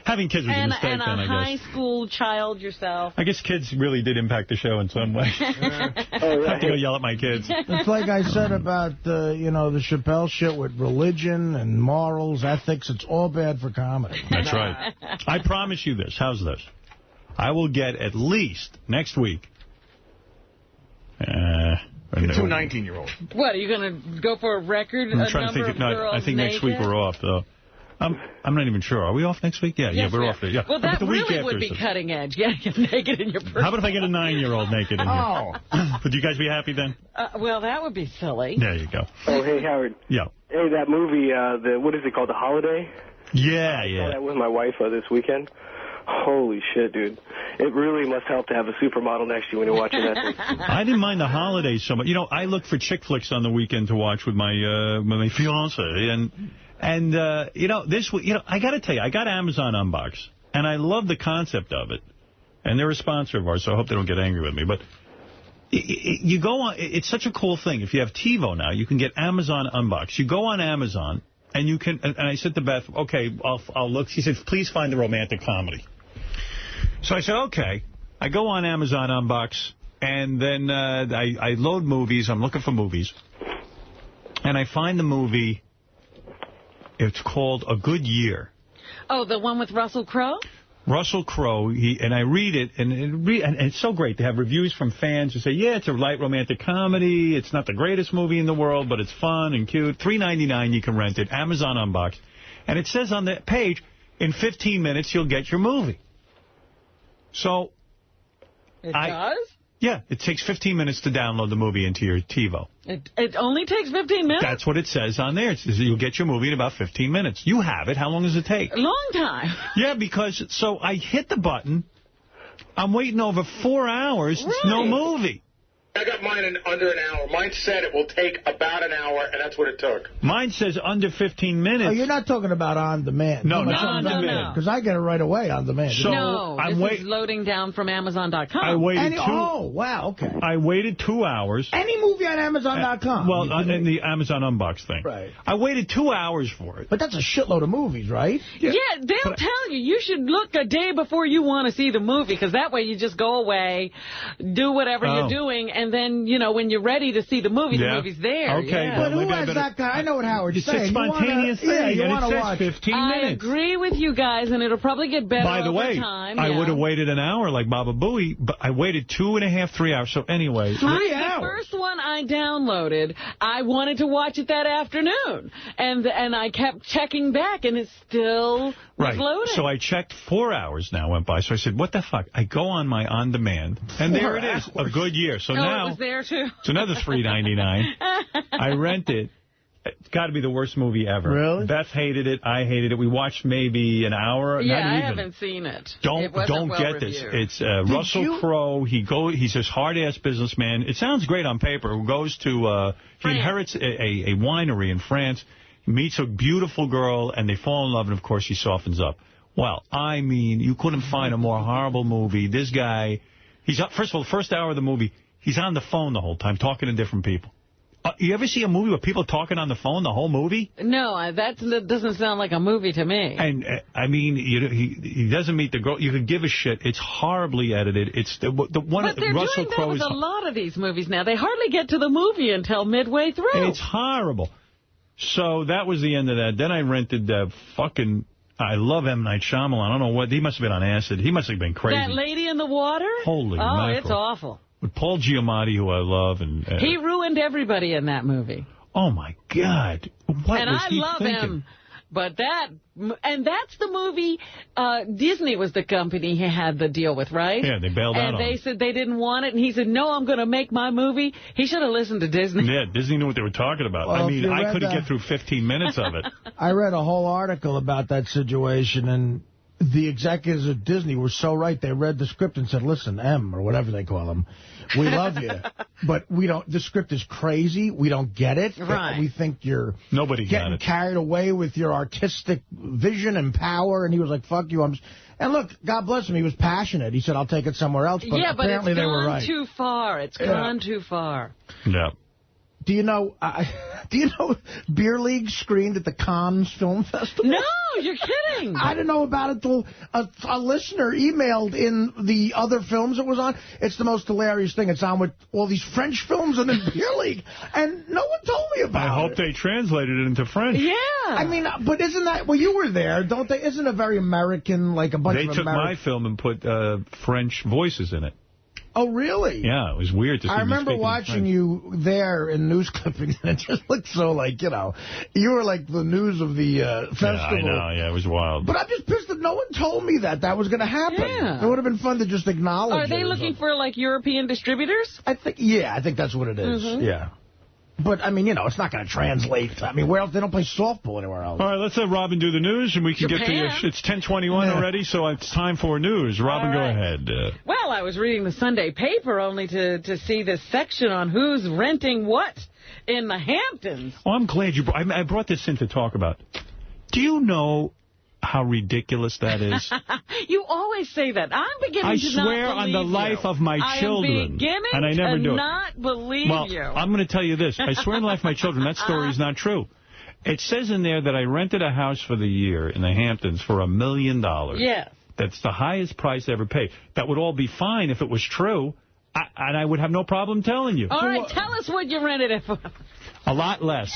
Having kids was a mistake then, I guess. And a high school child yourself. I guess kids really did impact the show in some way. I have to go yell at my kids. It's like I said about, the Chappelle shit with religion and morals, ethics. It's all bad for comedy. That's right. I promise you this. How's this? I will get at least next week... Two 19-year-olds. What, are you going to go for a record? I'm trying to think. No, I think next week we're off, though. I'm not even sure. Are we off next week? Yeah, yes, we're off there. Yeah. Well, that the week really after would be cutting edge. Yeah, get naked in your purse. How about if I get a 9-year-old naked in here? Would you guys be happy then? Well, that would be silly. There you go. Oh, hey, Howard. Yeah. Hey, that movie, what is it called, The Holiday? Yeah, I saw that with my wife this weekend. Holy shit, dude. It really must help to have a supermodel next to you when you're watching that thing. I didn't mind the holidays so much. I look for chick flicks on the weekend to watch with my fiancé. And this week, I got to tell you, I got Amazon Unbox, and I love the concept of it. And they're a sponsor of ours, so I hope they don't get angry with me. But you go on, it's such a cool thing. If you have TiVo now, you can get Amazon Unbox. You go on Amazon, and you can, and I said to Beth, okay, I'll look. She said, please find the romantic comedy. So I said, okay. I go on Amazon Unbox, and then I load movies. I'm looking for movies. And I find the movie, it's called A Good Year. Oh, the one with Russell Crowe? Russell Crowe, and I read it, and it's so great to have reviews from fans who say, yeah, it's a light romantic comedy. It's not the greatest movie in the world, but it's fun and cute. $3.99, you can rent it, Amazon Unbox. And it says on the page, in 15 minutes, you'll get your movie. So... It does? Yeah, it takes 15 minutes to download the movie into your TiVo. It only takes 15 minutes? That's what it says on there. It says you'll get your movie in about 15 minutes. You have it. How long does it take? A long time. Yeah, because, so I hit the button. I'm waiting over 4 hours. Right. No movie. I got mine in under an hour. Mine said it will take about an hour, and that's what it took. Mine says under 15 minutes. Oh, you're not talking about on demand. No, not on demand. Because I get it right away on demand. So no, this is loading down from Amazon.com. I waited Oh, wow, okay. I waited 2 hours. Any movie on Amazon.com. Well, in the Amazon Unbox thing. Right. I waited 2 hours for it. But that's a shitload of movies, right? Yeah, they'll tell you. You should look a day before you want to see the movie, because that way you just go away, do whatever you're doing, and then, when you're ready to see the movie's there. Okay. Yeah. But who has that guy? I know what Howard's saying. It's a spontaneous thing, and it says 15 minutes. I agree with you guys, and it'll probably get better By the way, time. I would have waited an hour like Baba Booey, but I waited 2.5, 3 hours. So anyway. 3 hours? The first one I downloaded, I wanted to watch it that afternoon. And I kept checking back, and it still was loading. So I checked 4 hours now went by. So I said, what the fuck? I go on my on-demand, and there it is, A Good Year. So now it was there, too. It's another $3.99. I rent it, It's got to be the worst movie ever. Really? Beth hated it. I hated it. We watched maybe an hour. Yeah, not I even. haven't seen it. Don't get this. It's Russell Crowe. He's this hard-ass businessman. It sounds great on paper. Who goes to he inherits a winery in France. He meets a beautiful girl, and they fall in love, and of course he softens up. Well, I mean, you couldn't find a more horrible movie. This guy, first of all, the first hour of the movie, he's on the phone the whole time, talking to different people. You ever see a movie with people talking on the phone the whole movie? No, that doesn't sound like a movie to me. And, I mean, he doesn't meet the girl. You could give a shit. It's horribly edited. It's the one. But they're Russell doing that Crowe with a lot of these movies now. They hardly get to the movie until midway through. It's horrible. So that was the end of that. Then I rented fucking... I love M. Night Shyamalan. I don't know what... He must have been on acid. He must have been crazy. That lady in the water? Holy mackerel. It's awful. With Paul Giamatti, who I love. And he ruined everybody in that movie. Oh, my God. What was he thinking? Him. But that's the movie, Disney was the company he had the deal with, right? Yeah, they bailed out on him. And they said they didn't want it, and he said, no, I'm going to make my movie. He should have listened to Disney. Yeah, Disney knew what they were talking about. Well, I mean, I couldn't get through 15 minutes of it. I read a whole article about that situation, and the executives of Disney were so right. They read the script and said, listen, M, or whatever they call him, we love you, but we don't. The script is crazy. We don't get it. Right. We think you're getting carried away with your artistic vision and power. And he was like, fuck you. And look, God bless him. He was passionate. He said, I'll take it somewhere else. But apparently they were right. Too far. It's gone too far. Yeah. Do you know Beer League screened at the Cannes Film Festival? No, you're kidding. I didn't know about it until a listener emailed in the other films it was on. It's the most hilarious thing. It's on with all these French films and then Beer League. And no one told me about it. I hope they translated it into French. Yeah. I mean, but isn't that... Well, you were there, don't they? Isn't it very American, like a bunch of They took my film and put French voices in it. Oh, really? Yeah, it was weird to see I remember watching you there in news clippings, and it just looked so like, you were like the news of the festival. Yeah, I know. Yeah, it was wild. But I'm just pissed that no one told me that was going to happen. Yeah. It would have been fun to just acknowledge it. Are they looking for, like, European distributors? I think that's what it is. Mm-hmm. Yeah. But, I mean, it's not going to translate. I mean, where else? They don't play softball anywhere else. All right, let's have Robin do the news, and we can get to it's 10:21 already, so it's time for news. Robin, go ahead. Well, I was reading the Sunday paper only to see this section on who's renting what in the Hamptons. Oh, I'm glad I brought this in to talk about. Do you know how ridiculous that is? You always say that. I'm beginning to not believe you. I swear on the life of my children. I'm beginning and I never to not believe you. Well, I'm going to tell you this. I swear on the life of my children, that story is not true. It says in there that I rented a house for the year in the Hamptons for $1 million. Yes. That's the highest price I ever paid. That would all be fine if it was true, and I would have no problem telling you. All right, tell us what you rented it for. A lot less.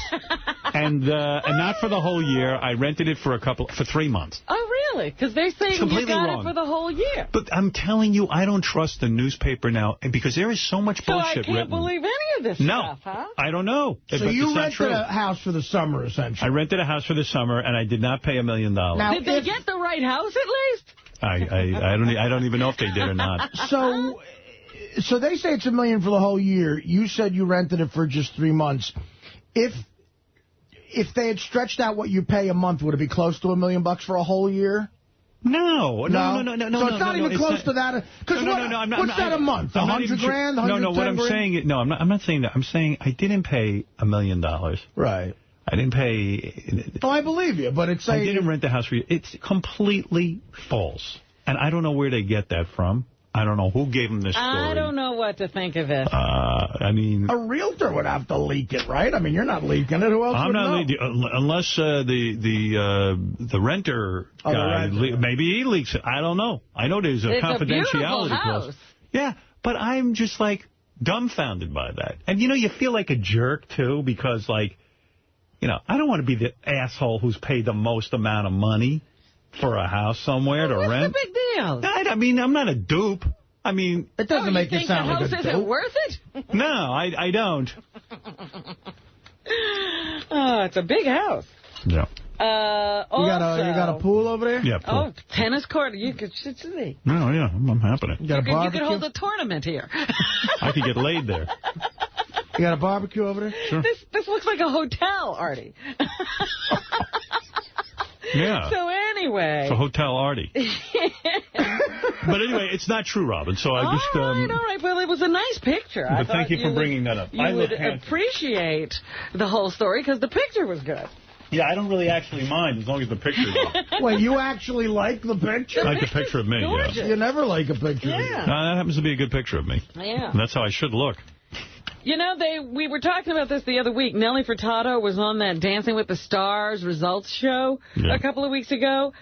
and not for the whole year. I rented it for 3 months. Oh, really? Because they're saying you got it for the whole year. But I'm telling you, I don't trust the newspaper now because there is so much bullshit written. So I can't believe any of this stuff, huh? I don't know. So you rented a house for the summer, essentially. I rented a house for the summer, and I did not pay $1 million. Now, did they get the right house at least? I don't even know if they did or not. So they say it's $1 million for the whole year. You said you rented it for just 3 months. If they had stretched out what you pay a month, would it be close to $1 million for a whole year? No. So it's not even close to that. Because what's that a month? $100 grand? No. What I'm saying, I'm not saying that. I'm saying I didn't pay $1 million. Right. I didn't pay. Oh, I believe you, but it's. I didn't rent the house for you. It's completely false, and I don't know where they get that from. I don't know who gave them this story. I don't know what to think of it. I mean... A realtor would have to leak it, right? I mean, you're not leaking it. Who else would know? Unless the renter guy, maybe he leaks it. I don't know. I know there's a confidentiality clause. Yeah, but I'm just, like, dumbfounded by that. And, you feel like a jerk, too, because, like, I don't want to be the asshole who's paid the most amount of money for a house somewhere to rent. What's the big deal? I mean, I'm not a dupe. I mean... It doesn't make you sound like a dupe. The house isn't worth it? No, I don't. Oh, it's a big house. Yeah. You got a pool over there? Yeah, pool. Oh, tennis court. You could see. No, yeah, I'm happy. You got a barbecue? You could hold a tournament here. I could get laid there. You got a barbecue over there? Sure. This looks like a hotel, Artie. Yeah. So anyway. It's a Hotel Arty. But anyway, it's not true, Robin. So I just... All right. Well, it was a nice picture. But thank you for bringing that up. I would appreciate the whole story because the picture was good. Yeah, I don't really actually mind as long as the picture is good. Wait, you actually like the picture? I like the picture of me, yeah. You never like a picture of you. Yeah. No, that happens to be a good picture of me. Yeah. And that's how I should look. You know, we were talking about this the other week. Nelly Furtado was on that Dancing with the Stars results show a couple of weeks ago.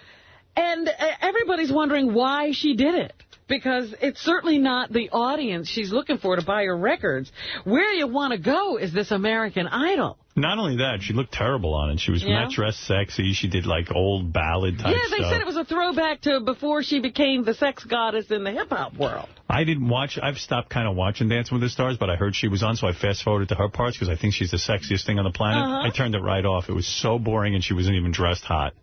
And everybody's wondering why she did it. Because it's certainly not the audience she's looking for to buy her records. Where you want to go is this American Idol. Not only that, she looked terrible on it. She was not dressed sexy. She did, like, old ballad type stuff. Yeah, they said it was a throwback to before she became the sex goddess in the hip-hop world. I didn't watch. I've stopped kind of watching Dancing with the Stars, but I heard she was on, so I fast-forwarded to her parts because I think she's the sexiest thing on the planet. I turned it right off. It was so boring, and she wasn't even dressed hot.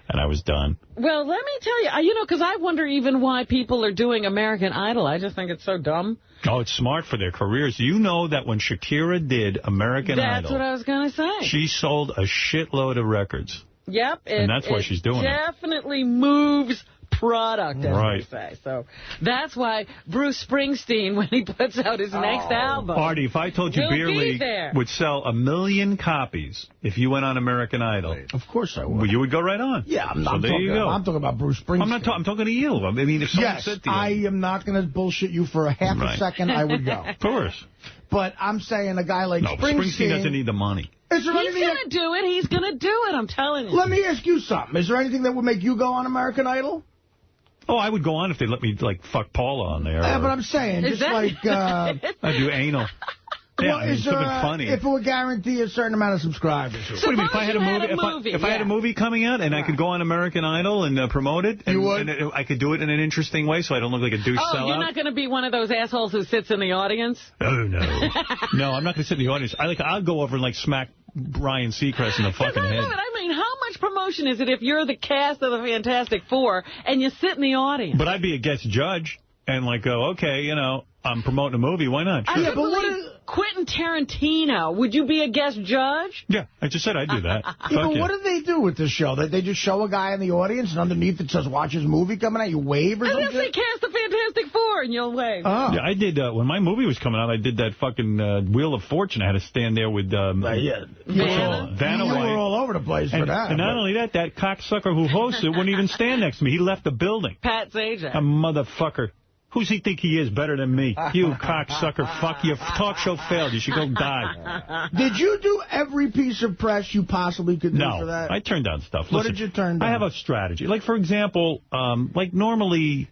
And I was done. Well, let me tell you, because I wonder even why people are doing American Idol. I just think it's so dumb. Oh, it's smart for their careers. You know that when Shakira did American Idol... That's what I was going to say. She sold a shitload of records. Yep. And that's why she's doing it. Definitely moves product, as they say. So that's why Bruce Springsteen, when he puts out his next album... Artie, if I told you Beer League would sell 1 million copies if you went on American Idol... Of course I would. You would go right on. Yeah, I'm talking about Bruce Springsteen. I'm talking to you. I mean, if someone said to you... I am not going to bullshit you for a half a second. I would go. Of course. But I'm saying a guy like Springsteen doesn't need the money. Is there He's going to do it. He's going to do it. I'm telling you. Let me ask you something. Is there anything that would make you go on American Idol? Oh, I would go on if they let me, like, fuck Paula on there. Yeah, but I'm saying, just like... I do anal. Yeah, well, is something funny. If it would guarantee a certain amount of subscribers. What do you mean, if I had a movie, if I had a movie coming out and I could go on American Idol and promote it, and I could do it in an interesting way so I don't look like a douche sellout. You're not going to be one of those assholes who sits in the audience? Oh, no. No, I'm not going to sit in the audience. I'll go over and, like, smack Ryan Seacrest in the fucking head. I mean, how much promotion is it if you're the cast of the Fantastic Four and you sit in the audience? But I'd be a guest judge and, like, go, okay, I'm promoting a movie. Why not? Sure. Yeah, but Quentin Tarantino, would you be a guest judge? Yeah, I just said I'd do that. But what do they do with this show? They just show a guy in the audience, and underneath it says, watch his movie coming out, you wave or something? Unless they cast the Fantastic Four, and you'll wave. Oh. Yeah, I did, when my movie was coming out, I did that fucking Wheel of Fortune. I had to stand there with... Vanna. You were all over the place for that. And not only that cocksucker who hosts it wouldn't even stand next to me. He left the building. Pat Sajak. A motherfucker. Who's he think he is better than me? You cocksucker, fuck. Your talk show failed. You should go die. Did you do every piece of press you possibly could do for that? No, I turned down stuff. What did you turn down? I have a strategy. Like, for example, like normally...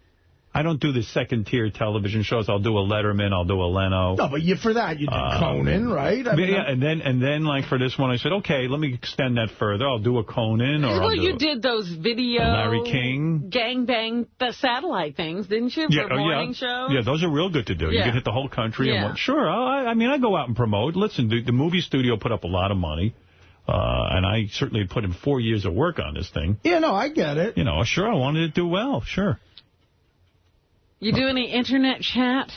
I don't do the second-tier television shows. I'll do a Letterman. I'll do a Leno. No, but for that, you did Conan, right? I mean, yeah, and then, like, for this one, I said, okay, let me extend that further. I'll do a Conan. Or you did those video... Larry King. Gangbang, the satellite things, didn't you, for morning shows? Yeah, those are real good to do. You can hit the whole country. And sure, I mean, I go out and promote. Listen, the movie studio put up a lot of money. And I certainly put in 4 years of work on this thing. Yeah, no, I get it. Sure, I wanted it to do well, sure. You do any internet chat?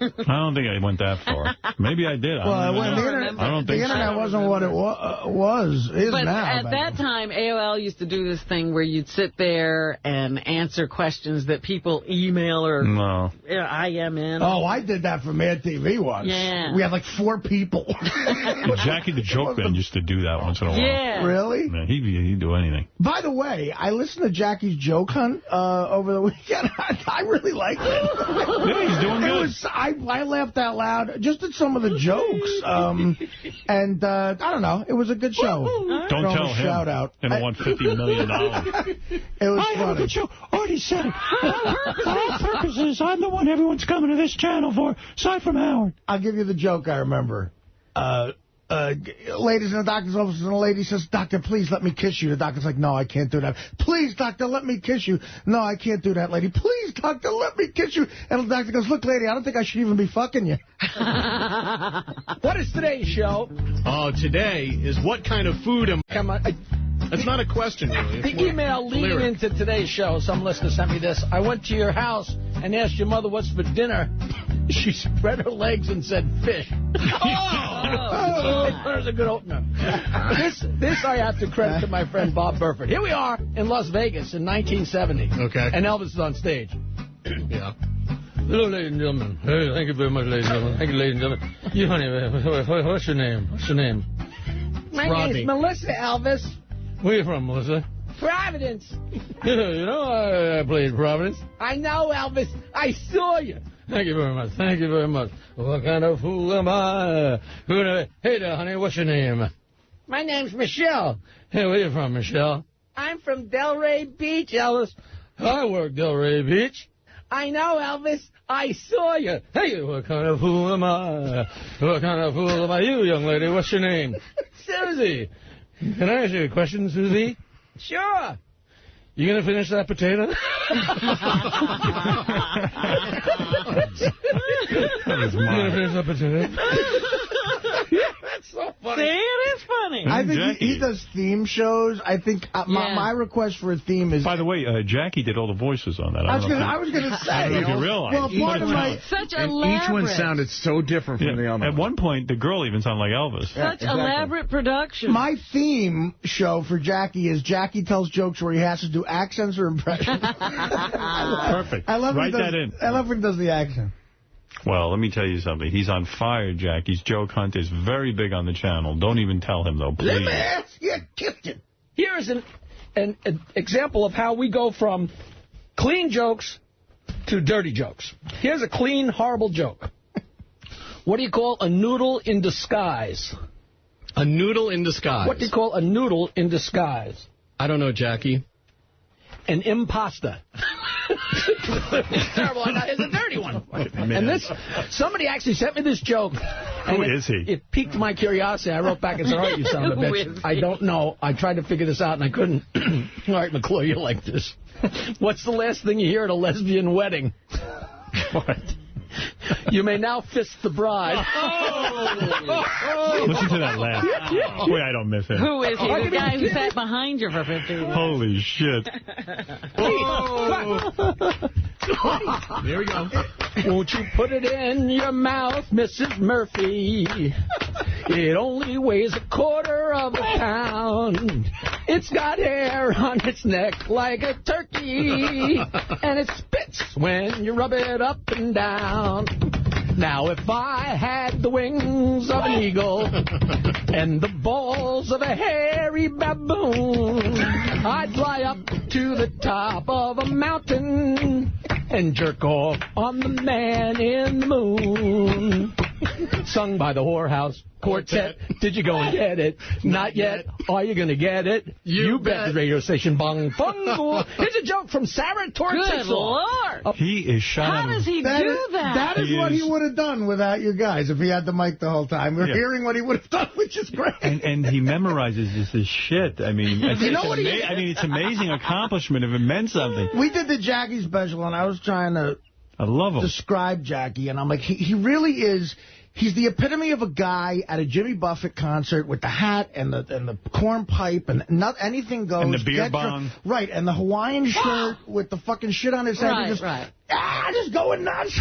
I don't think I went that far. Maybe I did. I don't think the internet wasn't what it was. But at that time, AOL used to do this thing where you'd sit there and answer questions that people email or IM in. Oh, I did that for Mad TV once. Yeah. We had like 4 people. Jackie the Joke Man used to do that once in a while. Yeah. Really? Man, he'd do anything. By the way, I listened to Jackie's Joke Hunt over the weekend. I really liked it. Yeah, he's doing good. I laughed out loud just at some of the jokes. And I don't know. It was a good show. Don't tell him. Shout out. And I want $50 million. It was funny. I have a good show. Artie said it. For all purposes, I'm the one everyone's coming to this channel for, aside from Howard. I'll give you the joke I remember. Ladies in the doctor's office, and the lady says, "Doctor, please let me kiss you." The doctor's like, "No, I can't do that." "Please, doctor, let me kiss you." "No, I can't do that, lady." "Please, doctor, let me kiss you." And the doctor goes, "Look, lady, I don't think I should even be fucking you." What is today's show? Oh, today is what kind of food am I... That's not a question, really. The email leading into today's show, some listener sent me this. I went to your house and asked your mother what's for dinner. She spread her legs and said fish. There's a good opener. This I have to credit to my friend Bob Burford. Here we are in Las Vegas in 1970. Okay. And Elvis is on stage. Yeah. Hello, ladies and gentlemen. Hey, thank you very much, ladies and gentlemen. Thank you, ladies and gentlemen. You, honey, what's your name? What's your name? My name's Melissa, Elvis. Where you from, Melissa? Providence. You know, I played Providence. I know, Elvis. I saw you. Thank you very much. Thank you very much. What kind of fool am I? Hey there, honey, what's your name? My name's Michelle. Hey, where you from, Michelle? I'm from Delray Beach, Elvis. I work Delray Beach. I know, Elvis. I saw you. Hey, what kind of fool am I? What kind of fool am I? You, young lady, what's your name? Susie. Can I ask you a question, Susie? Sure. You going to finish that potato? That was You going to finish that potato? That's so funny. See, it is funny. I think he does theme shows. I think my request for a theme is... By the way, Jackie did all the voices on that. I was going to say. I don't know if you realize. Well, part of my... Such and elaborate. each one sounded so different from the other. At one point, the girl even sounded like Elvis. Such elaborate production. My theme show for Jackie is Jackie tells jokes where he has to do accents or impressions. Perfect. I love Write that in. I love when he does the accent. Well, let me tell you something. He's on fire, Jackie's joke hunt is very big on the channel. Don't even tell him, though, please. Let me ask you a question. Here is an example of how we go from clean jokes to dirty jokes. Here's a clean, horrible joke. What do you call a noodle in disguise? A noodle in disguise. What do you call a noodle in disguise? I don't know, Jackie. An imposter. It's terrible. It's a dirty one. And somebody actually sent me this joke. Who is he? It piqued my curiosity. I wrote back and said, all right, you son of a bitch. I don't know. I tried to figure this out, and I couldn't. All right, McClure, you like this. What's the last thing you hear at a lesbian wedding? What? You may now fist the bride. Listen to that laugh. Boy, I don't miss him. Who is he? The guy who sat behind you for 15 minutes. Holy shit. There we go. Won't you put it in your mouth, Mrs. Murphy? It only weighs 1/4 of a pound. It's got hair on its neck like a turkey, and it spits when you rub it up and down. Now, if I had the wings of an eagle and the balls of a hairy baboon, I'd fly up to the top of a mountain and jerk off on the man in the moon. Sung by the Whorehouse Quartet. Did you go and get it? Not yet. Are you going to get it? You bet. The radio station bong bong. Here's a joke from Sarah Tortixel. Good Lord. He is shot. How does he do that? That is what he would have done without you guys if he had the mic the whole time. We're hearing what he would have done, which is great. And he memorizes this shit. I mean, it's an amazing accomplishment if it meant something. We did the Jackie special, and I was trying to describe Jackie, and I'm like, he really is... He's the epitome of a guy at a Jimmy Buffett concert with the hat and the corn pipe and not anything goes. And the beer bong. Right, and the Hawaiian shirt with the fucking shit on his head. Just going nuts.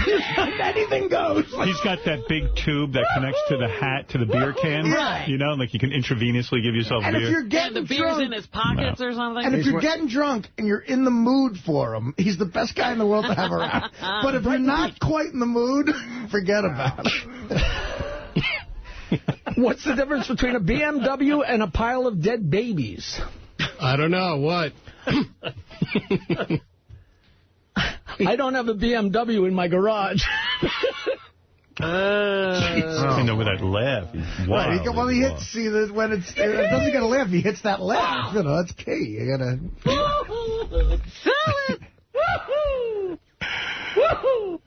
Anything goes. He's got that big tube that connects to the hat to the beer can. Right. You know, like you can intravenously give yourself beer. If you're getting the beer's in his pockets or something. And if you're getting drunk and you're in the mood for him, he's the best guy in the world to have around. But if you're not quite in the mood, forget about it. What's the difference between a BMW and a pile of dead babies? I don't know. What? I don't have a BMW in my garage. I know with that laugh. Right, well, he hits. See, when it doesn't get a laugh, he hits that laugh. You know, that's key. You gotta sell it. Woohoo!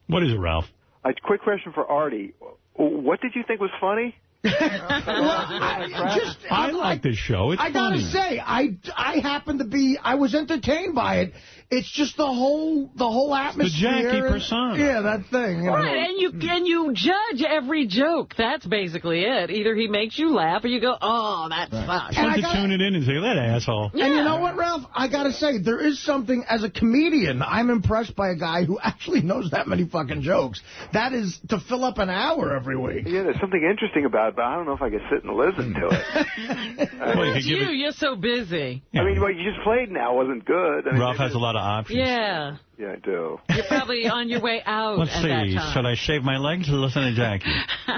What is it, Ralph? A quick question for Arty. What did you think was funny? I like this show. It's I gotta funny. say, I happen to be. I was entertained by it. It's just the whole atmosphere. The Jackie persona. Yeah, that thing. You Right, know. and you judge every joke. That's basically it. Either he makes you laugh or you go, oh, that sucks. It's fun to tune it in and say, that asshole. And you know what, Ralph? I got to say, there is something, as a comedian, I'm impressed by a guy who actually knows that many fucking jokes. That is to fill up an hour every week. Yeah, there's something interesting about it, but I don't know if I could sit and listen to it. You're so busy. I mean, what you just played now wasn't good. I mean, Ralph has a lot of options. Yeah. Yeah, I do. You're probably on your way out Let's at see. that time. Should I shave my legs or listen to Jackie? All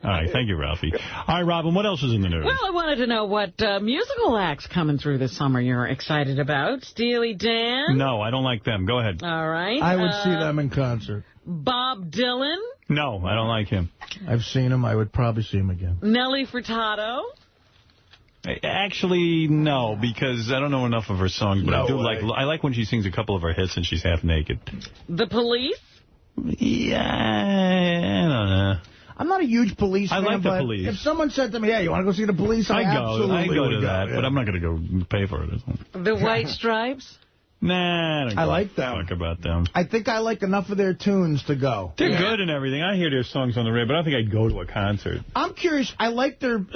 right. Thank you, Ralphie. All right, Robin, what else is in the news? Well, I wanted to know what musical acts coming through this summer you're excited about. Steely Dan? No, I don't like them. Go ahead. All right. I would see them in concert. Bob Dylan? No, I don't like him. I've seen him. I would probably see him again. Nelly Furtado? Actually, no, because I don't know enough of her songs, but I like when she sings a couple of her hits and she's half naked. The Police? Yeah, I don't know. I'm not a huge Police fan, like the but Police. if someone said to me, hey, you want to go see the Police? I absolutely go would to that, yeah. but I'm not going to go pay for it. The White Stripes? Nah, I like them. Talk about them. I think I like enough of their tunes to go. They're good and everything. I hear their songs on the radio, but I don't think I'd go to a concert. I'm curious. I like their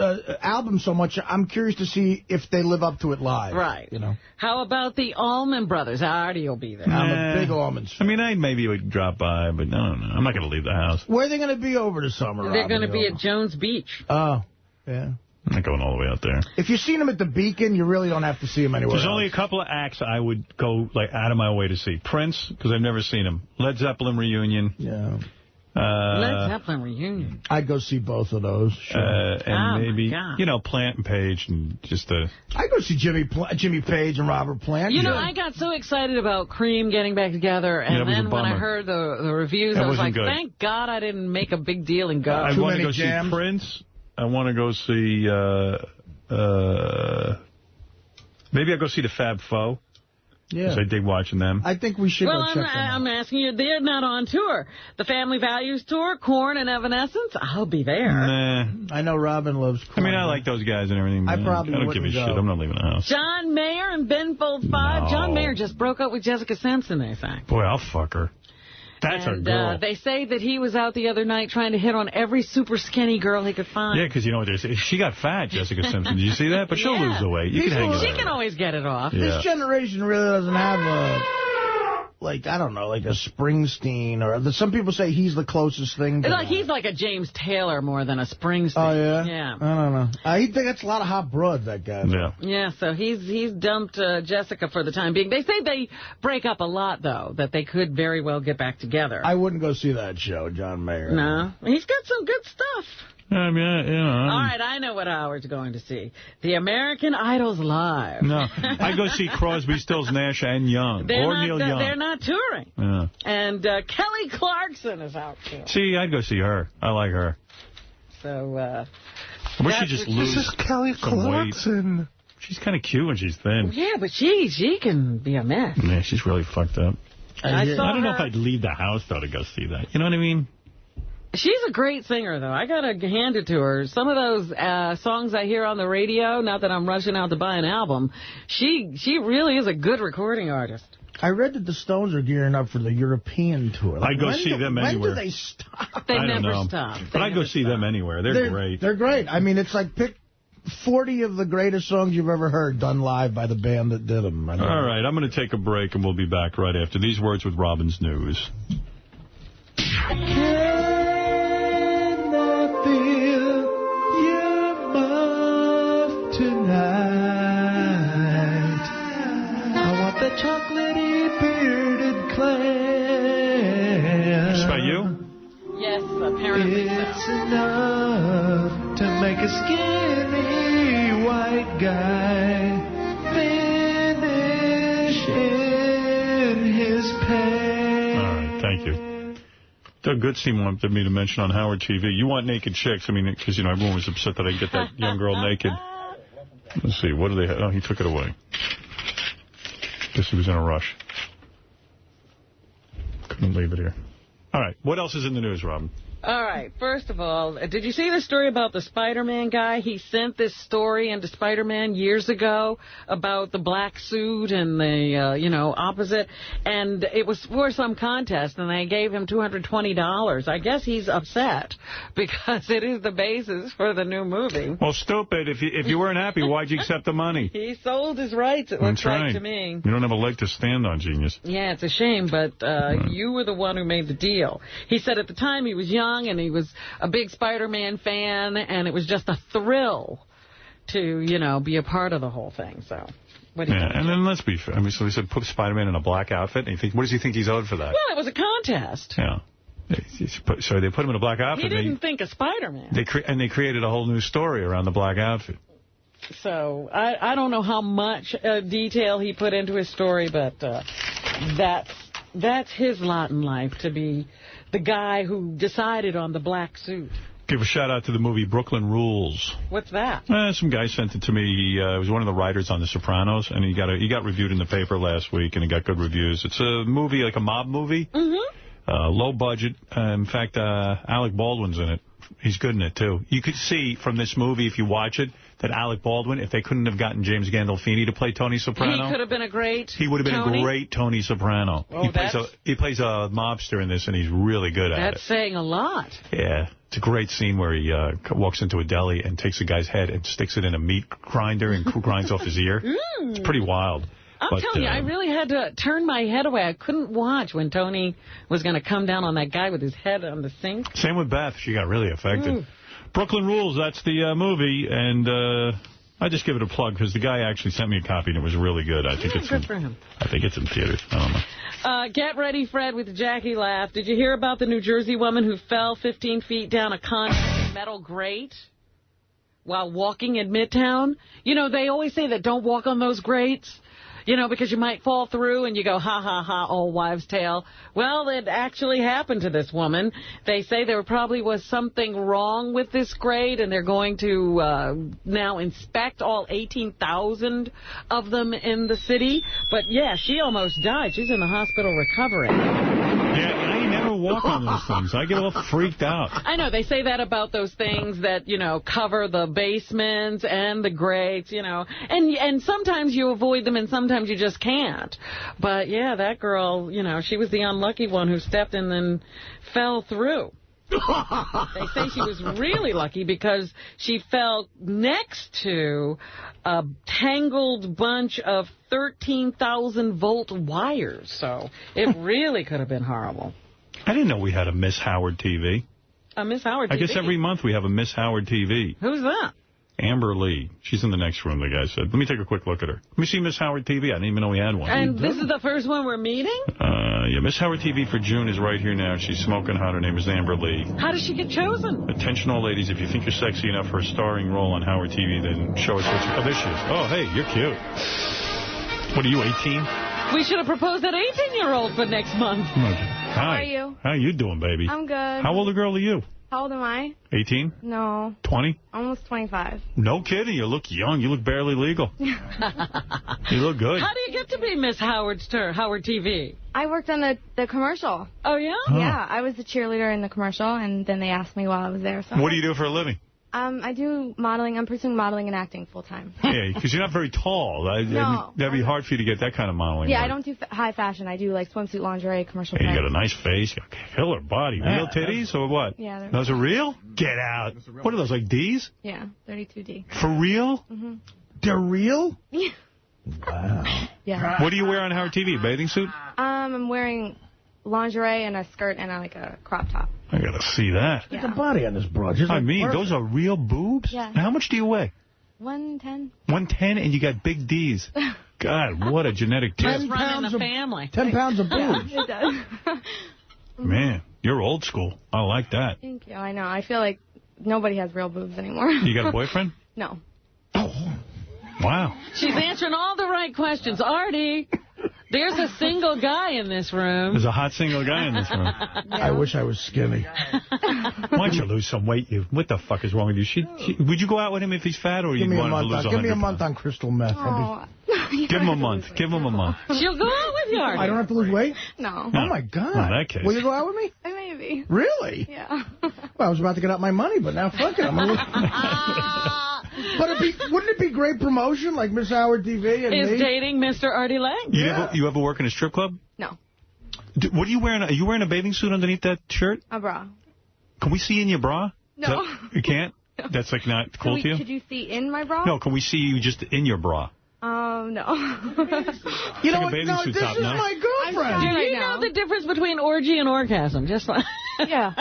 album so much. I'm curious to see if they live up to it live. Right. You know. How about the Allman Brothers? Arty will be there. I'm a big Allman fan. I mean, I maybe would drop by, but I don't know. I'm not going to leave the house. Where are they going to be over the summer? They're going to be at Jones Beach. Oh, yeah. I'm not going all the way out there. If you've seen them at the Beacon, you really don't have to see them anywhere There's else. only a couple of acts I would go out of my way to see. Prince, because I've never seen him. Led Zeppelin reunion. Yeah. Led Zeppelin reunion. I'd go see both of those. Sure. And maybe, Plant and Page and just I'd go see Jimmy Page and Robert Plant. You know, I got so excited about Cream getting back together, and then when I heard the reviews, I was like, thank God I didn't make a big deal and go. I want to go see Prince. I want to go see, maybe I'll go see the Fab Four. Yeah. Because I dig watching them. I think we should go check them out. I'm asking you, they're not on tour. The Family Values Tour, Korn and Evanescence, I'll be there. Nah. I know Robin loves Korn. I mean, I like those guys and everything. I probably don't give a shit. I'm not leaving the house. John Mayer and Ben Folds 5. No. John Mayer just broke up with Jessica Simpson, they say. Boy, I'll fuck her. That's a girl. They say that he was out the other night trying to hit on every super skinny girl he could find. Yeah, because you know what they say. She got fat, Jessica Simpson. Did you see that? But she'll lose the weight. You can hang it She can always get it off. Yeah. This generation really doesn't have a... I don't know, like a Springsteen, or some people say he's the closest thing to he's like a James Taylor more than a Springsteen. Oh, yeah? Yeah. I don't know. I think that's a lot of hot broad, that guy. Yeah. Yeah, so he's dumped Jessica for the time being. They say they break up a lot, though, that they could very well get back together. I wouldn't go see that show, John Mayer. No. He's got some good stuff. I mean, All right, I know what Howard's going to see. The American Idol's Live. No, I go see Crosby, Stills, Nash, and Young. Neil Young. They're not touring. Yeah. And Kelly Clarkson is out, too. See, I'd go see her. I like her. So, I wish she'd just lose This is Kelly Clarkson. Weight. She's kind of cute when she's thin. Yeah, but she can be a mess. Yeah, she's really fucked up. I don't know if I'd leave the house, though, to go see that. You know what I mean? She's a great singer, though. I got to hand it to her. Some of those songs I hear on the radio, not that I'm rushing out to buy an album, she really is a good recording artist. I read that the Stones are gearing up for the European tour. I'd go see them anywhere. When do they stop? They never stop. But I'd go see them anywhere. They're great. They're great. I mean, it's like pick 40 of the greatest songs you've ever heard done live by the band that did them. All right, I'm going to take a break, and we'll be back right after these words with Robin's News. The chocolatey bearded clam. Is that you? Yes, apparently it's enough to make a skinny white guy finish in his pants. All right, thank you. Doug Goodstein wanted me to mention on Howard TV. You want naked chicks? I mean, because everyone was upset that I get that young girl naked. Let's see, what do they have? Oh, he took it away. Guess he was in a rush. Couldn't leave it here. All right. What else is in the news, Robin? All right. First of all, did you see the story about the Spider-Man guy? He sent this story into Spider-Man years ago about the black suit and the, opposite. And it was for some contest, and they gave him $220. I guess he's upset because it is the basis for the new movie. Well, stupid. If you weren't happy, why'd you accept the money? He sold his rights, it looks like to me. You don't have a leg to stand on, genius. Yeah, it's a shame, but you were the one who made the deal. He said at the time he was young and he was a big Spider-Man fan, and it was just a thrill to, be a part of the whole thing. So, what do you think? And then let's be fair. I mean, so he said put Spider-Man in a black outfit. And what does he think he's owed for that? Well, it was a contest. Yeah. So they put him in a black outfit. He didn't think of Spider-Man. They created a whole new story around the black outfit. So I don't know how much detail he put into his story, but that's his lot in life, to be the guy who decided on the black suit. Give a shout-out to the movie Brooklyn Rules. What's that? Some guy sent it to me. He was one of the writers on The Sopranos, and he got reviewed in the paper last week, and he got good reviews. It's a movie, like a mob movie. Low budget. In fact, Alec Baldwin's in it. He's good in it, too. You could see from this movie, if you watch it, that Alec Baldwin, if they couldn't have gotten James Gandolfini to play Tony Soprano... He could have been a great He would have been Tony. a great Tony Soprano. Oh, he plays a mobster in this, and he's really good at it. That's saying a lot. Yeah. It's a great scene where he walks into a deli and takes a guy's head and sticks it in a meat grinder and grinds off his ear. It's pretty wild. I'm telling you, I really had to turn my head away. I couldn't watch when Tony was going to come down on that guy with his head on the sink. Same with Beth. She got really affected. Brooklyn Rules, that's the movie, and I just give it a plug because the guy actually sent me a copy and it was really good. I think it's good for him. I think it's in theaters. I don't know. Get ready, Fred, with the Jackie laugh. Did you hear about the New Jersey woman who fell 15 feet down a concrete metal grate while walking in Midtown? They always say that don't walk on those grates. Because you might fall through and you go, ha, ha, ha, old wives' tale. Well, it actually happened to this woman. They say there probably was something wrong with this grate, and they're going to now inspect all 18,000 of them in the city. But, yeah, she almost died. She's in the hospital recovering. Yeah, I never walk on those things. I get all freaked out. I know. They say that about those things that, cover the basements and the grates, And sometimes you avoid them and sometimes you just can't. But, yeah, that girl, she was the unlucky one who stepped and then fell through. They say she was really lucky because she fell next to a tangled bunch of 13,000-volt wires. So it really could have been horrible. I didn't know we had a Miss Howard TV. A Miss Howard TV? I guess every month we have a Miss Howard TV. Who's that? Amber Lee. She's in the next room, the guy said. Let me take a quick look at her. Let me see Miss Howard TV. I didn't even know we had one. And this is the first one we're meeting? Yeah, Miss Howard TV for June is right here now. She's smoking hot. Her name is Amber Lee. How did she get chosen? Attention all ladies, if you think you're sexy enough for a starring role on Howard TV, then show us what you... Oh, there she is. Oh, hey, you're cute. What are you, 18? We should have proposed that 18-year-old for next month. Hi. How are you? How you doing, baby? I'm good. How old a girl are you? How old am I? 18? No. 20? Almost 25. No kidding. You look young. You look barely legal. You look good. How do you get to be Miss Howard TV? I worked on the commercial. Oh, yeah? Oh. Yeah, I was the cheerleader in the commercial, and then they asked me while I was there. So what do you do for a living? I do modeling. I'm pursuing modeling and acting full-time. Yeah, because you're not very tall. No. That'd be hard for you to get that kind of modeling. Yeah, work. I don't do high fashion. I do, like, swimsuit lingerie, commercial Hey, you play. got a nice face. You got a killer body. Real titties or what? Yeah. Those are real? Get out. What are those, like D's? Yeah, 32D. For real? Mm-hmm. They're real? Yeah. Wow. Yeah. What do you wear on Howard TV? A bathing suit? I'm wearing lingerie and a skirt and a crop top. I got to see that. Look at the body on this broad. I mean, those are real boobs? Yeah. And how much do you weigh? 110. 110, and you got big D's. God, what a genetic tip. 10 pounds of family. 10 pounds of boobs. It does. Man, you're old school. I like that. Thank you. I know. I feel like nobody has real boobs anymore. You got a boyfriend? No. Wow. She's answering all the right questions. Arty, there's a single guy in this room. There's a hot single guy in this room. I wish I was skinny. Why don't you lose some weight? What the fuck is wrong with you? Would you go out with him if he's fat, or Give you me a want him to month. lose 100 Give me a pounds? month on crystal meth. Give him a month. Give him a month. She'll go out with you, Arty. I don't have to lose weight? No. Oh, my God. Well, in that case. Will you go out with me? Maybe. maybe. Really? Yeah. Well, I was about to get out my money, but now fuck it. I'm a little... But wouldn't it be great promotion, like Miss Howard TV and Is dating Mr. Artie Lang? You ever work in a strip club? No. What are you wearing? Are you wearing a bathing suit underneath that shirt? A bra. Can we see in your bra? No. You can't? No. That's like not cool to you? Could you see in my bra? No, can we see you just in your bra? No. You know what? No, this is my girlfriend. Do you know the difference between orgy and orgasm? Just fine. Yeah.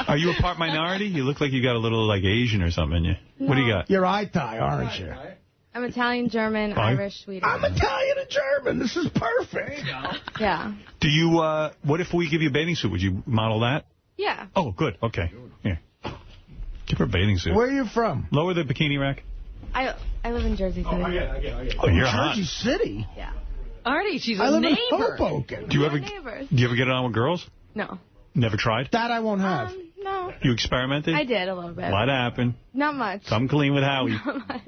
Are you a part minority? You look like you got a little like Asian or something in you. No. What do you got? You're Eye-Tie, aren't you? I'm Italian, German, Irish, Swedish. I'm Italian and German. This is perfect. Yeah. Do you, what if we give you a bathing suit? Would you model that? Yeah. Oh, good. Okay. Here. Give her a bathing suit. Where are you from? Lower the bikini rack. I live in Jersey City. Oh, you're Jersey hot. City? Yeah. Artie, she's I a live neighbor. in Hoboken. Do you ever get it on with girls? No. Never tried? That I won't have. No. You experimented? I did a little bit. What happened? Not much. Come clean with Howie. Not much.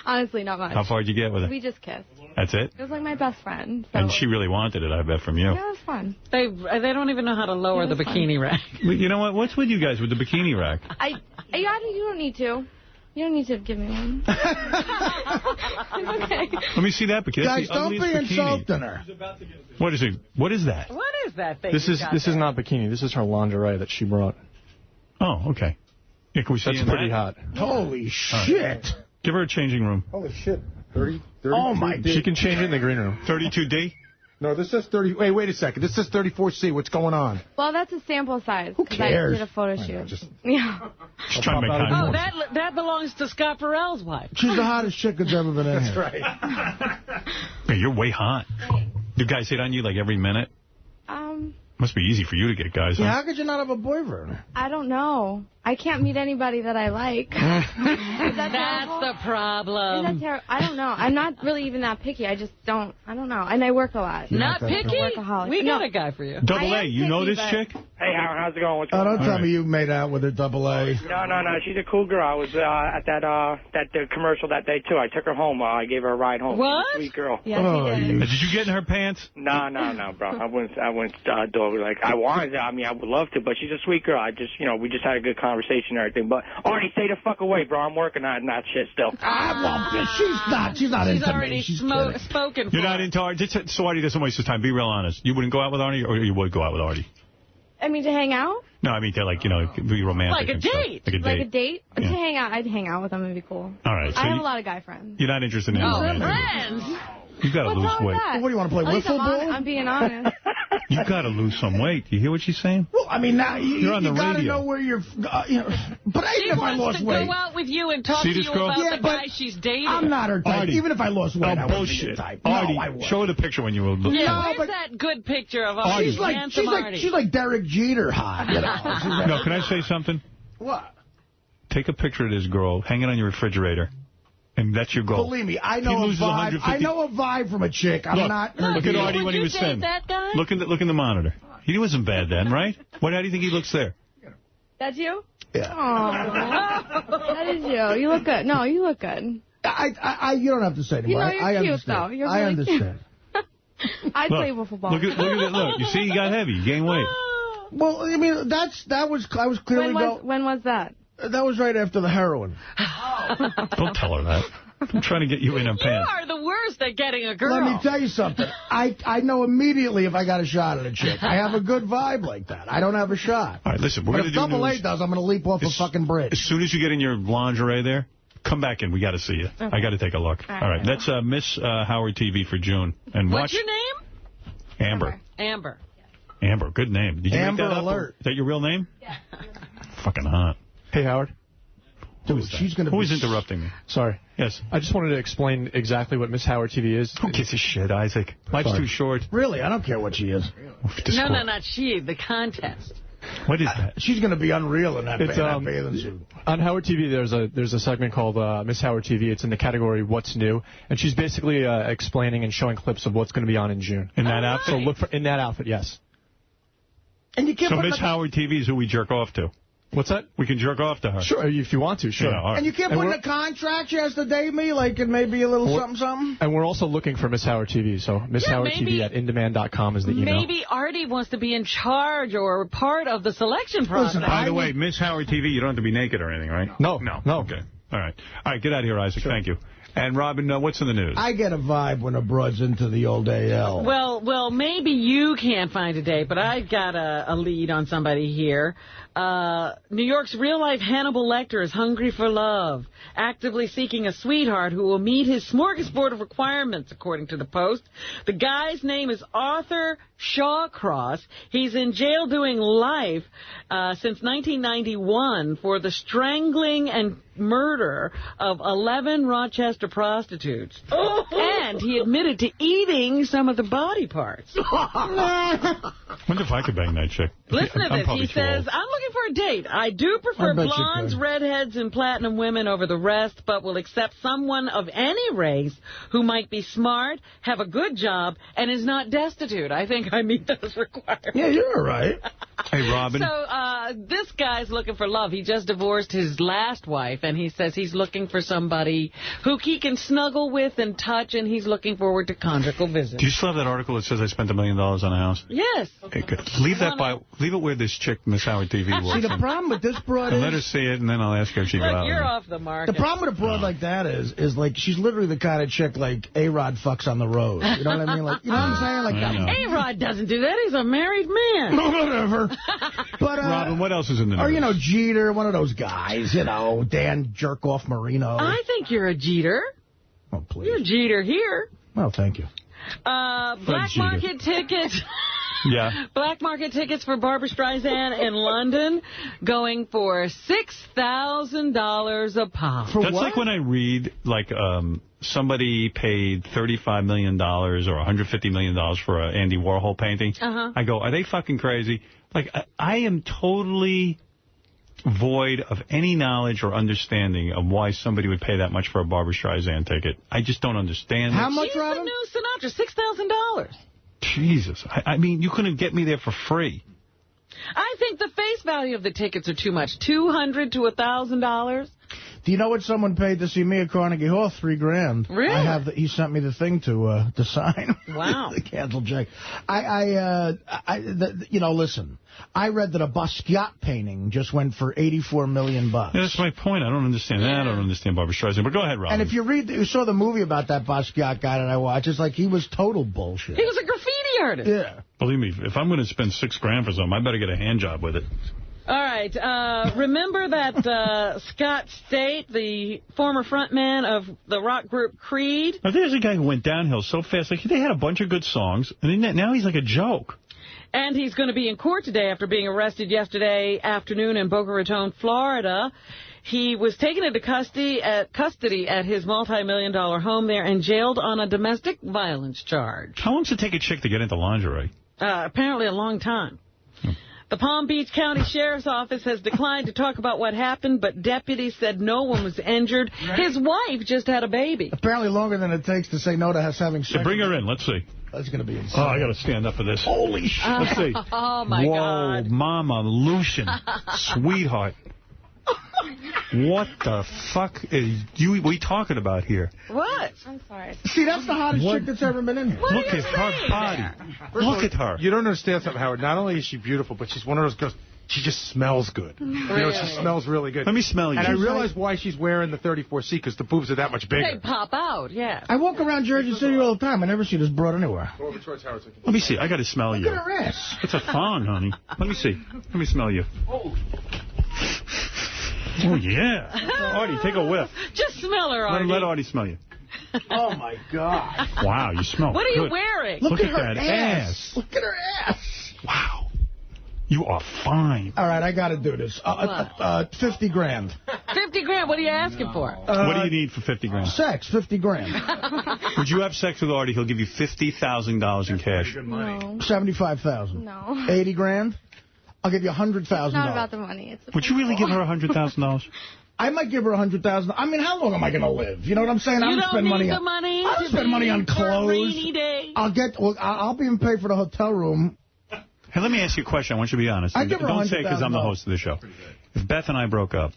Honestly, not much. How far did you get with it? We just kissed. That's it? It was like my best friend. So. And she really wanted it, I bet, from you. Yeah, it was fun. They don't even know how to lower the bikini rack. You know what? What's with you guys with the bikini rack? You don't need to. You don't need to give me one. Okay. Let me see that bikini. Guys, don't be insulting her. What is it? What is that? What is that thing? This is not bikini. This is her lingerie that she brought. Oh, okay. Yeah, can we see That's pretty hot. Holy shit. Give her a changing room. Holy shit. 30? Oh, my D. She can change it in the green room. 32D? No, this says 30. Wait a second. This says 34C. What's going on? Well, that's a sample size. Who cares? I did a photo shoot. Yeah. She's trying to make contact. Oh, that belongs to Scott Farrell's wife. She's the hottest chick that's ever been in here. That's right. Yeah, you're way hot. Do guys hit on you like every minute? Must be easy for you to get guys. Yeah, huh? how could you not have a boyfriend? I don't know. I can't meet anybody that I like. That's the problem. Is that terrible? I don't know. I'm not really even that picky. I just don't. I don't know. And I work a lot. Not picky? We got a guy for you. Double A, you know this chick? Hey, Howard, how's it going? What's going on? Don't tell me you made out with her, Double A. No. She's a cool girl. I was at that commercial that day, too. I took her home. I gave her a ride home. What? She's a sweet girl. Yes, he did. Did you get in her pants? No, bro. I wouldn't dog her like I wanted to. I mean, I would love to, but she's a sweet girl. We just had a good conversation and everything. But Artie, stay the fuck away, bro. I'm working on that shit still. She's not into already me. She's spoken for. You're not into Artie? So Artie doesn't waste his time. Be real honest. You wouldn't go out with Artie, or you would go out with Artie? I mean, to hang out? No, I mean to, like, be romantic. Like a and stuff. date. Like a date. Like a date? Yeah. To hang out. I'd hang out with them. It'd be cool. All right. So I have a lot of guy friends. You're not interested in friends. You got to lose weight. What do you want to play, At least wiffle ball? I'm being honest. You got to lose some weight. You hear what she's saying? Well, I mean, now you're on the you got to radio. know where you're. But She even if I wants lost to weight, go out with you and talk See to this you girl? about Yeah, the but guy she's dating. I'm not her type. Artie. Even if I lost weight, I wouldn't be bullshit. her type. Artie, No, I would. show her the picture when you were. Yeah, where's that good picture of Artie? She's like Derek Jeter hot. You know? No, can I say something? What? Take a picture of this girl, hang it on your refrigerator, and that's your goal. Believe me, I He know a loses vibe. 150. I know a vibe from a chick. I'm not. Look at Artie when he was thin. that guy? Look in the monitor. He wasn't bad then, right? How do you think he looks there? That's you? Yeah. Aww. That is you. You look good. No, you look good. You don't have to say anymore. You're I cute, understand. though. You're I really understand. I'd play wiffle ball. Look at it. Look, you see, he got heavy. He gained weight. Well, I mean, I was clearly When was that? That was right after the heroin. Don't tell her that. I'm trying to get you in her You pants. are the worst at getting a girl. Let me tell you something. I know immediately if I got a shot at a chick. I have a good vibe like that. I don't have a shot. All right, listen, we're But going if to do Double A news. does, I'm going to leap off a fucking bridge. As soon as you get in your lingerie there, come back in. We got to see you. Okay. I got to take a look. All right. That's Miss Howard TV for June. And What's watch your name? Amber. Amber. Amber, good name. Did you Amber make that up? Alert. Is that your real name? Yeah. Fucking hot. Hey, Howard. Dude, she's going to Who is interrupting me? Sorry. Yes. I just wanted to explain exactly what Miss Howard TV is. Who gives a shit, Isaac? Life's too short. Really? I don't care what she is. No, not she. The contest. What is that? She's going to be unreal in that It's, bathing suit. On Howard TV, there's a segment called Miss Howard TV. It's in the category What's New, and she's basically explaining and showing clips of what's going to be on in June. In that outfit? So look for in that outfit, yes. And you can't So put Miss Howard TV is who we jerk off to. What's that? We can jerk off to her. Sure, if you want to, sure. Yeah, all right. And you can't put in a contract she has to date me, like, and maybe a little something? And we're also looking for Miss Howard TV, so MissHowardTV@indemand.com is the email. Maybe Arty wants to be in charge or part of the selection process. By the way, Miss Howard TV, you don't have to be naked or anything, right? No. Okay. All right. All right, get out of here, Isaac. Sure. Thank you. And, Robin, what's in the news? I get a vibe when a broad's into the old AL. Well, maybe you can't find a date, but I've got a lead on somebody here. New York's real-life Hannibal Lecter is hungry for love, actively seeking a sweetheart who will meet his smorgasbord of requirements, according to the Post. The guy's name is Arthur Shawcross. He's in jail doing life since 1991 for the strangling and murder of 11 Rochester prostitutes. And he admitted to eating some of the body parts. I wonder if I could bang that chick. Listen to this. He says, I'm looking for a date. I do prefer blondes, redheads, and platinum women over the rest, but will accept someone of any race who might be smart, have a good job, and is not destitute. I think I meet those requirements. Yeah, you're all right. Hey, Robin. So this guy's looking for love. He just divorced his last wife, and he says he's looking for somebody who he can snuggle with and touch, and he's looking forward to conjugal visits. Do you still have that article that says I spent $1 million on a house? Yes. Okay, good. Leave it where this chick, Miss Howard TV, works. See, the problem with this broad is... Let her see it, and then I'll ask her if she got out. You're off the market. The problem with a broad like that is like, she's literally the kind of chick like A-Rod fucks on the road. You know what I mean? Like, you know what I'm saying? Like A-Rod doesn't do that. He's a married man. Whatever. But, Robin, what else is in the news? Or, Jeter, one of those guys, Dan Jerkoff Marino. I think you're a Jeter. Oh, please. You're a Jeter here. Well, thank you. Black market tickets. Yeah. Black market tickets for Barbra Streisand in London going for $6,000 a pop. That's like when I read, like, somebody paid $35 million or $150 million for an Andy Warhol painting. I go, are they fucking crazy? Like, I am totally void of any knowledge or understanding of why somebody would pay that much for a Barbra Streisand ticket. I just don't understand. How much, Robin? She's the new Sinatra, $6,000. Jesus. I mean, you couldn't get me there for free. I think the face value of the tickets are too much. $200 to $1,000. Do you know what someone paid to see me at Carnegie Hall? $3,000. Really? He sent me the thing to sign. Wow. The canceled check. Listen. I read that a Basquiat painting just went for $84 million. Yeah, that's my point. I don't understand that. I don't understand Barbra Streisand. But go ahead, Robin. And if you saw the movie about that Basquiat guy that I watched, it's like he was total bullshit. He was a graffiti artist. Yeah. Believe me, if I'm going to spend $6,000 for something, I better get a hand job with it. All right. Remember that Scott State, the former frontman of the rock group Creed? Now, there's a guy who went downhill so fast. Like, they had a bunch of good songs, and now he's like a joke. And he's going to be in court today after being arrested yesterday afternoon in Boca Raton, Florida. He was taken into custody at his multi-million-dollar home there and jailed on a domestic violence charge. How long does it take a chick to get into lingerie? Apparently a long time. The Palm Beach County Sheriff's Office has declined to talk about what happened, but deputies said no one was injured. His wife just had a baby. Apparently longer than it takes to say no to having sex. Yeah, bring her in. Let's see. That's going to be insane. Oh, I got to stand up for this. Holy shit. Let's see. Oh, my God. Whoa, Mama, Lucian, sweetheart. What the fuck are we talking about here? What? I'm sorry. See, that's the hottest chick that's ever been in here. Look at her body. Look at her. You don't understand something, Howard. Not only is she beautiful, but she's one of those girls. She just smells good. Really? She smells really good. Let me smell you. And I realize why she's wearing the 34C, because the boobs are that much bigger. They pop out, yeah. I walk around Jersey City all the time. I never see this broad anywhere. Let me see. I got to smell you. Look at her ass. It's a thong, honey. Let me see. Let me smell you. Oh, yeah. Arty, take a whiff. Just smell her, Arty. Let Arty smell you. Oh, my God. Wow, you smell What are good. you wearing? Look at that ass. Look at her ass. Wow. You are fine. All right, I got to do this. 50 grand. 50 grand? What are you asking for? What do you need for 50 grand? Sex, 50 grand. Would you have sex with Arty? He'll give you $50,000 in cash. No. 75,000. No. 80 grand. I'll give you $100,000. It's not about the money. It's Would you really give her $100,000? I might give her $100,000. I mean, how long am I going to live? You know what I'm saying? You I don't spend need money the on money. I don't spend money on for a clothes. rainy day. I'll be even paid for the hotel room. Hey, let me ask you a question. I want you to be honest. I give her Don't say it because I'm the $100,000. host of the show. If Beth and I broke up,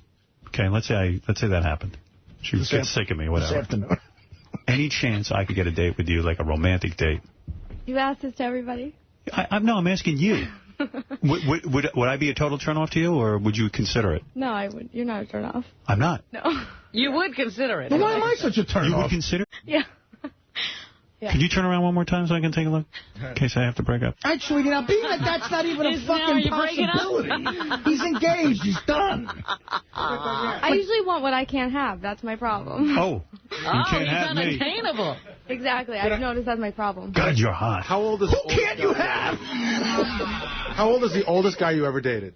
okay, let's say that happened. She gets sick of me, whatever. This afternoon. Any chance I could get a date with you, like a romantic date? You asked this to everybody? No, I'm asking you. Would I be a total turnoff to you, or would you consider it? No, I would. You're not a turn off. I'm not. No. You would consider it. Well, why am I such a turn You off? would consider? Yeah. Yeah. Could you turn around one more time so I can take a look? In case I have to break up. All right, sweetie, now being that that's not even a fucking possibility. He's engaged. He's done. I usually want what I can't have. That's my problem. Oh, you can't have me. Unattainable. Exactly. I've noticed that's my problem. God, you're hot. How old is Who can't you have? How old is the oldest guy you ever dated?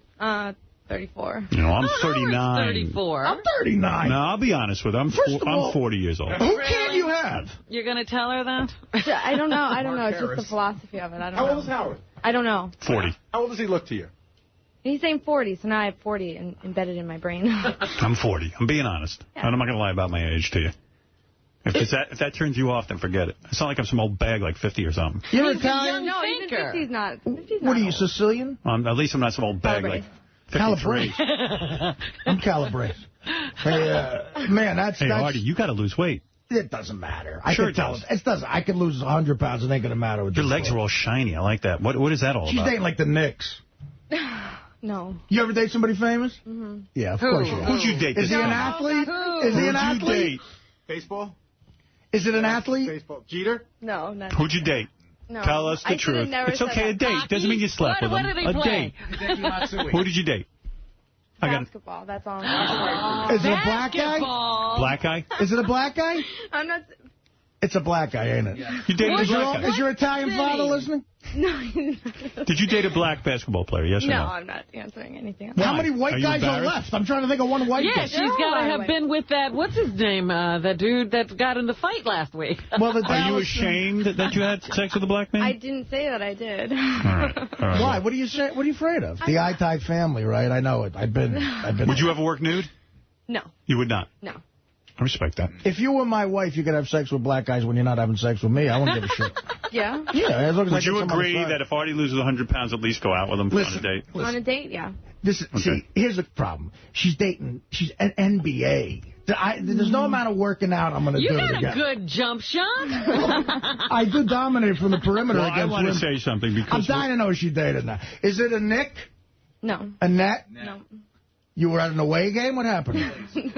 34. No, I'm 39. 34. I'm 39. No, I'll be honest with you. I'm 40 years old. Who can't you have? You're going to tell her that? I don't know. It's just the philosophy of it. I don't know. How old is Howard? I don't know. 40. How old does he look to you? He's saying 40, so now I have 40 embedded in my brain. I'm 40. I'm being honest. Yeah. I'm not going to lie about my age to you. If that turns you off, then forget it. It's not like I'm some old bag like 50 or something. You're Italian? No, even 50's not. 50's What are you, old. Sicilian? At least I'm not some old bag like 53. I'm Calabrese. Hey, man, that's... Arty, you got to lose weight. It doesn't matter. Sure it does. It doesn't. I could lose 100 pounds. It ain't going to matter. With your legs are all shiny. I like that. What is that all She's about? dating like the Knicks. No. You ever date somebody famous? Mm-hmm. Yeah, of course you have. Who'd you date? Is he an athlete? Is he an athlete? Who'd you date? Baseball? Is it an athlete? Baseball. Jeter? No, not. Who'd you date? No. Tell us the truth. It's okay, a date. Doesn't mean you slept with him. What did he a play? date. Who did you date? Basketball. That's all. Is it a black guy? Black guy? Is it a black guy? I'm not. It's a black guy, ain't it? You dated a black guy? Is your Italian father listening? No. Did you date a black basketball player? Yes or no? No, I'm not answering anything else. How many white guys are left? I'm trying to think of one white guy. Yeah, she's got to have been with that, what's his name, the dude that got in the fight last week. Well, are you ashamed that you had sex with a black man? I didn't say that I did. All right. Why? What are you afraid of? The I-type family, right? I know it. I've been. Would you ever work nude? No. You would not? No. I respect that. If you were my wife, you could have sex with black guys when you're not having sex with me. I wouldn't give a shit. Yeah? Yeah, as long as Would you agree that if Arty loses 100 pounds, at least go out with him on a date? On a date, yeah. See, here's the problem. She's dating. She's an NBA. There's no amount of working out I'm going to do. You got a good jump shot. I do dominate from the perimeter against I want women. to say something because I'm dying to know she dated now. Is it a Nick? No. A net? No. You were at an away game? What happened?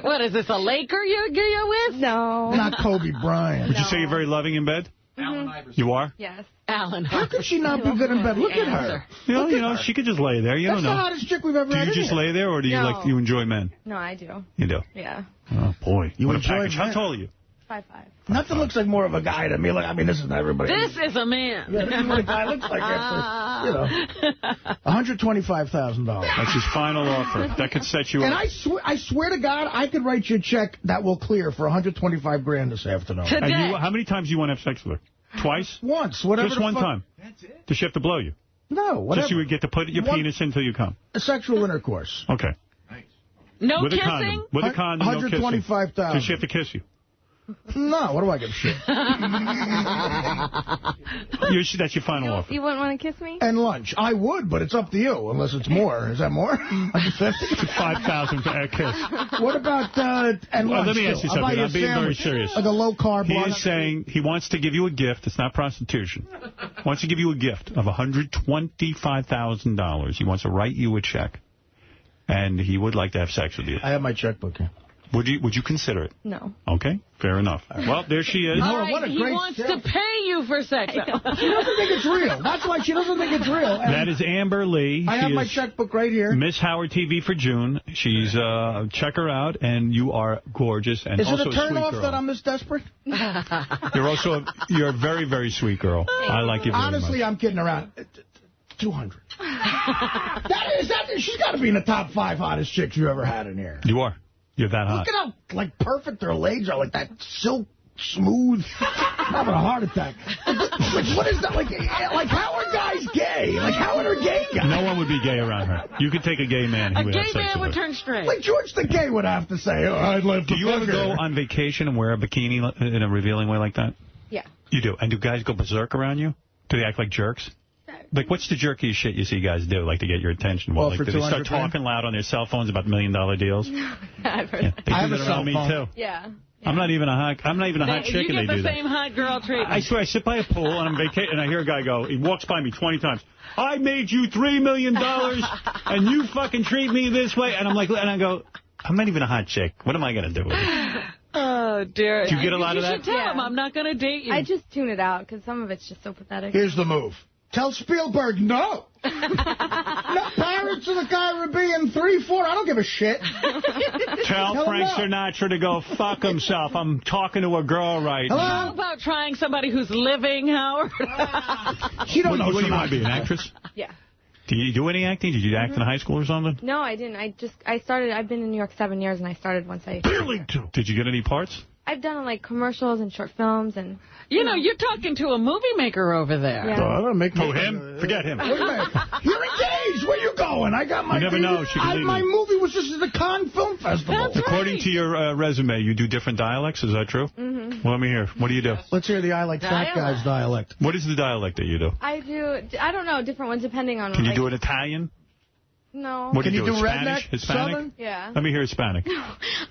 What, is this a Laker you're with? No. Not Kobe Bryant. Would you say you're very loving in bed? Mm-hmm. You are? Yes. Alan. How could she not be good in bed? Look at her. You know, she could just lay there. You That's don't know. the hottest chick we've ever had. Do you just lay there, or do you enjoy men? No, I do. You do? Yeah. Oh, boy. You what a enjoy package. How tall are you? 5'5". Nothing looks like more of a guy to me. Like, I mean, this is not everybody. This is a man. Yeah, this is what a guy looks like after, $125,000. That's his final offer. That could set you And up. I swear to God, I could write you a check that will clear for $125,000 this afternoon. Today. And how many times do you want to have sex with her? Twice? Once, whatever. Just one time? That's it? Does she have to blow you? No, whatever. Just you would get to put your penis until you come? A sexual intercourse. Okay. No with kissing? A condom. With a condom, no kissing. $125,000. Does she have to kiss you? No, what do I give a shit? That's your final offer. You wouldn't want to kiss me? And lunch. I would, but it's up to you, unless it's more. Is that more? $5,000 for a kiss. What about and lunch? Let me ask you something. I'm being very serious. Like a low-carb He lunch. is saying he wants to give you a gift. It's not prostitution. He wants to give you a gift of $125,000. He wants to write you a check. And he would like to have sex with you. I have my checkbook here. Would you consider it? No. Okay, fair enough. Well, there she is. All right, what a he great wants check. to pay you for sex. She doesn't think it's real. That's why she doesn't think it's real. And that is Amber Lee. I have my checkbook right here. Miss Howard TV for June. She's check her out, and you are gorgeous and is also it a turn off girl. that I'm this desperate? You're a very, very sweet girl. I like you very Honestly, much. I'm kidding around. 200. She's got to be in the top 5 hottest chicks you ever had in here. You are. You're that hot. Look at how perfect their legs are, like that silk smooth. I'm having a heart attack. What is that? Like how are guys gay? Like how are gay guys? No one would be gay around her. You could take a gay man. A gay man would turn straight. Like George the Gay would have to say, I'd love to. Do you ever go on vacation and wear a bikini in a revealing way like that? Yeah. You do. And do guys go berserk around you? Do they act like jerks? Like, what's the jerky shit you see guys do, like, to get your attention? Well, like, for do they start talking loud on their cell phones about $1 million deals? I've heard They do that around me, too. Yeah. I'm not even a hot chick, and they do that. You get the same hot girl treatment. I swear, I sit by a pool, and I'm vacating, and I hear a guy go, he walks by me 20 times, I made you $3 million, and you fucking treat me this way. And I'm like, and I go, I'm not even a hot chick. What am I going to do with it? Oh, dear. Do you get a lot of that? You should tell him I'm not going to date you. I just tune it out because some of it's just so pathetic. Here's the move. Tell Spielberg no. No, Pirates of the Caribbean 3, 4. I don't give a shit. Tell Frank Sinatra to go fuck himself. I'm talking to a girl right now. How about trying somebody who's living, Howard? She don't know. What do you want to be, an actress? Yeah. Do you do any acting? Did you act in high school or something? No, I didn't. I started. I've been in New York 7 years, and I started once I. Did you get any parts? I've done like commercials and short films, and you know, you're talking to a movie maker over there. Yeah. I don't make him? Forget him. Wait a minute. You're engaged. Where you going? I got my. You never know. She can my movie was just at the Cannes Film Festival. According to your resume, you do different dialects. Is that true? Mm-hmm. Well, let me hear. What do you do? Let's hear the I Like Fat Guy's dialect. What is the dialect that you do? I don't know, different ones depending on. Can you do it Italian? No. What Can you do Spanish? redneck? Hispanic? Southern? Yeah. Let me hear Hispanic.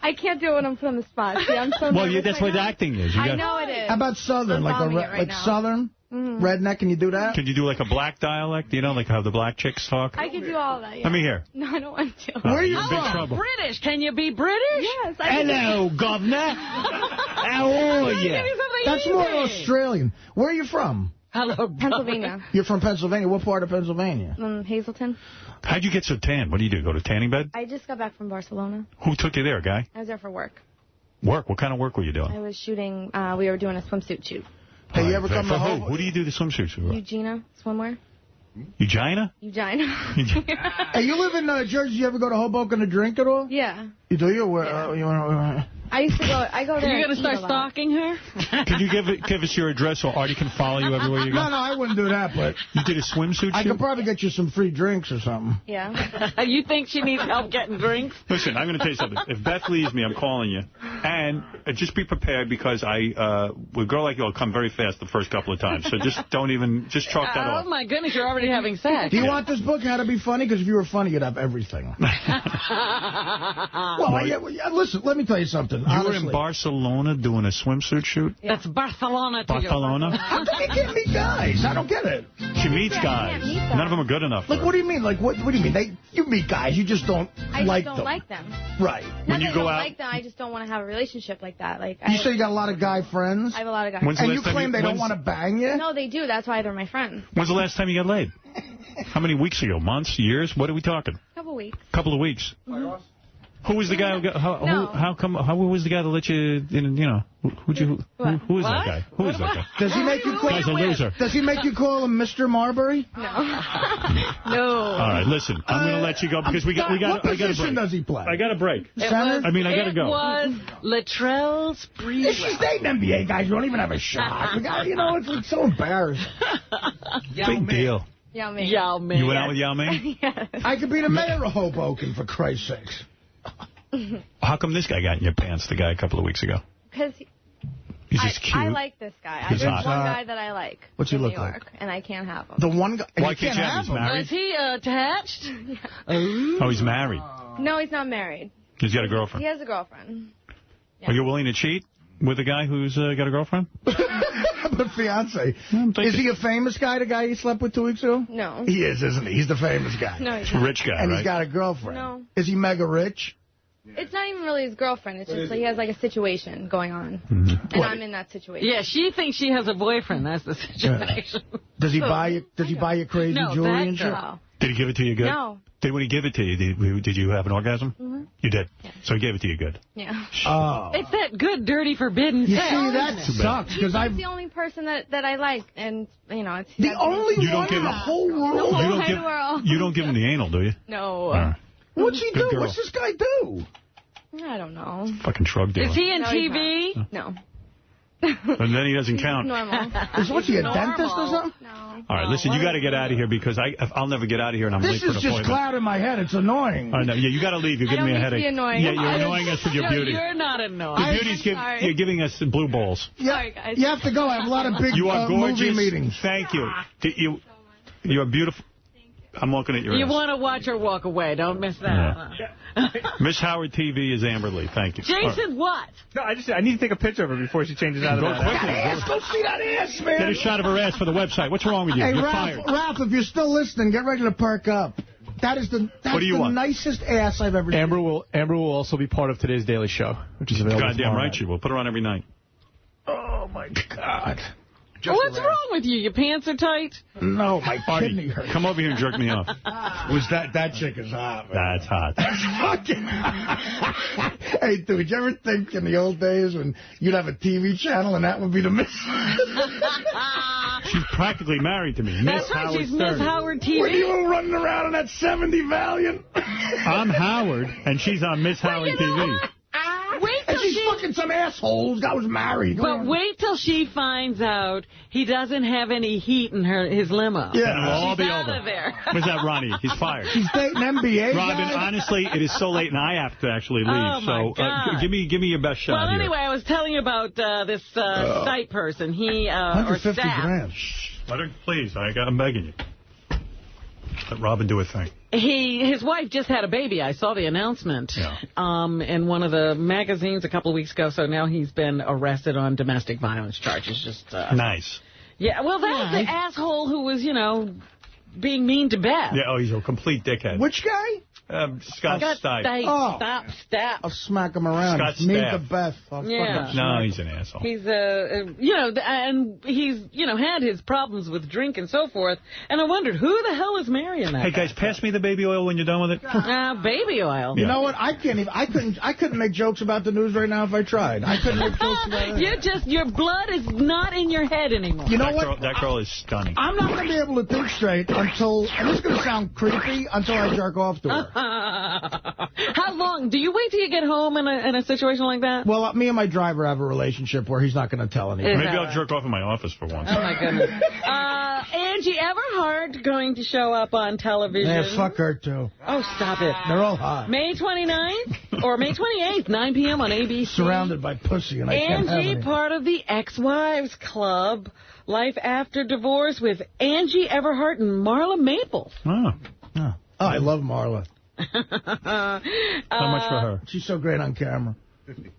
I can't do it when I'm put on the spot. See, I'm so well, that's what acting is. I know it is. How about Southern? Like Southern? Mm-hmm. Redneck? Can you do that? Can you do like a black dialect? You know, like how the black chicks talk? I can do all that, yeah. Let me hear. No, I don't want to. Where are you from? Big trouble. British. Can you be British? Yes. Hello, governor. How are you? That's more Australian. Where are you from? Hello, Pennsylvania. You're from Pennsylvania. What part of Pennsylvania? Hazleton. How'd you get so tan? What do you do? Go to tanning bed? I just got back from Barcelona. Who took you there, guy? I was there for work. Work? What kind of work were you doing? I was shooting, we were doing a swimsuit shoot. Hey, you ever come to home? Who do you do the swimsuits for? Eugenia Swimwear. Eugenia? Eugenia. Hey, you live in Jersey. You ever go to Hoboken to drink at all? Yeah. You do? You I used to go. I go there. Are you going to start stalking her? Can you give us your address so Artie can follow you everywhere you go? No, I wouldn't do that, but... You did a swimsuit I shoot? could probably get you some free drinks or something. Yeah. You think she needs help getting drinks? Listen, I'm going to tell you something. If Beth leaves me, I'm calling you. And just be prepared because with a girl like you, I'll come very fast the first couple of times. So just just chalk that off. Oh, my goodness, you're already having sex. Do you want this book, How to Be Funny? Because if you were funny, you'd have everything. Listen, let me tell you something. You were in Barcelona doing a swimsuit shoot? That's Barcelona to Barcelona? How come you can't meet guys? I don't get it. She meets guys. None of them are good enough. Like, what do you mean? Like, what do you mean? You meet guys, you just don't like them. I just don't like them. Right. When you go out, like them, I just don't want to have a relationship like that. Like, you say you got a lot of guy friends? I have a lot of guys. And you claim they don't want to bang you? No, they do. That's why they're my friends. When's the last time you got laid? How many weeks ago? Months? Years? What are we talking? Couple weeks. Couple of weeks. Mm-hmm. Who was the guy who got, who was the guy that let you, who is that guy? Who is that guy? Does he make you call Guy's a loser. Does he make you call him Mr. Marbury? No. No. All right, listen, I'm going to let you go because we got What position does he play? I got a break. Center? I mean, I got to go. It was Latrell Sprewell. She's dating NBA guys. You don't even have a shot. It's so embarrassing. Big deal. Yao Ming. Yao Ming. You went out with Yao Ming? Yes. I could be the mayor of Hoboken, for Christ's sakes. How come this guy got in your pants, the guy a couple of weeks ago? Because he's just cute. I like this guy. He's There's hot. one guy that I like. What's he in look New York, like? And I can't have him. The one guy. Why can't you have him? He's married? Is he attached? Yeah. Oh, he's married. No, he's not married. He's got a girlfriend. He has a girlfriend. Yeah. Are you willing to cheat with a guy who's got a girlfriend? But fiance. Is he a famous guy, the guy he slept with 2 weeks ago? No. He is, isn't he? He's the famous guy. No, he's a rich guy, and right? he's got a girlfriend. No. Is he mega rich? It's not even really his girlfriend. It's just like he has like a situation going on. Mm-hmm. And I'm in that situation. Yeah, she thinks she has a boyfriend. That's the situation. Yeah. Does he buy you crazy jewelry and shit? No. Did he give it to you good? No. When he gave it to you, did you have an orgasm? Mm-hmm. You did? Yeah. So he gave it to you good? Yeah. Oh. It's that good, dirty, forbidden sex. You sex. see, that sucks. He's the only person that I like. And, it's... The only one in the whole world? You don't give him the anal, do you? No. What's he do? What's this guy do? I don't know. Fucking drug dealer. Is he in TV? No. And then he doesn't count. Normal. What's he, a dentist or something? No. All right, listen, you got to get out of here because I'll never get out of here and I'm late for an appointment. This is just cloud in my head. It's annoying. I know. Yeah, you got to leave. You're giving me a headache. Annoying. Yeah, you're annoying us with your beauty. You're not annoying. Your beauty's you're giving us blue balls. Sorry, guys. You have to go. I have a lot of big you are gorgeous. movie meetings. Thank you. You're beautiful. I'm looking at your You ass. want to watch her walk away. Don't miss that. Yeah. Miss Howard TV is Amber Lee. Thank you. Jason, what? No, I need to take a picture of her before she changes out of Go that. quickly. Go see that ass, man. Get a shot of her ass for the website. What's wrong with you? Hey, You're Ralph, fired. if you're still listening, get ready to perk up. That's the nicest ass I've ever seen. Amber will also be part of today's Daily Show, which is available Goddamn right she will. Put her on every night. Oh, my God. What's wrong with you? Your pants are tight? No, my Arty, kidney hurts. come over here and jerk me off. That chick is hot, man. That's hot. That's fucking hot. Hey, dude, did you ever think in the old days when you'd have a TV channel and that would be the miss? She's practically married to me. That's Miss right, Howard she's Stern. Miss Howard TV. When you were running around on that 70 Valiant. I'm Howard, and she's on Miss Howard TV. Wait till she's fucking some assholes. I was married. But wait till she finds out he doesn't have any heat in his limo. Yeah, it'll all She's be out over. of there. Where's that Ronnie? He's fired. She's dating NBA Robin, guys. honestly, it is so late, and I have to actually leave. Oh, my God. Give me your best shot Well, here. anyway, I was telling you about this site person. He, or 150 staff. grand. Let her, please. I'm begging you. Let Robin do a thing. His wife just had a baby. I saw the announcement in one of the magazines a couple of weeks ago. So now he's been arrested on domestic violence charges. Just nice. Yeah, well, that was the asshole who was, being mean to Beth. Yeah, he's a complete dickhead. Which guy? Scott Stipe. Stop. I'll smack him around. Scott It's me Stapp. to Beth. No, he's an asshole. He's, and he's, had his problems with drink and so forth. And I wondered, who the hell is marrying that Hey, guys, pass me the baby oil when you're done with it. Baby oil. You know what? I couldn't make jokes about the news right now if I tried. I couldn't make jokes about it. Your blood is not in your head anymore. You know what? That girl is stunning. I'm not going to be able to think straight until, and this is going to sound creepy, until I jerk off to her. How long? Do you wait till you get home in a situation like that? Well, me and my driver have a relationship where he's not going to tell anyone. Maybe I'll jerk off in my office for once. Oh, my goodness. Angie Everhart going to show up on television. Yeah, fuck her, too. Oh, stop it. They're all hot. May 29th or May 28th, 9 p.m. on ABC. Surrounded by pussy, and I can't have Angie, any. part of the Ex-Wives Club. Life After Divorce with Angie Everhart and Marla Maples. Oh, I love Marla. How much for her? She's so great on camera.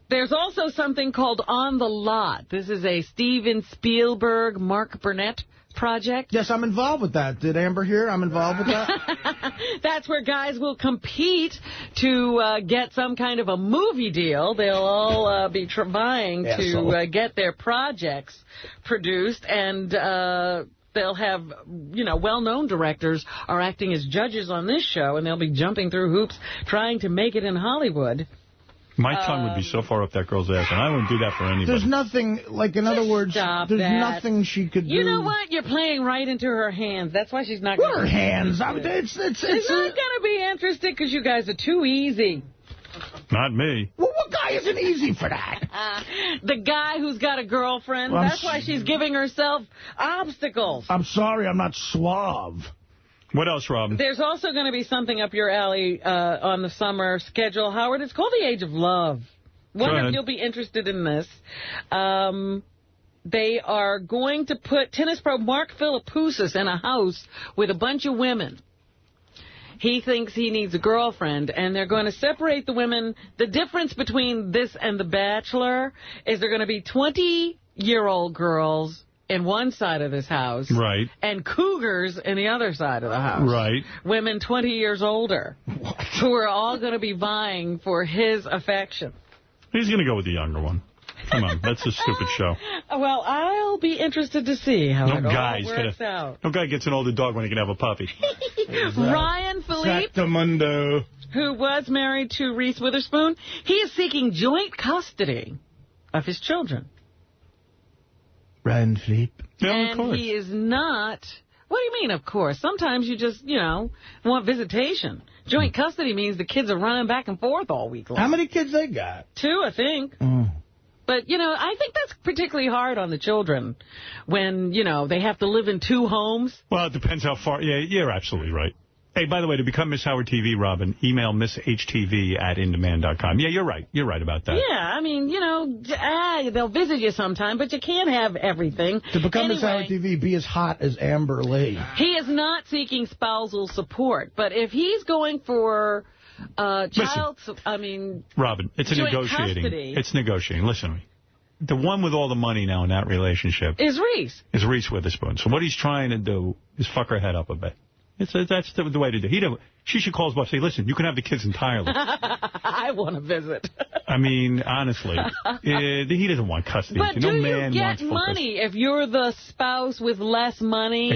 There's also something called On the Lot. This is a Steven Spielberg, Mark Burnett project. Yes, I'm involved with that. Did Amber hear? I'm involved with that. That's where guys will compete to get some kind of a movie deal. They'll all be vying to get their projects produced, and they'll have, well-known directors are acting as judges on this show, and they'll be jumping through hoops trying to make it in Hollywood. My tongue would be so far up that girl's ass, and I wouldn't do that for anybody. There's nothing, in other words, there's nothing she could do. You know what? You're playing right into her hands. That's why she's not going to... What are hands? She's not going to be interested because you guys are too easy. Not me. Well, what guy isn't easy for that? The guy who's got a girlfriend. Well, that's why she's giving herself obstacles. I'm sorry, I'm not suave. What else, Robin? There's also going to be something up your alley on the summer schedule, Howard. It's called The Age of Love. Wonder if you'll be interested in this. They are going to put tennis pro Mark Philippoussis in a house with a bunch of women. He thinks he needs a girlfriend, and they're going to separate the women. The difference between this and The Bachelor is they're going to be 20-year-old girls in one side of this house. Right. And cougars in the other side of the house. Right. Women 20 years older who are all going to be vying for his affection. He's going to go with the younger one. Come on, that's a stupid show. Well, I'll be interested to see how it all works out. No guy gets an older dog when he can have a puppy. Ryan Philippe, Exactamundo, who was married to Reese Witherspoon, he is seeking joint custody of his children. Ryan Philippe. Yeah, and of course. he is not... What do you mean, of course? Sometimes you just, want visitation. Joint custody means the kids are running back and forth all week long. How many kids they got? 2, I think. But, I think that's particularly hard on the children when, they have to live in 2 homes. Well, it depends how far. Yeah, you're absolutely right. Hey, by the way, to become Miss Howard TV, Robin, email misshtv@indemand.com. Yeah, you're right. You're right about that. Yeah, I mean, you know, they'll visit you sometime, but you can't have everything. To become Miss Howard TV, be as hot as Amber Lee. He is not seeking spousal support, but if he's going for Robin, it's negotiating. Custody. It's negotiating. Listen to me. The one with all the money now in that relationship is Reese. Is Reese Witherspoon. So what he's trying to do is fuck her head up a bit. That's the way to do it. She should call his boss and say, listen, you can have the kids entirely. I want to visit. I mean, honestly, he doesn't want custody. But no do man you wants get money if you're the spouse with less money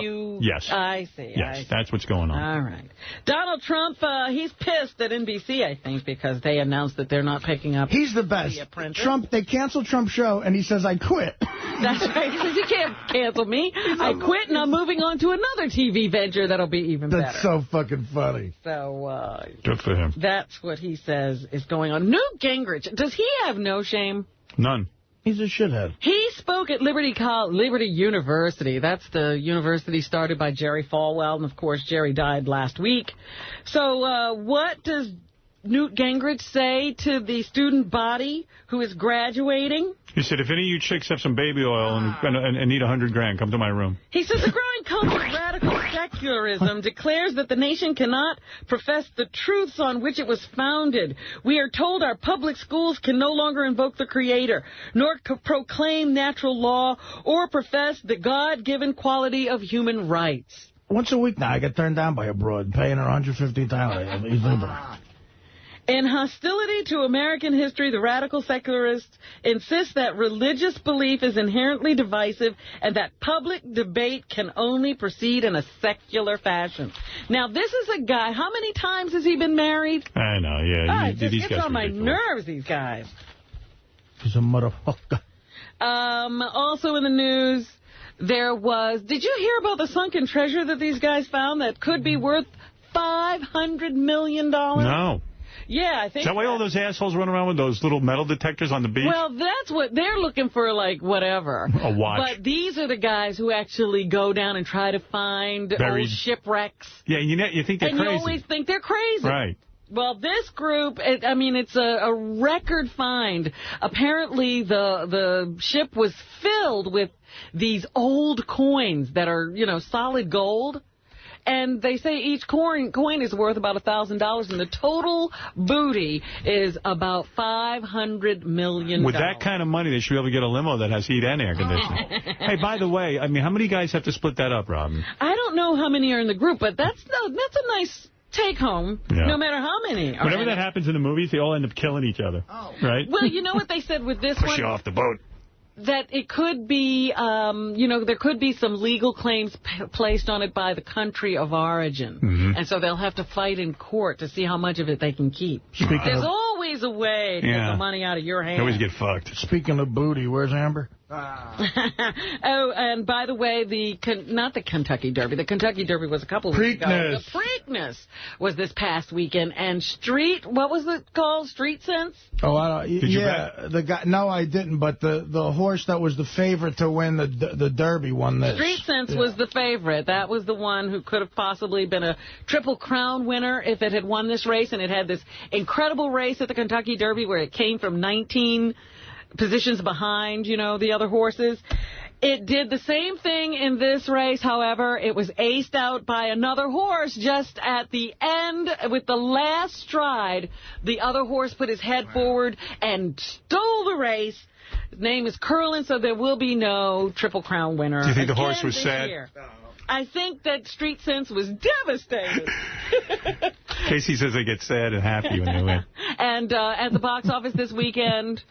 you... Yes. I see. Yes, that's what's going on. All right. Donald Trump, he's pissed at NBC, I think, because they announced that they're not picking up He's the best. Trump, they canceled Trump's show, and he says, I quit. That's right. He says, you can't cancel me. I quit, and I'm moving on to another TV venture that'll be even better. That's so fucking funny. So, good for him. That's what he says is going on. Newt Gingrich, does he have no shame? None. He's a shithead. He spoke at Liberty University. That's the university started by Jerry Falwell, and, of course, Jerry died last week. So what does Newt Gingrich say to the student body who is graduating? He said, if any of you chicks have some baby oil and need $100,000, come to my room. He says the growing cult of radical secularism declares that the nation cannot profess the truths on which it was founded. We are told our public schools can no longer invoke the Creator, nor proclaim natural law, or profess the God-given quality of human rights. Once a week now, I get turned down by a broad, paying her $150. In hostility to American history, the radical secularists insist that religious belief is inherently divisive and that public debate can only proceed in a secular fashion. Now, this is a guy, how many times has he been married? I know, yeah. It's on my nerves, these guys. He's a motherfucker. Also in the news, did you hear about the sunken treasure that these guys found that could be worth $500 million? No. Yeah, I think. Is that why all those assholes run around with those little metal detectors on the beach? Well, that's what they're looking for, like, whatever. A watch. But these are the guys who actually go down and try to find old shipwrecks. Yeah, you think they're crazy. And you always think they're crazy. Right. Well, this group, it's a record find. Apparently, the ship was filled with these old coins that are, solid gold. And they say each coin is worth about $1,000, and the total booty is about $500 million. With that kind of money, they should be able to get a limo that has heat and air conditioning. Hey, by the way, how many guys have to split that up, Robin? I don't know how many are in the group, but that's a nice take-home, no matter how many. Whenever that happens in the movies, they all end up killing each other, right? Well, you know what they said with this one? Push you off the boat. That it could be, there could be some legal claims placed on it by the country of origin. Mm-hmm. And so they'll have to fight in court to see how much of it they can keep. There's always a way to get the money out of your hands. They always get fucked. Speaking of booty, where's Amber? Oh, and by the way, not the Kentucky Derby. The Kentucky Derby was a couple of weeks ago. The Preakness was this past weekend. And what was it called? Street Sense? Oh, I don't. Did you bet? The guy. No, I didn't. But the horse that was the favorite to win the Derby won this. Street Sense was the favorite. That was the one who could have possibly been a Triple Crown winner if it had won this race. And it had this incredible race at the Kentucky Derby where it came from 19 positions behind, the other horses. It did the same thing in this race, however. It was aced out by another horse just at the end with the last stride. The other horse put his head forward and stole the race. His name is Curlin, so there will be no Triple Crown winner. Do you think the horse was sad? I think that Street Sense was devastated. Casey says they get sad and happy when they win. And at the box office this weekend...